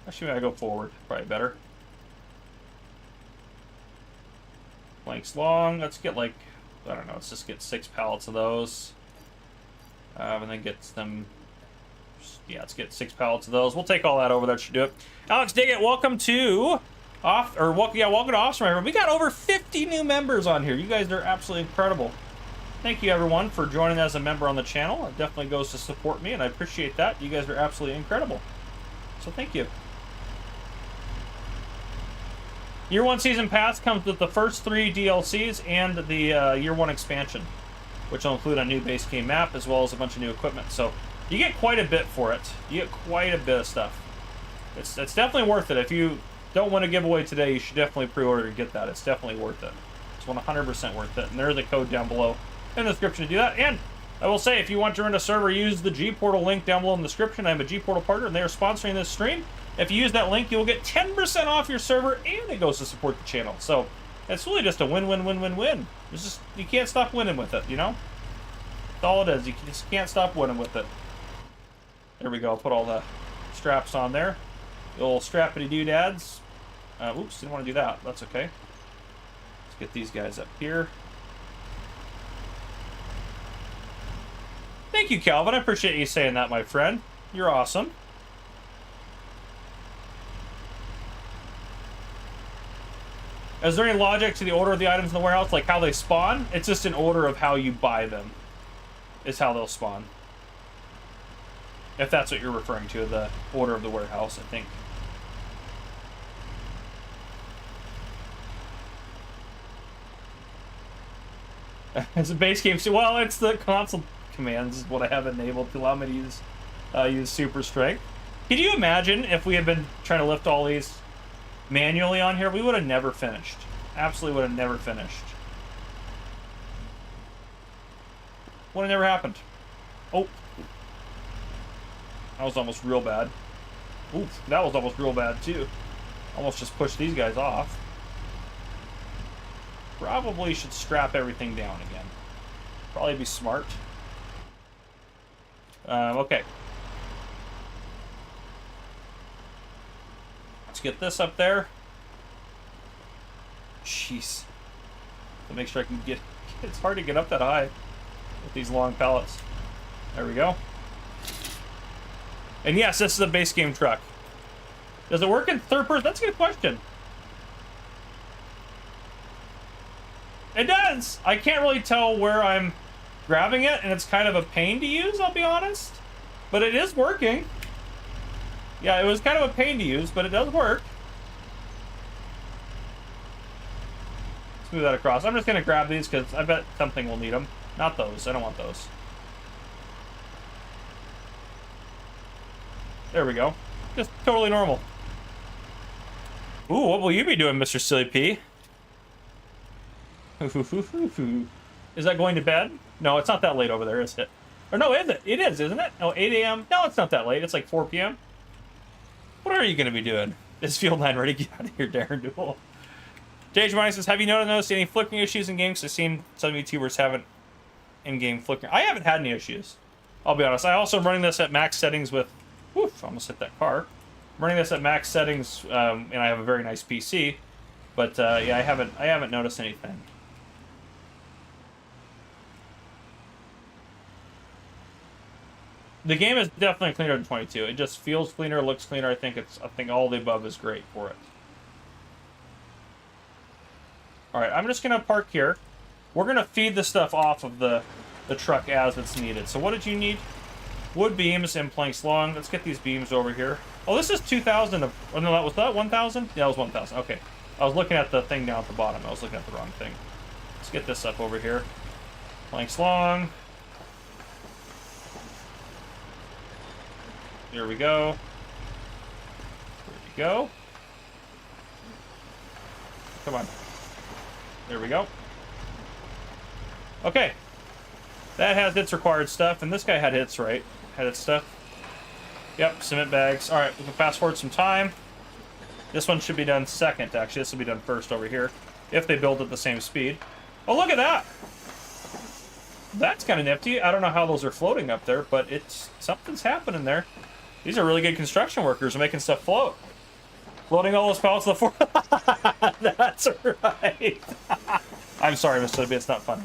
Actually, I go forward. Probably better. Planks long. Let's get like, I don't know. Let's just get 6 pallets of those, and then get them. Yeah, let's get 6 pallets of those. We'll take all that over. That should do it. Alex Diggett, welcome to. Welcome to Awesome. We got over 50 new members on here. You guys are absolutely incredible. Thank you, everyone, for joining as a member on the channel. It definitely goes to support me, and I appreciate that. You guys are absolutely incredible. So thank you. Year one season pass comes with the first 3 DLCs and the year one expansion, which will include a new base game map as well as a bunch of new equipment. So you get quite a bit for it. You get quite a bit of stuff. It's definitely worth it. If you don't win a giveaway today, you should definitely pre-order to get that. It's definitely worth it. It's 100% worth it. And there's a code down below in the description to do that. And I will say, if you want to run a server, use the G-Portal link down below in the description. I'm a G-Portal partner, and they are sponsoring this stream. If you use that link, you will get 10% off your server, and it goes to support the channel. So it's really just a win-win-win-win-win. It's just, you can't stop winning with it, you know? That's all it is. You just can't stop winning with it. There we go. I'll put all the straps on there. The old strappity doodads. Oops, didn't want to do that. That's okay. Let's get these guys up here. Thank you, Calvin. I appreciate you saying that, my friend. You're awesome. Is there any logic to the order of the items in the warehouse, like how they spawn? It's just an order of how you buy them, is how they'll spawn. If that's what you're referring to, the order of the warehouse, I think. It's a base game. Well, it's the console commands is what I have enabled to allow me to use super strength. Can you imagine if we had been trying to lift all these manually on here? We would have never finished. Absolutely would have never finished. Would have never happened. Oh. That was almost real bad. Oof, that was almost real bad too. Almost just pushed these guys off. Probably should strap everything down again. Probably be smart. Okay. Let's get this up there. Jeez. To make sure I can get... It's hard to get up that high with these long pallets. There we go. And yes, this is a base game truck. Does it work in third person? That's a good question. It does! I can't really tell where I'm grabbing it, and it's kind of a pain to use, I'll be honest. But it is working. Yeah, it was kind of a pain to use, but it does work. Let's move that across. I'm just going to grab these because I bet something will need them. Not those. I don't want those. There we go. Just totally normal. Ooh, what will you be doing, Mr. Silly P? Is that going to bed? No, it's not that late over there, is it? Or no, is it? It is, isn't it? No, 8 a.m. No, it's not that late. It's like 4 p.m. What are you going to be doing? Is Field 9 ready? Get out of here, Darren Duel. JH Money says, have you noticed any flickering issues in games? I've seen some YouTubers haven't in-game flickering. I haven't had any issues. I'll be honest. I also am running this at max settings with... Woof, almost hit that car. I'm running this at max settings, and I have a very nice PC. But, yeah, I haven't noticed anything. The game is definitely cleaner than 22. It just feels cleaner, looks cleaner. I think all the above is great for it. All right, I'm just gonna park here. We're gonna feed the stuff off of the truck as it's needed. So what did you need? Wood beams and planks long. Let's get these beams over here. Oh, this is 2,000. Oh no, that was that 1,000. Yeah, that was 1,000. Okay, I was looking at the thing down at the bottom. I was looking at the wrong thing. Let's get this up over here. Planks long. Here we go. There we go. Come on. There we go. Okay. That has its required stuff, and this guy had its right. Had its stuff. Yep, cement bags. Alright, we can fast forward some time. This one should be done second, actually. This will be done first over here. If they build at the same speed. Oh, look at that! That's kind of nifty. I don't know how those are floating up there, but something's happening there. These are really good construction workers making stuff float. Floating all those pallets to the floor. That's right. I'm sorry, Mr. Libby, it's not funny.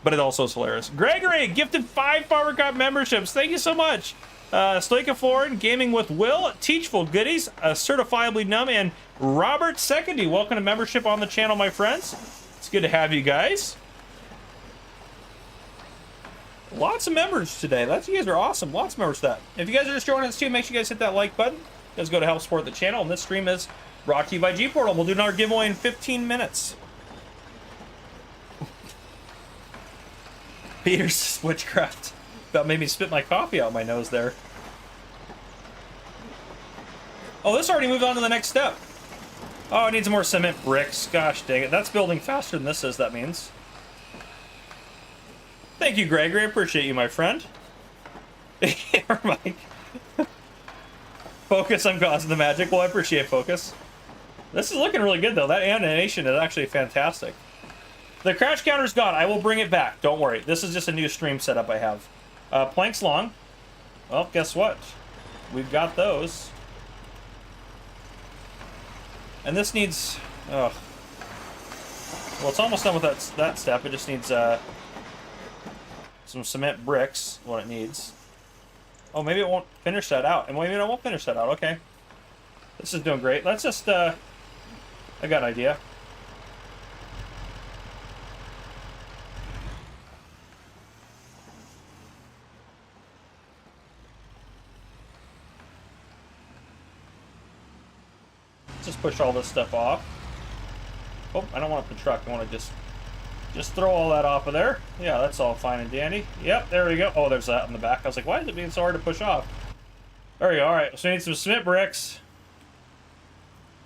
But it also is hilarious. Gregory, gifted 5 Farmer Cop memberships. Thank you so much. Stoica Florin, Gaming with Will, Teachful Goodies, Certifiably Numb, and Robert Secondy. Welcome to membership on the channel, my friends. It's good to have you guys. Lots of members today. You guys are awesome. Lots of members to that. If you guys are just joining us too, make sure you guys hit that like button. You guys go to help support the channel. And this stream is brought to you by G-Portal. We'll do another giveaway in 15 minutes. Peter's witchcraft. About made me spit my coffee out my nose there. Oh, this already moved on to the next step. Oh, it needs more cement bricks. Gosh dang it. That's building faster than this is, that means. Thank you, Gregory. I appreciate you, my friend. Mike. Focus on causing the magic. Well, I appreciate focus. This is looking really good, though. That animation is actually fantastic. The crouch counter's gone. I will bring it back. Don't worry. This is just a new stream setup I have. Planks long. Well, guess what? We've got those. And this needs... Oh. Well, it's almost done with that step. It just needs... some cement bricks, what it needs. Oh, maybe it won't finish that out. And maybe it won't finish that out. Okay. This is doing great. Let's just, I got an idea. Just push all this stuff off. Oh, I don't want the truck. I want to just throw all that off of there. Yeah, that's all fine and dandy. Yep, there we go. Oh, there's that in the back. I was like, why is it being so hard to push off? There we go. All right, so we need some cement bricks.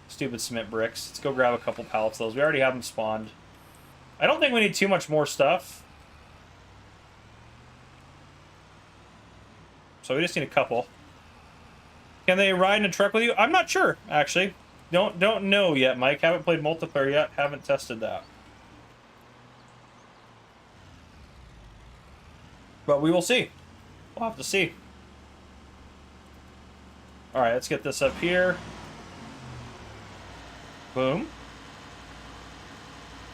Stupid cement bricks. Let's go grab a couple pallets of those. We already have them spawned. I don't think we need too much more stuff. So we just need a couple. Can they ride in a truck with you? I'm not sure, actually. Don't know yet, Mike. Haven't played multiplayer yet. Haven't tested that. But we will see. We'll have to see. Alright, let's get this up here. Boom.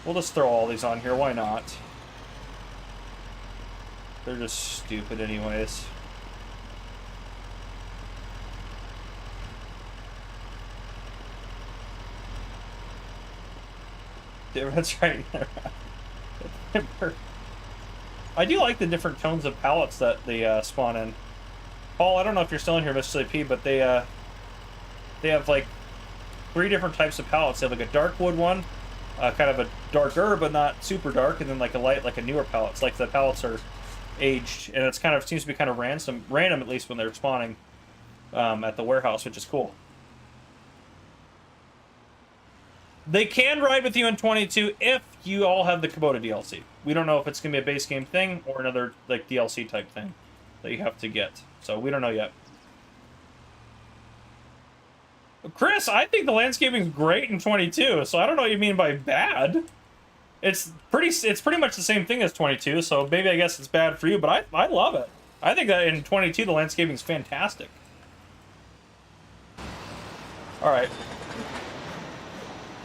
We'll just throw all these on here. Why not? They're just stupid anyways. That's right. I do like the different tones of pallets that they spawn in. Paul, I don't know if you're still in here, Mr. P, but they have like 3 different types of pallets. They have like a dark wood one, kind of a darker but not super dark, and then like a light, like a newer pallet. It's like the pallets are aged, and it's kind of seems to be kind of random at least when they're spawning at the warehouse, which is cool. They can ride with you in 22 if you all have the Kubota DLC. We don't know if it's going to be a base game thing or another like DLC type thing that you have to get. So we don't know yet. Chris, I think the landscaping is great in 22, so I don't know what you mean by bad. It's pretty much the same thing as 22, so maybe I guess it's bad for you, but I love it. I think that in 22 the landscaping is fantastic. All right.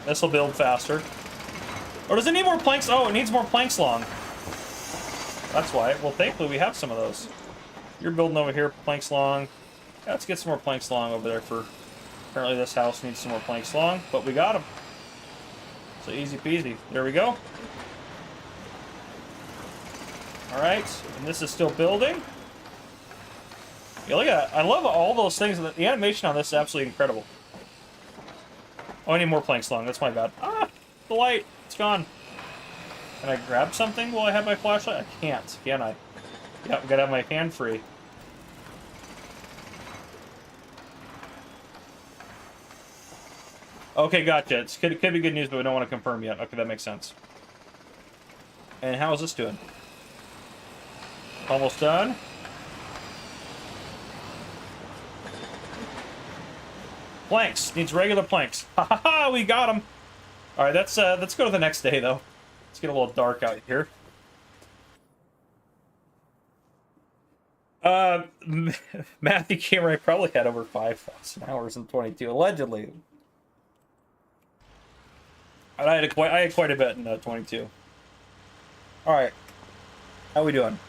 This will build faster. Or does it need more planks? Oh, it needs more planks long. That's why. Well, thankfully we have some of those. You're building over here, planks long. Yeah, let's get some more planks long over there for... Apparently this house needs some more planks long, but we got them. So easy peasy. There we go. Alright, and this is still building. Yeah, look at that. I love all those things. The animation on this is absolutely incredible. Oh, I need more planks long. That's my bad. Ah, the light. It's gone. Can I grab something while I have my flashlight? I can't, can I? Yep, I gotta have my hand free. Okay, gotcha. It could be good news, but we don't want to confirm yet. Okay, that makes sense. And how is this doing? Almost done. Planks. Needs regular planks. Ha ha ha! We got them. All right, let's go to the next day though. Let's get a little dark out here. Matthew Cameron probably had over 5,000 hours in 22, allegedly. And I had quite a bit in 22. All right, how we doing?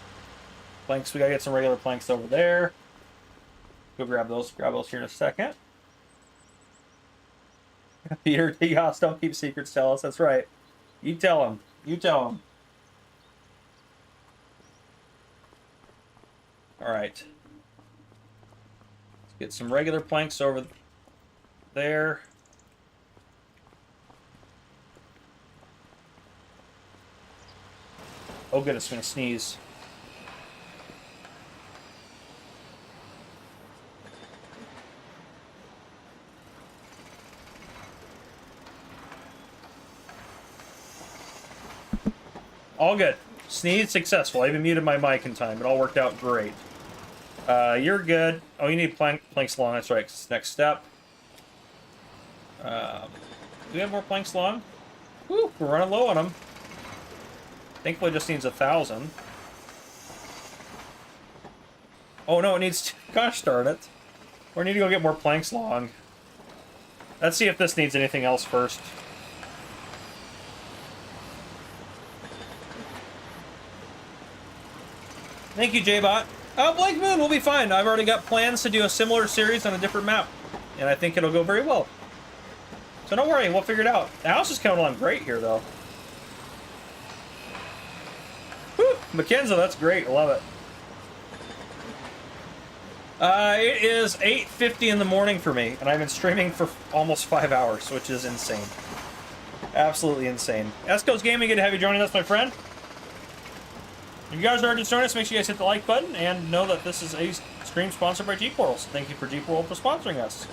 Planks. We gotta get some regular planks over there. Go grab those. Grab those here in a second. Peter, T-House, don't keep secrets, tell us. That's right. You tell him. You tell him. All right. Let's get some regular planks over there. Oh goodness, I'm gonna sneeze. All good. Sneeze successful. I even muted my mic in time. It all worked out great. You're good. Oh, you need planks long. That's right. Next step. Do we have more planks long? Woo, we're running low on them. Thankfully, it just needs 1,000. Oh no, it needs. Gosh darn it. We need to go get more planks long. Let's see if this needs anything else first. Thank you, J-Bot. Blake Moon will be fine. I've already got plans to do a similar series on a different map. And I think it'll go very well. So don't worry, we'll figure it out. The house is coming along great here, though. Whew, Mackenzie, that's great. I love it. It is 8:50 in the morning for me, and I've been streaming for almost 5 hours, which is insane. Absolutely insane. Esco's Gaming, good to have you joining us, my friend. If you guys are just joining us, make sure you guys hit the like button and know that this is a stream sponsored by Jeep World. So thank you for Jeep World for sponsoring us.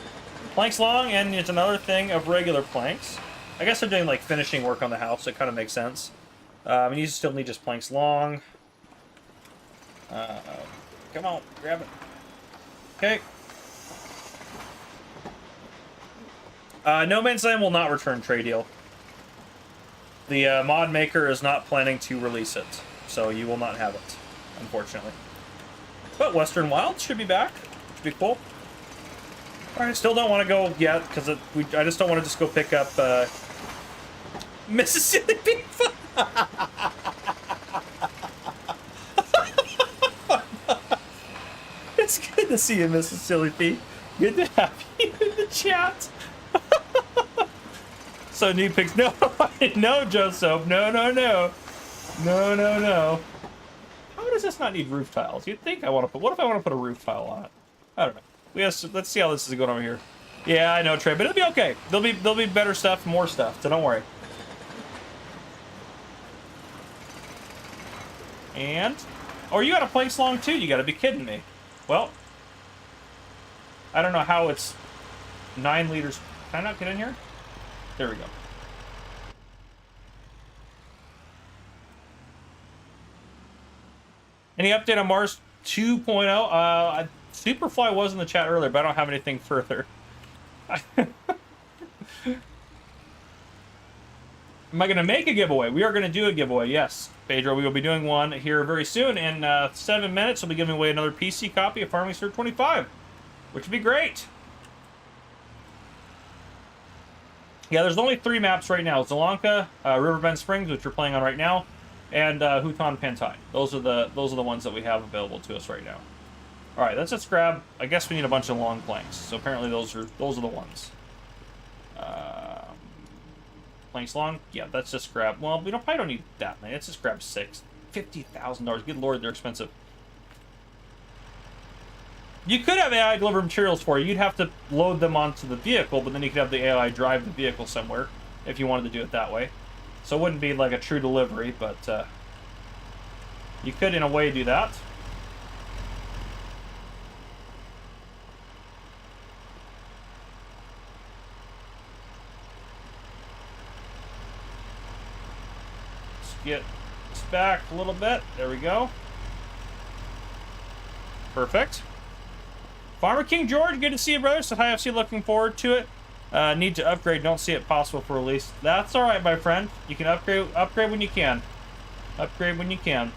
Planks long, and it's another thing of regular planks. I guess they're doing like finishing work on the house, so it kind of makes sense. And you still need just planks long. Come on, grab it. Okay. No Man's Land will not return trade deal. The mod maker is not planning to release it, so you will not have it, unfortunately. But Western Wilds should be back, which would be cool. Alright, still don't want to go yet, because I just don't want to just go pick up Mississippi beef. It's good to see you, Mississippi. Good to have you in the chat. So new picks. No, no, Joseph. No, no, no. No, no, no. How does this not need roof tiles? You'd think I want to put... What if I want to put a roof tile on it? I don't know. Let's see how this is going over here. Yeah, I know, Trey, but it'll be okay. There'll be better stuff, more stuff, so don't worry. And... Oh, you got a planks long too? You gotta be kidding me. Well... I don't know how it's 9 liters... Can I not get in here? There we go. Any update on Mars 2.0? Superfly was in the chat earlier, but I don't have anything further. Am I going to make a giveaway? We are going to do a giveaway, yes. Pedro, we will be doing one here very soon. In 7 minutes, we'll be giving away another PC copy of Farming Cert 25, which would be great. Yeah, there's only 3 maps right now. Zelanka, Riverbend Springs, which we're playing on right now, and Huton Pantai. Those are the ones that we have available to us right now. All right, let's just grab. I guess we need a bunch of long planks. So apparently those are the ones. Planks long. Yeah, let's just grab. Well, we probably don't need that many. Let's just grab 6. $50,000. Good lord, they're expensive. You could have AI deliver materials for you. You'd have to load them onto the vehicle, but then you could have the AI drive the vehicle somewhere if you wanted to do it that way. So it wouldn't be like a true delivery, but you could, in a way, do that. Let's get this back a little bit. There we go. Perfect. Farmer King George, good to see you, brother. So hi, FC, looking forward to it. Need to upgrade, don't see it possible for release. That's alright, my friend. You can upgrade when you can. Upgrade when you can.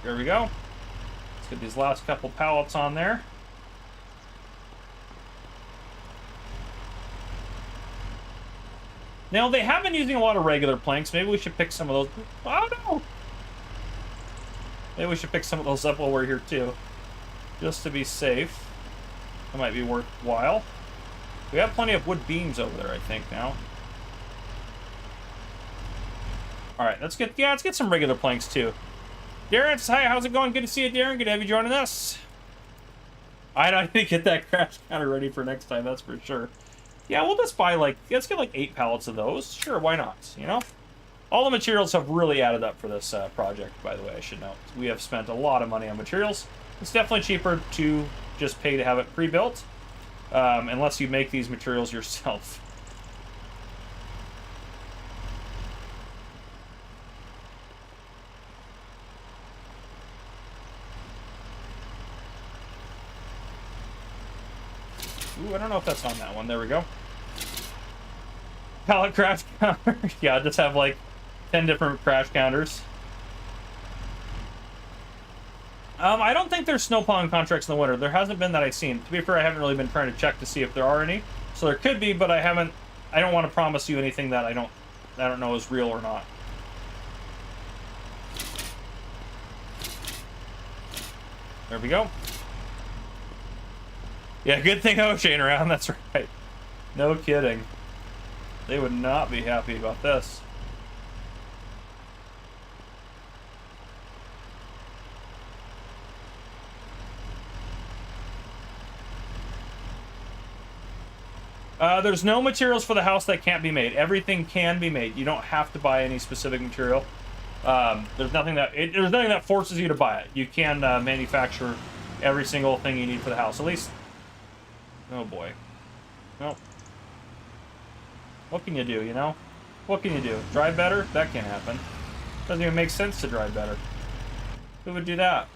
There we go. Let's get these last couple pallets on there. Now, they have been using a lot of regular planks. Maybe we should pick some of those. Oh, no! Maybe we should pick some of those up while we're here, too. Just to be safe. That might be worthwhile. We have plenty of wood beams over there, I think, now. Alright, let's get some regular planks, too. Darren says, hi, how's it going? Good to see you, Darren. Good to have you joining us. I need to get that crash counter ready for next time, that's for sure. Yeah, we'll just buy, let's get 8 pallets of those. Sure, why not, you know? All the materials have really added up for this project, by the way, I should note. We have spent a lot of money on materials. It's definitely cheaper to just pay to have it pre-built, unless you make these materials yourself. Ooh, I don't know if that's on that one. There we go. Pallet crash counter. Yeah, just have 10 different crash counters. I don't think there's snow plowing contracts in the winter. There hasn't been that I've seen. To be fair, I haven't really been trying to check to see if there are any. So there could be, but I don't want to promise you anything that I don't know is real or not. There we go. Yeah, good thing O'Shea ain't around, that's right. No kidding. They would not be happy about this. There's no materials for the house that can't be made. Everything can be made. You don't have to buy any specific material. There's nothing that forces you to buy it. You can manufacture every single thing you need for the house. At least, oh boy. Well, what can you do, you know? What can you do? Drive better? That can't happen. Doesn't even make sense to drive better. Who would do that?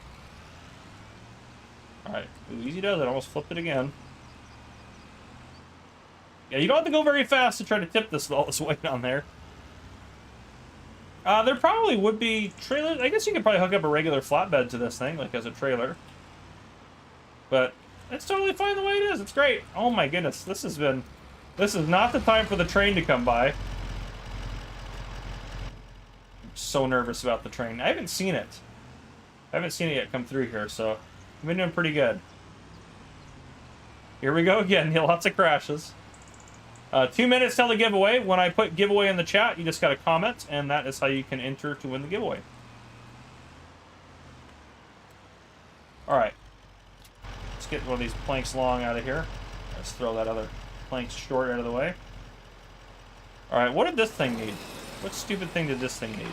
Alright. Easy does it. Almost flipped it again. Yeah, you don't have to go very fast to try to tip this all this weight on there. There probably would be trailers. I guess you could probably hook up a regular flatbed to this thing, like as a trailer. But it's totally fine the way it is. It's great. Oh my goodness. This is not the time for the train to come by. I'm so nervous about the train. I haven't seen it. I haven't seen it yet come through here, so I've been doing pretty good. Here we go again. Yeah, lots of crashes. 2 minutes till the giveaway. When I put giveaway in the chat, you just got to comment, and that is how you can enter to win the giveaway. Alright. Let's get one of these planks long out of here. Let's throw that other plank short out of the way. Alright, what did this thing need? What stupid thing did this thing need?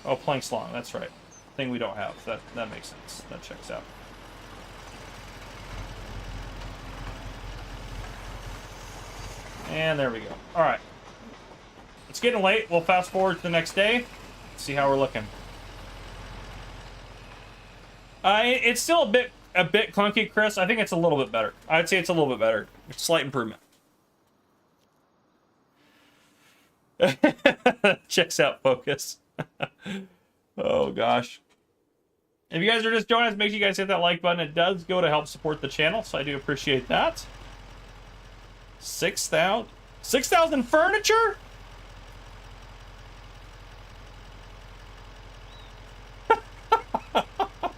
Oh, planks long. That's right. Thing we don't have. That makes sense. That checks out. And there we go. Alright. It's getting late. We'll fast forward to the next day. See how we're looking. It's still a bit clunky, Chris. I think it's a little bit better. I'd say it's a little bit better. It's a slight improvement. Checks out focus. Oh gosh. If you guys are just joining us, make sure you guys hit that like button. It does go to help support the channel, so I do appreciate that. 6,000 furniture?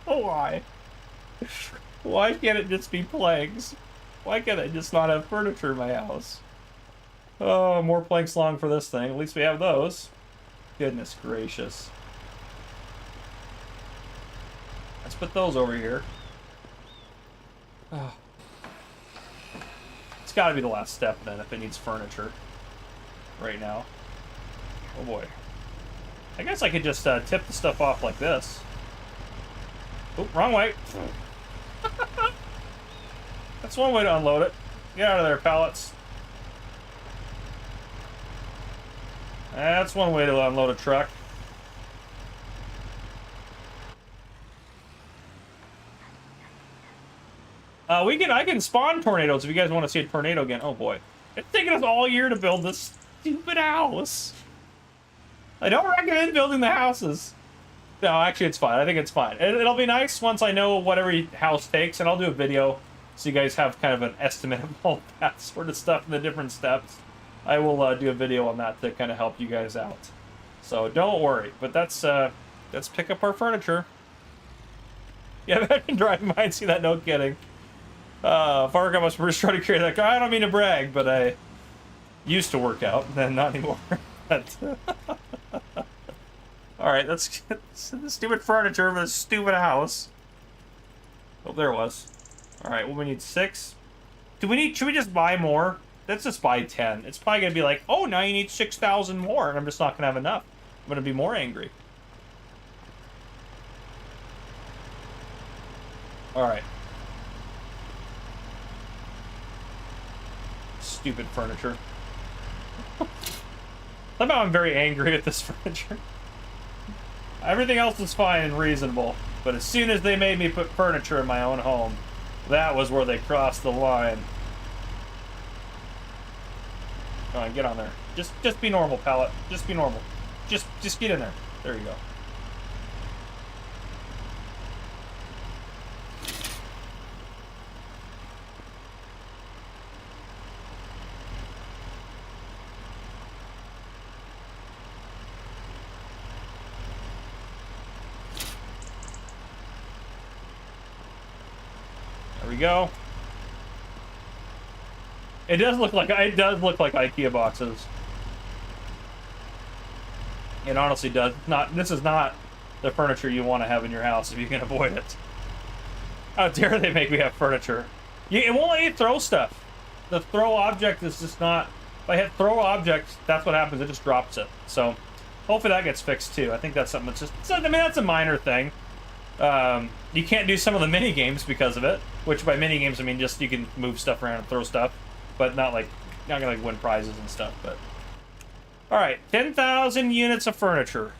Why? Why can't it just be planks? Why can't I just not have furniture in my house? Oh, more planks long for this thing. At least we have those. Goodness gracious. Let's put those over here. Oh. It's got to be the last step then if it needs furniture right now. Oh boy. I guess I could just tip the stuff off like this. Oh, wrong way. That's one way to unload it. Get out of there, pallets. That's one way to unload a truck. I can spawn tornadoes if you guys want to see a tornado again. Oh boy. It's taken us all year to build this stupid house. I don't recommend building the houses. No, actually it's fine. I think it's fine. It'll be nice once I know what every house takes, and I'll do a video so you guys have kind of an estimate of all that sort of stuff and the different steps. I will do a video on that to kind of help you guys out. So don't worry. But let's pick up our furniture. Yeah, I can drive mine. See that? No kidding. Fargo must be trying to carry that car. I don't mean to brag, but I used to work out, then not anymore. All right, let's get the stupid furniture of a stupid house. Oh, there it was. All right, well, we need 6. Should we just buy more? Let's just buy 10. It's probably gonna be like, oh, now you need 6,000 more, and I'm just not gonna have enough. I'm gonna be more angry. All right. Stupid furniture. Somehow I'm very angry at this furniture. Everything else is fine and reasonable, but as soon as they made me put furniture in my own home, that was where they crossed the line. Come on, get on there. Just be normal, pallet. Just be normal. Just get in there. There you go. There we go. It does look like IKEA boxes. It honestly does not. This is not the furniture you want to have in your house if you can avoid it. How dare they make me have furniture? It won't let you throw stuff. the throw object is just not... If I hit throw object, that's what happens. It just drops it. So hopefully that gets fixed too. I think that's something that's just... I mean, that's a minor thing. You can't do some of the mini games because of it. Which by mini games, I mean just you can move stuff around and throw stuff. But not gonna like win prizes and stuff. But all right, 10,000 units of furniture.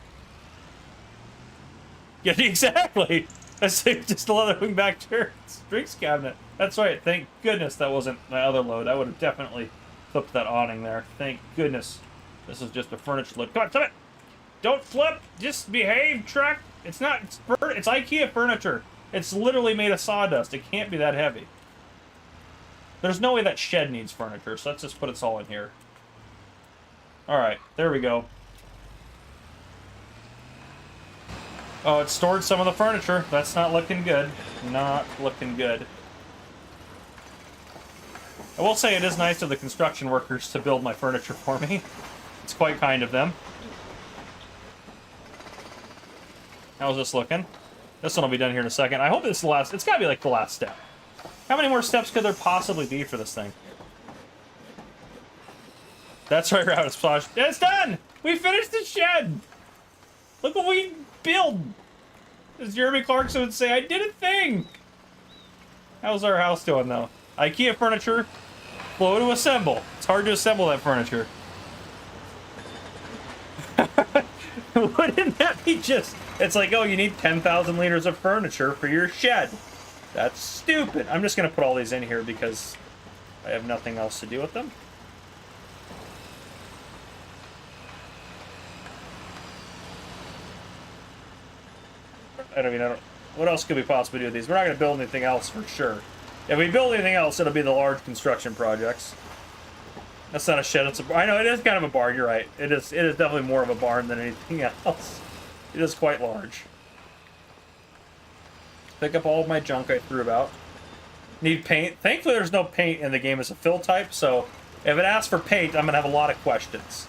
Yeah, exactly. That's just another wingback chair drinks cabinet. That's right. Thank goodness that wasn't my other load. I would have definitely flipped that awning there. Thank goodness. This is just a furniture load. Come on, stop it! Don't flip! Just behave, truck! It's not... It's IKEA furniture. It's literally made of sawdust. It can't be that heavy. There's no way that shed needs furniture, so let's just put it all in here. Alright, there we go. Oh, it stored some of the furniture. That's not looking good. Not looking good. I will say it is nice of the construction workers to build my furniture for me. It's quite kind of them. How's this looking? This one will be done here in a second. I hope it's the last... It's got to be like the last step. How many more steps could there possibly be for this thing? That's right, Rabbit Splash. It's done! We finished the shed! Look what we built! As Jeremy Clarkson would say, I did a thing! How's our house doing, though? IKEA furniture, slow to assemble. It's hard to assemble that furniture. Wouldn't that be just... It's like, oh, you need 10,000 liters of furniture for your shed. That's stupid. I'm just going to put all these in here because I have nothing else to do with them. I don't... What else could we possibly do with these? We're not going to build anything else for sure. If we build anything else, it'll be the large construction projects. That's not a shed. It's a... I know, it is kind of a barn. You're right. It is definitely more of a barn than anything else. It is quite large. Pick up all of my junk I threw about. Need paint. Thankfully, there's no paint in the game as a fill type, so if it asks for paint, I'm going to have a lot of questions.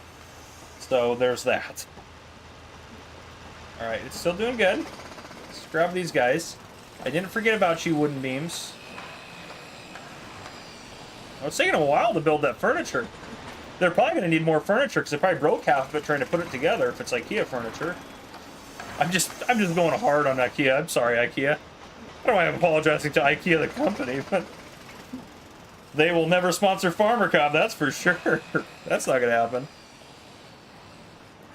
So there's that. Alright, it's still doing good. Let's grab these guys. I didn't forget about you, wooden beams. It's taking a while to build that furniture. They're probably going to need more furniture because they probably broke half of it trying to put it together if it's IKEA furniture. I'm just going hard on IKEA. I'm sorry, IKEA. I don't know why I'm apologizing to IKEA, the company, but they will never sponsor Farmer Cobb, that's for sure. That's not going to happen.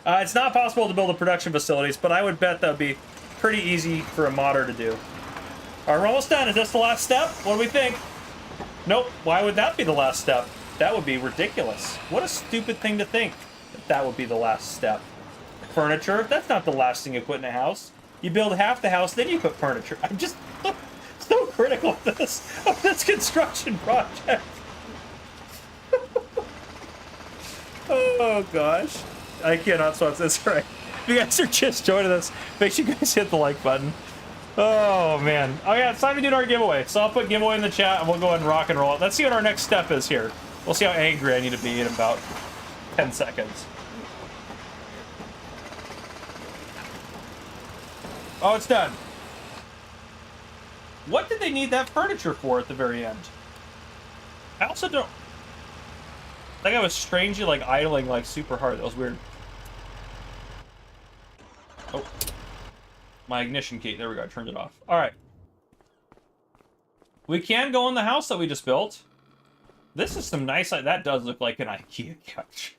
It's not possible to build the production facilities, but I would bet that would be pretty easy for a modder to do. All right, we're almost done. Is this the last step? What do we think? Nope. Why would that be the last step? That would be ridiculous. What a stupid thing to think that would be the last step. Furniture? That's not the last thing you put in a house. You build half the house, then you put furniture. I'm just so critical of this construction project. Oh gosh. I cannot sponsor this right. If you guys are just joining us, make sure you guys hit the like button. Oh man. Oh yeah, it's time to do our giveaway. So I'll put giveaway in the chat and we'll go ahead and rock and roll it. Let's see what our next step is here. We'll see how angry I need to be in about 10 seconds. Oh, it's done. What did they need that furniture for at the very end? I also don't... I think I was strangely, like, idling, like, super hard. That was weird. Oh. My ignition key. There we go. I turned it off. Alright. We can go in the house that we just built. This is some nice... That does look like an IKEA couch.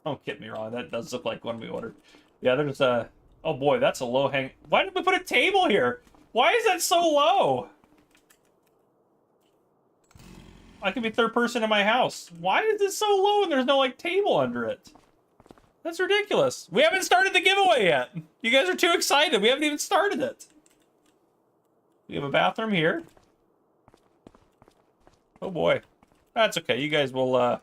Don't get me wrong. That does look like one we ordered. Yeah, there's a... Oh boy, that's a low hang... Why did we put a table here? Why is that so low? I could be third person in my house. Why is this so low and there's no, like, table under it? That's ridiculous. We haven't started the giveaway yet. You guys are too excited. We haven't even started it. We have a bathroom here. Oh boy. That's okay. You guys will,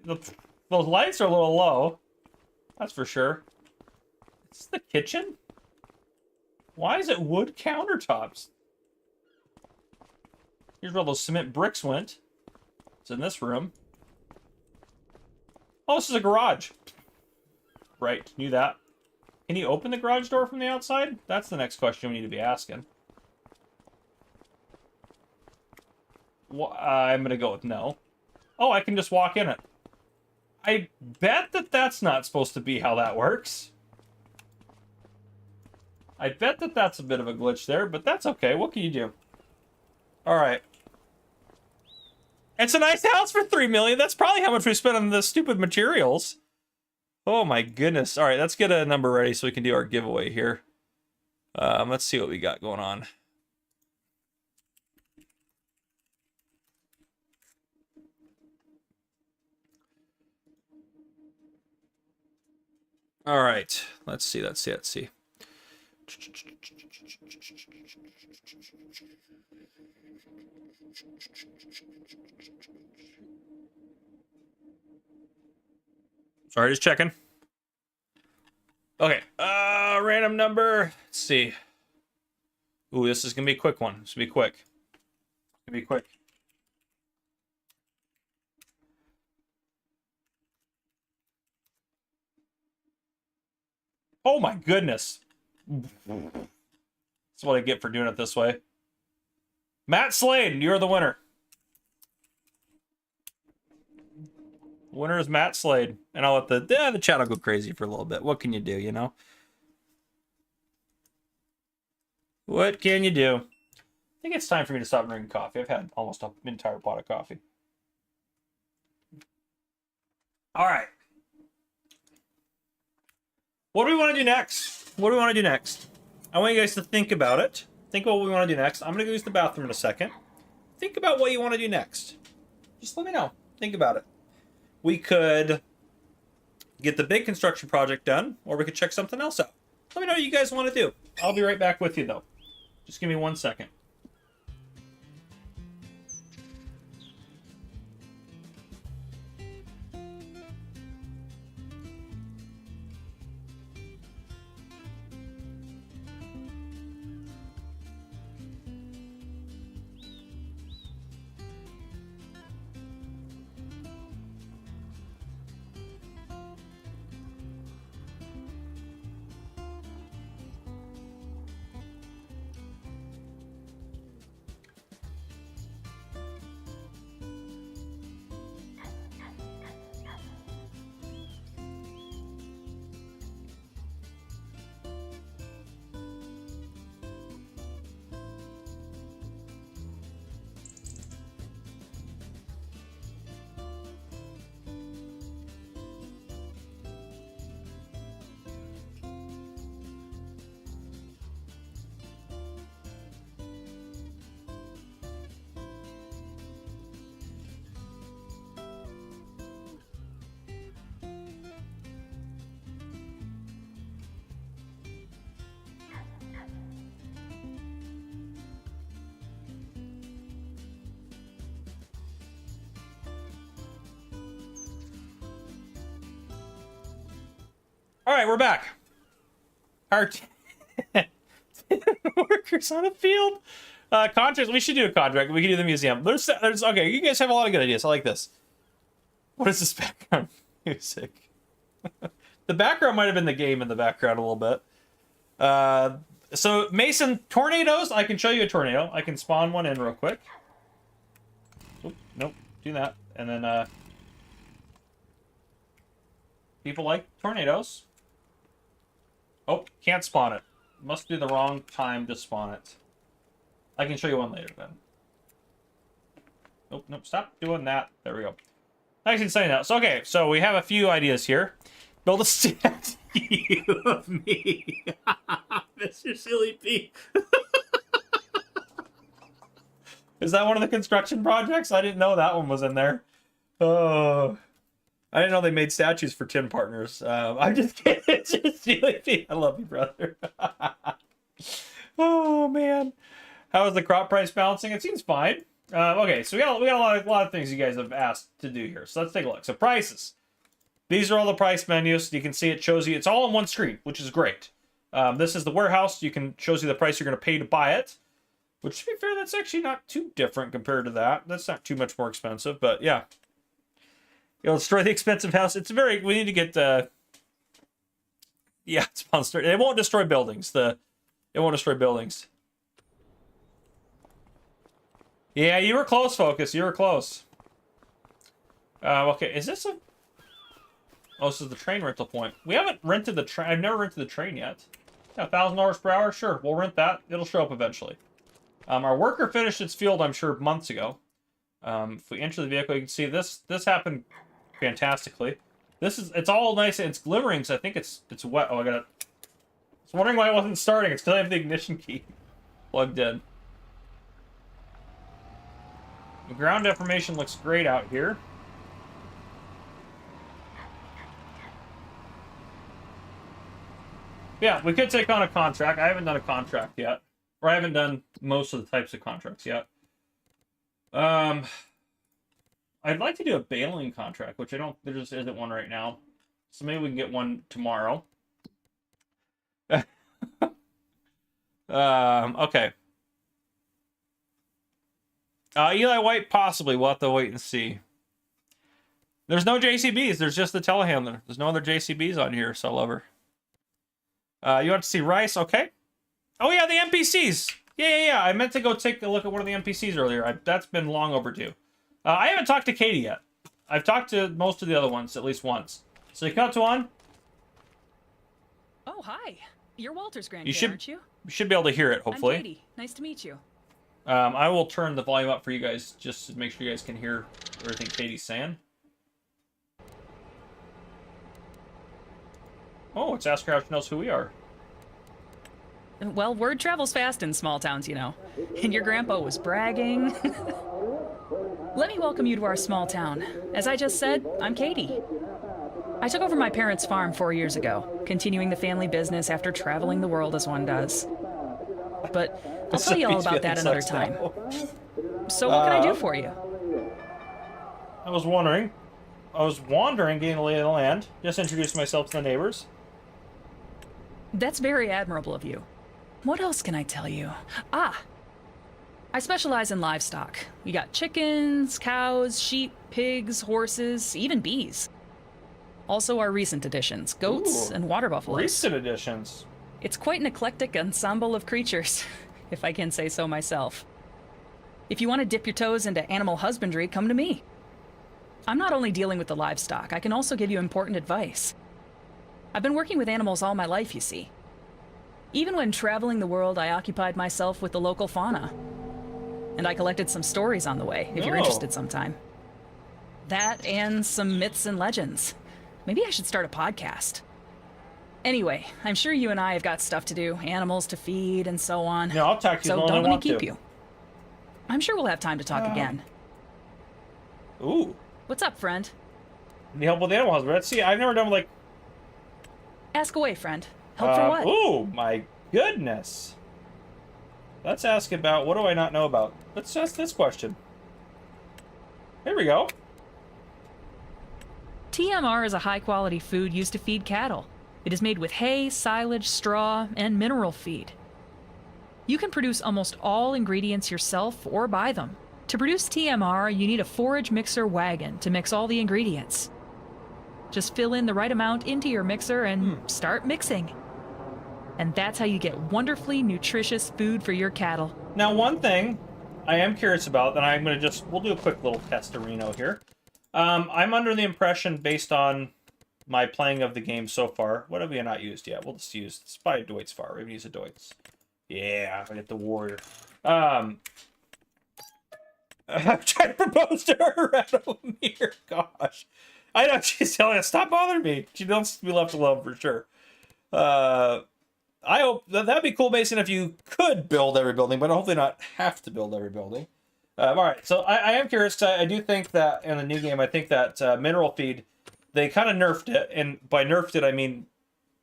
those lights are a little low. That's for sure. Is this the kitchen? Why is it wood countertops? Here's where all those cement bricks went. It's in this room. Oh, this is a garage. Right, knew that. Can you open the garage door from the outside? That's the next question we need to be asking. I'm gonna go with no. Oh, I can just walk in it. I bet that that's not supposed to be how that works. I bet that that's a bit of a glitch there, but that's okay. What can you do? All right. It's a nice house for $3 million. That's probably how much we spent on the stupid materials. Oh my goodness. All right, let's get a number ready so we can do our giveaway here. Let's see what we got going on. All right, let's see. Sorry, just checking. Okay, random number. Let's see. Ooh, this is gonna be a quick one. This is gonna be quick. Gonna be quick. Oh my goodness. That's what I get for doing it this way. Matt Slade, you're the winner. Winner is Matt Slade. And I'll let the chat will go crazy for a little bit. What can you do, you know? What can you do? I think it's time for me to stop drinking coffee. I've had almost an entire pot of coffee. All right. What do we want to do next? What do we want to do next? I want you guys to think about it. Think about what we want to do next. I'm going to go use the bathroom in a second. Think about what you want to do next. Just let me know. Think about it. We could get the big construction project done, or we could check something else out. Let me know what you guys want to do. I'll be right back with you, though. Just give me 1 second. All right, we're back. Our workers on a field. Contracts. We should do a contract. We can do the museum. There's okay. You guys have a lot of good ideas. I like this. What is this background music? The background might have been the game in the background a little bit. So Mason, tornadoes. I can show you a tornado. I can spawn one in real quick. Oop, nope. Do that, and then people like tornadoes. Oh, can't spawn it. Must be the wrong time to spawn it. I can show you one later then. Nope, nope, stop doing that. There we go. Nice and sunny now. So, okay, so we have a few ideas here. Build a statue of me. Mr. Silly P. Is that one of the construction projects? I didn't know that one was in there. Oh. I didn't know they made statues for tin partners. I'm just kidding. It's just Silly. I love you, brother. Oh man, how is the crop price balancing? It seems fine. Okay, so we got a lot of things you guys have asked to do here. So let's take a look. So prices. These are all the price menus. You can see it shows you. It's all on one screen, which is great. This is the warehouse. You can shows you the price you're going to pay to buy it. Which, to be fair, that's actually not too different compared to that. That's not too much more expensive, but yeah. It'll destroy the expensive house. It's very... We need to get... yeah, it's monster. It won't destroy buildings. It won't destroy buildings. Yeah, you were close, Focus. You were close. Okay, is this a... Oh, this is the train rental point. We haven't rented the train. I've never rented the train yet. Yeah, $1,000 per hour? Sure, we'll rent that. It'll show up eventually. Our worker finished its field, I'm sure, months ago. If we enter the vehicle, you can see this happened fantastically. It's all nice and it's glimmering, so I think it's wet. Oh, I was wondering why it wasn't starting. It's because I have the ignition key plugged in. The ground deformation looks great out here. Yeah, we could take on a contract. I haven't done a contract yet. Or I haven't done most of the types of contracts yet. I'd like to do a baling contract, which there just isn't one right now. So maybe we can get one tomorrow. Okay. Eli White, possibly. We'll have to wait and see. There's no JCBs. There's just the telehandler. There's no other JCBs on here, so lover. You want to see Rice? Okay. Oh, yeah, the NPCs. Yeah. I meant to go take a look at one of the NPCs earlier. That's been long overdue. I haven't talked to Katie yet. I've talked to most of the other ones at least once. So you cut to one. Oh, hi. You're Walter's grandkid, aren't you? You should be able to hear it, hopefully. I'm Katie. Nice to meet you. I will turn the volume up for you guys just to make sure you guys can hear everything Katie's saying. Oh, it's Ask her how she knows who we are. Well, word travels fast in small towns, you know. And your grandpa was bragging. Let me welcome you to our small town. As I just said, I'm Katie. I took over my parents' farm 4 years ago, continuing the family business after traveling the world as one does. But I'll tell you all about that another time. So what can I do for you? I was wandering, getting a lay of the land. Just introduced myself to the neighbors. That's very admirable of you. What else can I tell you? I specialize in livestock. You got chickens, cows, sheep, pigs, horses, even bees. Also our recent additions, goats and water buffaloes. Recent additions? It's quite an eclectic ensemble of creatures, if I can say so myself. If you want to dip your toes into animal husbandry, come to me. I'm not only dealing with the livestock, I can also give you important advice. I've been working with animals all my life, you see. Even when traveling the world, I occupied myself with the local fauna. And I collected some stories on the way, if you're interested sometime. That and some myths and legends. Maybe I should start a podcast. Anyway, I'm sure you and I have got stuff to do, animals to feed and so on. No, I'll talk to you. So don't let me keep you. I'm sure we'll have time to talk again. Ooh. What's up, friend? Need help with animal husbandry? See, I've never done like... Ask away, friend. Help for what? Ooh, my goodness. Let's ask about, what do I not know about? Let's ask this question. Here we go. TMR is a high-quality food used to feed cattle. It is made with hay, silage, straw, and mineral feed. You can produce almost all ingredients yourself or buy them. To produce TMR, you need a forage mixer wagon to mix all the ingredients. Just fill in the right amount into your mixer and start mixing. And that's how you get wonderfully nutritious food for your cattle. Now, one thing I am curious about, and I'm going to we'll do a quick little testarino here. I'm under the impression, based on my playing of the game so far, what have we not used yet? We'll just use, it's by Deutz Far. We're going to use a Deutz. Yeah, I get the warrior. I'm trying to propose to her around here. Gosh. I know, she's telling us, stop bothering me. She wants to be left alone for sure. I hope that'd be cool, Mason, if you could build every building, but hopefully not have to build every building. All right, so I am curious. I do think that in the new game, I think that mineral feed, they kind of nerfed it, and by nerfed it, I mean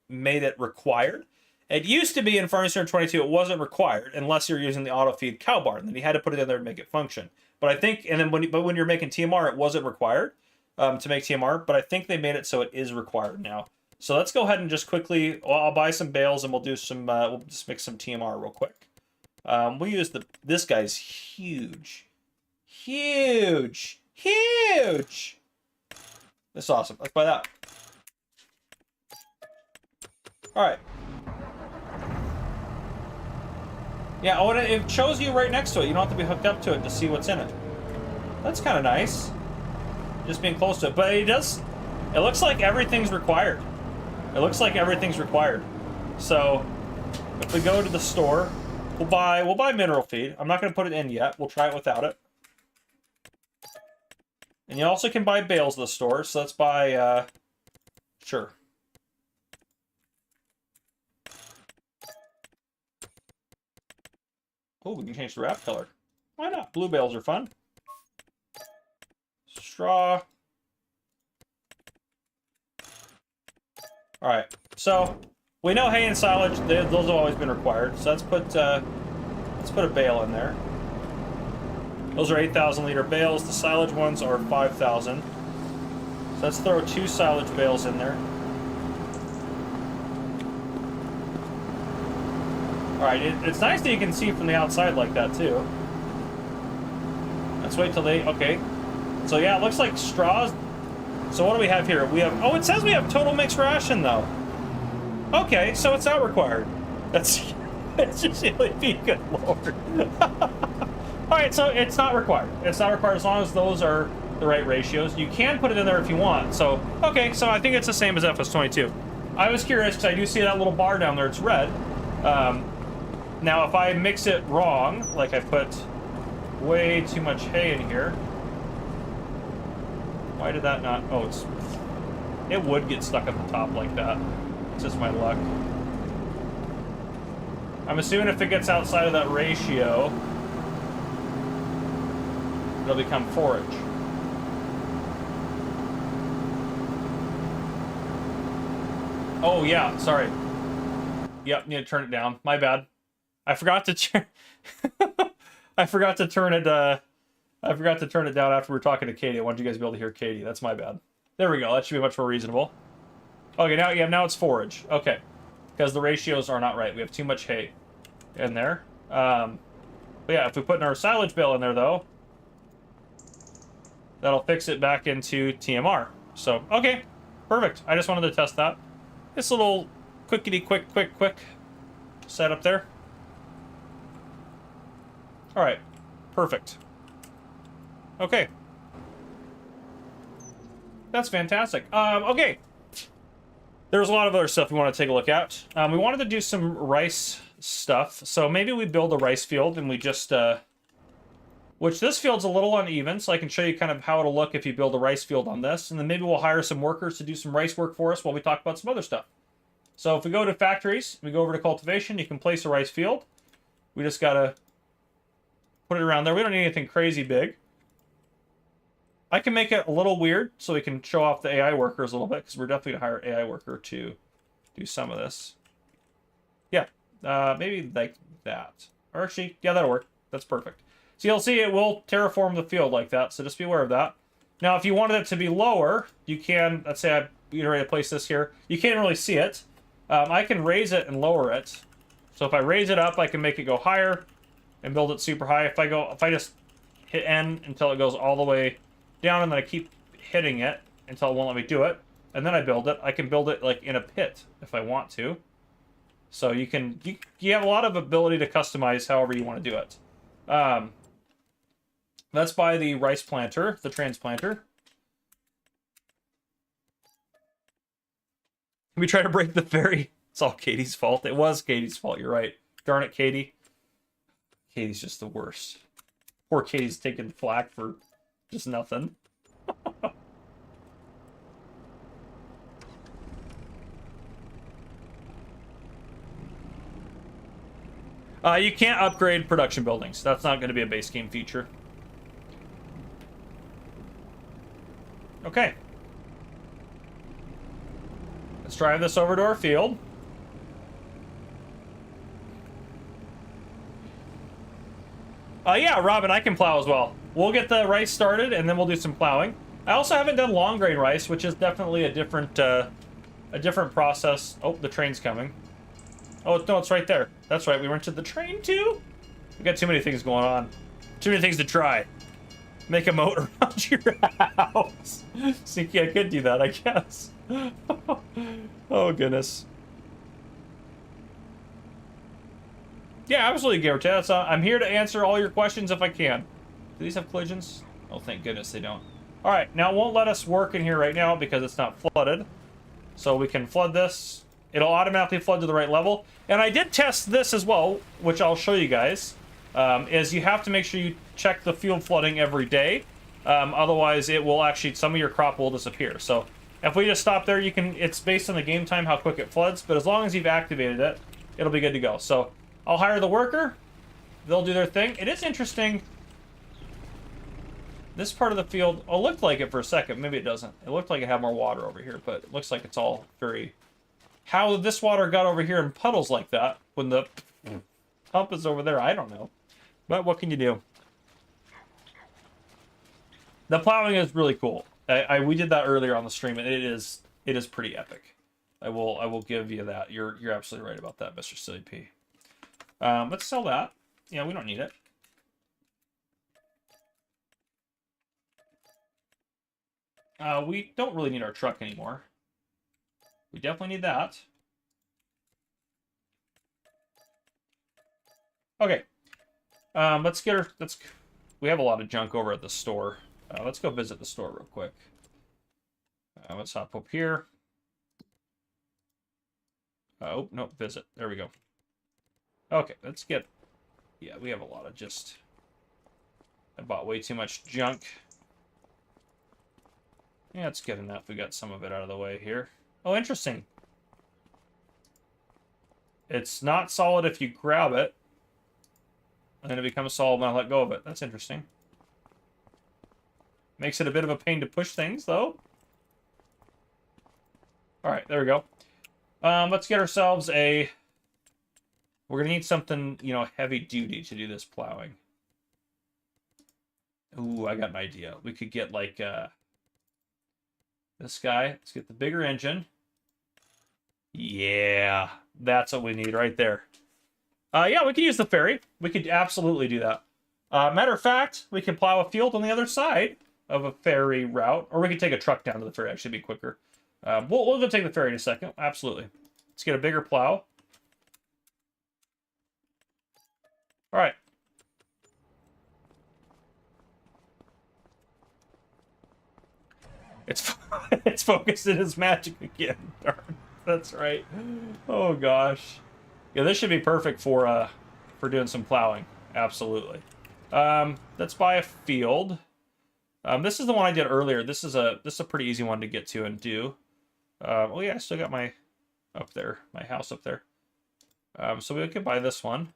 made it required. It used to be in Farming Simulator 22, it wasn't required unless you're using the auto feed cow barn. Then you had to put it in there to make it function. But I think, and then when you're making TMR, it wasn't required to make TMR. But I think they made it so it is required now. So let's go ahead and just quickly. Well, I'll buy some bales and we'll do some. We'll just make some TMR real quick. We'll use this guy's huge. This is awesome. Let's buy that. All right. Yeah, oh, and it shows you right next to it. You don't have to be hooked up to it to see what's in it. That's kind of nice. Just being close to it. But it does... It looks like everything's required. It looks like everything's required. So, if we go to the store, we'll buy mineral feed. I'm not going to put it in yet. We'll try it without it. And you also can buy bales at the store. So let's buy, sure. Oh, we can change the wrap color. Why not? Blue bales are fun. Straw. All right. So we know hay and silage; those have always been required. So let's put a bale in there. Those are 8,000 liter bales. The silage ones are 5,000. So let's throw 2 silage bales in there. Alright, it's nice that you can see from the outside like that, too. Let's wait till they... Okay. So, yeah, it looks like straws... So, what do we have here? We have... Oh, it says we have total mixed ration, though. Okay, so it's not required. That's... It's just really good lord. Alright, so it's not required. It's not required as long as those are the right ratios. You can put it in there if you want. So, okay, so I think it's the same as FS22. I was curious because I do see that little bar down there. It's red. Now, if I mix it wrong, like I put way too much hay in here, why did that not... Oh, it would get stuck at the top like that. It's just my luck. I'm assuming if it gets outside of that ratio, it'll become forage. Oh, yeah, sorry. Yep, need to turn it down. My bad. I forgot to I forgot to turn it down after we were talking to Katie. I wanted you guys to be able to hear Katie. That's my bad. There we go. That should be much more reasonable. Okay, now it's forage. Okay. Because the ratios are not right. We have too much hay in there. But yeah, if we put in our silage bale in there though, that'll fix it back into TMR. So, okay. Perfect. I just wanted to test that. This little quickity quick setup there. All right, perfect. Okay, that's fantastic. Okay, there's a lot of other stuff we want to take a look at. We wanted to do some rice stuff, so maybe we build a rice field and we just, which this field's a little uneven, so I can show you kind of how it'll look if you build a rice field on this, and then maybe we'll hire some workers to do some rice work for us while we talk about some other stuff. So if we go to factories, we go over to cultivation, you can place a rice field. We just gotta put it around there. We don't need anything crazy big. I can make it a little weird so we can show off the AI workers a little bit, because we're definitely gonna hire an AI worker to do some of this. Yeah, maybe like that. Or actually, yeah, that'll work. That's perfect. So you'll see it will terraform the field like that, so just be aware of that. Now, if you wanted it to be lower, you can, let's say I'm ready to place this here. You can't really see it. I can raise it and lower it. So if I raise it up, I can make it go higher and build it super high. If I just hit N until it goes all the way down, and then I keep hitting it until it won't let me do it, and then I build it, I can build it like in a pit if I want to. So you have a lot of ability to customize however you want to do it. That's by the rice planter, the transplanter. We try to break the ferry. It's all Katie's fault. It was Katie's fault, you're right. Darn it, Katie. Katie's just the worst. Poor Katie's taking flack for just nothing. You can't upgrade production buildings. That's not going to be a base game feature. Okay. Let's drive this over to our field. Yeah, Robin, I can plow as well. We'll get the rice started, and then we'll do some plowing. I also haven't done long grain rice, which is definitely a different process. Oh, the train's coming. Oh, no, it's right there. That's right, we rented the train too? We got too many things going on. Too many things to try. Make a moat around your house. Sneaky, I could do that, I guess. Oh, goodness. Yeah, absolutely, Gamer Chat. I'm here to answer all your questions if I can. Do these have collisions? Oh, thank goodness they don't. All right, now it won't let us work in here right now because it's not flooded. So we can flood this. It'll automatically flood to the right level. And I did test this as well, which I'll show you guys. Is you have to make sure you check the field flooding every day. Otherwise, it will actually, some of your crop will disappear. So if we just stop there, you can, it's based on the game time how quick it floods. But as long as you've activated it, it'll be good to go. So I'll hire the worker. They'll do their thing. It is interesting. This part of the field, oh, it looked like it for a second. Maybe it doesn't. It looked like it had more water over here, but it looks like it's all very... How this water got over here in puddles like that when the pump is over there, I don't know. But what can you do? The plowing is really cool. We did that earlier on the stream, and it is pretty epic. I will give you that. You're absolutely right about that, Mr. Silly P. Let's sell that. Yeah, we don't need it. We don't really need our truck anymore. We definitely need that. Okay. Let's get her... We have a lot of junk over at the store. Let's go visit the store real quick. Let's hop up here. Oh, no, visit. There we go. Okay, let's get... Yeah, we have a lot of just... I bought way too much junk. Yeah, it's good enough. We got some of it out of the way here. Oh, interesting. It's not solid if you grab it. And then it becomes solid when I let go of it. That's interesting. Makes it a bit of a pain to push things, though. Alright, there we go. Let's get ourselves a... We're going to need something, you know, heavy duty to do this plowing. Ooh, I got an idea. We could get, like, this guy. Let's get the bigger engine. Yeah, that's what we need right there. Yeah, we could use the ferry. We could absolutely do that. Matter of fact, we could plow a field on the other side of a ferry route, or we could take a truck down to the ferry. Actually, be quicker. We'll go take the ferry in a second. Absolutely. Let's get a bigger plow. All right. It's focused in its magic again. Darn, that's right. Oh gosh. Yeah, this should be perfect for doing some plowing. Absolutely. Let's buy a field. This is the one I did earlier. This is a pretty easy one to get to and do. Oh yeah, I still got my house up there. So we could buy this one.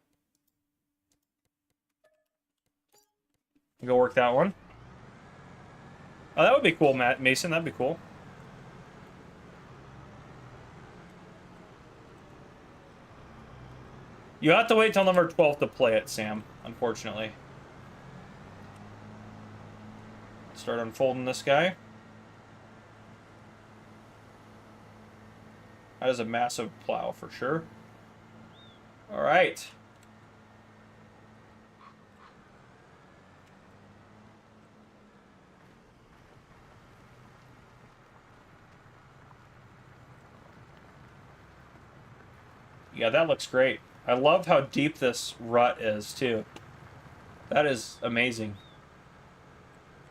Go work that one. Oh, that would be cool, Mason. That'd be cool. You have to wait till number 12 to play it, Sam, unfortunately. Start unfolding this guy. That is a massive plow for sure. All right. Yeah, that looks great. I love how deep this rut is, too. That is amazing.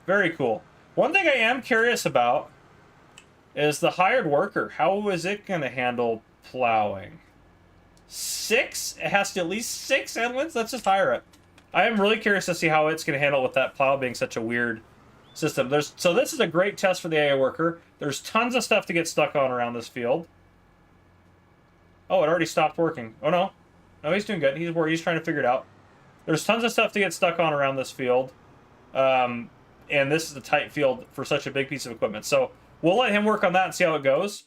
Very cool. One thing I am curious about is the hired worker. How is it going to handle plowing? 6? It has to at least 6 inlets? Let's just hire it. I am really curious to see how it's going to handle with that plow being such a weird system. So this is a great test for the AI worker. There's tons of stuff to get stuck on around this field. Oh, it already stopped working. Oh, no. No, he's doing good. He's trying to figure it out. There's tons of stuff to get stuck on around this field. And this is a tight field for such a big piece of equipment. So we'll let him work on that and see how it goes.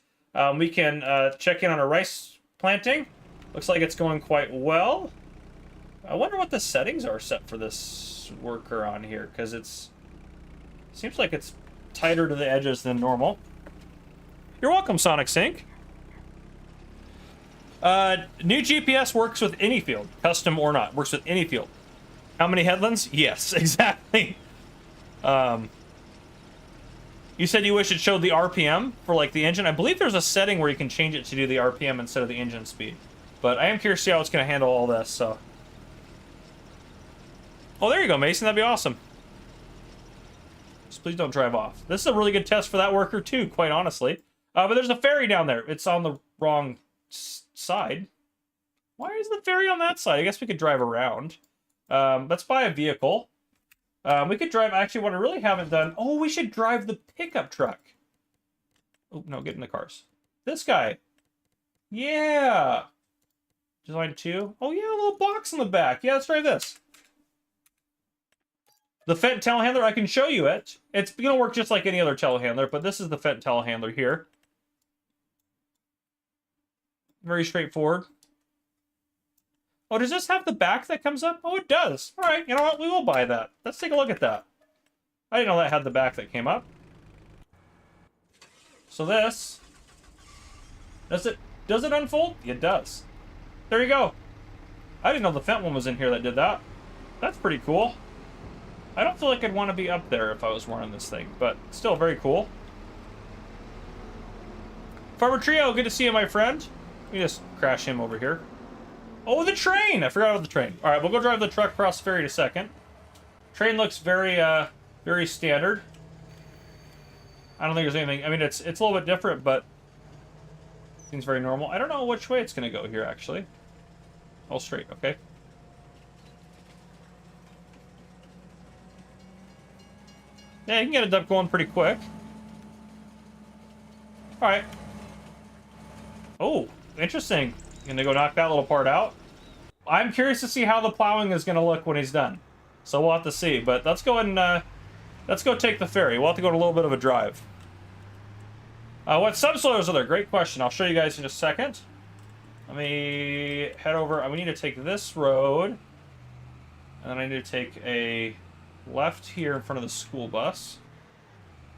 We can check in on our rice planting. Looks like it's going quite well. I wonder what the settings are set for this worker on here, because it's... Seems like it's tighter to the edges than normal. You're welcome, Sonic Sync. New GPS works with any field, custom or not. Works with any field. How many headlands? Yes, exactly. You said you wish it showed the RPM for like the engine. I believe there's a setting where you can change it to do the RPM instead of the engine speed. But I am curious to see how it's going to handle all this. So Oh, there you go, Mason. That'd be awesome. Just please don't drive off. This is a really good test for that worker, too, quite honestly. But there's a ferry down there. It's on the wrong side. Why is the ferry on that side? I guess we could drive around. Let's buy a vehicle. We could drive, actually, what I really haven't done... Oh, we should drive the pickup truck. Oh, no, get in the cars. This guy. Yeah. Design 2. Oh, yeah, a little box in the back. Yeah, let's try this. The Fendt telehandler, I can show you it. It's going to work just like any other telehandler, but this is the Fendt telehandler here. Very straightforward. Oh, does this have the back that comes up? Oh, it does. All right, you know what? We will buy that. Let's take a look at that. I didn't know that had the back that came up. So this... Does it unfold? It does. There you go. I didn't know the Fendt one was in here that did that. That's pretty cool. I don't feel like I'd want to be up there if I was running this thing, but still very cool. Farmer Trio, good to see you, my friend. Let me just crash him over here. Oh, the train! I forgot about the train. All right, we'll go drive the truck across the ferry in a second. Train looks very, very standard. I don't think there's anything... I mean, it's a little bit different, but... Seems very normal. I don't know which way it's going to go here, actually. All straight, okay. Yeah, you can get it up going pretty quick. Alright. Oh, interesting. Gonna go knock that little part out. I'm curious to see how the plowing is gonna look when he's done. So we'll have to see. But let's go and let's go take the ferry. We'll have to go on a little bit of a drive. What subsoilers are there? Great question. I'll show you guys in a second. Let me head over. We need to take this road. And then I need to take a left here in front of the school bus.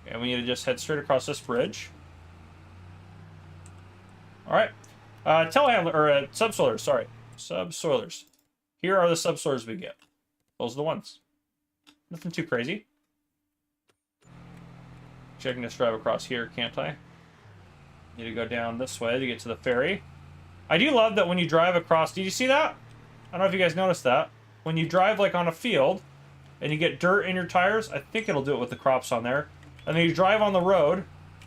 And we need to just head straight across this bridge. Alright. Telehandler, or subsoilers, sorry. Subsoilers. Here are the subsoilers we get. Those are the ones. Nothing too crazy. I can just drive across here, can't I? Need to go down this way to get to the ferry. I do love that when you drive across... Did you see that? I don't know if you guys noticed that. When you drive like on a field and you get dirt in your tires, I think it'll do it with the crops on there. And then you drive on the road,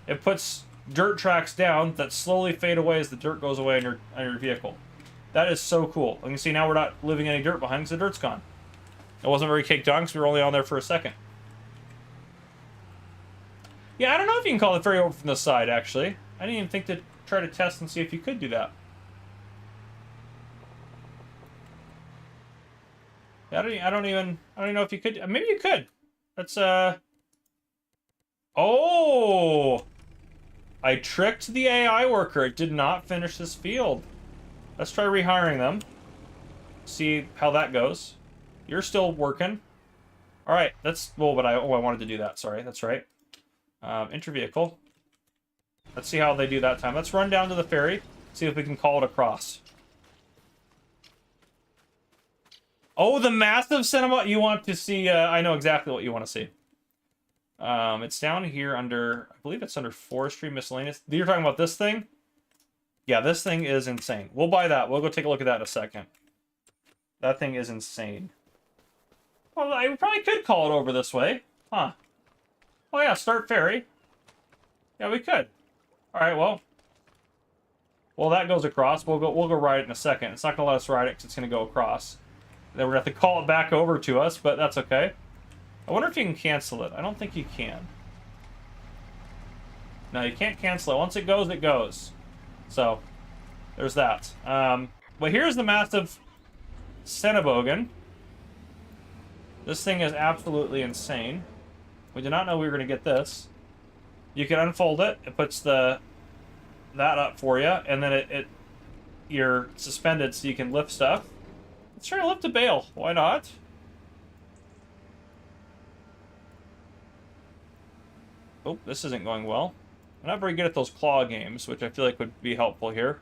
it puts dirt tracks down that slowly fade away as the dirt goes away on your vehicle. That is so cool. And you can see now we're not leaving any dirt behind because the dirt's gone. It wasn't very caked on because we were only on there for a second. Yeah, I don't know if you can call the ferry over from this side, actually. I didn't even think to try to test and see if you could do that. Yeah, I don't even know if you could. Maybe you could. That's Oh! I tricked the AI worker. It did not finish this field. Let's try rehiring them. See how that goes. You're still working. All right, that's... Well, but I wanted to do that. Sorry, that's right. Enter vehicle. Let's see how they do that time. Let's run down to the ferry. See if we can call it across. Oh, the massive cinema. You want to see... I know exactly what you want to see. It's down here under... I believe it's under Forestry Miscellaneous. You're talking about this thing? Yeah, this thing is insane. We'll buy that. We'll go take a look at that in a second. That thing is insane. Well, I probably could call it over this way. Huh. Oh, yeah, start ferry. Yeah, we could. All right, well. Well, that goes across. We'll go ride it in a second. It's not going to let us ride it because it's going to go across. Then we're going to have to call it back over to us, but that's okay. I wonder if you can cancel it. I don't think you can. No, you can't cancel it. Once it goes, it goes. So, there's that. But here's the massive Cenobogan. This thing is absolutely insane. We did not know we were going to get this. You can unfold it. It puts that up for you, and then you're suspended so you can lift stuff. Let's try to lift a bale. Why not? Oh, this isn't going well. I'm not very good at those claw games, which I feel like would be helpful here.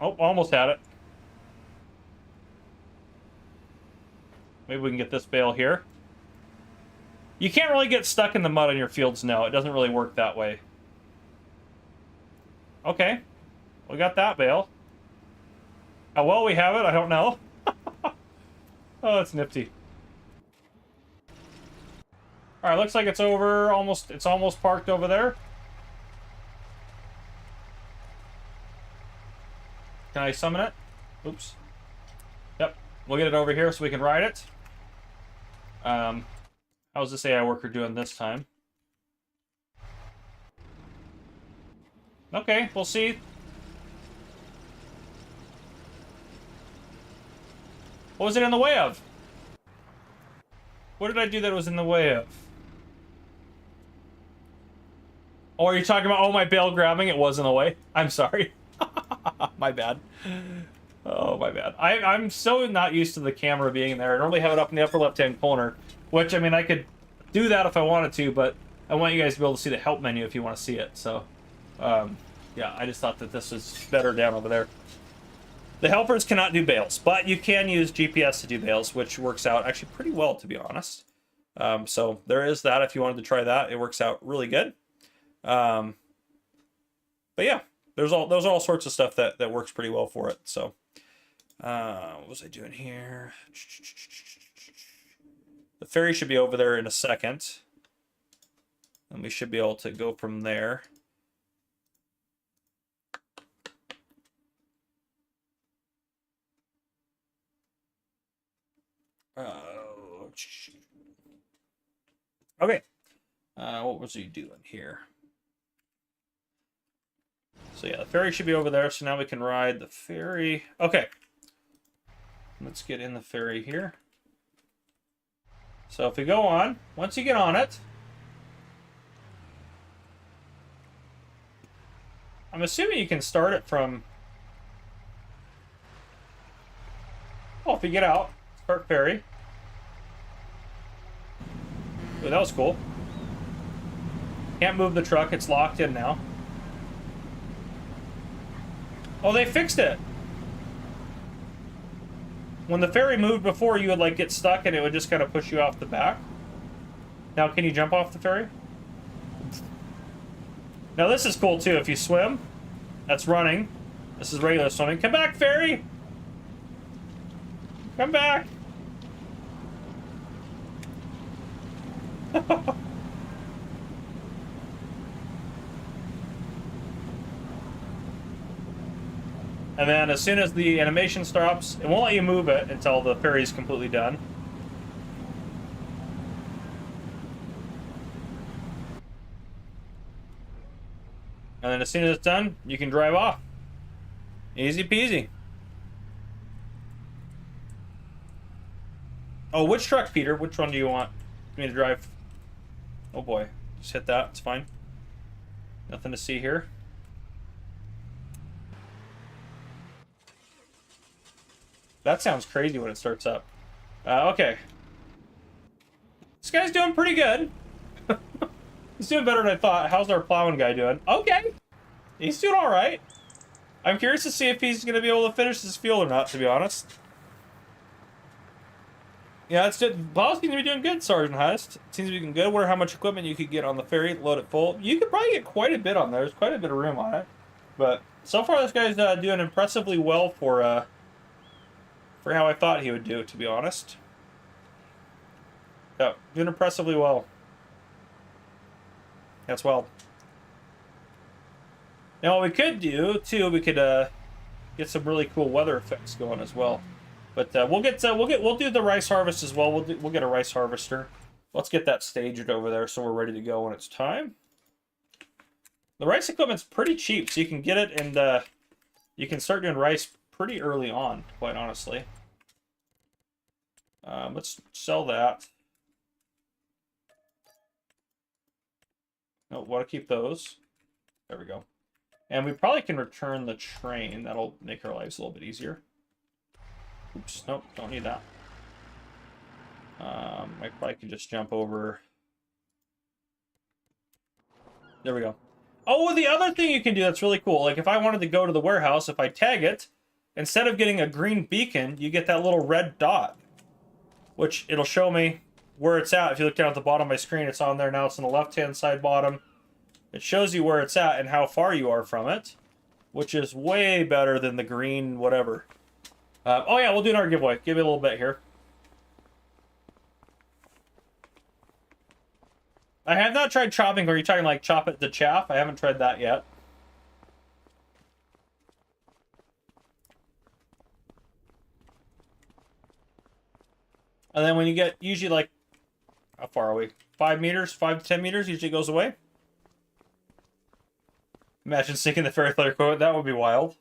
Oh, almost had it. Maybe we can get this bale here. You can't really get stuck in the mud on your fields now. It doesn't really work that way. Okay. We got that bale. How well we have it, I don't know. Oh, it's nifty. All right, looks like it's over. It's almost parked over there. Can I summon it? Oops. Yep. We'll get it over here so we can ride it. How's this AI worker doing this time? Okay, we'll see. What was it in the way of? What did I do that was in the way of? Oh, are you talking about, oh, my bale grabbing? It was in the way. I'm sorry. My bad. Oh, my bad. I'm so not used to the camera being there. I normally have it up in the upper left-hand corner, which, I mean, I could do that if I wanted to, but I want you guys to be able to see the help menu if you want to see it. So, yeah, I just thought that this was better down over there. The helpers cannot do bales, but you can use GPS to do bales, which works out actually pretty well, to be honest. So there is that. If you wanted to try that, it works out really good. But yeah, those are all sorts of stuff that works pretty well for it. So what was I doing here? The ferry should be over there in a second, and we should be able to go from there. Okay. What was he doing here? So yeah, the ferry should be over there. So now we can ride the ferry. Okay. Let's get in the ferry here. So if we go on, once you get on it, I'm assuming you can start it from... Oh, if you get out, start ferry. Ooh, that was cool. Can't move the truck, it's locked in now. Oh, they fixed it. When the ferry moved before, you would like get stuck and it would just kind of push you off the back. Now, can you jump off the ferry? Now, this is cool too. If you swim, that's running. This is regular swimming. Come back, ferry! Come back! And then as soon as the animation stops, it won't let you move it until the ferry is completely done. And then as soon as it's done, you can drive off. Easy peasy. Oh, which truck, Peter? Which one do you want me to drive? Oh boy, just hit that, it's fine. Nothing to see here. That sounds crazy when it starts up. Okay. This guy's doing pretty good. He's doing better than I thought. How's our plowing guy doing? Okay. He's doing all right. I'm curious to see if he's going to be able to finish this field or not, to be honest. Yeah, it's good. Plow seems to be doing good, Sergeant Hust. Seems to be doing good. I wonder how much equipment you could get on the ferry, load it full. You could probably get quite a bit on there. There's quite a bit of room on it. But so far, this guy's doing impressively well for how I thought he would do, to be honest. Yeah, doing impressively well. That's well. Now what we could do too, we could get some really cool weather effects going as well. But we'll do the rice harvest as well. We'll get a rice harvester. Let's get that staged over there so we're ready to go when it's time. The rice equipment's pretty cheap, so you can get it and you can start doing rice pretty early on, quite honestly. Let's sell that. No, want to keep those. There we go. And we probably can return the train. That'll make our lives a little bit easier. Oops, nope, don't need that. I probably could just jump over. There we go. Oh, the other thing you can do that's really cool, like if I wanted to go to the warehouse, if I tag it, instead of getting a green beacon, you get that little red dot, which it'll show me where it's at. If you look down at the bottom of my screen, it's on there now. It's on the left-hand side bottom. It shows you where it's at and how far you are from it. which is way better than the green whatever. Oh yeah, we'll do another giveaway. Give me a little bit here. I have not tried chopping. Are you talking like chop it to chaff? I haven't tried that yet. And then when you get, usually like, how far are we? 5 meters, 5 to 10 meters, usually goes away. Imagine sinking the fairy flare quote. That would be wild.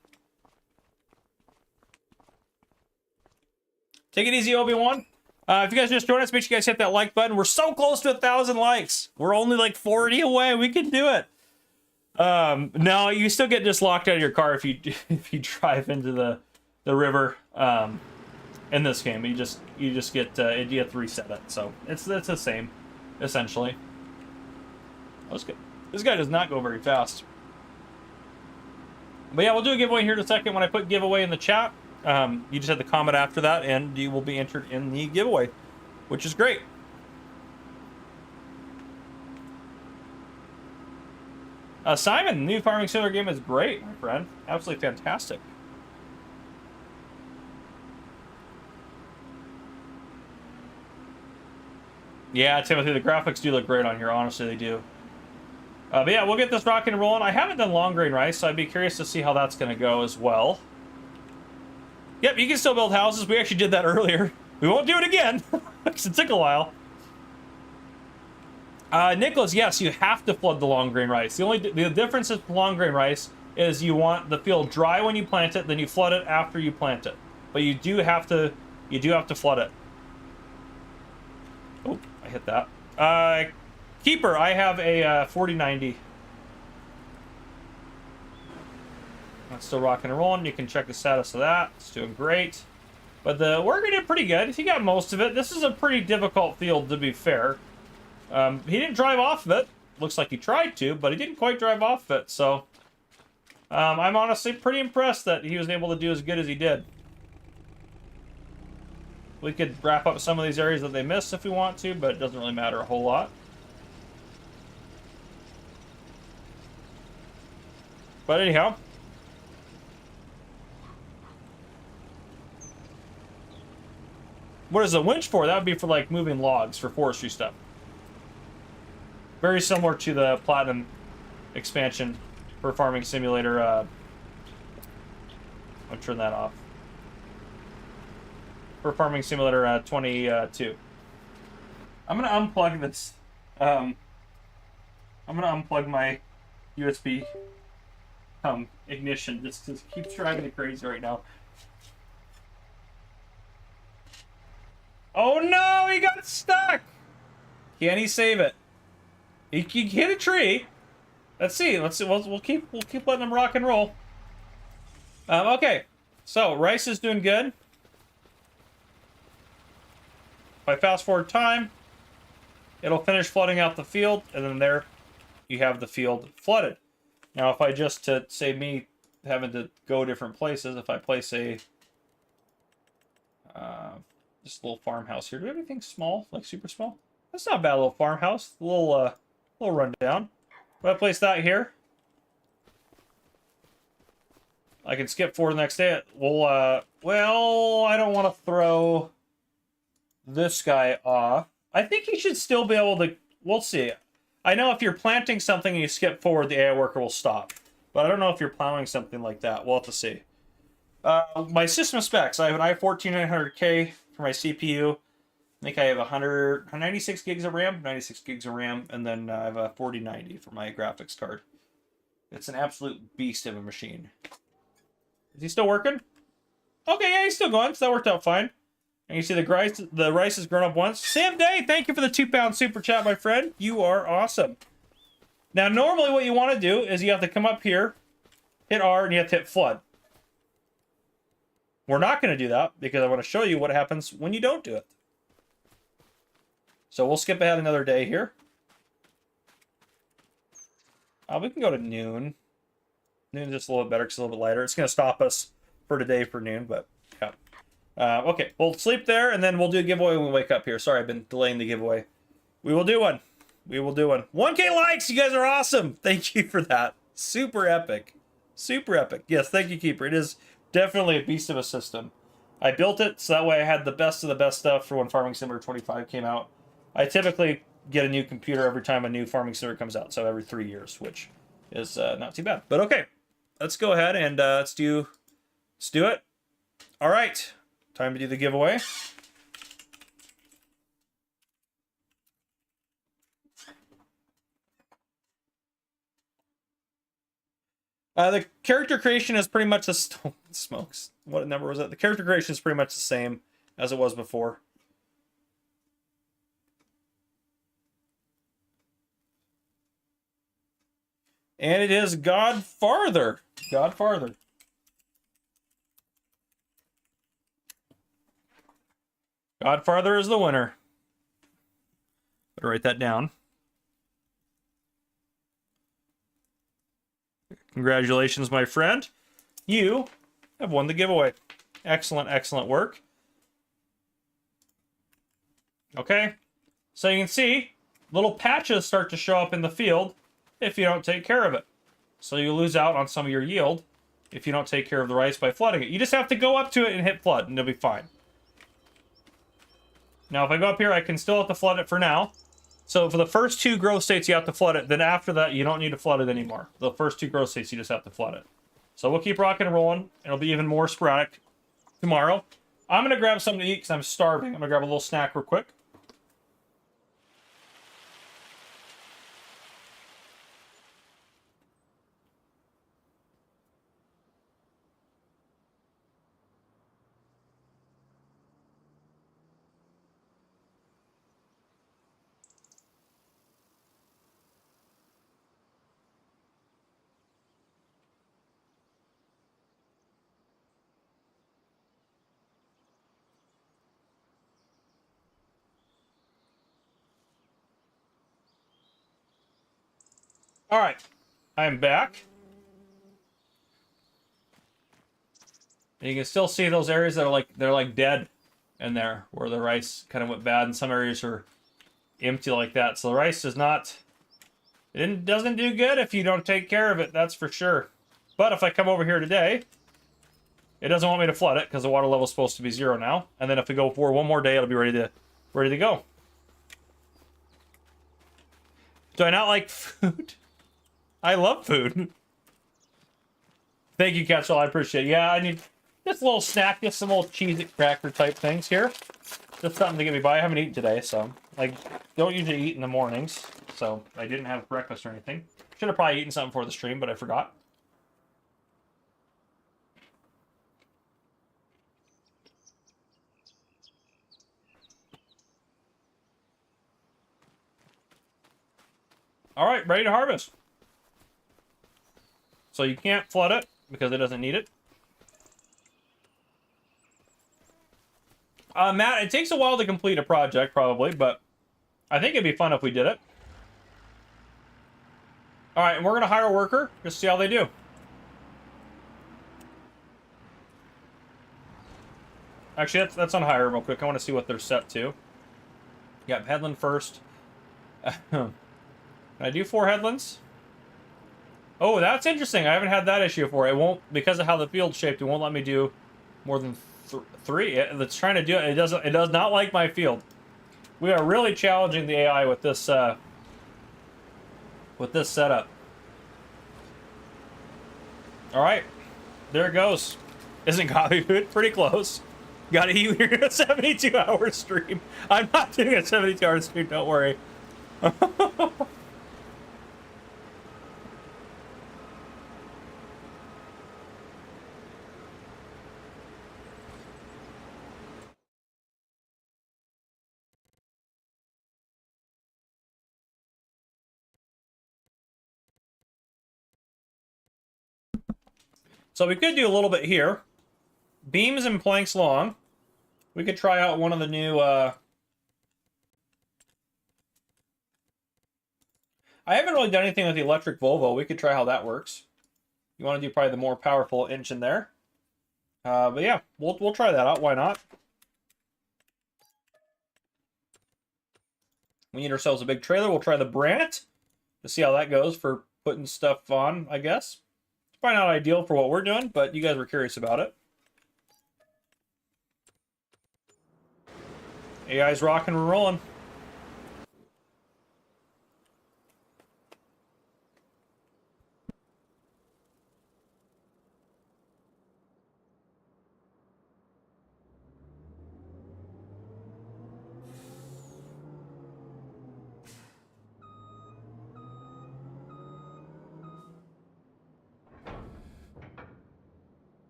Take it easy, Obi-Wan. If you guys just joined us, make sure you guys hit that like button. We're so close to 1,000 likes. We're only like 40 away. We can do it. No, you still get just locked out of your car if you if you drive into the river. In this game, you just get you have to reset it. So it's the same, essentially. That's good. This guy does not go very fast. But yeah, we'll do a giveaway here in a second. When I put giveaway in the chat, you just have to comment after that, and you will be entered in the giveaway, which is great. Simon, the new Farming Simulator game is great, my friend. Absolutely fantastic. Yeah, Timothy, the graphics do look great on here. Honestly, they do. But yeah, we'll get this rocking and rolling. I haven't done long grain rice, so I'd be curious to see how that's going to go as well. Yep, you can still build houses. We actually did that earlier. We won't do it again, because it took a while. Nicholas, yes, you have to flood the long grain rice. The difference with long grain rice is you want the field dry when you plant it, then you flood it after you plant it. But you do have to flood it. Oh, I hit that. Keeper, I have a 4090. That's still rocking and rolling. You can check the status of that. It's doing great. But the worker did pretty good. He got most of it. This is a pretty difficult field, to be fair. He didn't drive off of it. Looks like he tried to, but he didn't quite drive off of it. So I'm honestly pretty impressed that he was able to do as good as he did. We could wrap up some of these areas that they missed if we want to, but it doesn't really matter a whole lot. But anyhow. What is the winch for? That would be for like moving logs for forestry stuff. Very similar to the Platinum expansion for Farming Simulator. I'll turn that off. For Farming Simulator 22. I'm gonna unplug this. I'm gonna unplug my USB ignition. This keeps driving me crazy right now. Oh no, he got stuck! Can he save it? He hit a tree. Let's see. We'll keep letting him rock and roll. Okay. So rice is doing good. If I fast forward time, it'll finish flooding out the field, and then there you have the field flooded. Now, if I just, to save me having to go different places, if I place a just a little farmhouse here. Do we have anything small, like super small? That's not a bad little farmhouse. A little rundown. If I place that here, I can skip forward the next day. Well, I don't want to throw this guy off. I think he should still be able to. We'll see. I know if you're planting something and you skip forward, the AI worker will stop. But I don't know if you're plowing something like that. We'll have to see. My system specs. I have an i14-900K for my CPU. I think I have 196 gigs of RAM, 96 gigs of RAM, and then I have a 4090 for my graphics card. It's an absolute beast of a machine. Is he still working? Okay, yeah, he's still going, so that worked out fine. And you see the rice has grown up once. Sam Day, thank you for the £2 super chat, my friend. You are awesome. Now, normally what you want to do is you have to come up here, hit R, and you have to hit flood. We're not going to do that because I want to show you what happens when you don't do it. So we'll skip ahead another day here. We can go to noon. Noon's just a little bit better because it's a little bit lighter. It's going to stop us for today for noon, but yeah. Okay, we'll sleep there, and then we'll do a giveaway when we wake up here. Sorry, I've been delaying the giveaway. We will do one. We will do one. 1K likes! You guys are awesome! Thank you for that. Super epic. Super epic. Yes, thank you, Keeper. It is definitely a beast of a system. I built it so that way I had the best of the best stuff for when Farming Simulator 25 came out. I typically get a new computer every time a new Farming Simulator comes out, so every 3 years, which is not too bad. But okay, let's go ahead and let's do it. All right, time to do the giveaway. The character creation is pretty much smokes. What number was it? The character creation is pretty much the same as it was before. And it is Godfather. Godfather. Godfather is the winner. Better write that down. Congratulations, my friend. You have won the giveaway. Excellent, excellent work. Okay, so you can see little patches start to show up in the field if you don't take care of it. So you lose out on some of your yield if you don't take care of the rice by flooding it. You just have to go up to it and hit flood, and it'll be fine. Now, if I go up here, I can still have to flood it for now. So for the first 2 growth states, you have to flood it. Then after that, you don't need to flood it anymore. The first 2 growth states, you just have to flood it. So we'll keep rocking and rolling. It'll be even more sporadic tomorrow. I'm going to grab something to eat because I'm starving. I'm going to grab a little snack real quick. All right, I'm back. And you can still see those areas that are they're like dead in there, where the rice kind of went bad, and some areas are empty like that. So the rice doesn't do good if you don't take care of it, that's for sure. But if I come over here today, it doesn't want me to flood it because the water level is supposed to be 0 now. And then if we go for one more day, it'll be ready to go. Do I not like food? I love food. Thank you, Catchall. I appreciate it. Yeah, I need just a little snack, just some old Cheez-It cracker type things here. Just something to get me by. I haven't eaten today, so I don't usually eat in the mornings. So I didn't have breakfast or anything. Should have probably eaten something for the stream, but I forgot. All right, ready to harvest. So you can't flood it because it doesn't need it. Matt, it takes a while to complete a project, probably, but I think it'd be fun if we did it. All right, and we're going to hire a worker just to see how they do. Actually, that's on hire real quick. I want to see what they're set to. Yep, headland first. Can I do 4 headlands? Oh, that's interesting. I haven't had that issue before. It won't, because of how the field's shaped, it won't let me do more than 3. It's trying to do it. It does not like my field. We are really challenging the AI with this setup. All right, there it goes. Isn't coffee food pretty close? Got to eat a 72-hour stream. I'm not doing a 72-hour stream. Don't worry. So we could do a little bit here. Beams and planks long. We could try out one of the new... I haven't really done anything with the electric Volvo. We could try how that works. You want to do probably the more powerful engine there. But yeah, we'll try that out. Why not? We need ourselves a big trailer. We'll try the Brant to see how that goes for putting stuff on, I guess. Probably not ideal for what we're doing, but you guys were curious about it. AI's rocking and rolling.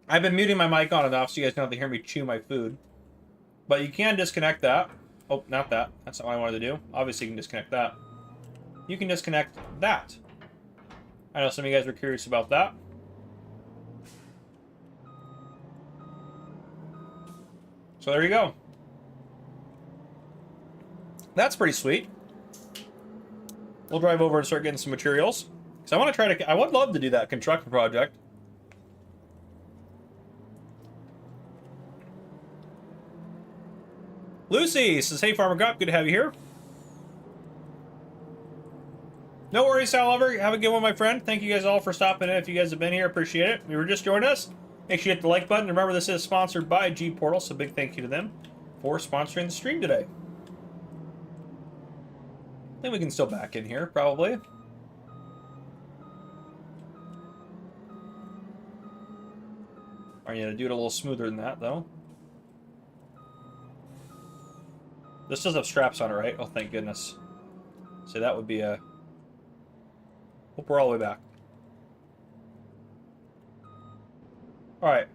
I've been muting my mic on and off so you guys don't have to hear me chew my food. But you can disconnect that. Oh, not that. That's not what I wanted to do. Obviously, you can disconnect that. You can disconnect that. I know some of you guys were curious about that. So there you go. That's pretty sweet. We'll drive over and start getting some materials. Because I want to try to... I would love to do that construction project. Lucy says, hey, Farmer Cop, good to have you here. No worries, however. Have a good one, my friend. Thank you guys all for stopping in. If you guys have been here, appreciate it. If you were just joining us, make sure you hit the like button. Remember, this is sponsored by G Portal, so big thank you to them for sponsoring the stream today. I think we can still back in here, probably. Are you going to do it a little smoother than that, though? This does have straps on it, right? Oh, thank goodness. So that would be a... Hope we're all the way back. Alright.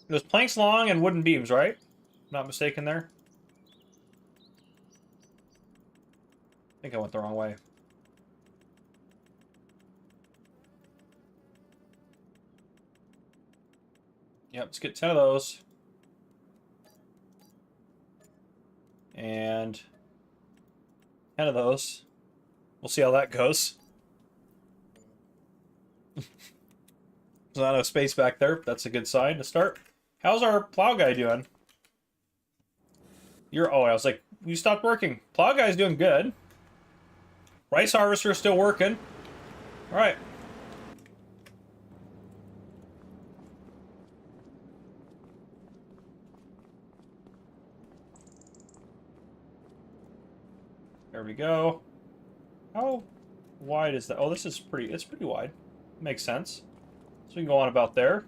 There's planks long and wooden beams, right? Not mistaken there? I think I went the wrong way. Yep, let's get 10 of those. And 10 of those. We'll see how that goes. There's not enough space back there. But that's a good sign to start. How's our plow guy doing? Oh, I was like, you stopped working. Plow guy's doing good. Rice harvester's still working. All right. There we go. How wide is that? Oh, this is pretty, it's pretty wide. Makes sense. So we can go on about there.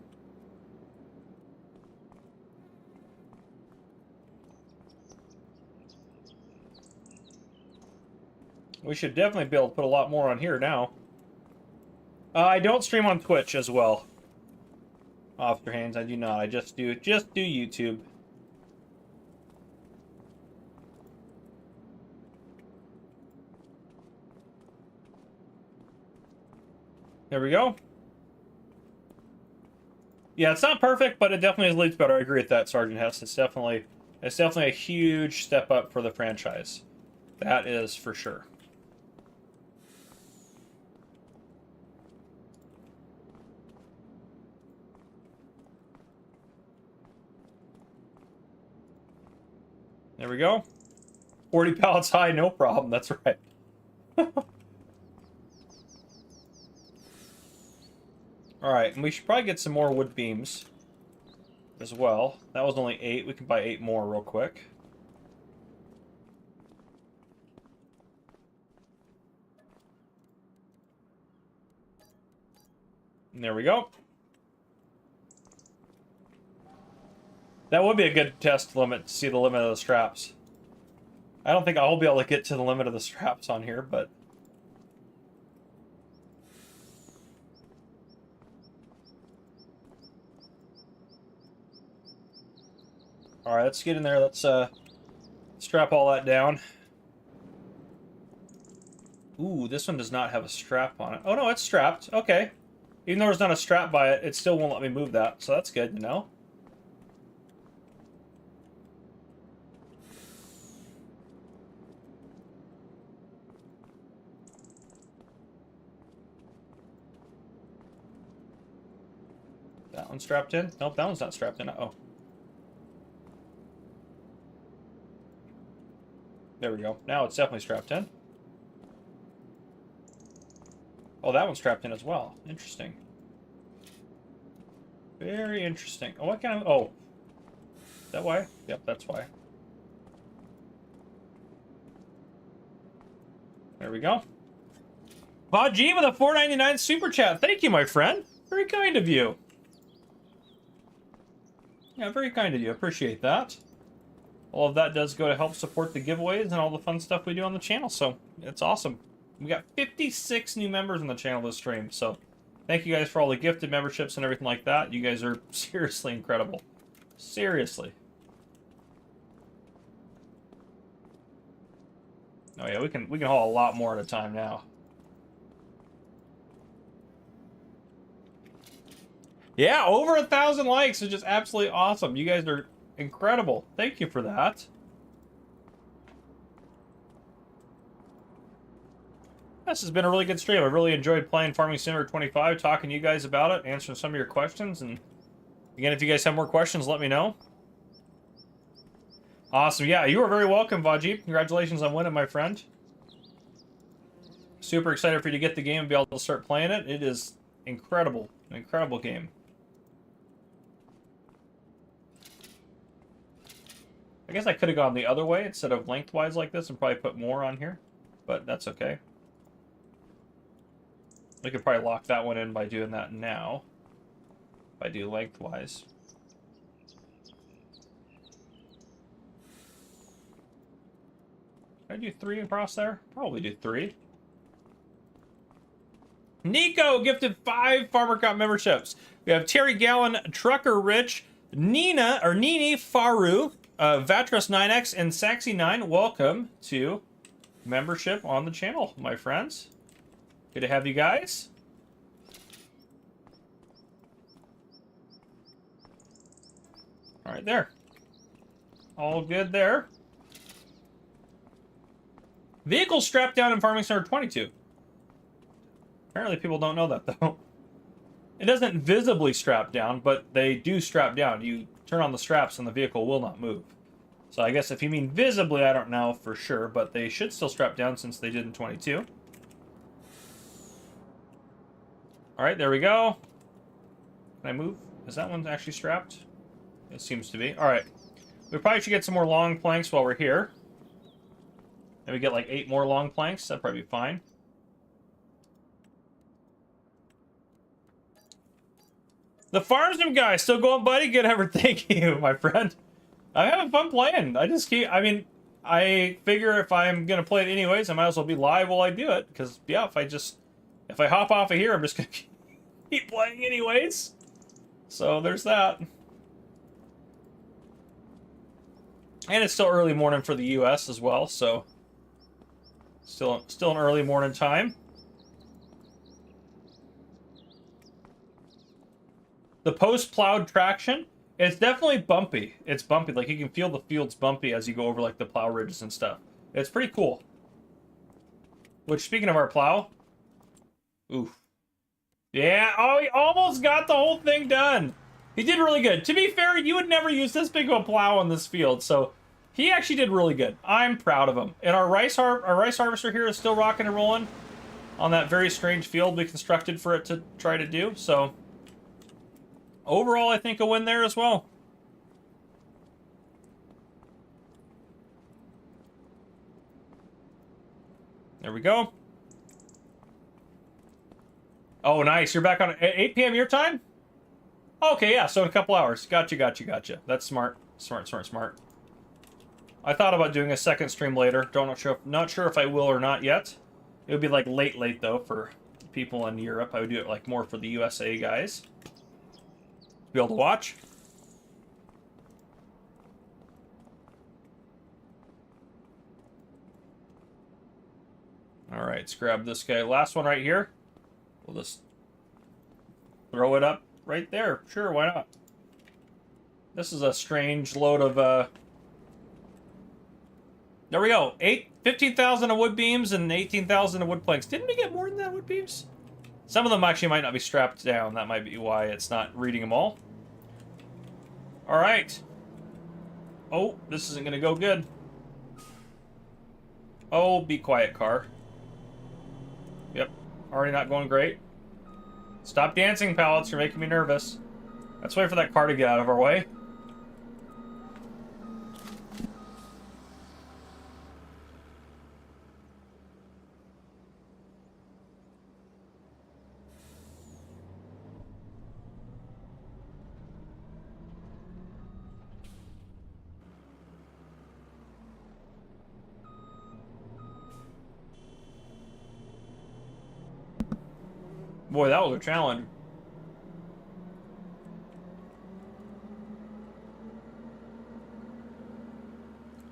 We should definitely be able to put a lot more on here now. I don't stream on Twitch as well. Officer Haynes, I do not. I just do YouTube. There we go. Yeah, it's not perfect, but it definitely leads better. I agree with that, Sergeant Hess. It's definitely a huge step up for the franchise. That is for sure. There we go. 40 pallets high, no problem. That's right. Alright, and we should probably get some more wood beams as well. That was only 8. We can buy 8 more real quick. And there we go. That would be a good test limit to see the limit of the straps. I don't think I'll be able to get to the limit of the straps on here, but... Alright, let's get in there. Let's strap all that down. Ooh, this one does not have a strap on it. Oh no, it's strapped. Okay. Even though there's not a strap by it, it still won't let me move that. So that's good to know. That one's strapped in? Nope, that one's not strapped in. Uh-oh. there we go. Now it's definitely strapped in. Oh, that one's strapped in as well. Interesting. Very interesting. Oh, what kind of... Oh. Is that why? Yep, that's why. There we go. Bob G with a $4.99 super chat. Thank you, my friend. Very kind of you. Yeah, very kind of you. Appreciate that. All of that does go to help support the giveaways and all the fun stuff we do on the channel, so it's awesome. We got 56 new members on the channel this stream, so thank you guys for all the gifted memberships and everything like that. You guys are seriously incredible. Seriously. Oh yeah, we can haul a lot more at a time now. Yeah, over 1,000 likes is just absolutely awesome. You guys are incredible. Thank you for that. This has been a really good stream. I really enjoyed playing Farming Simulator 25, talking to you guys about it, answering some of your questions. And again, if you guys have more questions, let me know. Awesome. Yeah, you are very welcome, Vajip. Congratulations on winning, my friend. Super excited for you to get the game and be able to start playing it. It is incredible. An incredible game. I guess I could have gone the other way instead of lengthwise like this and probably put more on here, but that's okay. We could probably lock that one in by doing that now. If I do lengthwise. Can I do 3 across there? Probably do 3. Nico gifted 5 Farmer Cop memberships. We have Terry Gallen, Trucker Rich, Nina, or Nini Faru, Vatros 9X, and Saxy9. Welcome to membership on the channel, my friends. Good to have you guys. All right, there. All good there. Vehicle strapped down in Farming Simulator 22. Apparently people don't know that, though. It doesn't visibly strap down, but they do strap down. You turn on the straps and the vehicle will not move. So I guess if you mean visibly, I don't know for sure, but they should still strap down since they did in 22. All right, there we go. Can I move? Is that one actually strapped? It seems to be. All right. We probably should get some more long planks while we're here. Maybe get like 8 more long planks. That'd probably be fine. The Farmsman guy still going, buddy. Good effort. Thank you, my friend. I'm having fun playing. I just keep. I mean, I figure if I'm gonna play it anyways, I might as well be live while I do it. Because yeah, if I hop off of here, I'm just gonna keep playing anyways. So there's that. And it's still early morning for the U.S. as well, so still an early morning time. The post-plowed traction, it's definitely bumpy. It's bumpy. Like, you can feel the field's bumpy as you go over, like, the plow ridges and stuff. It's pretty cool. Which, speaking of our plow... Oof. Yeah, oh, he almost got the whole thing done. He did really good. To be fair, you would never use this big of a plow on this field, so he actually did really good. I'm proud of him. And our rice harvester here is still rocking and rolling on that very strange field we constructed for it to try to do, so... Overall, I think a win there as well. There we go. Oh, nice. You're back on at 8 p.m. your time? Okay, yeah, so in a couple hours. Gotcha. That's smart. Smart. I thought about doing a second stream later. Not sure if I will or not yet. It would be like late though for people in Europe. I would do it like more for the USA guys. Be able to watch. All right, let's grab this guy. Last one right here. We'll just throw it up right there. Sure, why not? This is a strange load of there we go. 15,000 of wood beams and 18,000 of wood planks. Didn't we get more than that wood beams? Some of them actually might not be strapped down. That might be why it's not reading them all. All right. Oh, this isn't going to go good. Oh, be quiet, car. Yep. Already not going great. Stop dancing, pallets. You're making me nervous. Let's wait for that car to get out of our way. Boy, that was a challenge.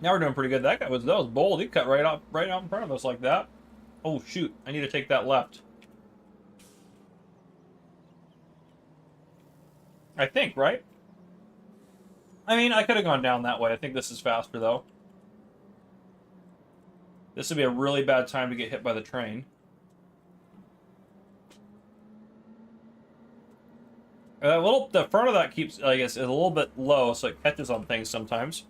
Now we're doing pretty good. That was bold. He cut right out in front of us like that. Oh shoot! I need to take that left. I think, right? I mean, I could have gone down that way. I think this is faster though. This would be a really bad time to get hit by the train. The front of that keeps, I guess, is a little bit low, so it catches on things sometimes.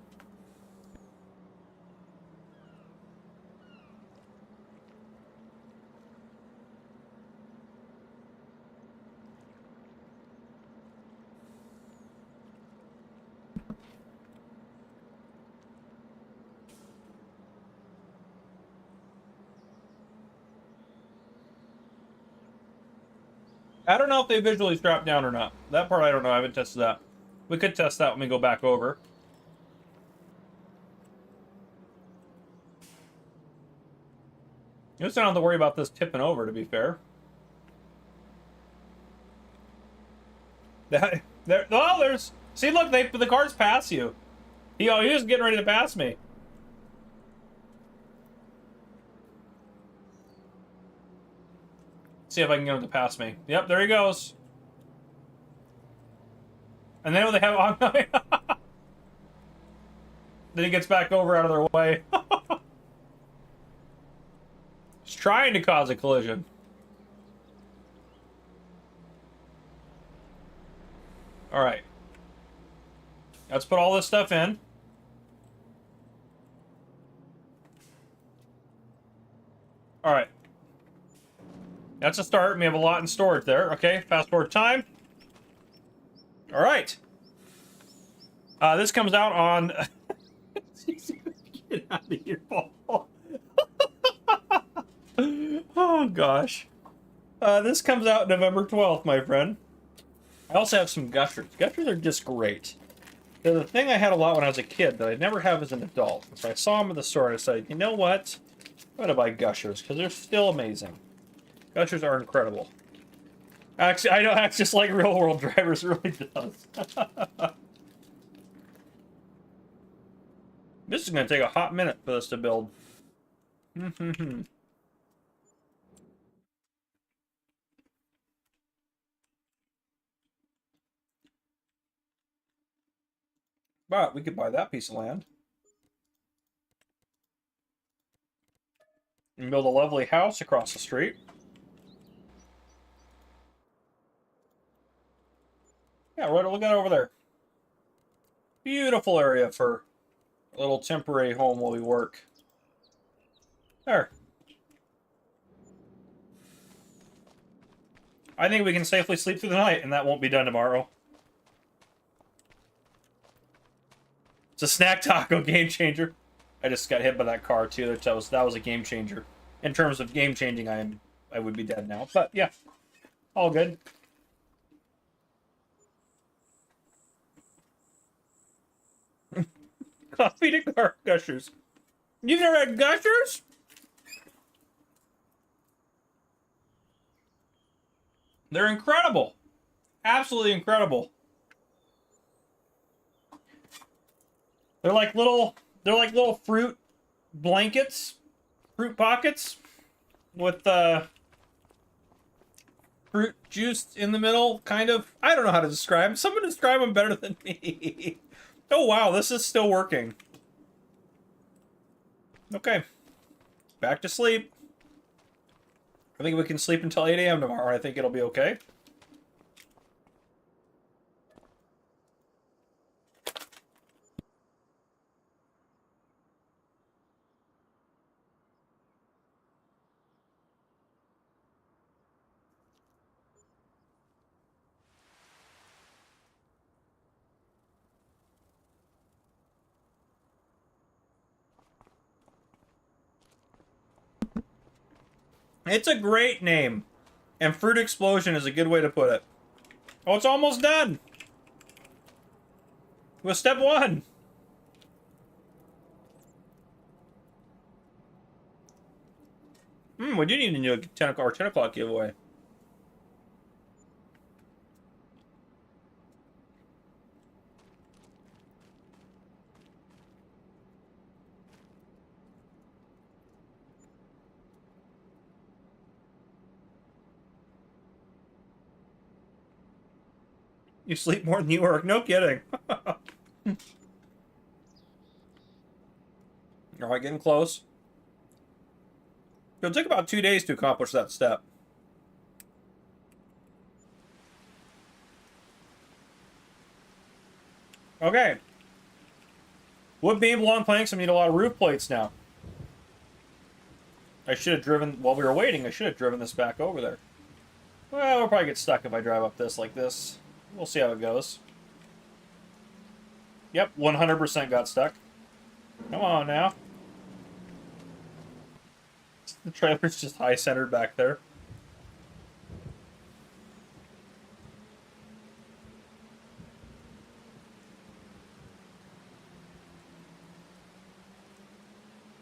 I don't know if they visually strap down or not. That part I don't know. I haven't tested that. We could test that when we go back over. You just don't have to worry about this tipping over, to be fair. Oh, there's... See, look, the car's pass you. He was getting ready to pass me. See if I can get him to pass me. Yep, there he goes. And then when they have oncoming, then he gets back over out of their way. He's trying to cause a collision. All right. Let's put all this stuff in. All right. That's a start. We have a lot in storage there. Okay, fast forward time. All right. This comes out on... Get out of here, Paul. Oh, gosh. This comes out November 12th, my friend. I also have some gushers. Gushers are just great. They're the thing I had a lot when I was a kid that I'd never have as an adult. So I saw them in the store and I said, you know what? I'm going to buy gushers because they're still amazing. Gushers are incredible. Actually, I know acts just like real world drivers, it really does. This is going to take a hot minute for this to build. But we could buy that piece of land. And build a lovely house across the street. Yeah, right, look at over there. Beautiful area for a little temporary home while we work. There. I think we can safely sleep through the night, and that won't be done tomorrow. It's a snack taco game changer. I just got hit by that car too. That was a game changer. In terms of game changing, I would be dead now. But yeah, all good. Coffee to car gushers. You've never had gushers? They're incredible. Absolutely incredible. They're like little fruit blankets, fruit pockets with fruit juice in the middle, kind of. I don't know how to describe them. Someone describe them better than me. Oh wow, this is still working. Okay. Back to sleep. I think we can sleep until 8 a.m. tomorrow. I think it'll be okay. It's a great name. And Fruit Explosion is a good way to put it. Oh, it's almost done. With step 1. We do need to do a 10 o'clock giveaway. You sleep more than you work. No kidding. All right, getting close. It'll take about 2 days to accomplish that step. Okay. Wood beam, long planks, I need a lot of roof plates now. I should have driven, while we were waiting, I should have driven this back over there. Well, we'll probably get stuck if I drive up this like this. We'll see how it goes. Yep, 100% got stuck. Come on now. The trailer's just high-centered back there.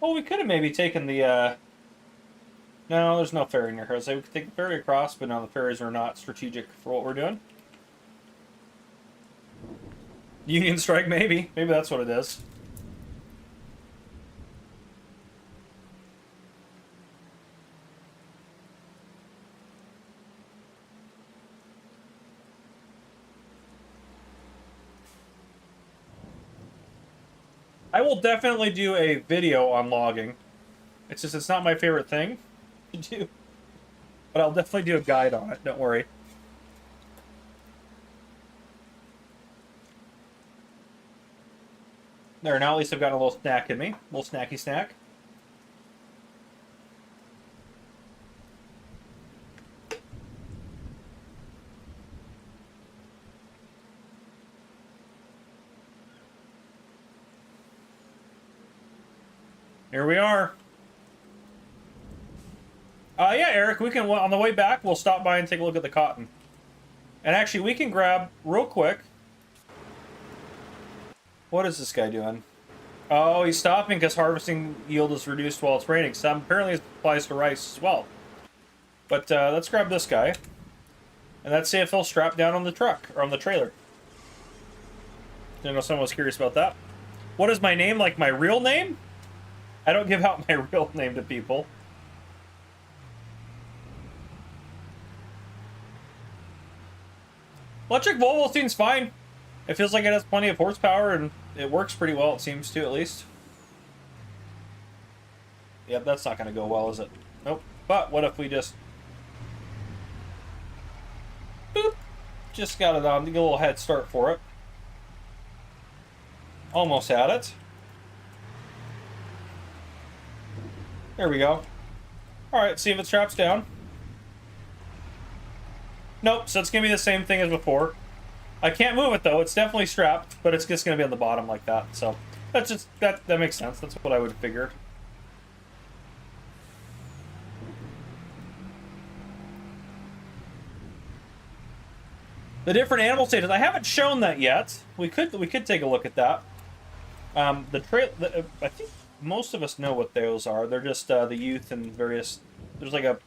Oh, we could have maybe taken the, No, there's no ferry near here. So we could take the ferry across, but no, the ferries are not strategic for what we're doing. Union strike, maybe. Maybe that's what it is. I will definitely do a video on logging. It's just, it's not my favorite thing to do. But I'll definitely do a guide on it, don't worry. There, now at least I've got a little snack in me. A little snacky snack. Here we are. Yeah, Eric, we can, on the way back, we'll stop by and take a look at the cotton. And actually, we can grab, real quick... What is this guy doing? Oh, he's stopping because harvesting yield is reduced while it's raining. So apparently it applies to rice as well. But let's grab this guy. And let's see if he'll strap down on the truck, or on the trailer. I know someone was curious about that. What is my name, like my real name? I don't give out my real name to people. Electric Volvo seems fine. It feels like it has plenty of horsepower, and it works pretty well, it seems to, at least. Yep, that's not going to go well, is it? Nope. But what if we just... Boop! Just got it on. Get a little head start for it. Almost had it. There we go. Alright, see if it straps down. Nope, so it's going to be the same thing as before. I can't move it, though. It's definitely strapped, but it's just going to be on the bottom like that. So, that's just, that makes sense. That's what I would have figured. The different animal stages. I haven't shown that yet. We could take a look at that. I think most of us know what those are. They're just the youth and various... There's like a...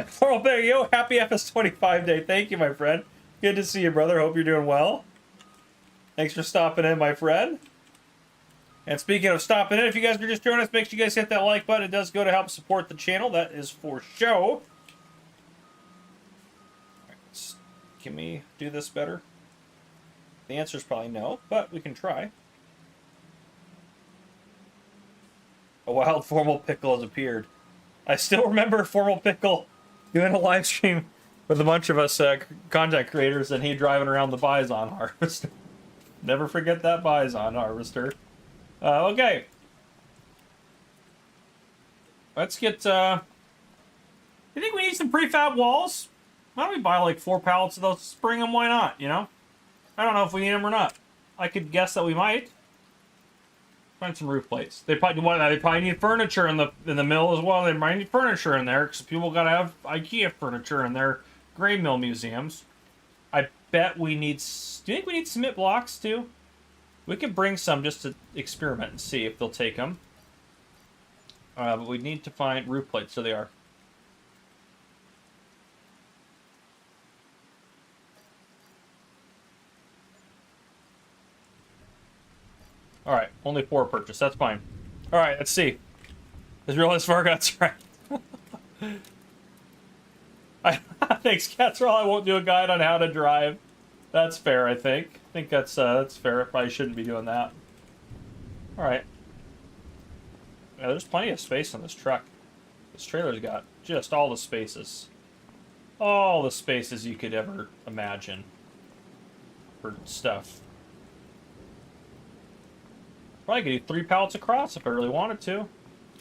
Floral Bear, yo, happy FS25 day. Thank you, my friend. Good to see you, brother. Hope you're doing well. Thanks for stopping in, my friend. And speaking of stopping in, if you guys are just joining us, make sure you guys hit that like button. It does go to help support the channel. That is for show. Can we do this better? The answer is probably no, but we can try. A wild Formal Pickle has appeared. I still remember Formal Pickle doing a live stream with a bunch of us content creators, and he driving around the bison harvester. Never forget that bison harvester. Okay. Let's get... I think we need some prefab walls. Why don't we buy like 4 pallets of those, spring them, why not, you know? I don't know if we need them or not. I could guess that we might. Find some roof plates. They probably need furniture in the mill as well. They might need furniture in there because people gotta have IKEA furniture in their grain mill museums. I bet we need. Do you think we need cement blocks too? We could bring some just to experiment and see if they'll take them. But we need to find roof plates. So they are. All right, only 4 purchased. That's fine. All right, let's see. Is realize Fargo? That's right. Thanks, Catsroll. I won't do a guide on how to drive. That's fair, I think. I think that's fair. I probably shouldn't be doing that. All right. Yeah, there's plenty of space on this truck. This trailer's got just all the spaces. All the spaces you could ever imagine for stuff. Probably could do 3 pallets across if I really wanted to.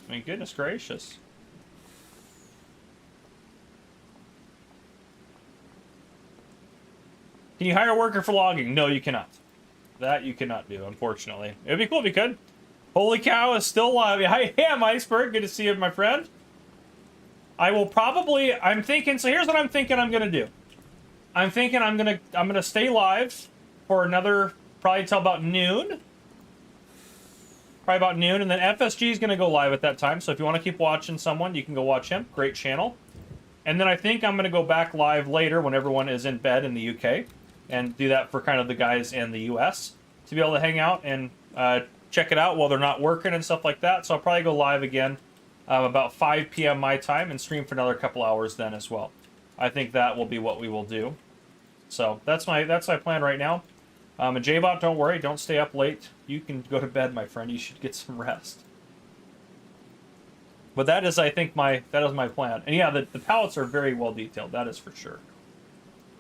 I mean, goodness gracious. Can you hire a worker for logging? No, you cannot. That you cannot do, unfortunately. It would be cool if you could. Holy cow is still alive. I am Iceberg. Good to see you, my friend. I will probably... I'm thinking... So here's what I'm thinking I'm going to do. I'm thinking I'm gonna stay live for another... Probably till about noon. Probably about noon, and then FSG is going to go live at that time, so if you want to keep watching someone, you can go watch him. Great channel. And then I think I'm going to go back live later when everyone is in bed in the UK, and do that for kind of the guys in the US, to be able to hang out and check it out while they're not working and stuff like that. So I'll probably go live again about 5 p.m. my time, and stream for another couple hours then as well. I think that will be what we will do. So that's my plan right now. And J-Bot, don't worry, don't stay up late. You can go to bed, my friend. You should get some rest. But that is, I think, my plan. And yeah, the pallets are very well detailed. That is for sure.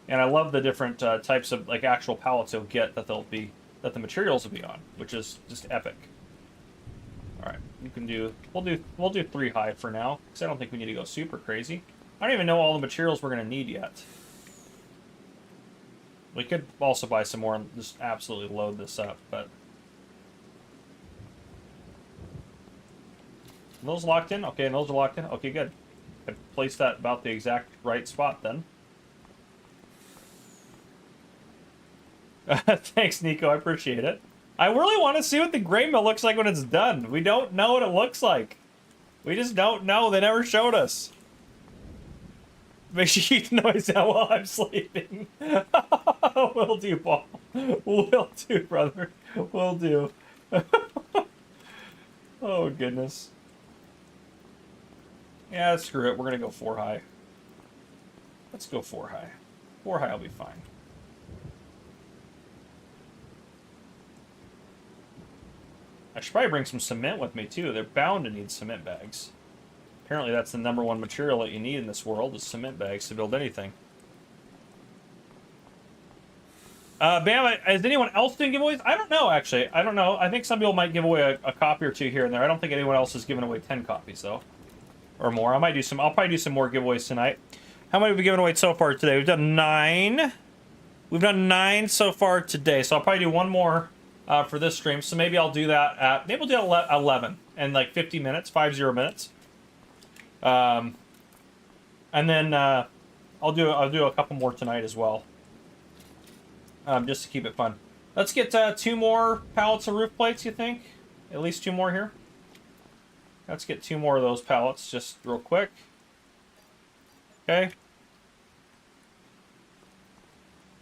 And I love the different types of like actual pallets you'll get that the materials will be on, which is just epic. All right, you can do. We'll do 3 high for now because I don't think we need to go super crazy. I don't even know all the materials we're gonna need yet. We could also buy some more and just absolutely load this up, but... Are those locked in? Okay, and those are locked in? Okay, good. I placed that about the exact right spot then. Thanks, Nico. I appreciate it. I really want to see what the gray mill looks like when it's done. We don't know what it looks like. We just don't know. They never showed us. Make sure you keep the noise out while I'm sleeping. Will do, Paul. Will do, brother. Will do. Oh, goodness. Yeah, screw it. We're going to go 4 high. Let's go 4 high. 4 high will be fine. I should probably bring some cement with me, too. They're bound to need cement bags. Apparently that's the #1 material that you need in this world, is cement bags to build anything. Bam, is anyone else doing giveaways? I don't know, actually. I don't know. I think some people might give away a copy or 2 here and there. I don't think anyone else has given away 10 copies, though. Or more. I'll probably do some more giveaways tonight. How many have we given away so far today? We've done 9. We've done 9 so far today, so I'll probably do 1 more for this stream. So maybe I'll do that at... Maybe we'll do 11 in like 50 minutes, 50 minutes. And then I'll do a couple more tonight as well, just to keep it fun. Let's get 2 more pallets of roof plates. You think? At least 2 more here. Let's get 2 more of those pallets just real quick. Okay.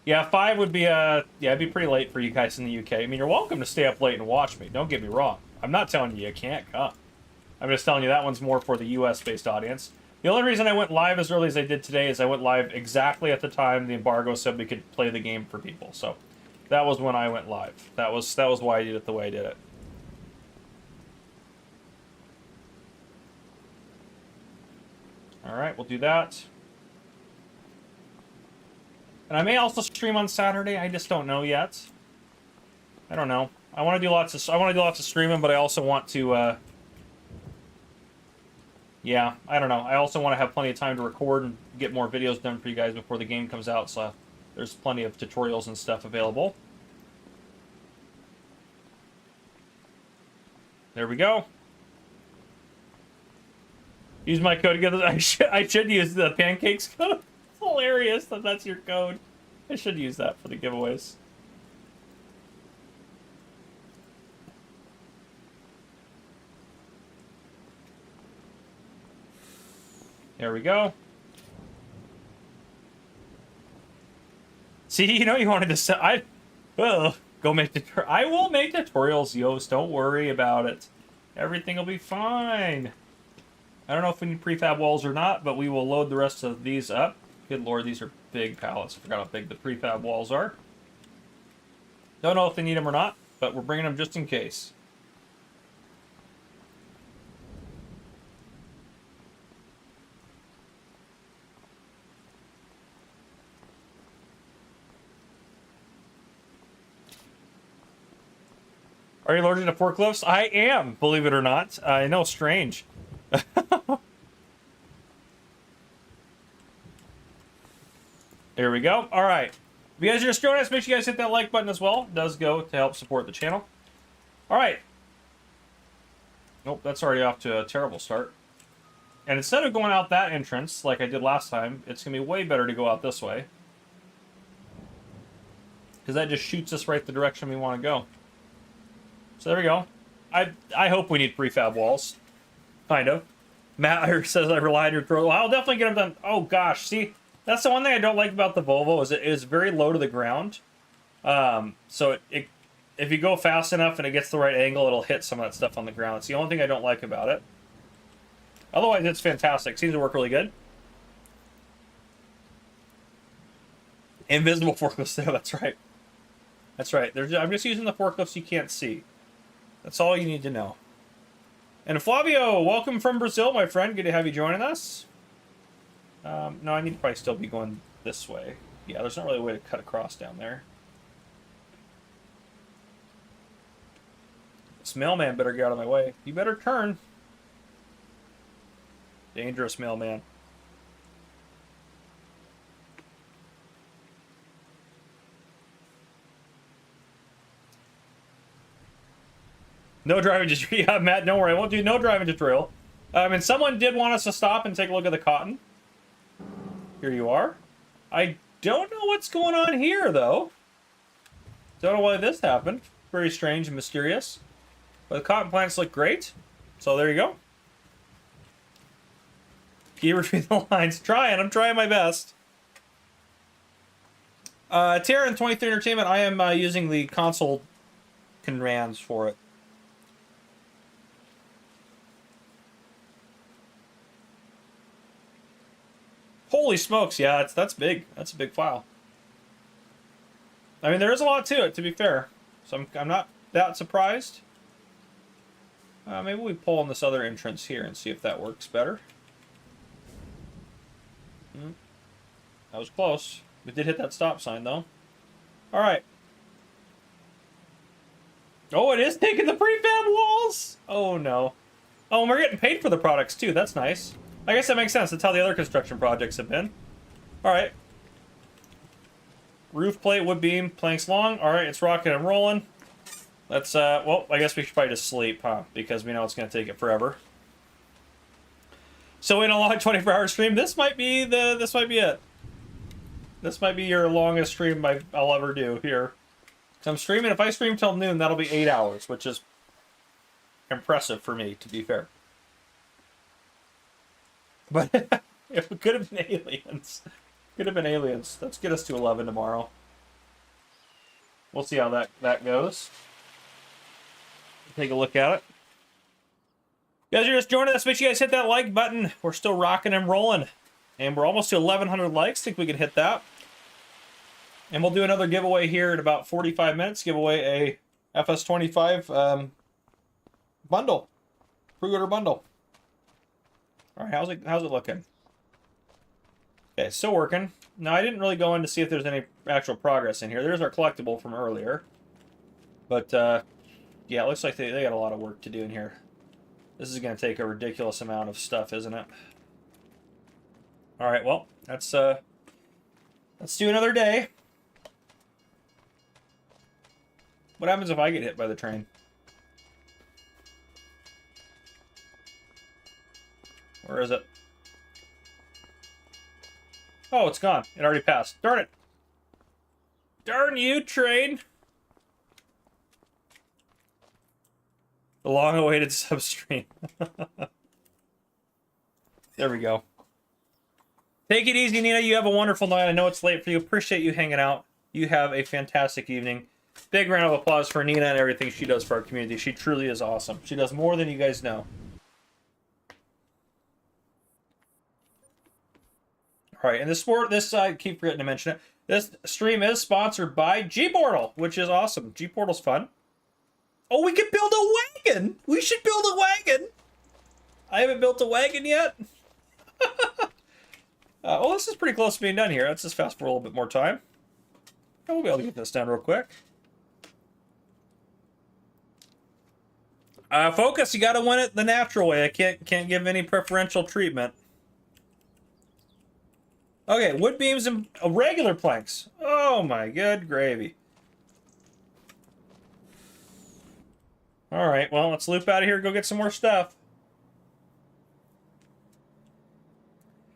Yeah, 5 would be yeah, it'd be pretty late for you guys in the UK. I mean, you're welcome to stay up late and watch me. Don't get me wrong. I'm not telling you can't come. I'm just telling you that one's more for the US-based audience. The only reason I went live as early as I did today is I went live exactly at the time the embargo said we could play the game for people. So that was when I went live. That was why I did it the way I did it. All right, we'll do that. And I may also stream on Saturday. I just don't know yet. I don't know. I want to do lots of streaming, but I also want to. Yeah, I don't know. I also want to have plenty of time to record and get more videos done for you guys before the game comes out. So there's plenty of tutorials and stuff available. There we go. Use my code to get this. I should use the pancakes code. It's hilarious that that's your code. I should use that for the giveaways. There we go. See, you know you wanted to. Go make I will make tutorials, Yost. Don't worry about it. Everything will be fine. I don't know if we need prefab walls or not, but we will load the rest of these up. Good lord, these are big pallets. I forgot how big the prefab walls are. Don't know if they need them or not, but we're bringing them just in case. Are you allergic to forklifts? I am, believe it or not. I know, strange. There we go. All right. If you guys are just joining us, make sure you guys hit that like button as well. It does go to help support the channel. All right. Nope, that's already off to a terrible start. And instead of going out that entrance like I did last time, it's going to be way better to go out this way. Because that just shoots us right the direction we want to go. So there we go. I hope we need prefab walls. Kind of. Matt says I rely on your throw. Well, I'll definitely get them done. Oh gosh, see, that's the one thing I don't like about the Volvo is it is very low to the ground. So if you go fast enough and it gets the right angle, it'll hit some of that stuff on the ground. It's the only thing I don't like about it. Otherwise, it's fantastic. Seems to work really good. Invisible forklifts there. That's right. That's right. I'm just using the forklifts you can't see. That's all you need to know. And Flavio, welcome from Brazil, my friend. Good to have you joining us. No, I need to probably still be going this way. Yeah, there's not really a way to cut across down there. This mailman better get out of my way. You better turn. Dangerous mailman. No driving tutorial. Yeah, Matt, don't worry. I won't do no driving tutorial. And someone did want us to stop and take a look at the cotton. Here you are. I don't know what's going on here, though. Don't know why this happened. Very strange and mysterious. But the cotton plants look great. So there you go. Keep between the lines. I'm trying my best. Terran 23 Entertainment, I am using the console commands for it. Holy smokes, yeah, that's big. That's a big file. I mean, there is a lot to it, to be fair. So I'm not that surprised. Maybe we pull on this other entrance here and see if that works better. That was close. We did hit that stop sign, though. All right. Oh, it is taking the prefab walls! Oh, no. Oh, and we're getting paid for the products, too. That's nice. I guess that makes sense. That's how the other construction projects have been. All right. Roof plate, wood beam, planks long. All right, it's rocking and rolling. Let's, well, I guess we should probably just sleep, huh? Because we know it's going to take it forever. So in a long 24-hour stream, this might be it. This might be your longest stream I'll ever do here. So I'm streaming. If I stream till noon, that'll be 8 hours, which is impressive for me, to be fair. But it could have been aliens. Could have been aliens. Let's get us to 11 tomorrow. We'll see how that goes. Take a look at it. You guys are just joining us. Make sure you guys hit that like button. We're still rocking and rolling. And we're almost to 1,100 likes. Think we can hit that. And we'll do another giveaway here in about 45 minutes. Give away a FS25 bundle. Pre-order bundle. All right, how's it looking? Okay, still working. Now, I didn't really go in to see if there's any actual progress in here. There's our collectible from earlier. But, yeah, it looks like they got a lot of work to do in here. This is going to take a ridiculous amount of stuff, isn't it? All right, well, let's do another day. What happens if I get hit by the train? Where is it? Oh, it's gone. It already passed. Darn it. Darn you, train. The long-awaited substream. There we go. Take it easy, Nina. You have a wonderful night. I know it's late for you. Appreciate you hanging out. You have a fantastic evening. Big round of applause for Nina and everything she does for our community. She truly is awesome. She does more than you guys know. All right, and this I keep forgetting to mention it. This stream is sponsored by G-Portal, which is awesome. G-Portal's fun. Oh, we can build a wagon! We should build a wagon! I haven't built a wagon yet. Oh, this is pretty close to being done here. Let's just fast forward a little bit more time. And we'll be able to get this done real quick. Focus, you gotta win it the natural way. I can't give any preferential treatment. Okay, wood beams and regular planks. Oh my good gravy. Alright, well, let's loop out of here and go get some more stuff.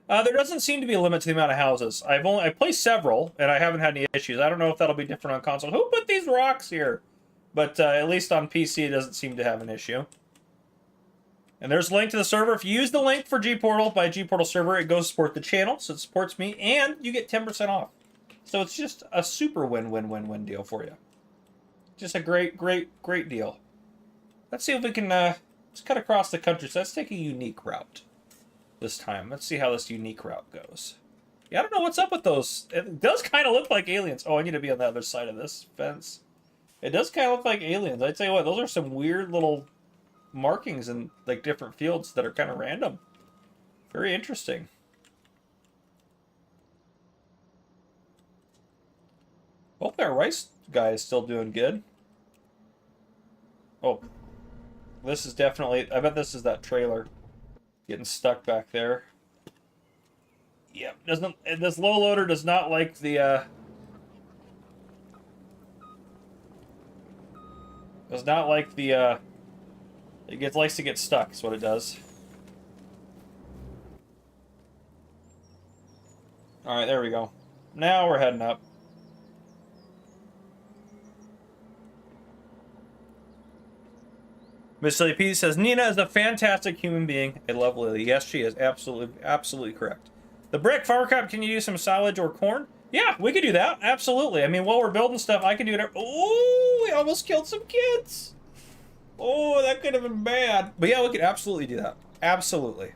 There doesn't seem to be a limit to the amount of houses. I placed several, and I haven't had any issues. I don't know if that'll be different on console. Who put these rocks here? But at least on PC, it doesn't seem to have an issue. And there's a link to the server. If you use the link for G-Portal by G-Portal server, it goes to support the channel, so it supports me, and you get 10% off. So it's just a super win-win-win-win deal for you. Just a great, great, great deal. Let's see if we can let's cut across the country. So let's take a unique route this time. Let's see how this unique route goes. Yeah, I don't know what's up with those. It does kind of look like aliens. Oh, I need to be on the other side of this fence. It does kind of look like aliens. I tell you what, those are some weird little markings in like different fields that are kind of random. Very interesting. Hopefully our rice guy is still doing good. Oh, this is definitely, I bet this is that trailer getting stuck back there. Yep, this low loader does not like the it likes to get stuck, is what it does. Alright, there we go. Now we're heading up. Miss Silly P says, Nina is a fantastic human being. A lovely lady. Yes, she is. Absolutely correct. The brick, Farmer Cop, can you do some silage or corn? Yeah, we could do that. Absolutely. I mean, while we're building stuff, I can do it. Oh, we almost killed some kids. Oh, that could have been bad. But yeah, we could absolutely do that. Absolutely.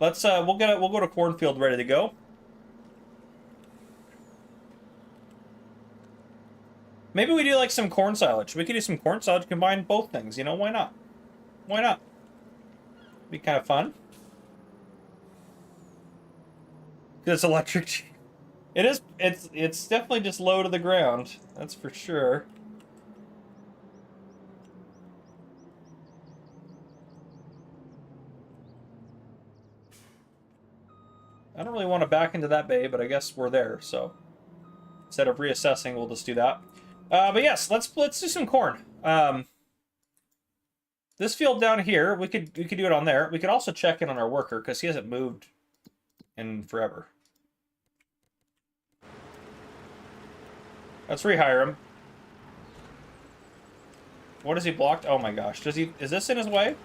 Let's we'll go to cornfield ready to go. Maybe we do like some corn silage. We could do some corn silage, combine both things, you know, why not? Why not? Be kind of fun. Because it's electric. It is, it's definitely just low to the ground. That's for sure. I don't really want to back into that bay, but I guess we're there, so instead of reassessing, we'll just do that. But yes, let's do some corn. This field down here, we could do it on there. We could also check in on our worker because he hasn't moved in forever. Let's rehire him. What has he blocked? Oh my gosh, is this in his way?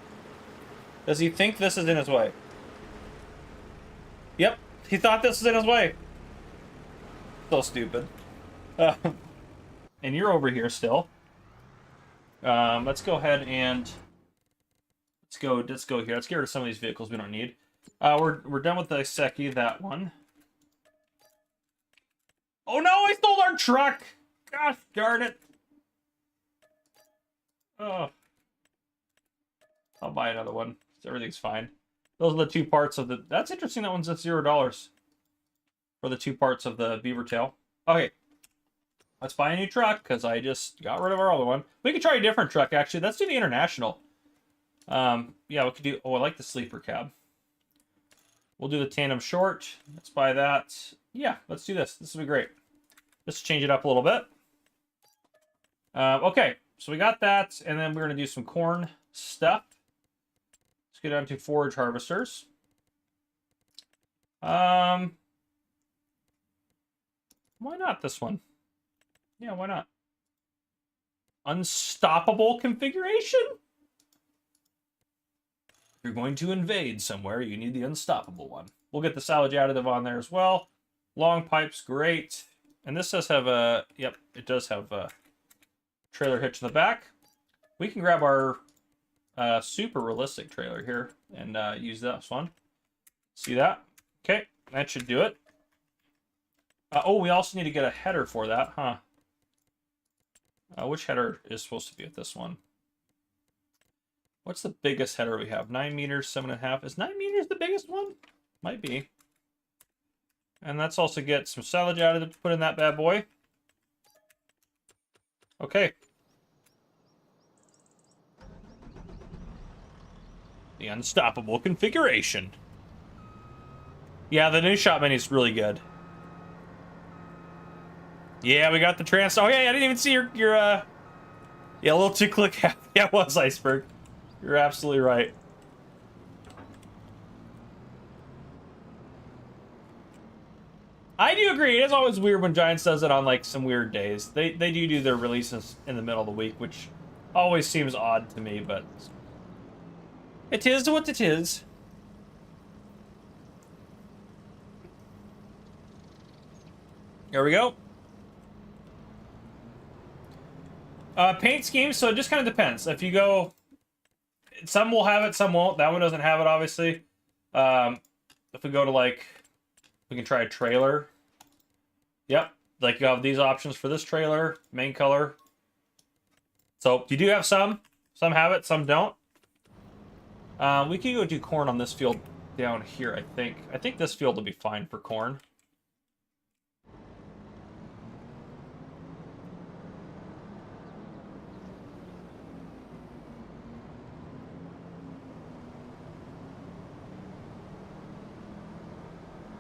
Does he think this is in his way? Yep, he thought this was in his way. So stupid. And you're over here still. Let's go ahead and let's go here. Let's get rid of some of these vehicles we don't need. We're done with the Seki, that one. Oh no, I stole our truck! Gosh darn it. Oh. I'll buy another one. Everything's fine. Those are the two parts of the... That's interesting, that one's at $0 for the two parts of the beaver tail. Okay. Let's buy a new truck, because I just got rid of our other one. We could try a different truck, actually. Let's do the International. Yeah, we could do... Oh, I like the sleeper cab. We'll do the tandem short. Let's buy that. Yeah, let's do this. This will be great. Let's change it up a little bit. Okay, so we got that, and then we're going to do some corn stuff. Let's get down to forage harvesters. Why not this one? Yeah, why not? Unstoppable configuration? If you're going to invade somewhere, you need the unstoppable one. We'll get the salvage additive on there as well. Long pipes, great. And this does have a, yep, it does have a trailer hitch in the back. We can grab our super realistic trailer here and use this one. See that? Okay, that should do it. Oh, we also need to get a header for that, huh? Which header is supposed to be at this one? What's the biggest header we have? 9 meters, 7.5. Is 9 meters the biggest one? Might be. And let's also get some silage additive to put in that bad boy. Okay. The unstoppable configuration. Yeah, the new shop menu is really good. Yeah, we got the trans. Oh, yeah, I didn't even see your yeah, a little too quick. Yeah, it was Iceberg. You're absolutely right. I do agree. It is always weird when Giants does it on like some weird days. They do their releases in the middle of the week, which always seems odd to me, but it is what it is. There we go. Paint schemes, so it just kind of depends. If you go, some will have it, some won't. That one doesn't have it, obviously. If we go to like, we can try a trailer. Yep, like you have these options for this trailer, main color. So you do have some have it, some don't. We can go do corn on this field down here, I think. I think this field will be fine for corn.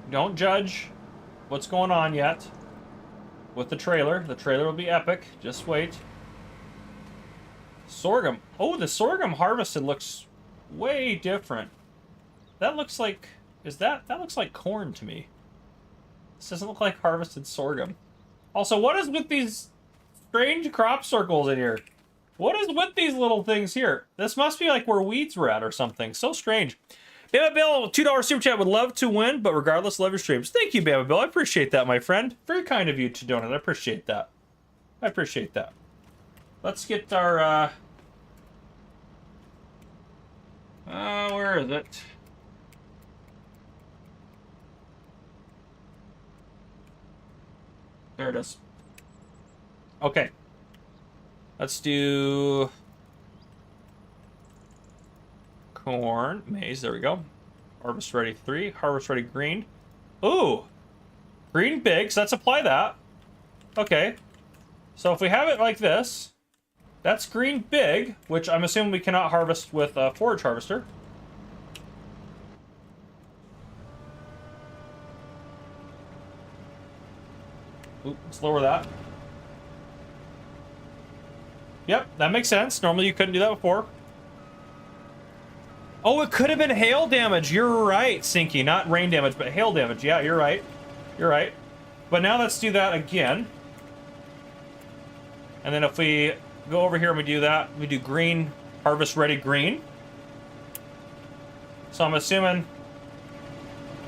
Don't judge what's going on yet with the trailer. The trailer will be epic. Just wait. Sorghum. Oh, the sorghum harvested looks way different. That looks like... that looks like corn to me. This doesn't look like harvested sorghum. Also, what is with these strange crop circles in here? What is with these little things here? This must be like where weeds were at or something. So strange. Bama Bill, $2 super chat. Would love to win, but regardless, love your streams. Thank you, Bama Bill. I appreciate that, my friend. Very kind of you to donate. I appreciate that. I appreciate that. Let's get our, where is it? There it is. Okay. Let's do... corn, maize, there we go. Harvest ready 3, harvest ready green. Ooh! Green big, so let's apply that. Okay. So if we have it like this, that's green big, which I'm assuming we cannot harvest with a forage harvester. Ooh, let's lower that. Yep, that makes sense. Normally you couldn't do that before. Oh, it could have been hail damage. You're right, Sinky. Not rain damage, but hail damage. Yeah, you're right. You're right. But now let's do that again. And then if we go over here and we do that, we do green, harvest ready green. So I'm assuming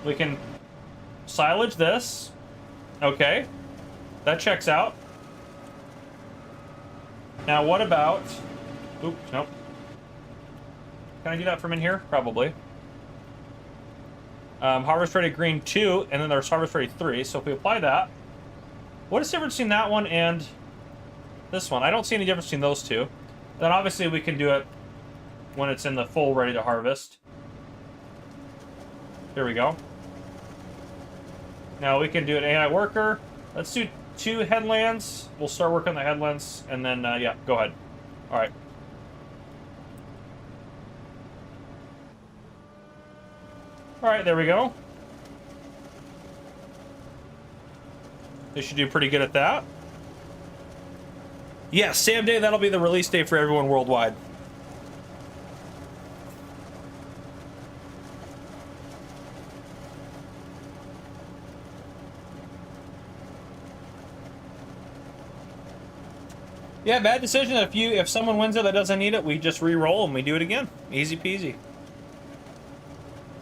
we can silage this. Okay. That checks out. Now what about... oops, nope. Can I do that from in here? Probably. Harvest ready green 2, and then there's harvest ready 3. So if we apply that, what is the difference between that one and this one? I don't see any difference between those two. Then obviously we can do it when it's in the full ready to harvest. Here we go. Now we can do an AI worker. Let's do 2 headlands. We'll start working on the headlands, and then, yeah, go ahead. All right. All right, there we go. They should do pretty good at that. Yes, Sam Day, that'll be the release date for everyone worldwide. Yeah, bad decision. If someone wins it that doesn't need it, we just re-roll and we do it again. Easy peasy.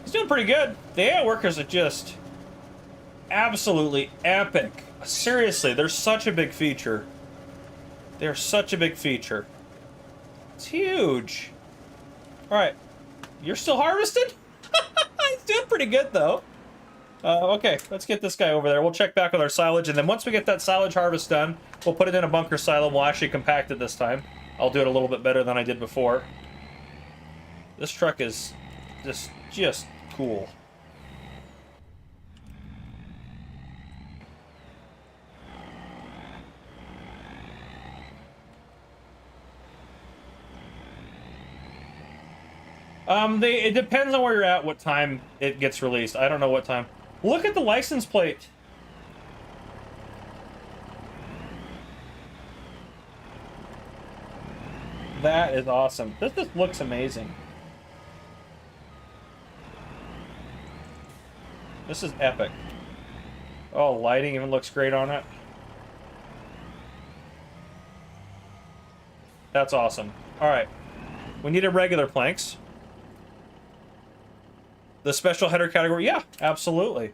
He's doing pretty good. The AI workers are just absolutely epic. Seriously, they're such a big feature. They're such a big feature. It's huge. All right, you're still harvesting? He's doing pretty good though. Okay, let's get this guy over there. We'll check back with our silage, and then once we get that silage harvest done, we'll put it in a bunker silo. We'll actually compact it this time. I'll do it a little bit better than I did before. This truck is just cool. It depends on where you're at, what time it gets released. I don't know what time. Look at the license plate. That is awesome. This just looks amazing. This is epic. Oh, lighting even looks great on it. That's awesome. All right. We need a regular planks. The special header category, yeah, absolutely.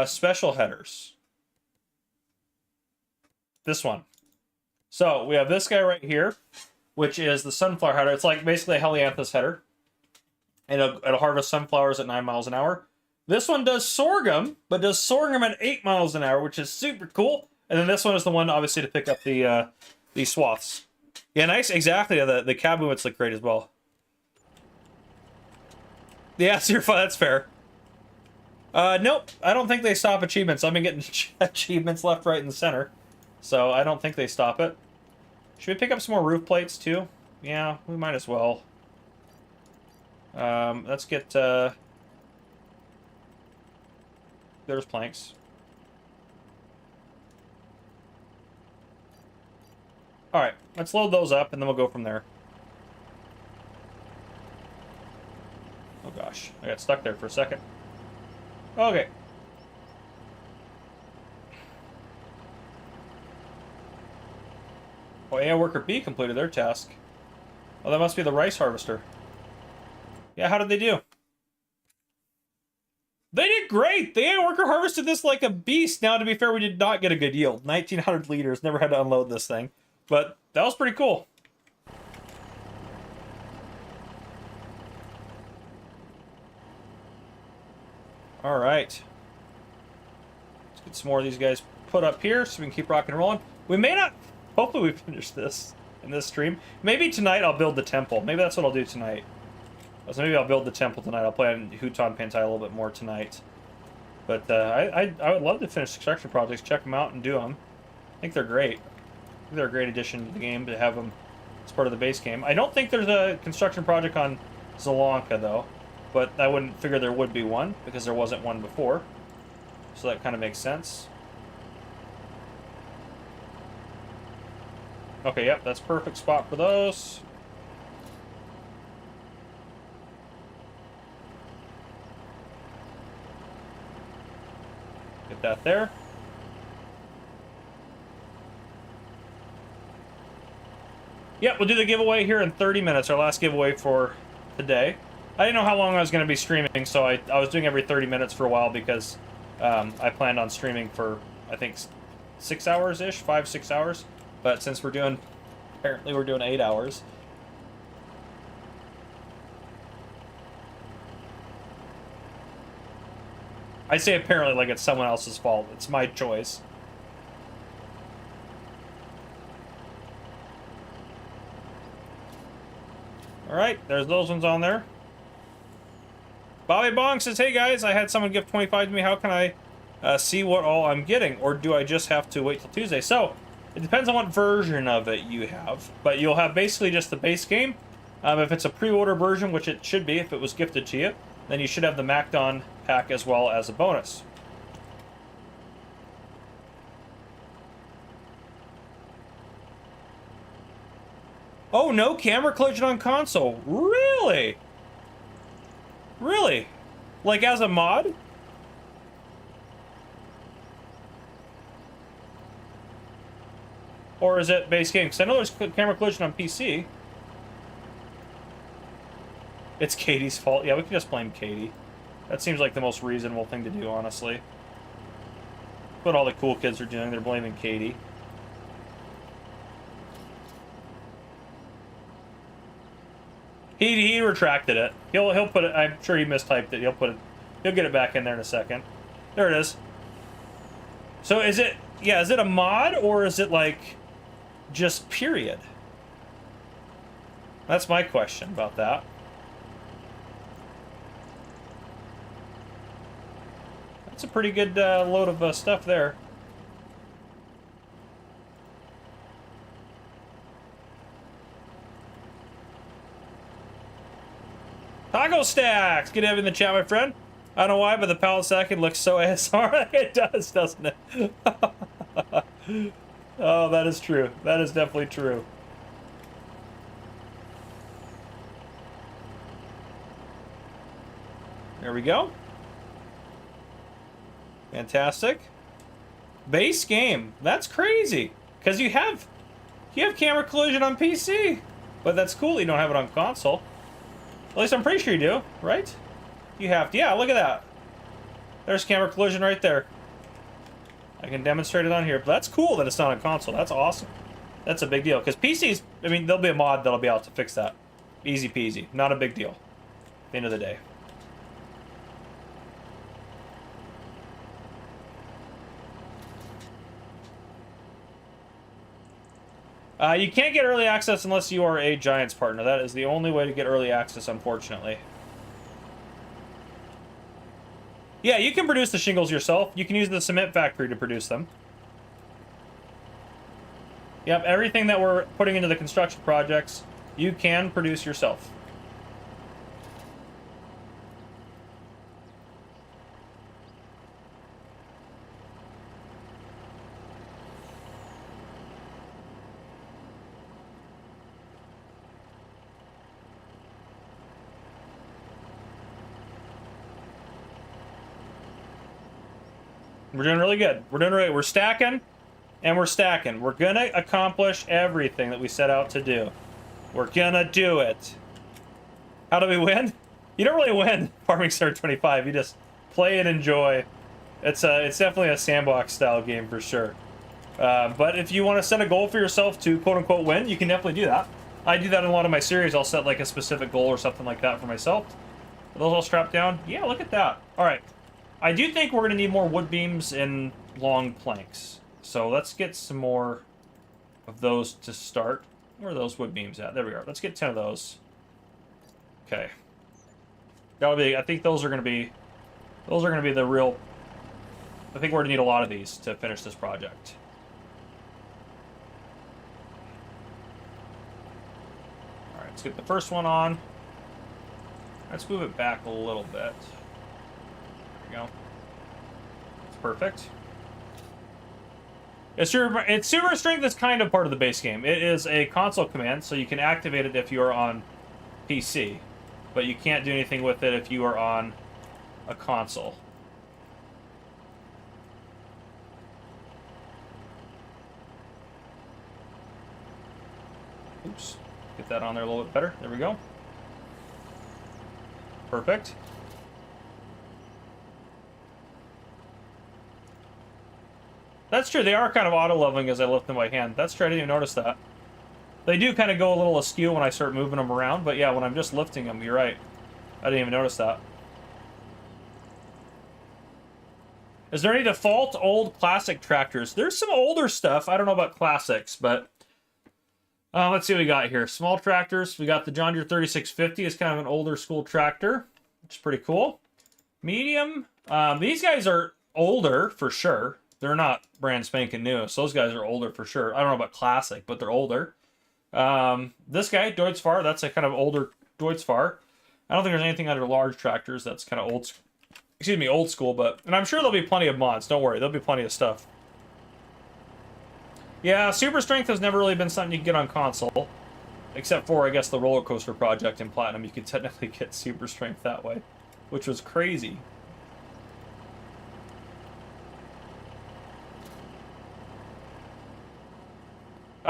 Special headers. This one. So we have this guy right here, which is the sunflower header. It's like basically a helianthus header. And it'll harvest sunflowers at 9 miles an hour. This one does sorghum, but does sorghum at 8 miles an hour, which is super cool. And then this one is the one, obviously, to pick up the these swaths. Yeah, nice, exactly. The cab movements look great as well. Yeah, so that's fair. Nope, I don't think they stop achievements. I've been getting achievements left, right, and center. So I don't think they stop it. Should we pick up some more roof plates, too? Yeah, we might as well. Let's get, there's planks. Alright, let's load those up, and then we'll go from there. Oh gosh, I got stuck there for a second. Okay. Oh, AI Worker B completed their task. Oh, that must be the rice harvester. Yeah, how did they do? They did great! The AI Worker harvested this like a beast. Now, to be fair, we did not get a good yield. 1,900 liters, never had to unload this thing. But that was pretty cool. All right. Let's get some more of these guys put up here so we can keep rocking and rolling. We may not... Hopefully we finish this in this stream. Maybe tonight I'll build the temple. Maybe that's what I'll do tonight. So maybe I'll build the temple tonight. I'll play on Huton Pantai a little bit more tonight. But I would love to finish construction projects, check them out, and do them. I think they're great. I think they're a great addition to the game to have them as part of the base game. I don't think there's a construction project on Sri though. But I wouldn't figure there would be one, because there wasn't one before. So that kind of makes sense. Okay, yep, that's perfect spot for those. Get that there. Yep, we'll do the giveaway here in 30 minutes, our last giveaway for today. I didn't know how long I was going to be streaming, so I was doing every 30 minutes for a while because I planned on streaming for, I think, 6 hours-ish, 5-6 hours. But since apparently we're doing 8 hours. I say apparently like it's someone else's fault. It's my choice. Alright, there's those ones on there. Bobby Bong says, hey guys, I had someone give 25 to me. How can I see what all I'm getting? Or do I just have to wait till Tuesday? So, it depends on what version of it you have. But you'll have basically just the base game. If it's a pre-order version, which it should be if it was gifted to you, then you should have the Macdon pack as well as a bonus. Oh, no camera collision on console. Really? Really? Like as a mod? Or is it base game? Because I know there's camera collision on PC. It's Katie's fault. Yeah, we can just blame Katie. That seems like the most reasonable thing to do, honestly. What all the cool kids are doing, they're blaming Katie. He retracted it. He'll put it. I'm sure he mistyped it. He'll get it back in there in a second. There it is. So is it? Yeah, is it a mod or is it like just period? That's my question about that. That's a pretty good load of stuff there. Taco Stacks! Get in the chat, my friend. I don't know why, but the pallet stacking looks so ASMR. It does, doesn't it? Oh, that is true. That is definitely true. There we go. Fantastic. Base game. That's crazy. Because you have camera collision on PC. But that's cool you don't have it on console. At least I'm pretty sure you do, right? You have to. Yeah, look at that. There's camera collision right there. I can demonstrate it on here. But that's cool that it's not on console. That's awesome. That's a big deal. Because PCs, I mean, there'll be a mod that'll be able to fix that. Easy peasy. Not a big deal. At the end of the day. You can't get early access unless you are a Giants partner. That is the only way to get early access, unfortunately. Yeah, you can produce the shingles yourself. You can use the cement factory to produce them. Yep, everything that we're putting into the construction projects, you can produce yourself. We're doing really good. We're doing really. We're stacking, and we're stacking. We're gonna accomplish everything that we set out to do. We're gonna do it. How do we win? You don't really win Farming Star 25. You just play and enjoy. It's definitely a sandbox style game for sure. But if you want to set a goal for yourself to quote unquote win, you can definitely do that. I do that in a lot of my series. I'll set like a specific goal or something like that for myself. Are those all strapped down? Yeah, look at that. All right. I do think we're going to need more wood beams and long planks. So let's get some more of those to start. Where are those wood beams at? There we are. Let's get 10 of those. Okay. That'll be, I think those are going to be the real, I think we're going to need a lot of these to finish this project. All right, let's get the first one on. Let's move it back a little bit. Go. It's perfect. It's super strength is kind of part of the base game. It is a console command, so you can activate it if you are on PC, but you can't do anything with it if you are on a console. Oops. Get that on there a little bit better. There we go. Perfect. That's true, they are kind of auto-leveling as I lift them by hand. That's true, I didn't even notice that. They do kind of go a little askew when I start moving them around, but yeah, when I'm just lifting them, you're right. I didn't even notice that. Is there any default old classic tractors? There's some older stuff. I don't know about classics, but... let's see what we got here. Small tractors. We got the John Deere 3650. It's kind of an older school tractor, which is pretty cool. Medium. These guys are older, for sure. They're not brand spanking new, so those guys are older for sure. I don't know about classic, but they're older. This guy, Deutz-Fahr, that's a kind of older Deutz-Fahr. I don't think there's anything under large tractors that's kind of old school, but... And I'm sure there'll be plenty of mods, don't worry, there'll be plenty of stuff. Yeah, Super Strength has never really been something you can get on console. Except for, I guess, the Roller Coaster project in Platinum, you could technically get Super Strength that way. Which was crazy.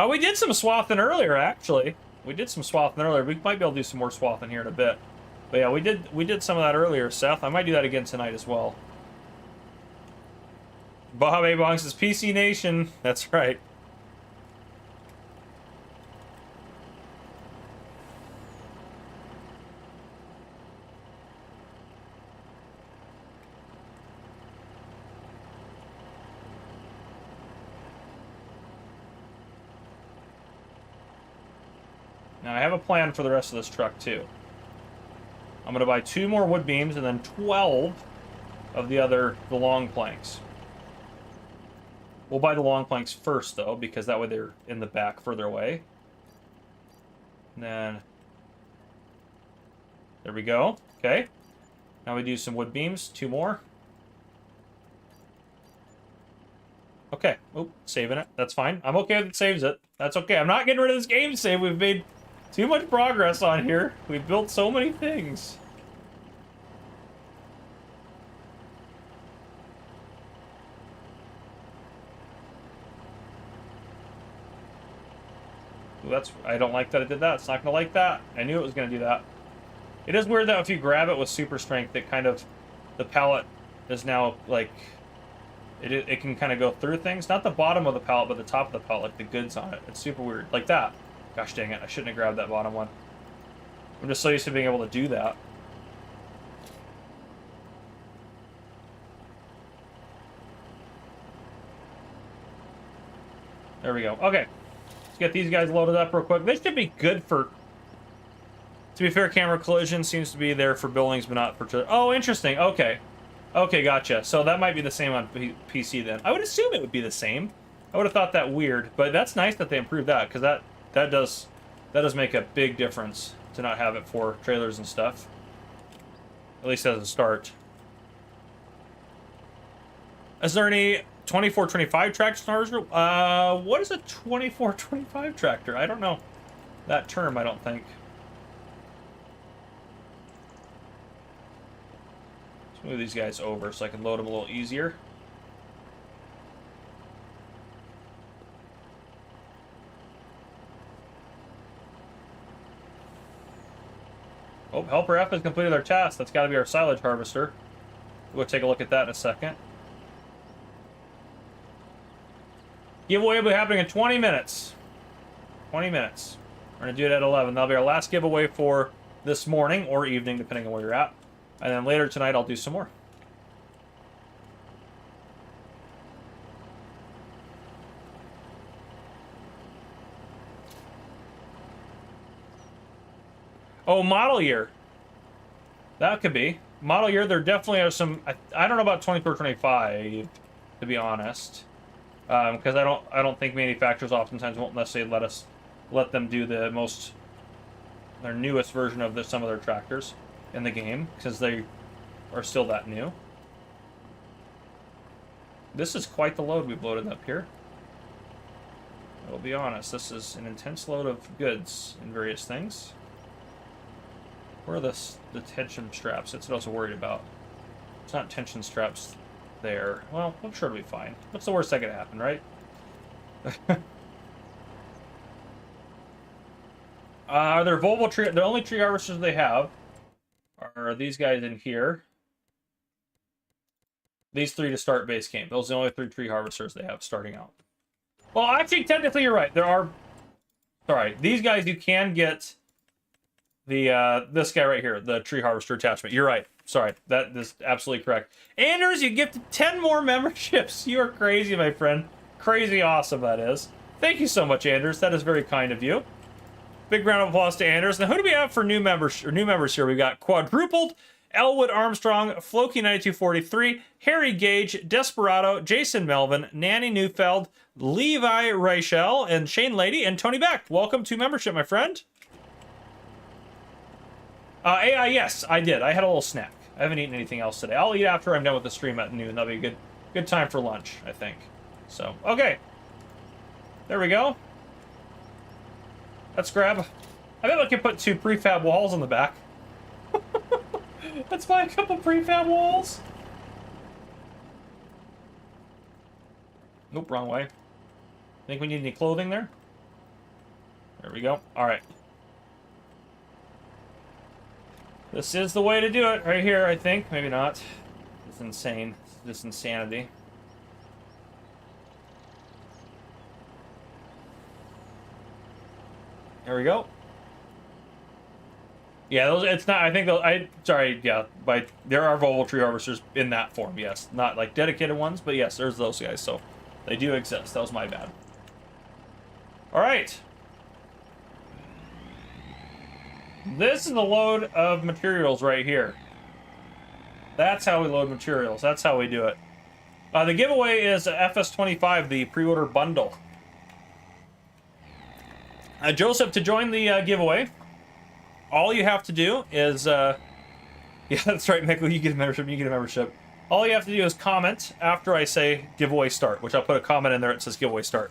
We did some swathing earlier, actually. We did some swathing earlier. We might be able to do some more swathing here in a bit. But yeah, we did some of that earlier, Seth. I might do that again tonight as well. Baja Bong says PC Nation. That's right. Now I have a plan for the rest of this truck too. I'm going to buy 2 more wood beams and then 12 of the long planks. We'll buy the long planks first though, because that way they're in the back further away. And then there we go. Okay. Now we do some wood beams, 2 more. Okay. Oop, saving it. That's fine. I'm okay with it saves it. That's okay. I'm not getting rid of this game save. We've made too much progress on here. We've built so many things. Ooh, I don't like that it did that. It's not going to like that. I knew it was going to do that. It is weird that if you grab it with super strength, it kind of, the pallet is now like, it can kind of go through things. Not the bottom of the pallet, but the top of the pallet, like the goods on it. It's super weird. Like that. Gosh dang it, I shouldn't have grabbed that bottom one. I'm just so used to being able to do that. There we go. Okay. Let's get these guys loaded up real quick. They should be good for... To be fair, camera collision seems to be there for buildings, but not for... Oh, interesting. Okay. Okay, gotcha. So that might be the same on PC then. I would assume it would be the same. I would have thought that weird, but that's nice that they improved that, because that does make a big difference to not have it for trailers and stuff. At least as a start. Is there any 2425 tractors? What is a 2425 tractor? I don't know that term, I don't think. Let's move these guys over so I can load them a little easier. Oh, Helper F has completed their task. That's got to be our silage harvester. We'll take a look at that in a second. Giveaway will be happening in 20 minutes. 20 minutes. We're going to do it at 11. That'll be our last giveaway for this morning or evening, depending on where you're at. And then later tonight, I'll do some more. Oh, model year. That could be. Model year, there definitely are some... I don't know about 2425, to be honest. Because I don't think manufacturers oftentimes won't necessarily let them do their newest version of some of their tractors in the game, because they are still that new. This is quite the load we've loaded up here. I'll be honest, this is an intense load of goods and various things. Where are the tension straps? That's what I was worried about. It's not tension straps there. Well, I'm sure it'll be fine. What's the worst that could happen, right? Are there Volvo tree? The only tree harvesters they have are these guys in here. These 3 to start base camp. Those are the only 3 tree harvesters they have starting out. Well, actually, technically, you're right. There are... Sorry. These guys, you can get the this guy right here, the tree harvester attachment. You're right. Sorry. That is absolutely correct. Anders, you gifted 10 more memberships. You are crazy, my friend. Crazy awesome, that is. Thank you so much, Anders. That is very kind of you. Big round of applause to Anders. Now, who do we have for new members here? We've got Quadrupled, Elwood Armstrong, Floki9243, Harry Gage, Desperado, Jason Melvin, Nanny Neufeld, Levi Rachel, and Shane Lady, and Tony Beck. Welcome to membership, my friend. AI, yes, I did. I had a little snack. I haven't eaten anything else today. I'll eat after I'm done with the stream at noon. That'll be a good time for lunch, I think. So, okay. There we go. Let's grab... I bet I can put 2 prefab walls on the back. Let's buy a couple prefab walls. Nope, wrong way. Think we need any clothing there? There we go. All right. This is the way to do it right here, I think. Maybe not. It's insane. It's just insanity. There we go. Yeah, those, it's not, I think those, sorry, yeah, but there are Volvo tree harvesters in that form, yes. Not like dedicated ones, but yes, there's those guys, so they do exist. That was my bad. All right. This is the load of materials right here. That's how we load materials. That's how we do it. The giveaway is FS25, the pre-order bundle. Joseph, to join the giveaway, all you have to do is, yeah, that's right, Michael, you get a membership, you get a membership. All you have to do is comment after I say giveaway start, which I'll put a comment in there that says giveaway start.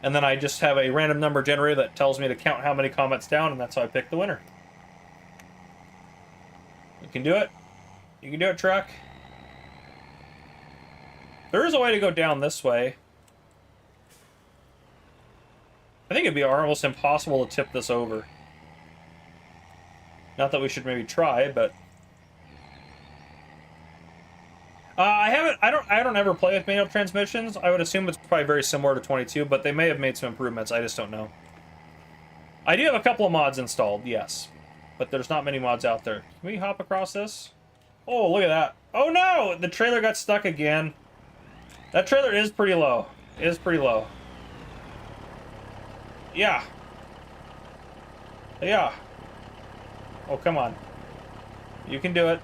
And then I just have a random number generator that tells me to count how many comments down, and that's how I pick the winner. You can do it. You can do it, truck. There is a way to go down this way. I think it'd be almost impossible to tip this over. Not that we should maybe try, but I don't ever play with manual transmissions. I would assume it's probably very similar to 22, but they may have made some improvements. I just don't know. I do have a couple of mods installed, yes, but there's not many mods out there. Can we hop across this? Oh, look at that. Oh no, the trailer got stuck again. That trailer is pretty low. It is pretty low. Yeah. Yeah. Oh, come on. You can do it.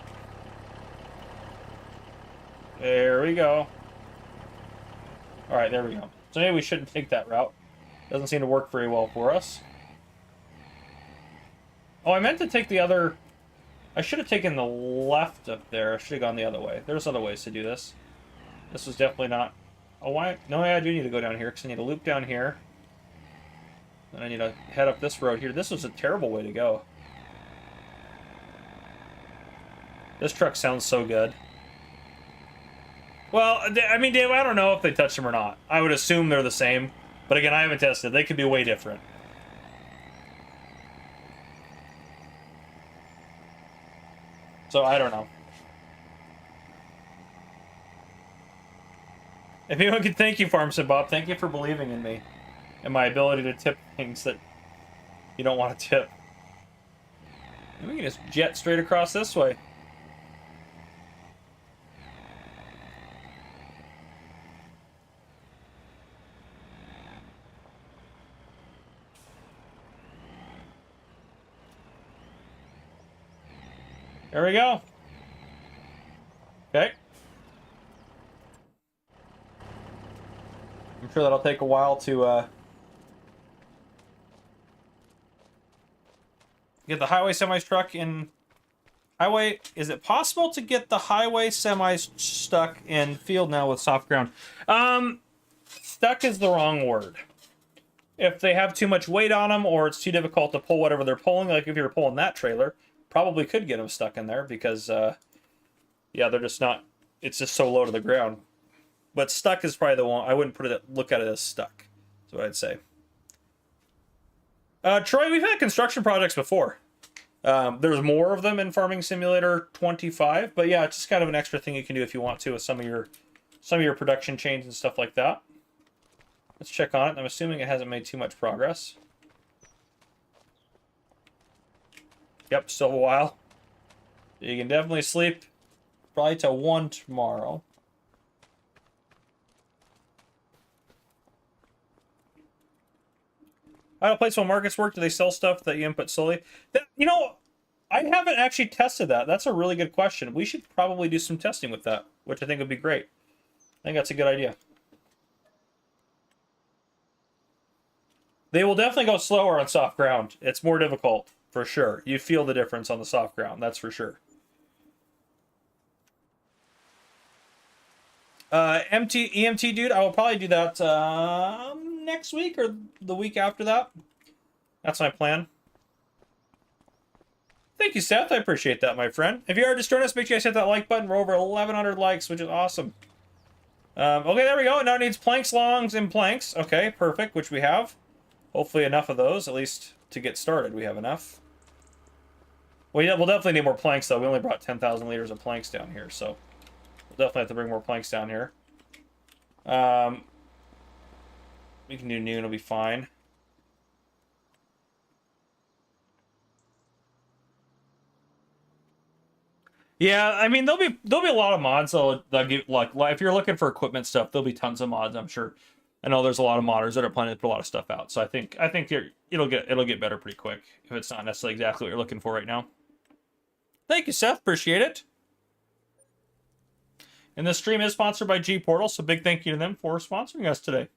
There we go. Alright, there we go. So maybe we shouldn't take that route. Doesn't seem to work very well for us. Oh, I meant to take the other... I should have taken the left up there. I should have gone the other way. There's other ways to do this. This was definitely not... Oh, why? No, I do need to go down here, because I need to loop down here. And I need to head up this road here. This was a terrible way to go. This truck sounds so good. Well, I mean, Dave, I don't know if they touched them or not. I would assume they're the same. But again, I haven't tested. They could be way different. So, I don't know. If anyone could thank you for him, said Bob, thank you for believing in me. And my ability to tip things that you don't want to tip. And we can just jet straight across this way. There we go. Okay. I'm sure that'll take a while to get the highway semis truck in highway. Is it possible to get the highway semis stuck in field now with soft ground? Stuck is the wrong word. If they have too much weight on them or it's too difficult to pull whatever they're pulling, like if you're pulling that trailer, probably could get them stuck in there because, yeah, they're just not, it's just so low to the ground. But stuck is probably the one, I wouldn't look at it as stuck. That's what I'd say. Troy, we've had construction projects before. There's more of them in Farming Simulator 25, but yeah, it's just kind of an extra thing you can do if you want to with some of your production chains and stuff like that. Let's check on it. I'm assuming it hasn't made too much progress. Yep, still a while. You can definitely sleep probably till 1 tomorrow. How do placement markets work? Do they sell stuff that you input slowly? You know, I haven't actually tested that. That's a really good question. We should probably do some testing with that, which I think would be great. I think that's a good idea. They will definitely go slower on soft ground. It's more difficult, for sure. You feel the difference on the soft ground, that's for sure. EMT dude, I will probably do that next week or the week after that. That's my plan. Thank you, Seth. I appreciate that, my friend. If you are just joining us, make sure you guys hit that like button. We're over 1,100 likes, which is awesome. Okay, there we go. Now it needs planks, longs, and planks. Okay, perfect, which we have. Hopefully enough of those, at least to get started. We have enough. Well, yeah, we'll definitely need more planks, though. We only brought 10,000 liters of planks down here, so we'll definitely have to bring more planks down here. We can do noon, it'll be fine. Yeah, I mean there'll be a lot of mods. So they'll give, like if you're looking for equipment stuff, there'll be tons of mods. I'm sure. I know there's a lot of modders that are planning to put a lot of stuff out. So I think it'll get better pretty quick if it's not necessarily exactly what you're looking for right now. Thank you, Seth. Appreciate it. And this stream is sponsored by G Portal, so big thank you to them for sponsoring us today.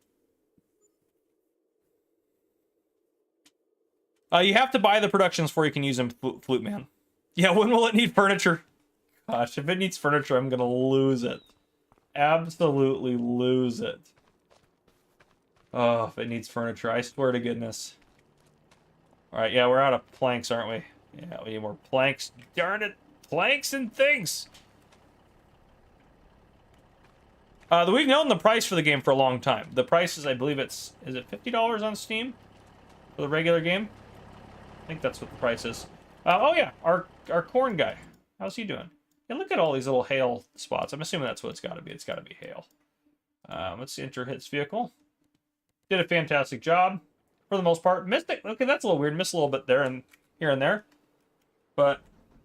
You have to buy the productions before you can use them, Flute Man. Yeah, when will it need furniture? Gosh, if it needs furniture, I'm gonna lose it. Absolutely lose it. Oh, if it needs furniture, I swear to goodness. Alright, yeah, we're out of planks, aren't we? Yeah, we need more planks. Darn it! Planks and things! We've known the price for the game for a long time. The price is, I believe is it $50 on Steam? For the regular game? I think that's what the price is. Oh yeah, our corn guy. How's he doing? Yeah, look at all these little hail spots. I'm assuming that's what it's got to be. It's got to be hail. Let's enter his vehicle. Did a fantastic job for the most part. Missed it. Okay, that's a little weird. Missed a little bit there and here and there. But,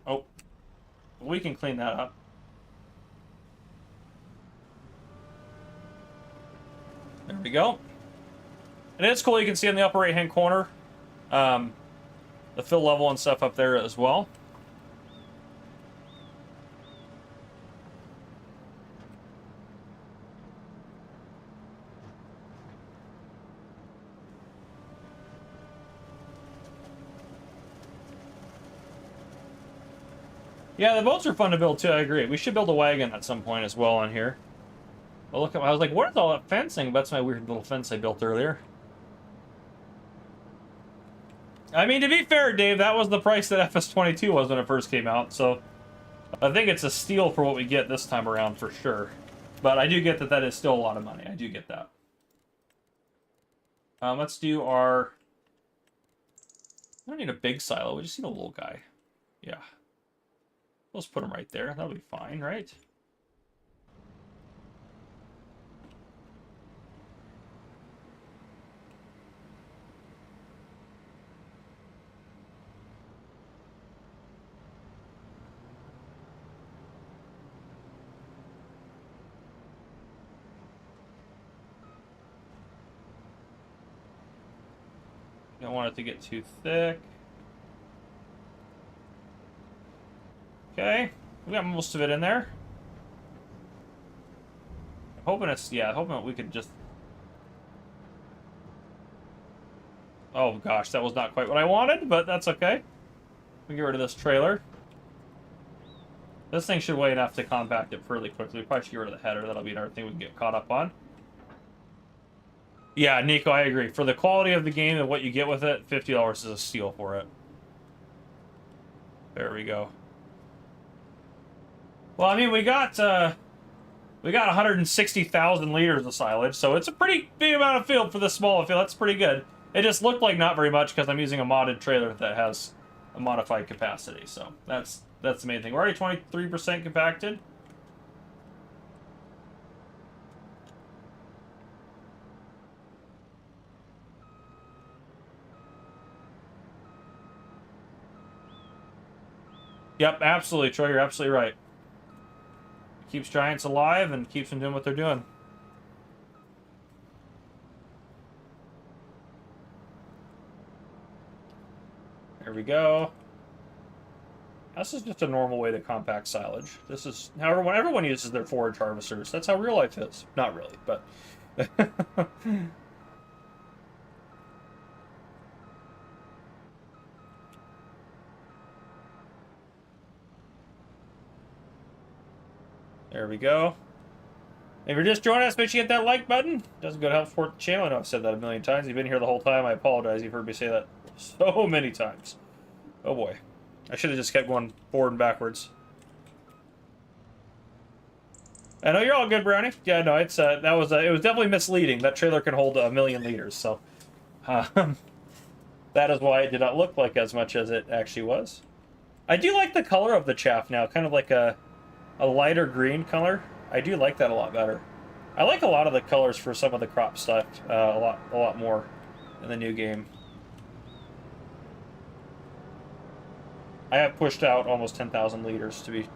oh, we can clean that up. There we go. And it's cool. You can see in the upper right-hand corner the fill level and stuff up there as well. Yeah, the boats are fun to build too, I agree. We should build a wagon at some point as well on here. But look, I was like, what is all that fencing? That's my weird little fence I built earlier. I mean, to be fair, Dave, that was the price that FS22 was when it first came out, so I think it's a steal for what we get this time around for sure. But I do get that that is still a lot of money. I do get that. Let's do our... I don't need a big silo. We just need a little guy. Yeah. Let's put him right there. That'll be fine, right? Don't want it to get too thick. Okay, we got most of it in there. I'm hoping it's, yeah, hoping we could just... Oh gosh, that was not quite what I wanted, but that's okay. We get rid of this trailer. This thing should weigh enough to compact it fairly quickly. We probably should get rid of the header. That'll be another thing we can get caught up on. Yeah, Nico, I agree. For the quality of the game and what you get with it, $50 is a steal for it. There we go. Well, I mean, we got 160,000 liters of silage, so it's a pretty big amount of field for this small field. That's pretty good. It just looked like not very much because I'm using a modded trailer that has a modified capacity. So that's the main thing. We're already 23% compacted. Yep, absolutely, Troy. You're absolutely right. Keeps giants alive and keeps them doing what they're doing. There we go. This is just a normal way to compact silage. This is how everyone uses their forage harvesters. That's how real life is. Not really, but... There we go. If you're just joining us, make sure you hit that like button. Doesn't go to help support the channel. I know I've said that a million times. You've been here the whole time. I apologize. You've heard me say that so many times. Oh boy. I should have just kept going forward and backwards. I know you're all good, Brownie. Yeah, no, it's it was definitely misleading. That trailer can hold 1,000,000 liters, so that is why it did not look like as much as it actually was. I do like the color of the chaff now, kind of like a lighter green color. I do like that a lot better. I like a lot of the colors for some of the crop stuff a lot more in the new game. I have pushed out almost 10,000 liters to be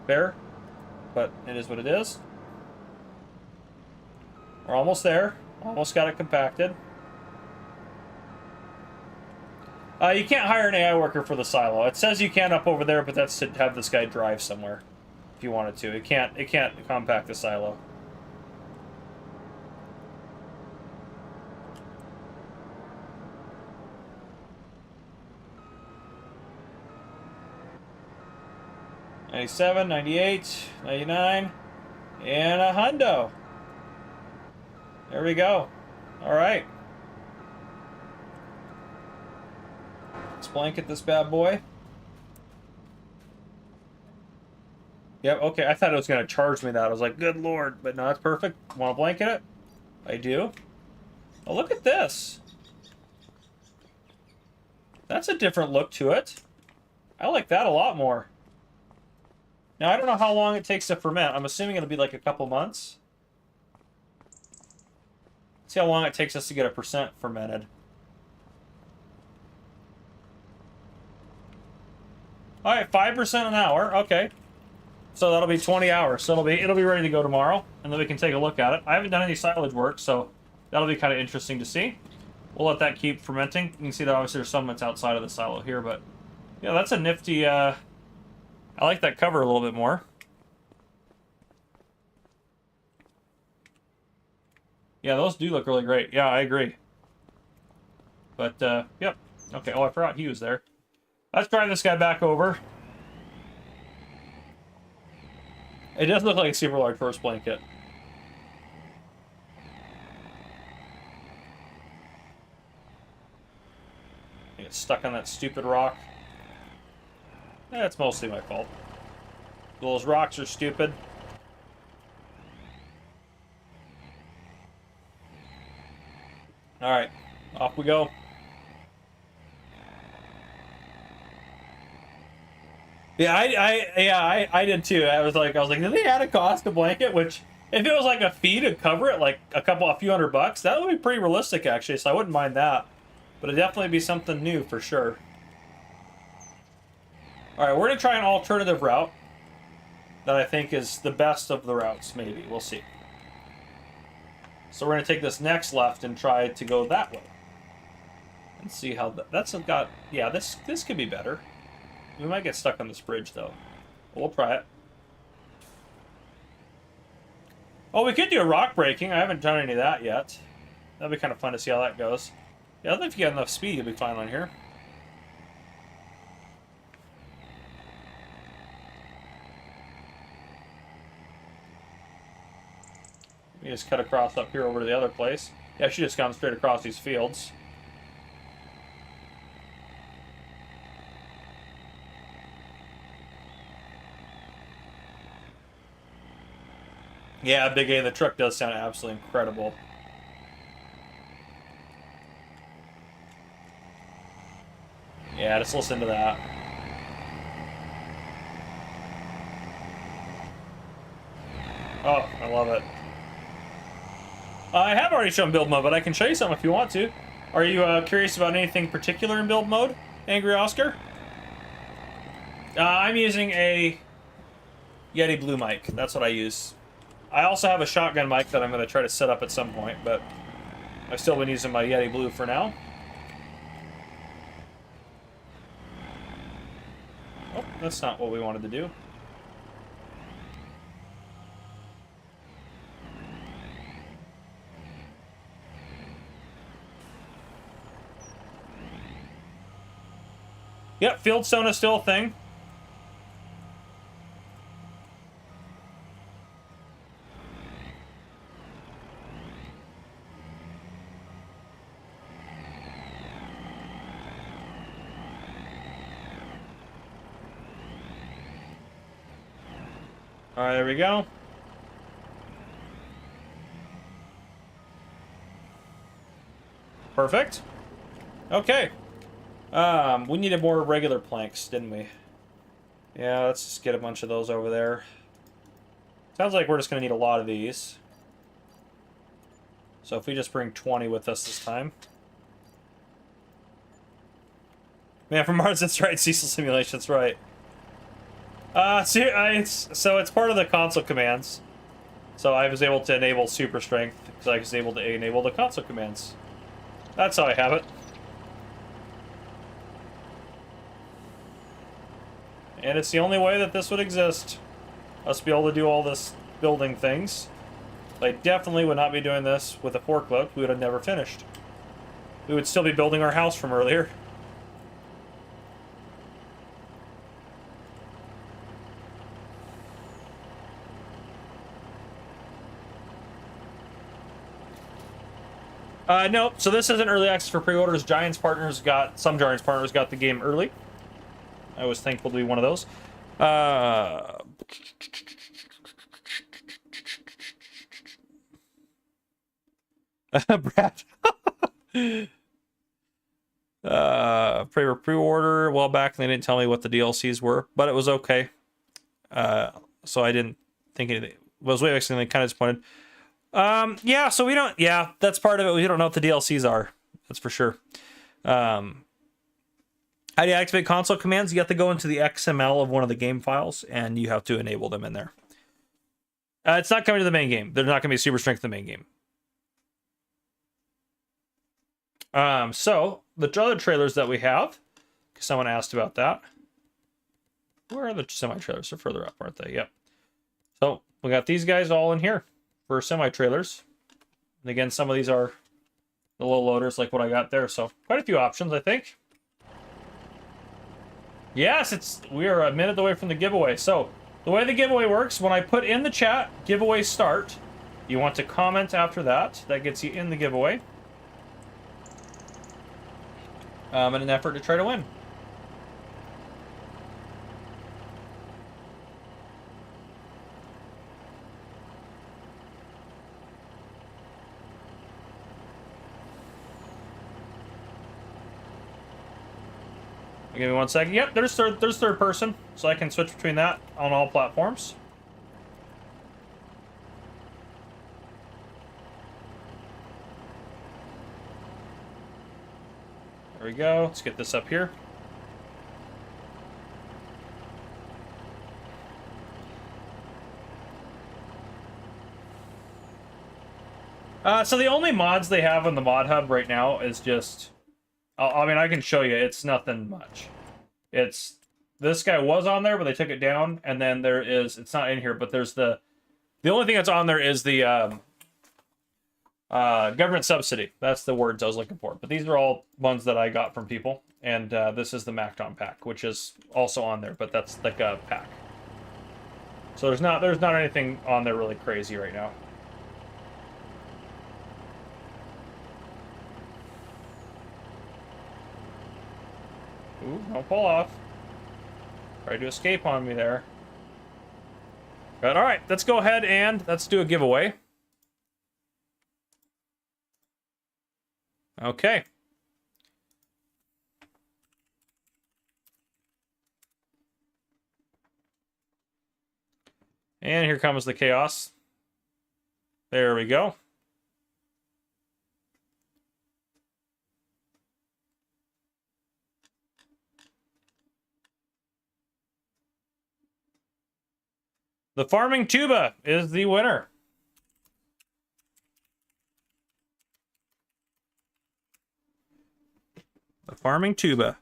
fair, but it is what it is. We're almost there. Almost got it compacted. You can't hire an AI worker for the silo. It says you can up over there, but that's to have this guy drive somewhere if you wanted to. It can't compact the silo. $97, $98, $99, and a hundo. There we go. All right. Let's blanket this bad boy. Yep, okay. I thought it was going to charge me that. I was like, good lord. But no, it's perfect. Want to blanket it? I do. Oh, look at this. That's a different look to it. I like that a lot more. Now, I don't know how long it takes to ferment. I'm assuming it'll be like a couple months. Let's see how long it takes us to get a percent fermented. All right, 5% an hour. Okay. So that'll be 20 hours. So it'll be ready to go tomorrow, and then we can take a look at it. I haven't done any silage work, so that'll be kind of interesting to see. We'll let that keep fermenting. You can see that obviously there's some that's outside of the silo here, but yeah, that's a nifty... I like that cover a little bit more. Yeah, those do look really great. Yeah, I agree. But, yep. Okay, oh, I forgot he was there. Let's drive this guy back over. It does look like a super large first blanket. I get stuck on that stupid rock. That's mostly my fault. Those rocks are stupid. Alright, off we go. Yeah, I did too. I was like, did they add a cost to blanket? Which, if it was like a fee to cover it, like a few $100, that would be pretty realistic actually. So I wouldn't mind that. But it'd definitely be something new for sure. All right, we're gonna try an alternative route that I think is the best of the routes. Maybe we'll see. So we're gonna take this next left and try to go that way, and see how that's got. Yeah, this could be better. We might get stuck on this bridge though. But we'll try it. Oh, we could do a rock breaking. I haven't done any of that yet. That'd be kind of fun to see how that goes. Yeah, I think if you get enough speed, you'll be fine on here. You just cut across up here over to the other place. Yeah, she just gone straight across these fields. Yeah, Big A, the truck does sound absolutely incredible. Yeah, just listen to that. Oh, I love it. I have already shown build mode, but I can show you some if you want to. Are you curious about anything particular in build mode, Angry Oscar? I'm using a Yeti Blue mic. That's what I use. I also have a shotgun mic that I'm going to try to set up at some point, but I've still been using my Yeti Blue for now. Oh, that's not what we wanted to do. Yep, fieldstone is still a thing. All right, there we go. Perfect. Okay. We needed more regular planks, didn't we? Yeah, let's just get a bunch of those over there. Sounds like we're just going to need a lot of these. So if we just bring 20 with us this time. Man, from Mars, that's right. Cecil Simulation, that's right. So it's part of the console commands. So I was able to enable super strength because I was able to enable the console commands. That's how I have it. And it's the only way that this would exist. Us be able to do all this building things. I definitely would not be doing this with a forklift. We would have never finished. We would still be building our house from earlier. No, so this isn't early access for pre-orders. Some Giants partners got the game early. I was thankful to be one of those. Brad. Pre-order a while back, and they didn't tell me what the DLCs were, but it was okay. So I didn't think anything. Was way actually kind of disappointed. Yeah, so we don't. Yeah, that's part of it. We don't know what the DLCs are. That's for sure. How do you activate console commands? You have to go into the XML of one of the game files, and you have to enable them in there. It's not coming to the main game. They're not going to be super strength in the main game. So the other trailers that we have, someone asked about that. Where are the semi-trailers? They're further up, aren't they? Yep. So we got these guys all in here for semi-trailers. And again, some of these are the low loaders like what I got there. So quite a few options, I think. Yes, we are a minute away from the giveaway. So the way the giveaway works, when I put in the chat, giveaway start, you want to comment after that. That gets you in the giveaway. In an effort to try to win. Give me 1 second. Yep, there's third person, so I can switch between that on all platforms. There we go. Let's get this up here. So the only mods they have on the mod hub right now is just... I mean, I can show you. It's nothing much. This guy was on there, but they took it down. And then there is... It's not in here, but there's the... The only thing that's on there is the... government subsidy. That's the words I was looking for. But these are all ones that I got from people. And this is the Macton pack, which is also on there, but that's like a pack. So there's not anything on there really crazy right now. Ooh, don't fall off. Try to escape on me there. But alright, let's go ahead and let's do a giveaway. Okay. And here comes the chaos. There we go. The farming tuba is the winner. The farming tuba.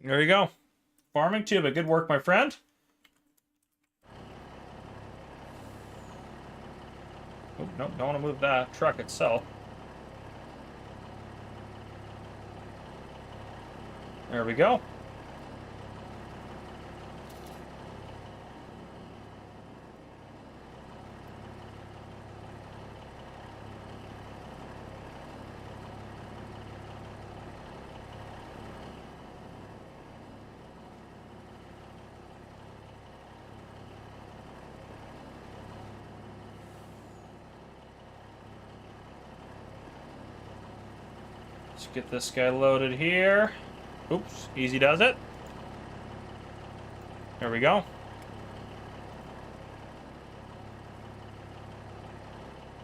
There you go. Farming tuba. Good work, my friend. Oh, no, don't want to move that truck itself. There we go. Let's get this guy loaded here. Oops, easy does it. There we go.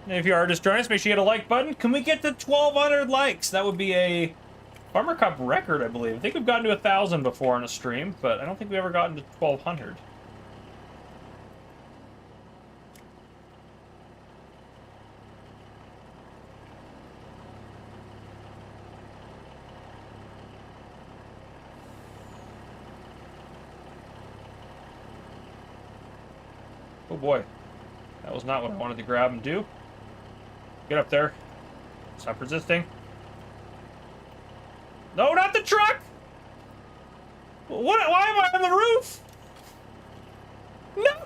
And if you are just joining us, make sure you hit a like button. Can we get to 1,200 likes? That would be a Farmer Cup record, I believe. I think we've gotten to 1,000 before on a stream, but I don't think we've ever gotten to 1,200. Oh boy, that was not what I wanted to grab and do. Get up there. Stop resisting. No, not the truck! What? Why am I on the roof? No!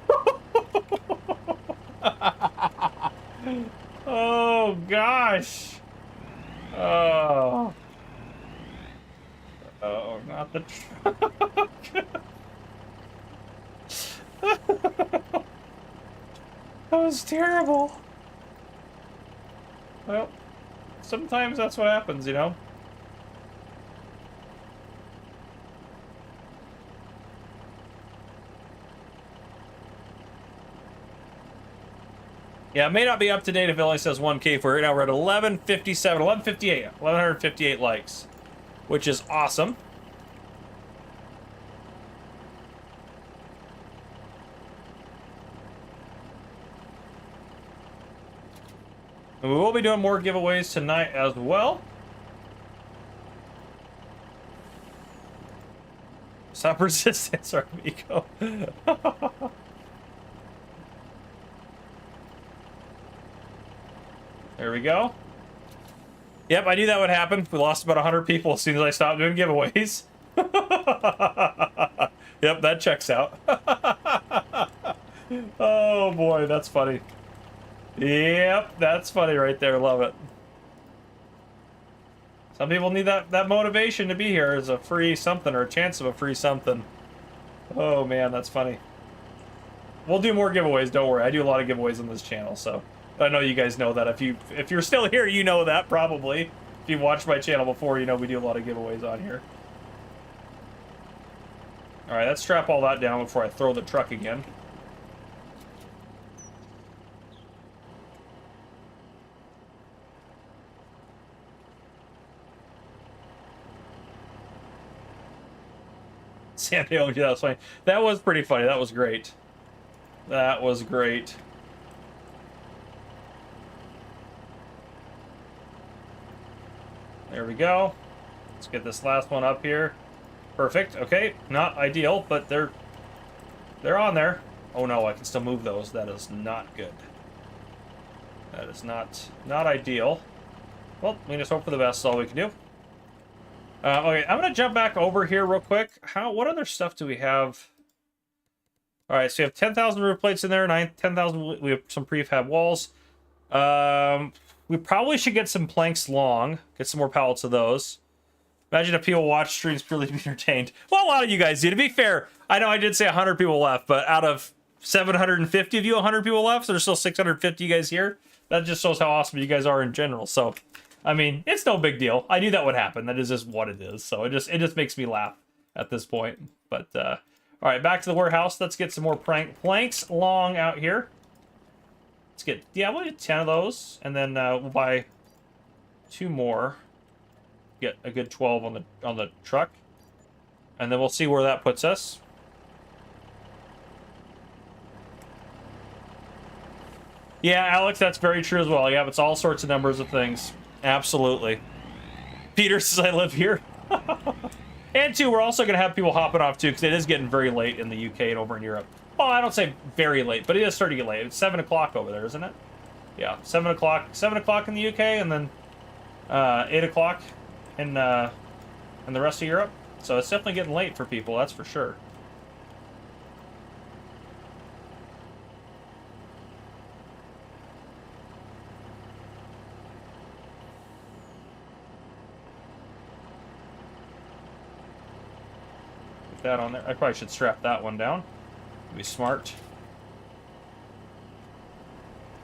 Oh gosh. Oh. Oh, not the truck. That was terrible. Well, sometimes that's what happens, you know? Yeah, it may not be up to date if it only says 1K for it. Now we're at 1157, 1158, 1158 likes, which is awesome. And we will be doing more giveaways tonight as well. Stop resistance, sorry, Miko. There we go. Yep, I knew that would happen. We lost about 100 people as soon as I stopped doing giveaways. Yep, that checks out. Oh boy, that's funny. Yep, that's funny right there. Love it. Some people need that motivation to be here as a free something or a chance of a free something. Oh man, that's funny. We'll do more giveaways, don't worry. I do a lot of giveaways on this channel, so I know you guys know that. If you're still here, you know that probably. If you've watched my channel before, you know we do a lot of giveaways on here. Alright, let's strap all that down before I throw the truck again. Sandy, oh, yeah, that was funny. That was pretty funny. That was great. That was great. There we go. Let's get this last one up here. Perfect. Okay, not ideal, but they're on there. Oh no, I can still move those. That is not good. That is not ideal. Well, we just hope for the best. Is all we can do. Okay, I'm gonna jump back over here real quick. What other stuff do we have? All right, so we have 10,000 roof plates in there, 10,000. We have some prefab walls. We probably should get some planks long. Get some more pallets of those. Imagine if people watch streams purely to be entertained. Well, a lot of you guys do. To be fair, I know I did say 100 people left, but out of 750 of you, 100 people left, so there's still 650 you guys here. That just shows how awesome you guys are in general. So, I mean, it's no big deal. I knew that would happen. That is just what it is. So it just makes me laugh at this point. But all right, back to the warehouse. Let's get some more planks long out here. Let's get we'll get 10 of those, and then we'll buy 2 more. Get a good 12 on the truck, and then we'll see where that puts us. Yeah, Alex, that's very true as well. Yeah, it's all sorts of numbers of things. Absolutely. Peter says I live here. And 2, we're also going to have people hopping off, too, because it is getting very late in the UK and over in Europe. Well, I don't say very late, but it is starting to get late. It's 7 o'clock over there, isn't it? Yeah, 7 o'clock. 7 o'clock in the UK, and then 8 o'clock in the rest of Europe. So it's definitely getting late for people, that's for sure. That on there. I probably should strap that one down. Be smart.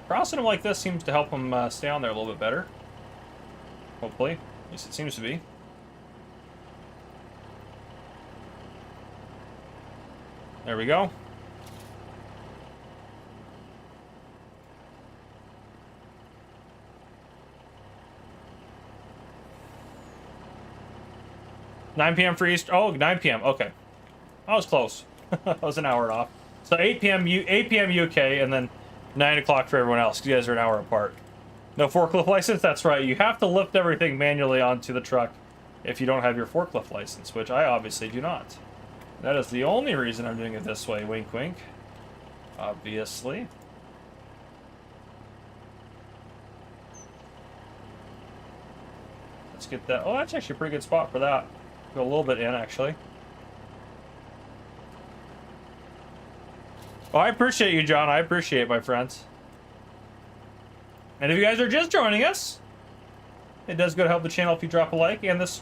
Crossing them like this seems to help them stay on there a little bit better. Hopefully. At least it seems to be. There we go. $9 p.m. for East. Oh, 9 p.m. Okay. I was close. I was an hour off. So 8 p.m. 8 p.m. UK, and then 9 o'clock for everyone else. You guys are an hour apart. No forklift license? That's right. You have to lift everything manually onto the truck if you don't have your forklift license, which I obviously do not. That is the only reason I'm doing it this way. Wink, wink. Obviously. Let's get that. Oh, that's actually a pretty good spot for that. Go a little bit in, actually. Oh, I appreciate you, John. I appreciate it, my friends. And if you guys are just joining us, it does go to help the channel if you drop a like. And this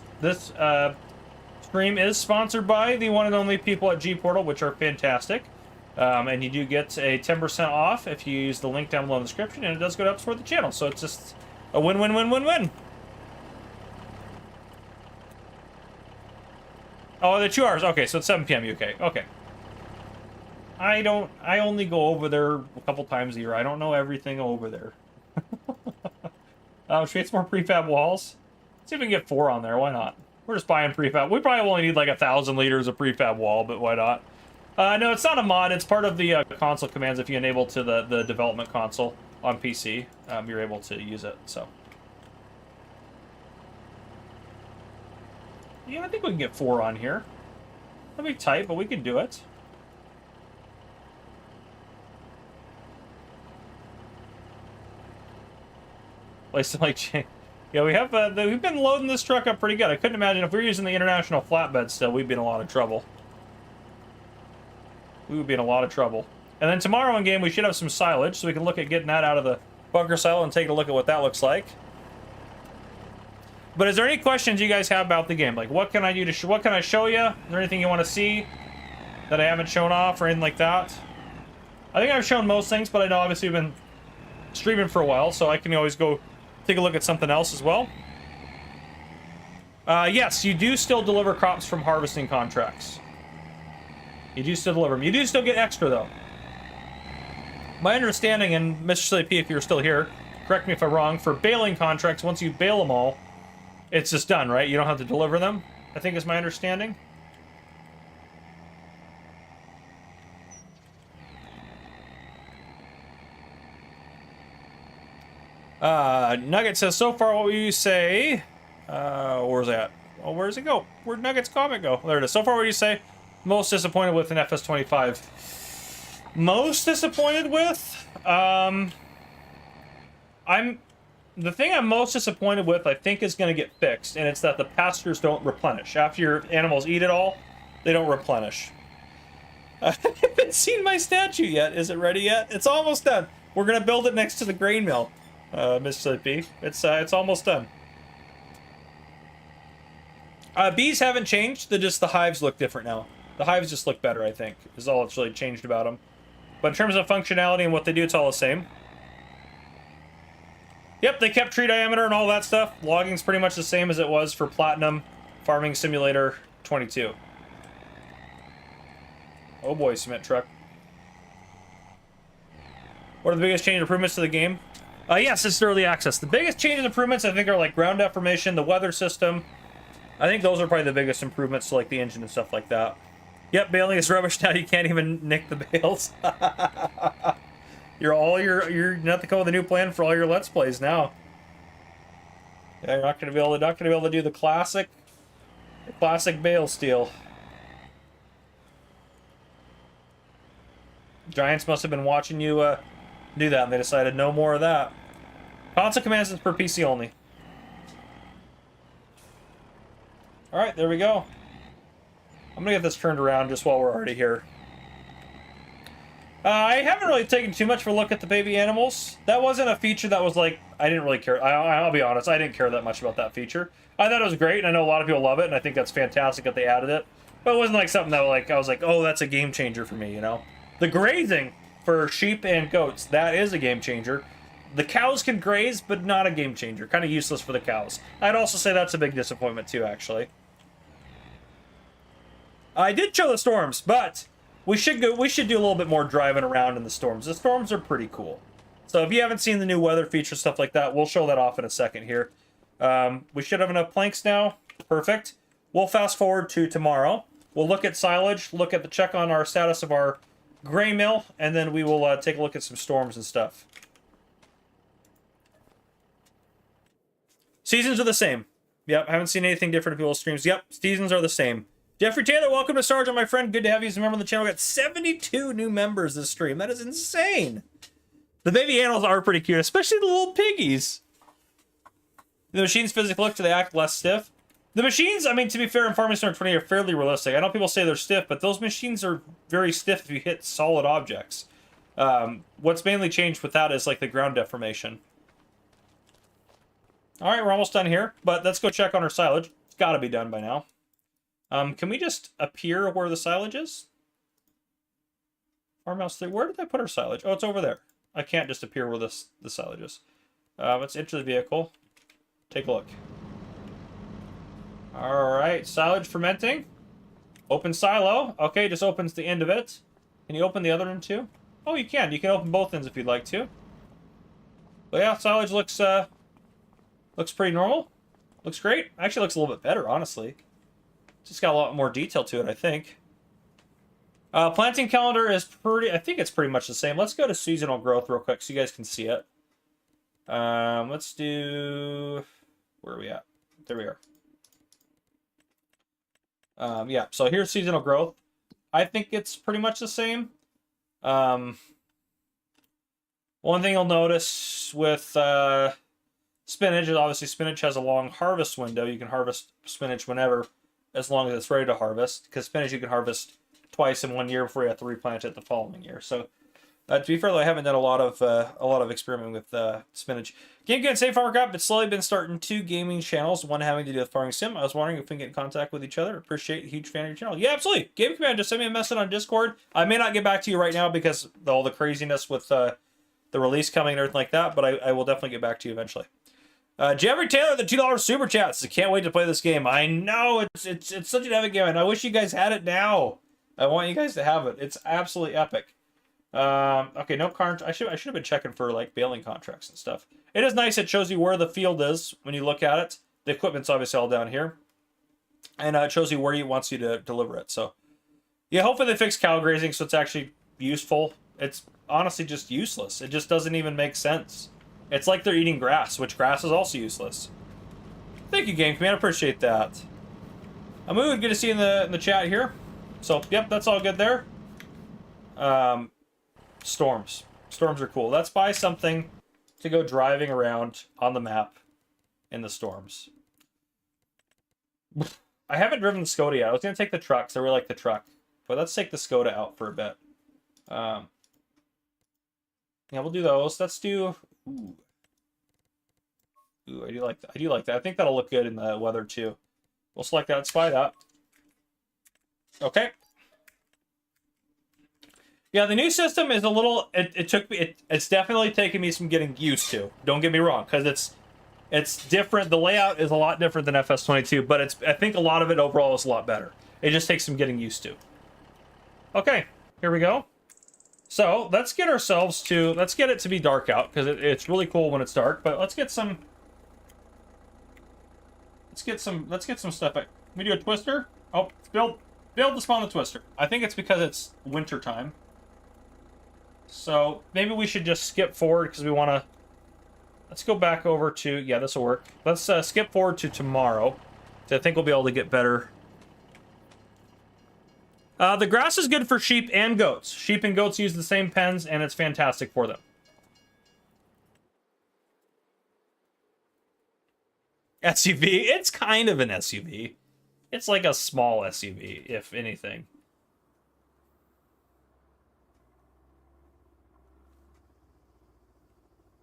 stream is sponsored by the one and only people at G-Portal, which are fantastic. And you do get a 10% off if you use the link down below in the description, and it does go to help support the channel. So it's just a win-win-win-win-win. Oh, the 2 hours. Okay, so it's 7 p.m. UK. Okay. I only go over there a couple times a year. I don't know everything over there. Should we get some more prefab walls? Let's see if we can get 4 on there. Why not? We're just buying prefab. We probably only need like 1,000 liters of prefab wall, but why not? No, it's not a mod. It's part of the console commands. If you enable to the development console on PC, you're able to use it. So, yeah, I think we can get 4 on here. That'd be tight, but we can do it. Yeah, we have. We've been loading this truck up pretty good. I couldn't imagine if we were using the international flatbed still, we'd be in a lot of trouble. We would be in a lot of trouble. And then tomorrow in game, we should have some silage, so we can look at getting that out of the bunker silo and take a look at what that looks like. But is there any questions you guys have about the game? Like, what can I do to what can I show you? Is there anything you want to see that I haven't shown off or anything like that? I think I've shown most things, but I know obviously we've been streaming for a while, so I can always go take a look at something else as well. Yes, you do still deliver crops from harvesting contracts. You do still deliver them. You do still get extra, though. My understanding, and Mr. CP, if you're still here, correct me if I'm wrong, for baling contracts, once you bale them all, it's just done, right? You don't have to deliver them, I think is my understanding. Nugget says, so far, what would you say? Where's that? Oh, where's it go? Where'd Nugget's comment go? There it is. So far, what do you say? Most disappointed with an FS25. Most disappointed with? The thing I'm most disappointed with, I think, is going to get fixed, and it's that the pastures don't replenish. After your animals eat it all, they don't replenish. I haven't seen my statue yet. Is it ready yet? It's almost done. We're going to build it next to the grain mill. Mr. P. It's almost done. Bees haven't changed. Just the hives look different now. The hives just look better, I think, is all that's really changed about them. But in terms of functionality and what they do, it's all the same. Yep, they kept tree diameter and all that stuff. Logging's pretty much the same as it was for Platinum Farming Simulator 22. Oh boy, cement truck. What are the biggest change improvements to the game? Yes, it's early access. The biggest change and improvements, I think, are like ground deformation, the weather system. I think those are probably the biggest improvements to like the engine and stuff like that. Yep, baling is rubbish now. You can't even nick the bales. You're not to come with a new plan for all your Let's Plays now. Yeah, you're not gonna be able to do the classic bale steel. Giants must have been watching you do that, and they decided no more of that. Console commands is for PC only. Alright, there we go. I'm gonna get this turned around just while we're already here. I haven't really taken too much of a look at the baby animals. That wasn't a feature that was like, I didn't really care. I'll be honest, I didn't care that much about that feature. I thought it was great, and I know a lot of people love it, and I think that's fantastic that they added it. But it wasn't like something that like I was like, oh, that's a game changer for me, you know? The grazing for sheep and goats, that is a game changer. The cows can graze, but not a game changer. Kind of useless for the cows. I'd also say that's a big disappointment too, actually. I did show the storms, but we should do a little bit more driving around in the storms. The storms are pretty cool. So if you haven't seen the new weather feature, stuff like that, we'll show that off in a second here. We should have enough planks now. Perfect. We'll fast forward to tomorrow. We'll look at silage, check on our status of our gray mill, and then we will take a look at some storms and stuff. Seasons are the same. Yep, haven't seen anything different in people's streams. Yep, seasons are the same. Jeffrey Taylor, welcome to Sergeant, my friend. Good to have you as a member of the channel. We got 72 new members this stream. That is insane. The baby animals are pretty cute, especially the little piggies. The machines physically look, do they act less stiff? The machines, I mean, to be fair, in Farming Simulator 20 are fairly realistic. I know people say they're stiff, but those machines are very stiff if you hit solid objects. What's mainly changed with that is like the ground deformation. All right, we're almost done here, but let's go check on our silage. It's got to be done by now. Can we just appear where the silage is? Farmhouse 3, where did I put our silage? Oh, it's over there. I can't just appear where the silage is. Let's enter the vehicle. Take a look. All right, silage fermenting. Open silo. Okay, just opens the end of it. Can you open the other end too? Oh, you can. You can open both ends if you'd like to. But yeah, silage looks pretty normal. Looks great. Actually, looks a little bit better, honestly. Just got a lot more detail to it, I think. Planting calendar is pretty... I think it's pretty much the same. Let's go to seasonal growth real quick so you guys can see it. Let's do... Where are we at? There we are. Yeah, so here's seasonal growth. I think it's pretty much the same. One thing you'll notice with spinach is obviously spinach has a long harvest window. You can harvest spinach whenever, as long as it's ready to harvest. Because spinach you can harvest twice in 1 year before you have to replant it the following year. So to be fair, though, I haven't done a lot of experimenting with spinach. Game Good Safe Farmer Crop, it's slowly been starting 2 gaming channels, one having to do with Farming Sim. I was wondering if we can get in contact with each other. Appreciate, huge fan of your channel. Yeah, absolutely. Game Command, just send me a message on Discord. I may not get back to you right now because all the craziness with the release coming and everything like that, but I will definitely get back to you eventually. Jeffrey Taylor, the $2 super chats. I can't wait to play this game. I know it's such an epic game, and I wish you guys had it now. I want you guys to have it. It's absolutely epic. Okay, no I should have been checking for like baling contracts and stuff. It is nice. It shows you where the field is when you look at it. The equipment's obviously all down here, and it shows you where he wants you to deliver it. So, yeah, hopefully they fix cow grazing so it's actually useful. It's honestly just useless. It just doesn't even make sense. It's like they're eating grass, which grass is also useless. Thank you, Game Command. I appreciate that. Amood, good to see you in the chat here. So, yep, that's all good there. Storms. Storms are cool. Let's buy something to go driving around on the map in the storms. I haven't driven the Skoda yet. I was going to take the truck, so I really like the truck. But let's take the Skoda out for a bit. Yeah, we'll do those. Let's do... Ooh, I do like that. I do like that. I think that'll look good in the weather, too. We'll select that. Let's buy that. Okay. Yeah, the new system is a little... It's definitely taken me some getting used to. Don't get me wrong, because it's different. The layout is a lot different than FS22, but I think a lot of it overall is a lot better. It just takes some getting used to. Okay, here we go. So let's get it to be dark out, because it's really cool when it's dark. But let's get some stuff. Can we do a twister? Oh, build to spawn the twister. I think it's because it's winter time. So maybe we should just skip forward because we want to. Let's go back over to, yeah, this will work. Let's skip forward to tomorrow. So I think we'll be able to get better. The grass is good for sheep and goats. Sheep and goats use the same pens, and it's fantastic for them. SUV? It's kind of an SUV. It's like a small SUV, if anything.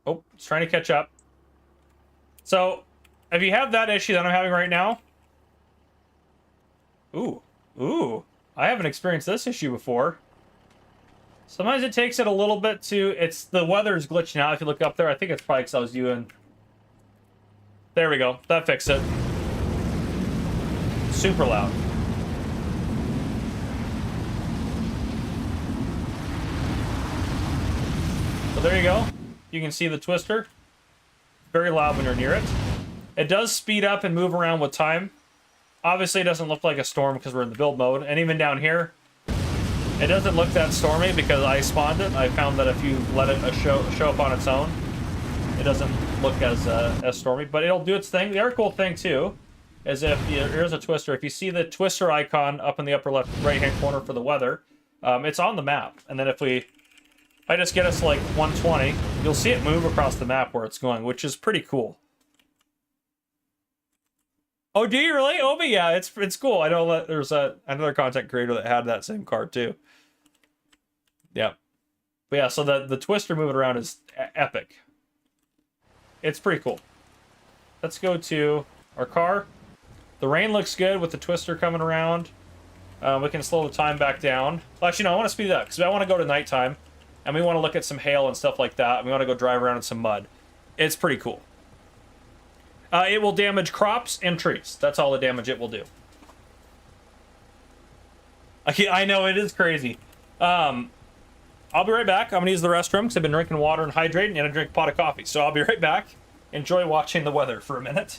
Oh, it's trying to catch up. So, if you have that issue that I'm having right now... Ooh. I haven't experienced this issue before. Sometimes it takes it a little bit to... It's the weather's glitching out. If you look up there, I think it's probably because I was doing... There we go. That fixed it. Super loud. So there you go. You can see the twister. Very loud when you're near it. It does speed up and move around with time. Obviously, it doesn't look like a storm because we're in the build mode. And even down here, it doesn't look that stormy because I spawned it. I found that if you let it show up on its own, it doesn't look as stormy. But it'll do its thing. The other cool thing, too, is here's a twister. If you see the twister icon up in the upper left right-hand corner for the weather, it's on the map. And then if I just get us to like 120, you'll see it move across the map where it's going, which is pretty cool. Oh, do you really? Obi, yeah, it's cool. I know that there's another content creator that had that same card too. Yeah. But yeah, so the twister moving around is epic. It's pretty cool. Let's go to our car. The rain looks good with the twister coming around. We can slow the time back down. Well, actually, no, I want to speed it up because I want to go to nighttime. And we want to look at some hail and stuff like that. We want to go drive around in some mud. It's pretty cool. It will damage crops and trees. That's all the damage it will do. I know, it is crazy. I'll be right back. I'm going to use the restroom because I've been drinking water and hydrating, and I drink a pot of coffee. So I'll be right back. Enjoy watching the weather for a minute.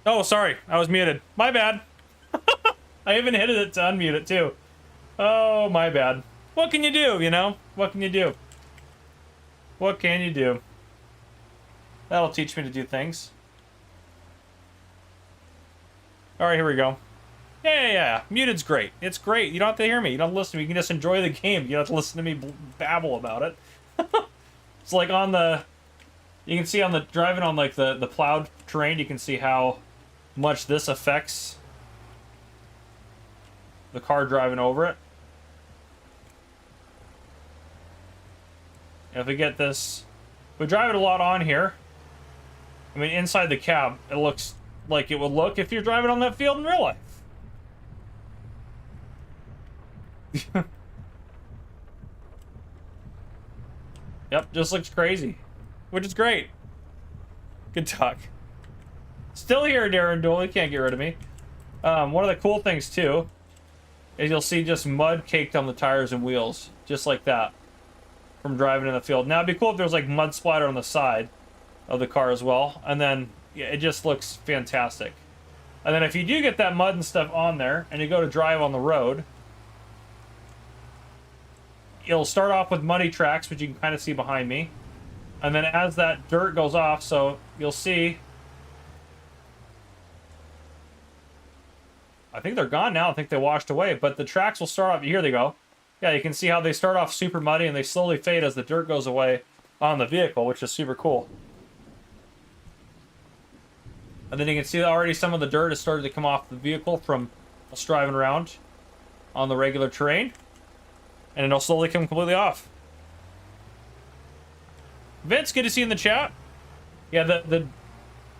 Oh, sorry. I was muted. My bad. I even hit it to unmute it, too. Oh, my bad. What can you do, you know? What can you do? What can you do? That'll teach me to do things. All right, here we go. Yeah. Muted's great. It's great. You don't have to hear me. You don't have to listen to me. You can just enjoy the game. You don't have to listen to me babble about it. It's like on the... You can see on the... Driving on, like, the plowed terrain, you can see how much this affects the car driving over it. And if we get this... We drive it a lot on here. I mean, inside the cab, it looks like it would look if you're driving on that field in real life. Yep, just looks crazy. Which is great. Good talk. Still here, Darren Dooley. You can't get rid of me. One of the cool things, too, is you'll see just mud caked on the tires and wheels. Just like that. From driving in the field. Now, it'd be cool if there's, like, mud splatter on the side of the car as well. And then, yeah, it just looks fantastic. And then if you do get that mud and stuff on there, and you go to drive on the road... It'll start off with muddy tracks, which you can kind of see behind me. And then as that dirt goes off, so you'll see... I think they're gone now. I think they washed away. But the tracks will start off... Here they go. Yeah, you can see how they start off super muddy and they slowly fade as the dirt goes away on the vehicle, which is super cool. And then you can see that already some of the dirt has started to come off the vehicle from us driving around on the regular terrain. And it'll slowly come completely off. Vince, good to see you in the chat. Yeah, the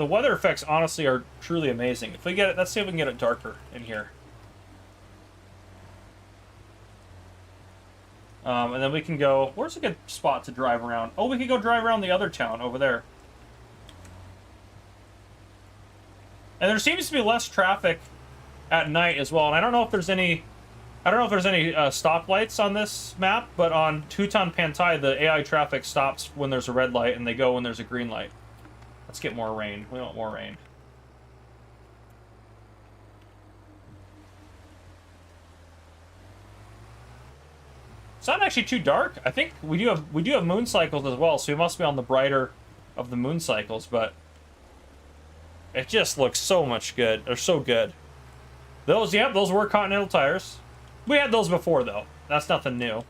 weather effects honestly are truly amazing. If we get it, let's see if we can get it darker in here. And then we can go, where's a good spot to drive around? Oh, we could go drive around the other town over there. And there seems to be less traffic at night as well. And I don't know if there's any stoplights on this map, but on Hutan Pantai, the AI traffic stops when there's a red light and they go when there's a green light. Let's get more rain. We want more rain. It's not actually too dark. I think we do have moon cycles as well, so we must be on the brighter of the moon cycles, but it just looks so much good. They're so good. Those were Continental tires. We had those before, though. That's nothing new.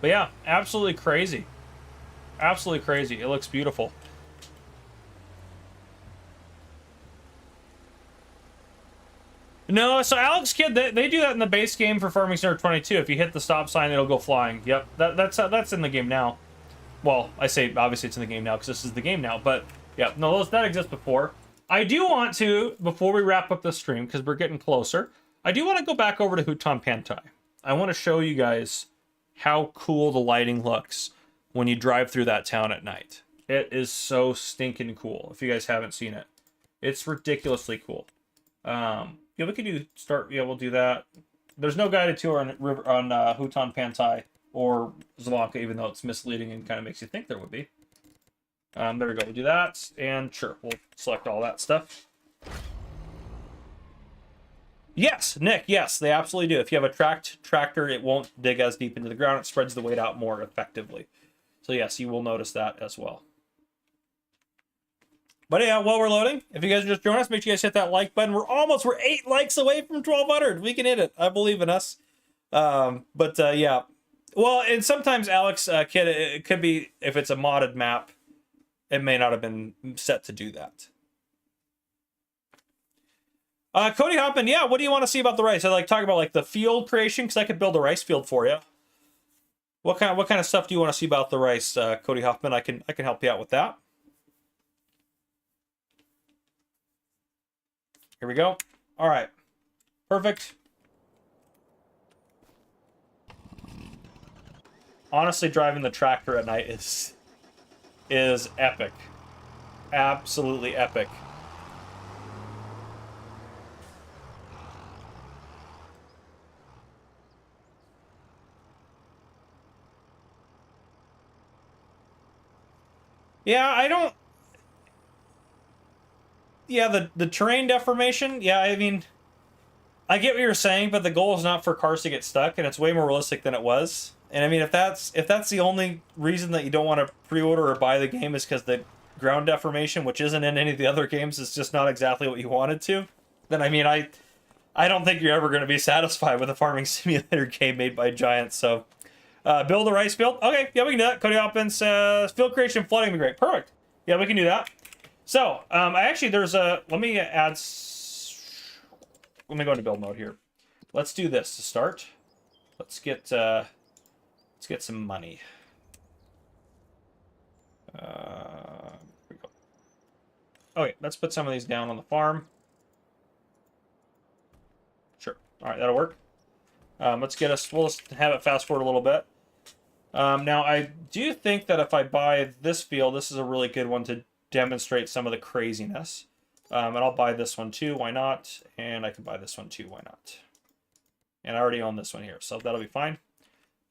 But yeah, absolutely crazy. Absolutely crazy. It looks beautiful. No, so Alex Kidd, they do that in the base game for Farming Simulator 22. If you hit the stop sign, it'll go flying. Yep, that's in the game now. Well, I say obviously it's in the game now because this is the game now, but yeah, no, that exists before. I do want to, before we wrap up the stream, because we're getting closer, I do want to go back over to Hutan Pantai. I want to show you guys how cool the lighting looks when you drive through that town at night. It is so stinking cool, if you guys haven't seen it. It's ridiculously cool. Yeah, we could we'll do that. There's no guided tour on Hutan Pantai or Zlanka, even though it's misleading and kind of makes you think there would be. There we go, we'll do that, and sure, we'll select all that stuff. Yes, Nick, yes, they absolutely do. If you have a tracked tractor, it won't dig as deep into the ground, it spreads the weight out more effectively. So yes, you will notice that as well. But yeah, while we're loading, if you guys are just joining us, make sure you guys hit that like button. We're 8 likes away from 1,200. We can hit it. I believe in us. Yeah. Well, and sometimes Alex, it could be, if it's a modded map, it may not have been set to do that. Cody Hoppin, yeah, what do you want to see about the rice? I like talk about like the field creation, because I could build a rice field for you. What kind of stuff do you want to see about the rice, Cody Hoffman? I can help you out with that. Here we go. All right. Perfect. Honestly, driving the tractor at night is epic. Absolutely epic. Yeah, I don't... Yeah, the terrain deformation, yeah, I mean... I get what you're saying, but the goal is not for cars to get stuck, and it's way more realistic than it was. And I mean, if that's the only reason that you don't want to pre-order or buy the game is because the ground deformation, which isn't in any of the other games, is just not exactly what you wanted to, then I mean, I don't think you're ever going to be satisfied with a farming simulator game made by Giants. So, build a rice field. Okay, yeah, we can do that. Cody Hoppin says field creation and flooding would be great. Perfect. Yeah, we can do that. So, I actually, there's a, let me go into build mode here. Let's do this to start. Let's get some money. Here we go. Okay, let's put some of these down on the farm. Sure. All right, that'll work. Let's get us, we'll just have it fast forward a little bit. Now, I do think that if I buy this field, this is a really good one to demonstrate some of the craziness. And I'll buy this one too, why not? And I can buy this one too, why not? And I already own this one here, so that'll be fine.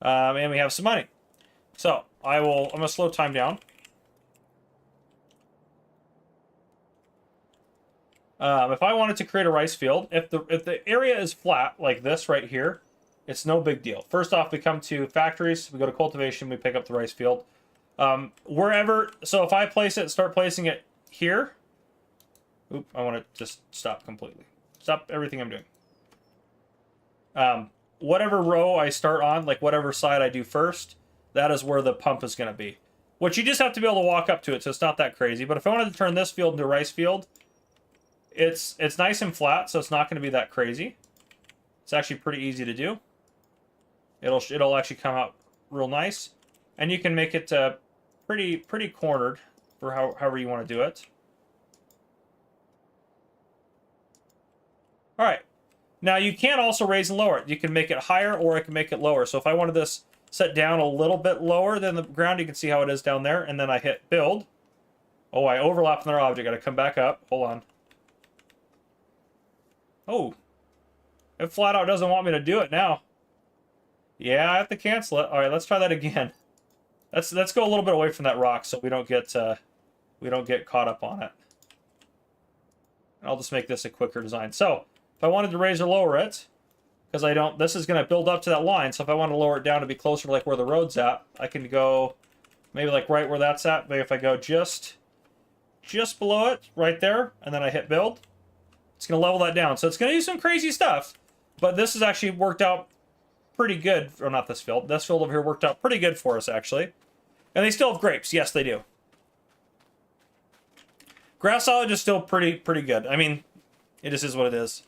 And we have some money. So, I'm going to slow time down. If I wanted to create a rice field, if the area is flat, like this right here, it's no big deal. First off, we come to factories, we go to cultivation, we pick up the rice field. Wherever, so if I start placing it here, oop, I want to just stop completely. Stop everything I'm doing. Whatever row I start on, like whatever side I do first, that is where the pump is going to be. Which you just have to be able to walk up to it, so it's not that crazy. But if I wanted to turn this field into a rice field, it's nice and flat, so it's not going to be that crazy. It's actually pretty easy to do. It'll actually come out real nice, and you can make it pretty cornered for however you want to do it. All right. Now you can also raise and lower it. You can make it higher, or I can make it lower. So if I wanted this set down a little bit lower than the ground, you can see how it is down there, and then I hit build. Oh, I overlapped another object. Got to come back up. Hold on. Oh, it flat out doesn't want me to do it now. Yeah, I have to cancel it. All right, let's try that again. Let's go a little bit away from that rock so we don't get caught up on it. And I'll just make this a quicker design. So if I wanted to raise or lower it, because this is going to build up to that line. So if I want to lower it down to be closer to like where the road's at, I can go maybe like right where that's at. Maybe if I go just below it, right there, and then I hit build, it's going to level that down. So it's going to do some crazy stuff, but this has actually worked out pretty good. Or not this field. This field over here worked out pretty good for us, actually. And they still have grapes. Yes, they do. Grass silage is still pretty good. I mean, it just is what it is.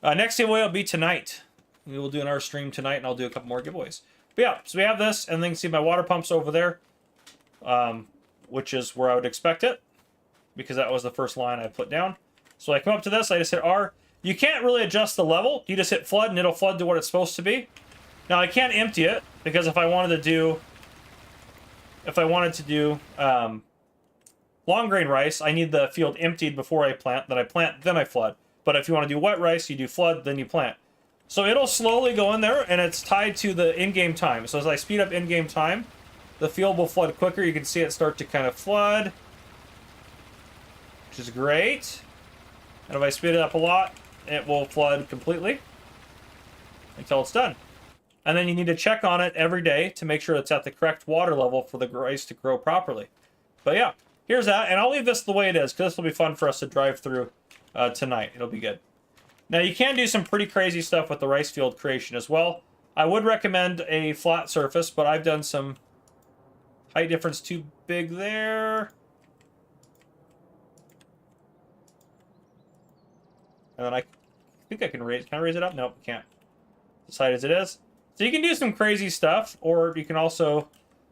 Next giveaway will be tonight. We will do an our stream tonight, and I'll do a couple more giveaways. But yeah, so we have this, and then you can see my water pumps over there, which is where I would expect it, because that was the first line I put down. So I come up to this, I just hit R. You can't really adjust the level. You just hit flood, and it'll flood to what it's supposed to be. Now I can't empty it, because if I wanted to do long grain rice, I need the field emptied before I plant, then I flood. But if you want to do wet rice, you do flood, then you plant. So it'll slowly go in there, and it's tied to the in-game time. So as I speed up in-game time, the field will flood quicker. You can see it start to kind of flood, which is great. And if I speed it up a lot, it will flood completely until it's done. And then you need to check on it every day to make sure it's at the correct water level for the rice to grow properly. But yeah, here's that. And I'll leave this the way it is, because this will be fun for us to drive through tonight. It'll be good. Now, you can do some pretty crazy stuff with the rice field creation as well. I would recommend a flat surface, but I've done some height difference too big there. And then I think I can raise it up? Nope, can't. As high as it is. So you can do some crazy stuff, or you can also,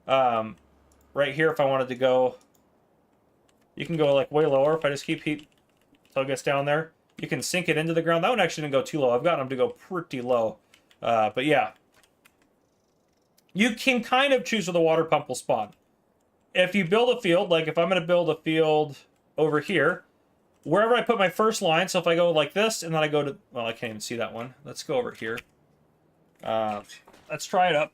right here, if I wanted to go, you can go like way lower. If I just keep heat until it gets down there, you can sink it into the ground. That one actually didn't go too low. I've gotten them to go pretty low. But yeah. You can kind of choose where the water pump will spawn. If you build a field, like if I'm going to build a field over here, wherever I put my first line, so if I go like this, and then I go to, well, I can't even see that one. Let's go over here. Let's try it up.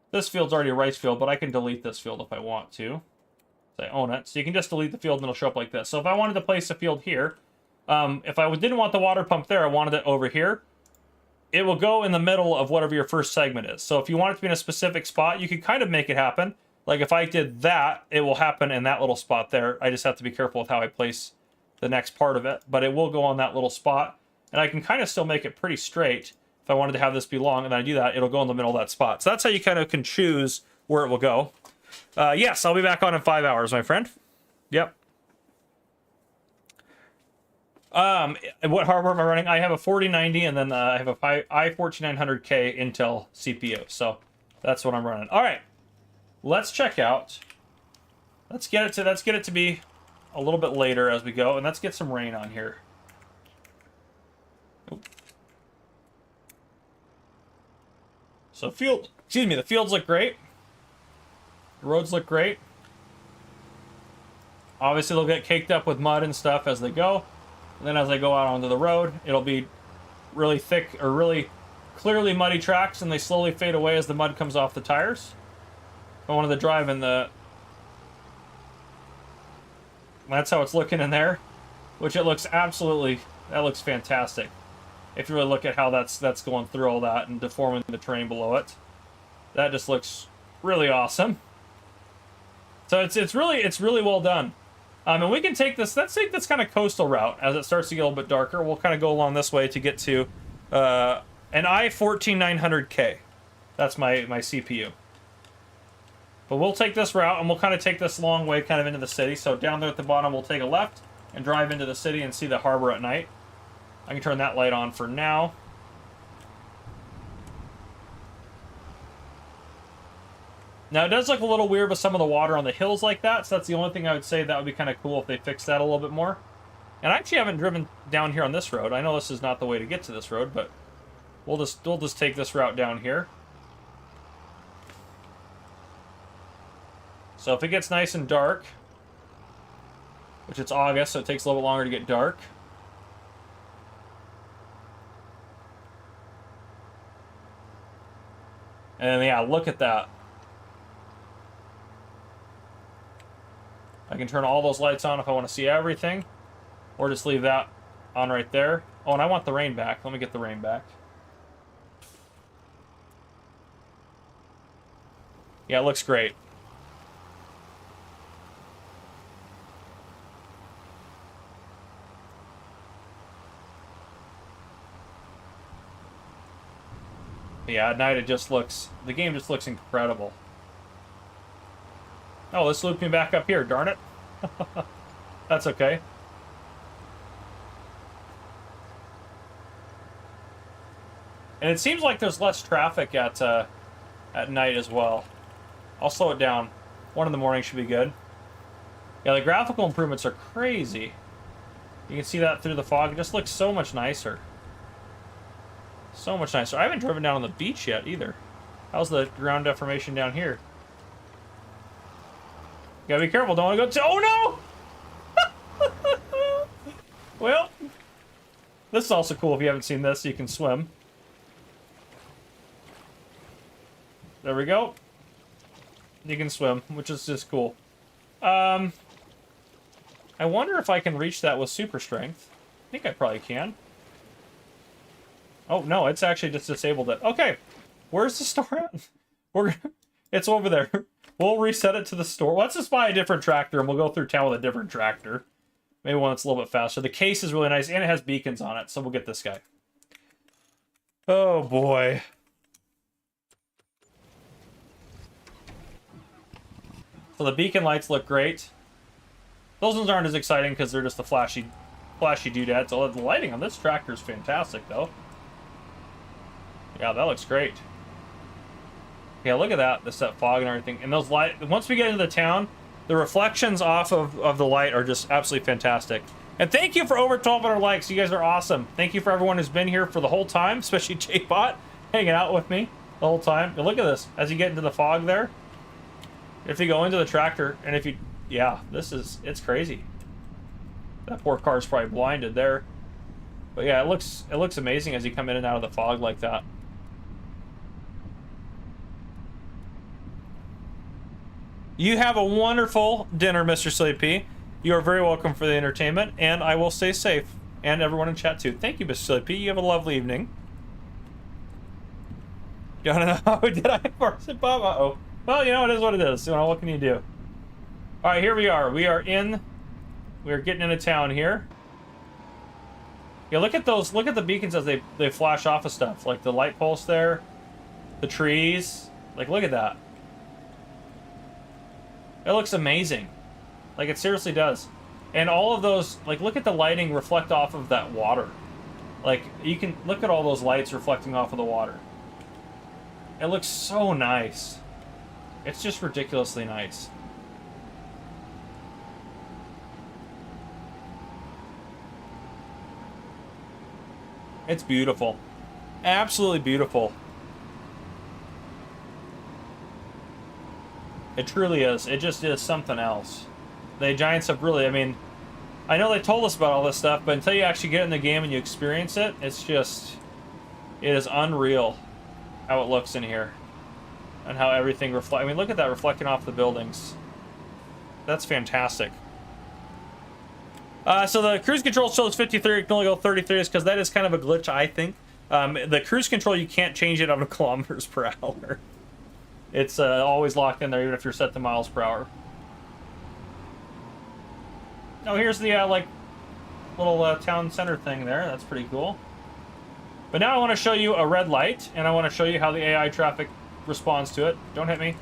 This field's already a rice field, but I can delete this field if I want to. So I own it. So you can just delete the field, and it'll show up like this. So if I wanted to place a field here, if I didn't want the water pump there, I wanted it over here, it will go in the middle of whatever your first segment is. So if you want it to be in a specific spot, you could kind of make it happen. Like if I did that, it will happen in that little spot there. I just have to be careful with how I place the next part of it, but it will go on that little spot. And I can kind of still make it pretty straight. If I wanted to have this be long and I do that, it'll go in the middle of that spot. So that's how you kind of can choose where it will go. Yes, I'll be back on in 5 hours, my friend. Yep. What hardware am I running? I have a 4090 and then I have a i4900K Intel CPU. So that's what I'm running. All right. Let's check out. Let's get it to be a little bit later as we go, and let's get some rain on here. Oop. So the fields look great. The roads look great. Obviously they'll get caked up with mud and stuff as they go. And then as I go out onto the road, it'll be really thick or really clearly muddy tracks, and they slowly fade away as the mud comes off the tires. I wanted to drive in the... That's how it's looking in there, which it looks absolutely... That looks fantastic. If you really look at how that's going through all that and deforming the terrain below it. That just looks really awesome. So it's really well done. And we can take this, let's take this kind of coastal route as it starts to get a little bit darker. We'll kind of go along this way to get to an i14900K. That's my CPU. But we'll take this route, and we'll kind of take this long way kind of into the city. So down there at the bottom, we'll take a left and drive into the city and see the harbor at night. I can turn that light on for now. Now, it does look a little weird with some of the water on the hills like that, so that's the only thing I would say that would be kind of cool if they fixed that a little bit more. And I actually haven't driven down here on this road. I know this is not the way to get to this road, but we'll just take this route down here. So if it gets nice and dark, which it's August, so it takes a little bit longer to get dark. And yeah, look at that. I can turn all those lights on if I want to see everything, or just leave that on right there. Oh, and I want the rain back. Let me get the rain back. Yeah, it looks great. Yeah, at night it just looks... The game just looks incredible. Oh, this looped me back up here, darn it. That's okay. And it seems like there's less traffic at night as well. I'll slow it down. 1 in the morning should be good. Yeah, the graphical improvements are crazy. You can see that through the fog. It just looks so much nicer. So much nicer. I haven't driven down on the beach yet either. How's the ground deformation down here? You gotta be careful. Don't want to go to... Oh no! Well, this is also cool if you haven't seen this. You can swim. There we go. You can swim, which is just cool. I wonder if I can reach that with super strength. I think I probably can. Oh, no, it's actually just disabled it. Okay, where's the store at? It's over there. We'll reset it to the store. Let's just buy a different tractor, and we'll go through town with a different tractor. Maybe one that's a little bit faster. The case is really nice, and it has beacons on it, so we'll get this guy. Oh, boy. So the beacon lights look great. Those ones aren't as exciting because they're just the flashy doodads. So the lighting on this tractor is fantastic, though. Yeah, that looks great. Yeah, look at that. That fog and everything. And those light. Once we get into the town, the reflections off of the light are just absolutely fantastic. And thank you for over 1,200 likes. You guys are awesome. Thank you for everyone who's been here for the whole time, especially J-Bot, hanging out with me the whole time. And look at this. As you get into the fog there, if you go into the tractor, and if you... Yeah, it's crazy. That poor car's probably blinded there. But yeah, it looks amazing as you come in and out of the fog like that. You have a wonderful dinner, Mr. Sleepy. You are very welcome for the entertainment, and I will stay safe. And everyone in chat, too. Thank you, Mr. Sleepy. You have a lovely evening. Don't know. Did I force it, Bob? Uh-oh. Well, you know, it is what it is. You know, what can you do? All right, here we are. We are getting into town here. Yeah, look at those. Look at the beacons as they flash off of stuff. Like the light post there, the trees. Like, look at that. It looks amazing. Like, it seriously does. And all of those, like, look at the lighting reflect off of that water. Like, you can look at all those lights reflecting off of the water. It looks so nice. It's just ridiculously nice. It's beautiful. Absolutely beautiful. It truly is. It just is something else. The Giants have really, I mean, I know they told us about all this stuff, but until you actually get in the game and you experience it, it's just, it is unreal how it looks in here. And how everything reflects. I mean, look at that reflecting off the buildings. That's fantastic. So the cruise control shows 53, it can only go 33, is because that is kind of a glitch, I think. The cruise control, you can't change it on kilometers per hour. It's always locked in there, even if you're set to miles per hour. Oh, here's the, like, little town center thing there. That's pretty cool. But now I want to show you a red light, and I want to show you how the AI traffic responds to it. Don't hit me.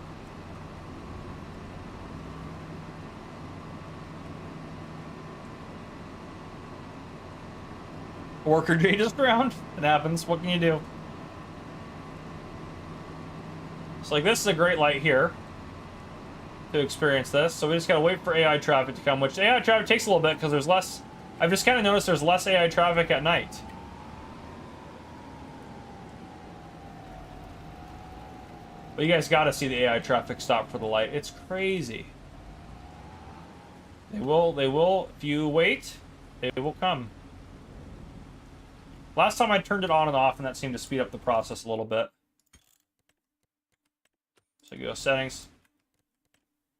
Worker J just drowned. It happens. What can you do? So, like, this is a great light here to experience this. So we just gotta wait for AI traffic to come, which AI traffic takes a little bit because there's less. I've just kind of noticed there's less AI traffic at night. But you guys gotta see the AI traffic stop for the light. It's crazy. They will, if you wait, they will come. Last time I turned it on and off, and that seemed to speed up the process a little bit. So you go settings.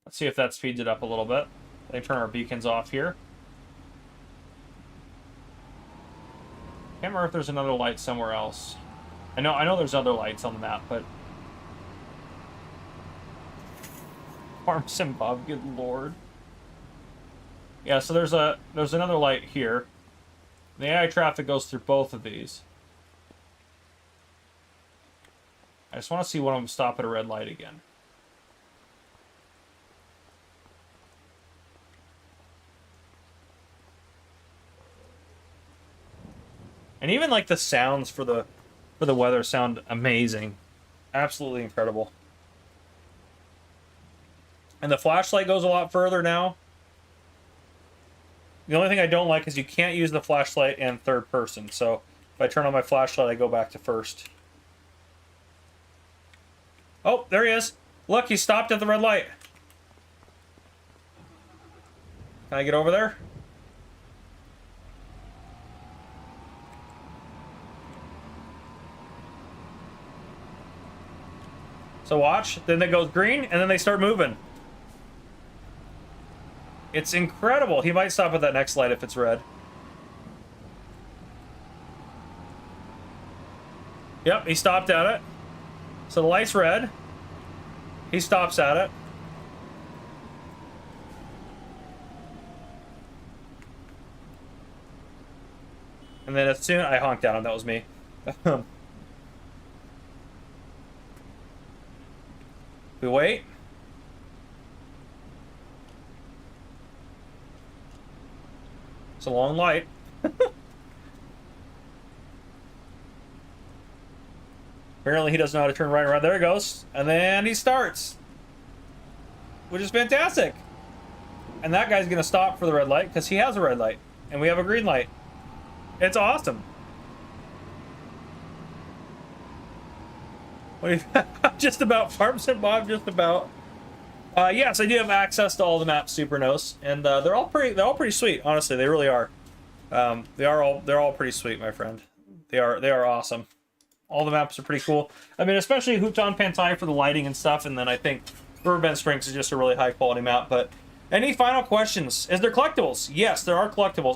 Let's see if that speeds it up a little bit. They turn our beacons off here. Can't remember if there's another light somewhere else. I know there's other lights on the map, but Farm Sim Bob, good lord. Yeah, so there's another light here. The AI traffic goes through both of these. I just want to see one of them stop at a red light again. And even like the sounds for the weather sound amazing. Absolutely incredible. And the flashlight goes a lot further now. The only thing I don't like is you can't use the flashlight in third person. So if I turn on my flashlight, I go back to first. Oh, there he is. Look, he stopped at the red light. Can I get over there? So watch, then it goes green, and then they start moving. It's incredible. He might stop at that next light if it's red. Yep, he stopped at it. So the light's red. He stops at it. And then as soon I honked at him, that was me. We wait. It's a long light. Apparently he doesn't know how to turn right around. There it goes. And then he starts. Which is fantastic. And that guy's going to stop for the red light because he has a red light. And we have a green light. It's awesome. What do you just about Farm Sim Bob, just about. Yes, I do have access to all the maps Supernos, and they're all pretty sweet. Honestly, they really are. They're all pretty sweet, my friend. They are awesome. All the maps are pretty cool. I mean, especially Houton Pantai for the lighting and stuff, and then I think Riverbend Springs is just a really high quality map. But any final questions? Is there collectibles? Yes, there are collectibles.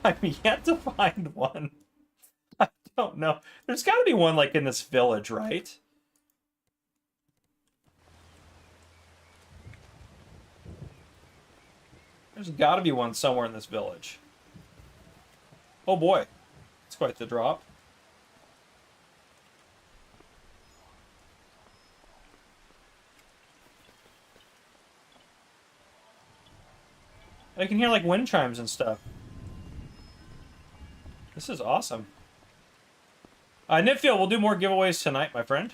I've yet to find one. don't know. There's got to be one like in this village, right? There's got to be one somewhere in this village. Oh boy, it's quite the drop. I can hear like wind chimes and stuff. This is awesome. Nipfield, we'll do more giveaways tonight, my friend.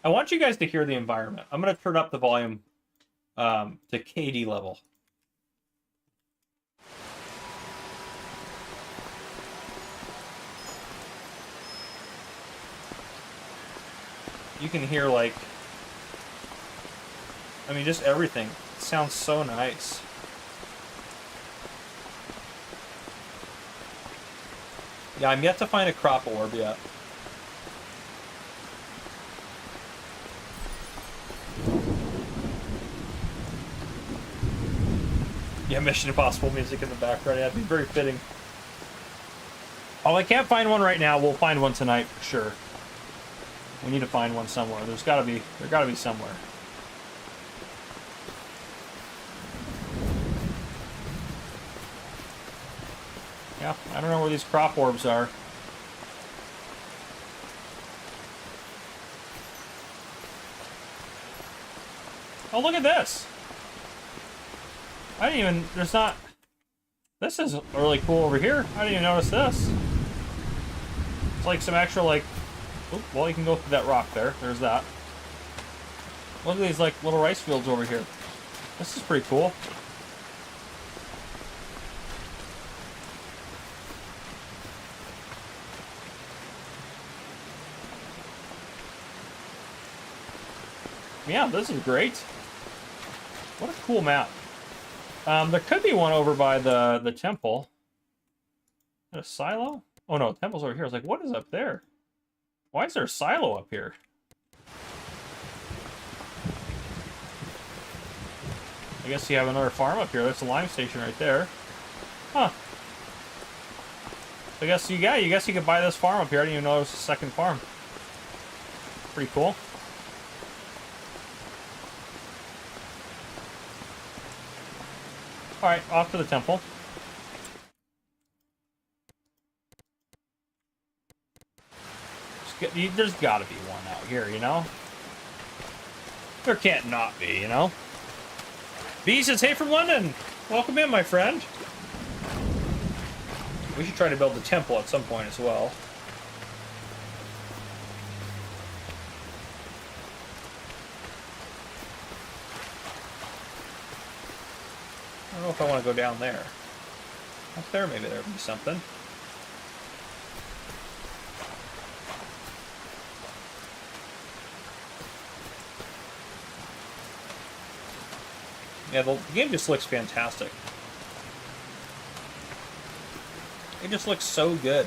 I want you guys to hear the environment. I'm going to turn up the volume to KD level. You can hear, like, I mean, just everything. It sounds so nice. Yeah, I'm yet to find a crop orb yet. Yeah, Mission Impossible music in the background. Yeah, it'd be very fitting. Oh, I can't find one right now. We'll find one tonight for sure. We need to find one somewhere. There gotta be somewhere. Yeah, I don't know where these crop orbs are. Oh, look at this. I didn't even, there's not, this is really cool over here. I didn't even notice this. It's like some actual, like, oh, well, you can go through that rock there. There's that. Look at these, like, little rice fields over here. This is pretty cool. Yeah, this is great. What a cool map. There could be one over by the temple. Is that a silo? Oh no, the temple's over here. I was like, what is up there? Why is there a silo up here? I guess you have another farm up here. There's a lime station right there. Huh. I guess you could buy this farm up here. I didn't even know it was a second farm. Pretty cool. Alright, off to the temple. There's gotta be one out here, you know? There can't not be, you know? B says, hey from London! Welcome in, my friend. We should try to build the temple at some point as well. I don't know if I want to go down there. Up there, maybe there'll be something. Yeah, the game just looks fantastic. It just looks so good.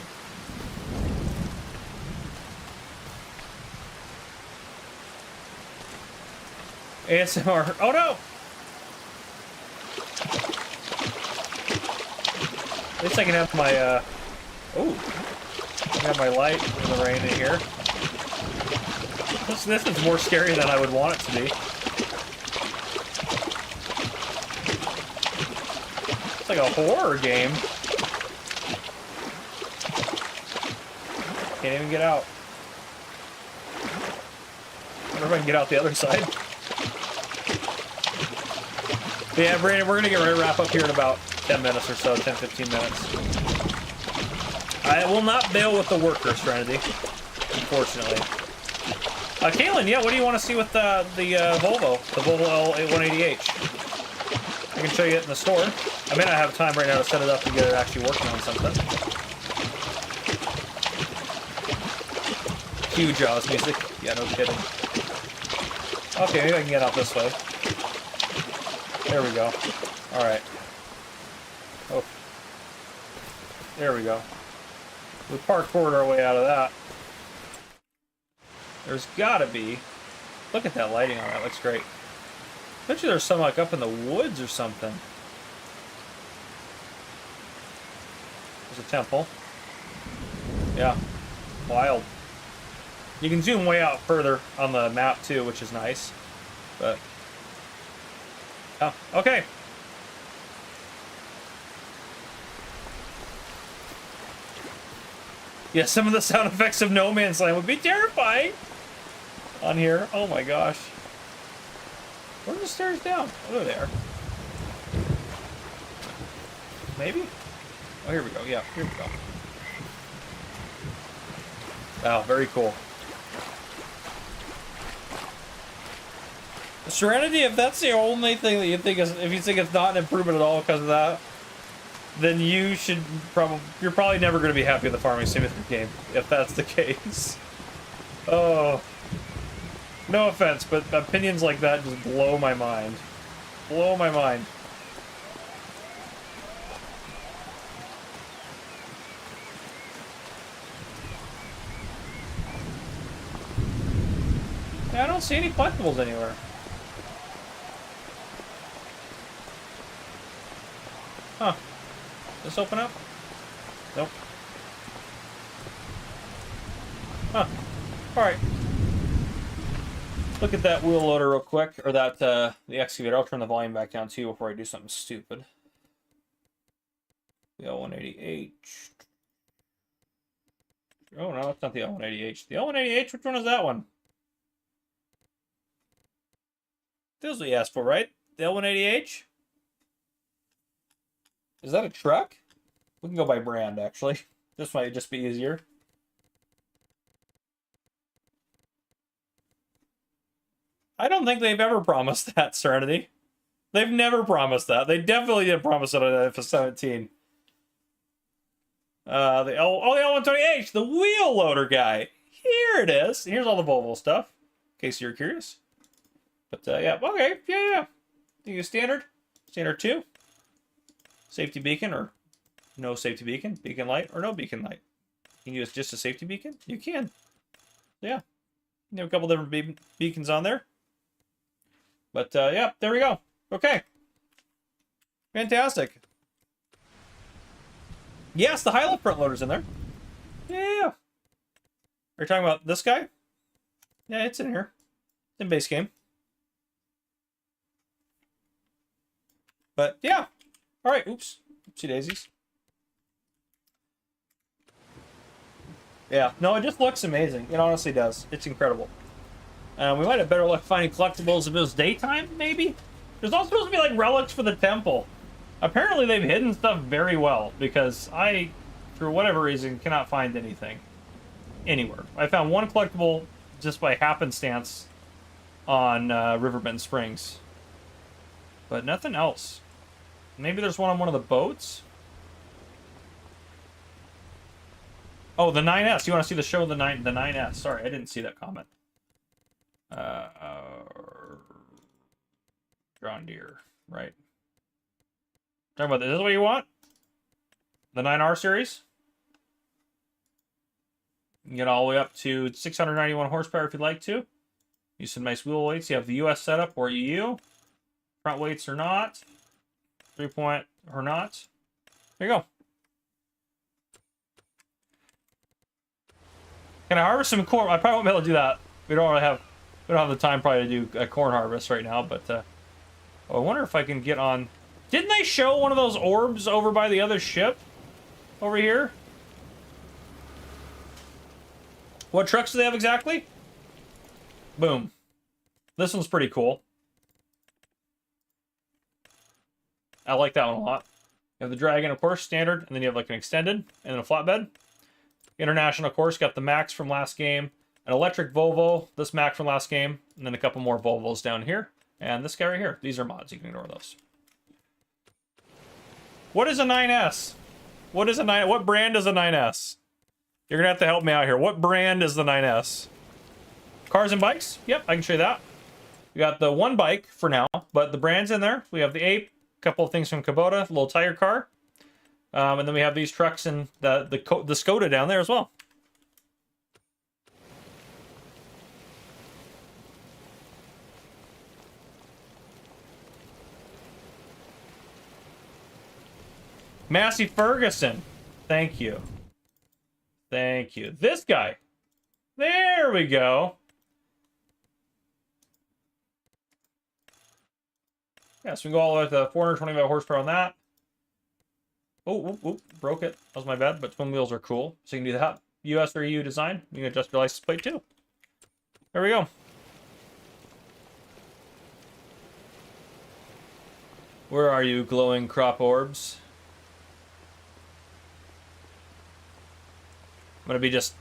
ASMR. Oh no! At least I can have my, I can have my light in the rain in here. This is more scary than I would want it to be. It's like a horror game. Can't even get out. I wonder if I can get out the other side. But yeah, Brandon, we're going to get ready to wrap up here in about 10 minutes or so, 10, 15 minutes. I will not bail with the workers, Serenity, unfortunately. Kaylin, yeah, what do you want to see with the Volvo? The Volvo L180H? I can show you it in the store. I may not have time right now to set it up and get it actually working on something. Cue Jaws music. Yeah, no kidding. Okay, maybe I can get out this way. There we go. Alright. Oh. There we go. We parkoured our way out of that. There's gotta be. Look at that lighting on that. Looks great. Bet you there's some like up in the woods or something. There's a temple. Yeah. Wild. You can zoom way out further on the map too, which is nice. But oh, okay. Yeah, some of the sound effects of No Man's Land would be terrifying on here. Oh my gosh. Where are the stairs down? Oh, there they are. Maybe? Oh, here we go. Yeah, here we go. Wow, very cool. Serenity, if that's the only thing that you think is, if you think it's not an improvement at all because of that, then you should you're probably never going to be happy with the farming simulator game, if that's the case. Oh, no offense, but opinions like that just blow my mind. Blow my mind. I don't see any collectibles anywhere. Huh. This open up? Nope. Huh. Alright. Look at that wheel loader real quick, or that, the excavator. I'll turn the volume back down too before I do something stupid. The L180H. Oh no, it's not the L180H. The L180H, which one is that one? This is what you asked for, right? The L180H? Is that a truck? We can go by brand, actually. This might just be easier. I don't think they've ever promised that, Serenity. They've never promised that. They definitely didn't promise it on FS17. The L120H, the wheel loader guy. Here it is. Here's all the Volvo stuff, in case you're curious. But, yeah, okay, yeah. Do you standard? Standard 2. Safety beacon or no safety beacon. Beacon light or no beacon light. You can use just a safety beacon? You can. Yeah. You have a couple different beacons on there. But, yeah, there we go. Okay. Fantastic. Yes, the high-low front loader's in there. Yeah. Are you talking about this guy? Yeah, it's in here. It's in base game. But, yeah. All right, oops. Oopsie daisies. Yeah, no, it just looks amazing. It honestly does. It's incredible. We might have better luck finding collectibles if it was daytime, maybe? There's also supposed to be, like, relics for the temple. Apparently they've hidden stuff very well, because I, for whatever reason, cannot find anything anywhere. I found one collectible just by happenstance on Riverbend Springs. But nothing else. Maybe there's one on one of the boats? Oh, the 9S. You want to see the show of the 9S? Sorry, I didn't see that comment. John Deere, right. Talking about this. Is this what you want? The 9R series? You can get all the way up to 691 horsepower if you'd like to. Use some nice wheel weights. You have the US setup or EU. Front weights or not. 3-point or not. There you go. Can I harvest some corn? I probably won't be able to do that. We don't have the time probably to do a corn harvest right now, but oh, I wonder if I can get on. Didn't they show one of those orbs over by the other ship? Over here? What trucks do they have exactly? Boom. This one's pretty cool. I like that one a lot. You have the Dragon, of course, standard, and then you have like an extended, and then a flatbed. International, of course, got the Max from last game. An electric Volvo, this Mac from last game, and then a couple more Volvos down here. And this guy right here. These are mods. You can ignore those. What is a 9S? What brand is a 9S? You're going to have to help me out here. What brand is the 9S? Cars and bikes? Yep, I can show you that. We got the one bike for now, but the brand's in there. We have the Ape, a couple of things from Kubota, a little tire car. And then we have these trucks and the Skoda down there as well. Massey Ferguson. Thank you. Thank you. This guy. There we go. Yeah, so we can go all the way to 425 horsepower on that. Oh, broke it. That was my bad, but twin wheels are cool. So you can do that. US or EU design. You can adjust your license plate too. There we go. Where are you, glowing crop orbs? I'm gonna be just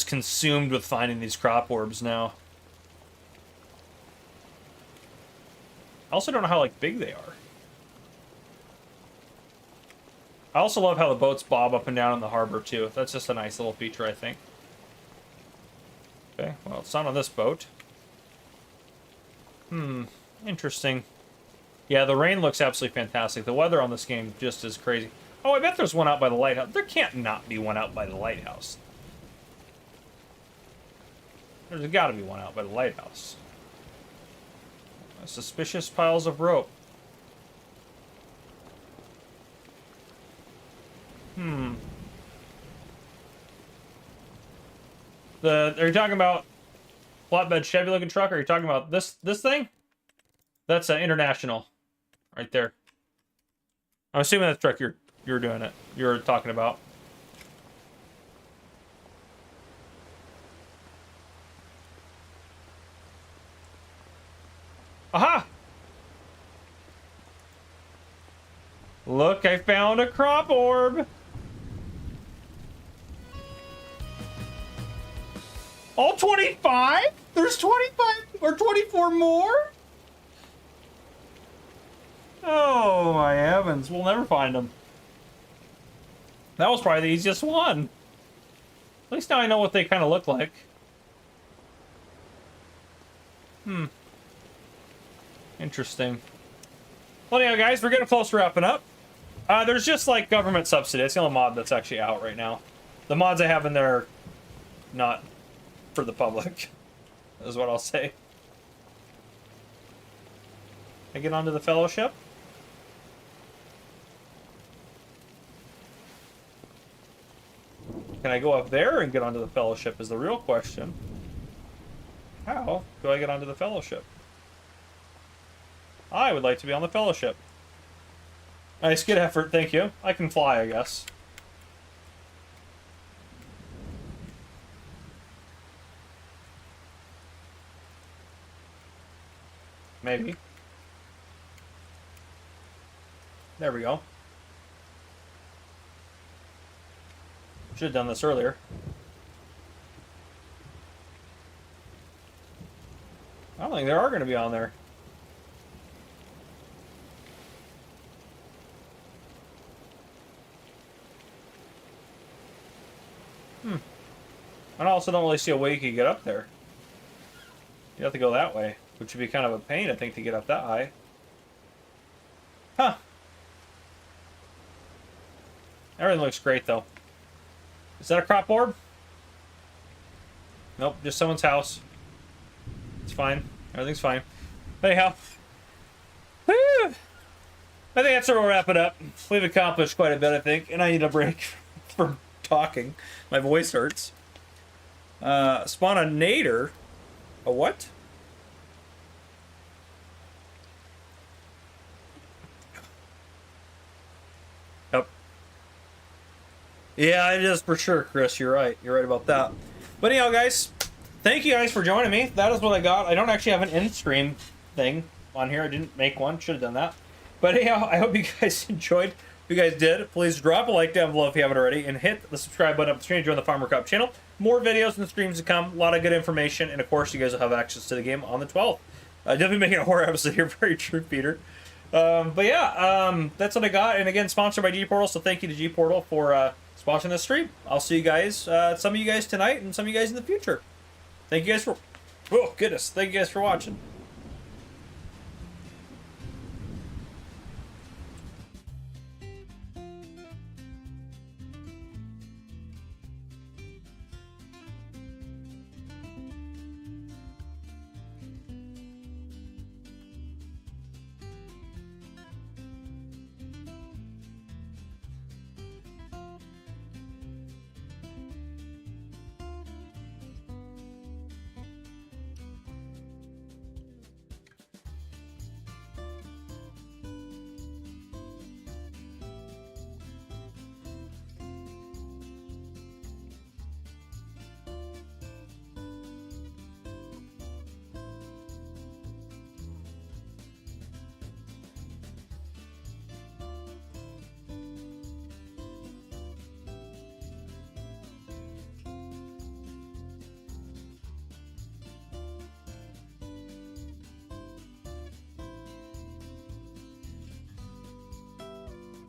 consumed with finding these crop orbs now. I also don't know how like big they are. I also love how the boats bob up and down in the harbor too. That's just a nice little feature, I think. Okay, well, it's not on this boat. Interesting. Yeah, the rain looks absolutely fantastic. The weather on this game just is crazy. Oh, I bet there's one out by the lighthouse. There can't not be one out by the lighthouse. There's got to be one out by the lighthouse. Suspicious piles of rope. Are you talking about flatbed Chevy looking truck, or are you talking about this thing? That's international, right there. I'm assuming that's the truck you're doing it. You're talking about. Aha! Look, I found a crop orb. All 25? There's 25 or 24 more? Oh my heavens, we'll never find them. That was probably the easiest one. At least now I know what they kind of look like. Interesting. Well, anyhow, guys, we're getting close to wrapping up. There's just like government subsidy. It's the only mod that's actually out right now. The mods I have in there are not for the public, is what I'll say. I get onto the fellowship. Can I go up there and get onto the fellowship is the real question. How do I get onto the fellowship? I would like to be on the fellowship. Nice, good effort, thank you. I can fly, I guess. Maybe. There we go. Should have done this earlier. I don't think there are going to be on there. I also don't really see a way you could get up there. You have to go that way, which would be kind of a pain, I think, to get up that high. Huh. Everything looks great, though. Is that a crop orb? Nope, just someone's house. It's fine. Everything's fine. But anyhow. Woo! I think that's where we'll wrap it up. We've accomplished quite a bit, I think, and I need a break from talking. My voice hurts. Spawn a nader. A what? Yep. Yeah, it is for sure, Chris. You're right. You're right about that. But anyhow, guys, thank you guys for joining me. That is what I got. I don't actually have an in-stream thing on here. I didn't make one. Should have done that. But anyhow, I hope you guys enjoyed. If you guys did, please drop a like down below if you haven't already, and hit the subscribe button up the screen to join the Farmer Cup channel. More videos and streams to come, a lot of good information, and of course you guys will have access to the game on the 12th. Definitely making a horror episode here, very true, Peter. But yeah, that's what I got, and again, sponsored by G-Portal, so thank you to G-Portal for sponsoring this stream. I'll see you guys, some of you guys tonight, and some of you guys in the future. Thank you guys for, oh goodness, thank you guys for watching.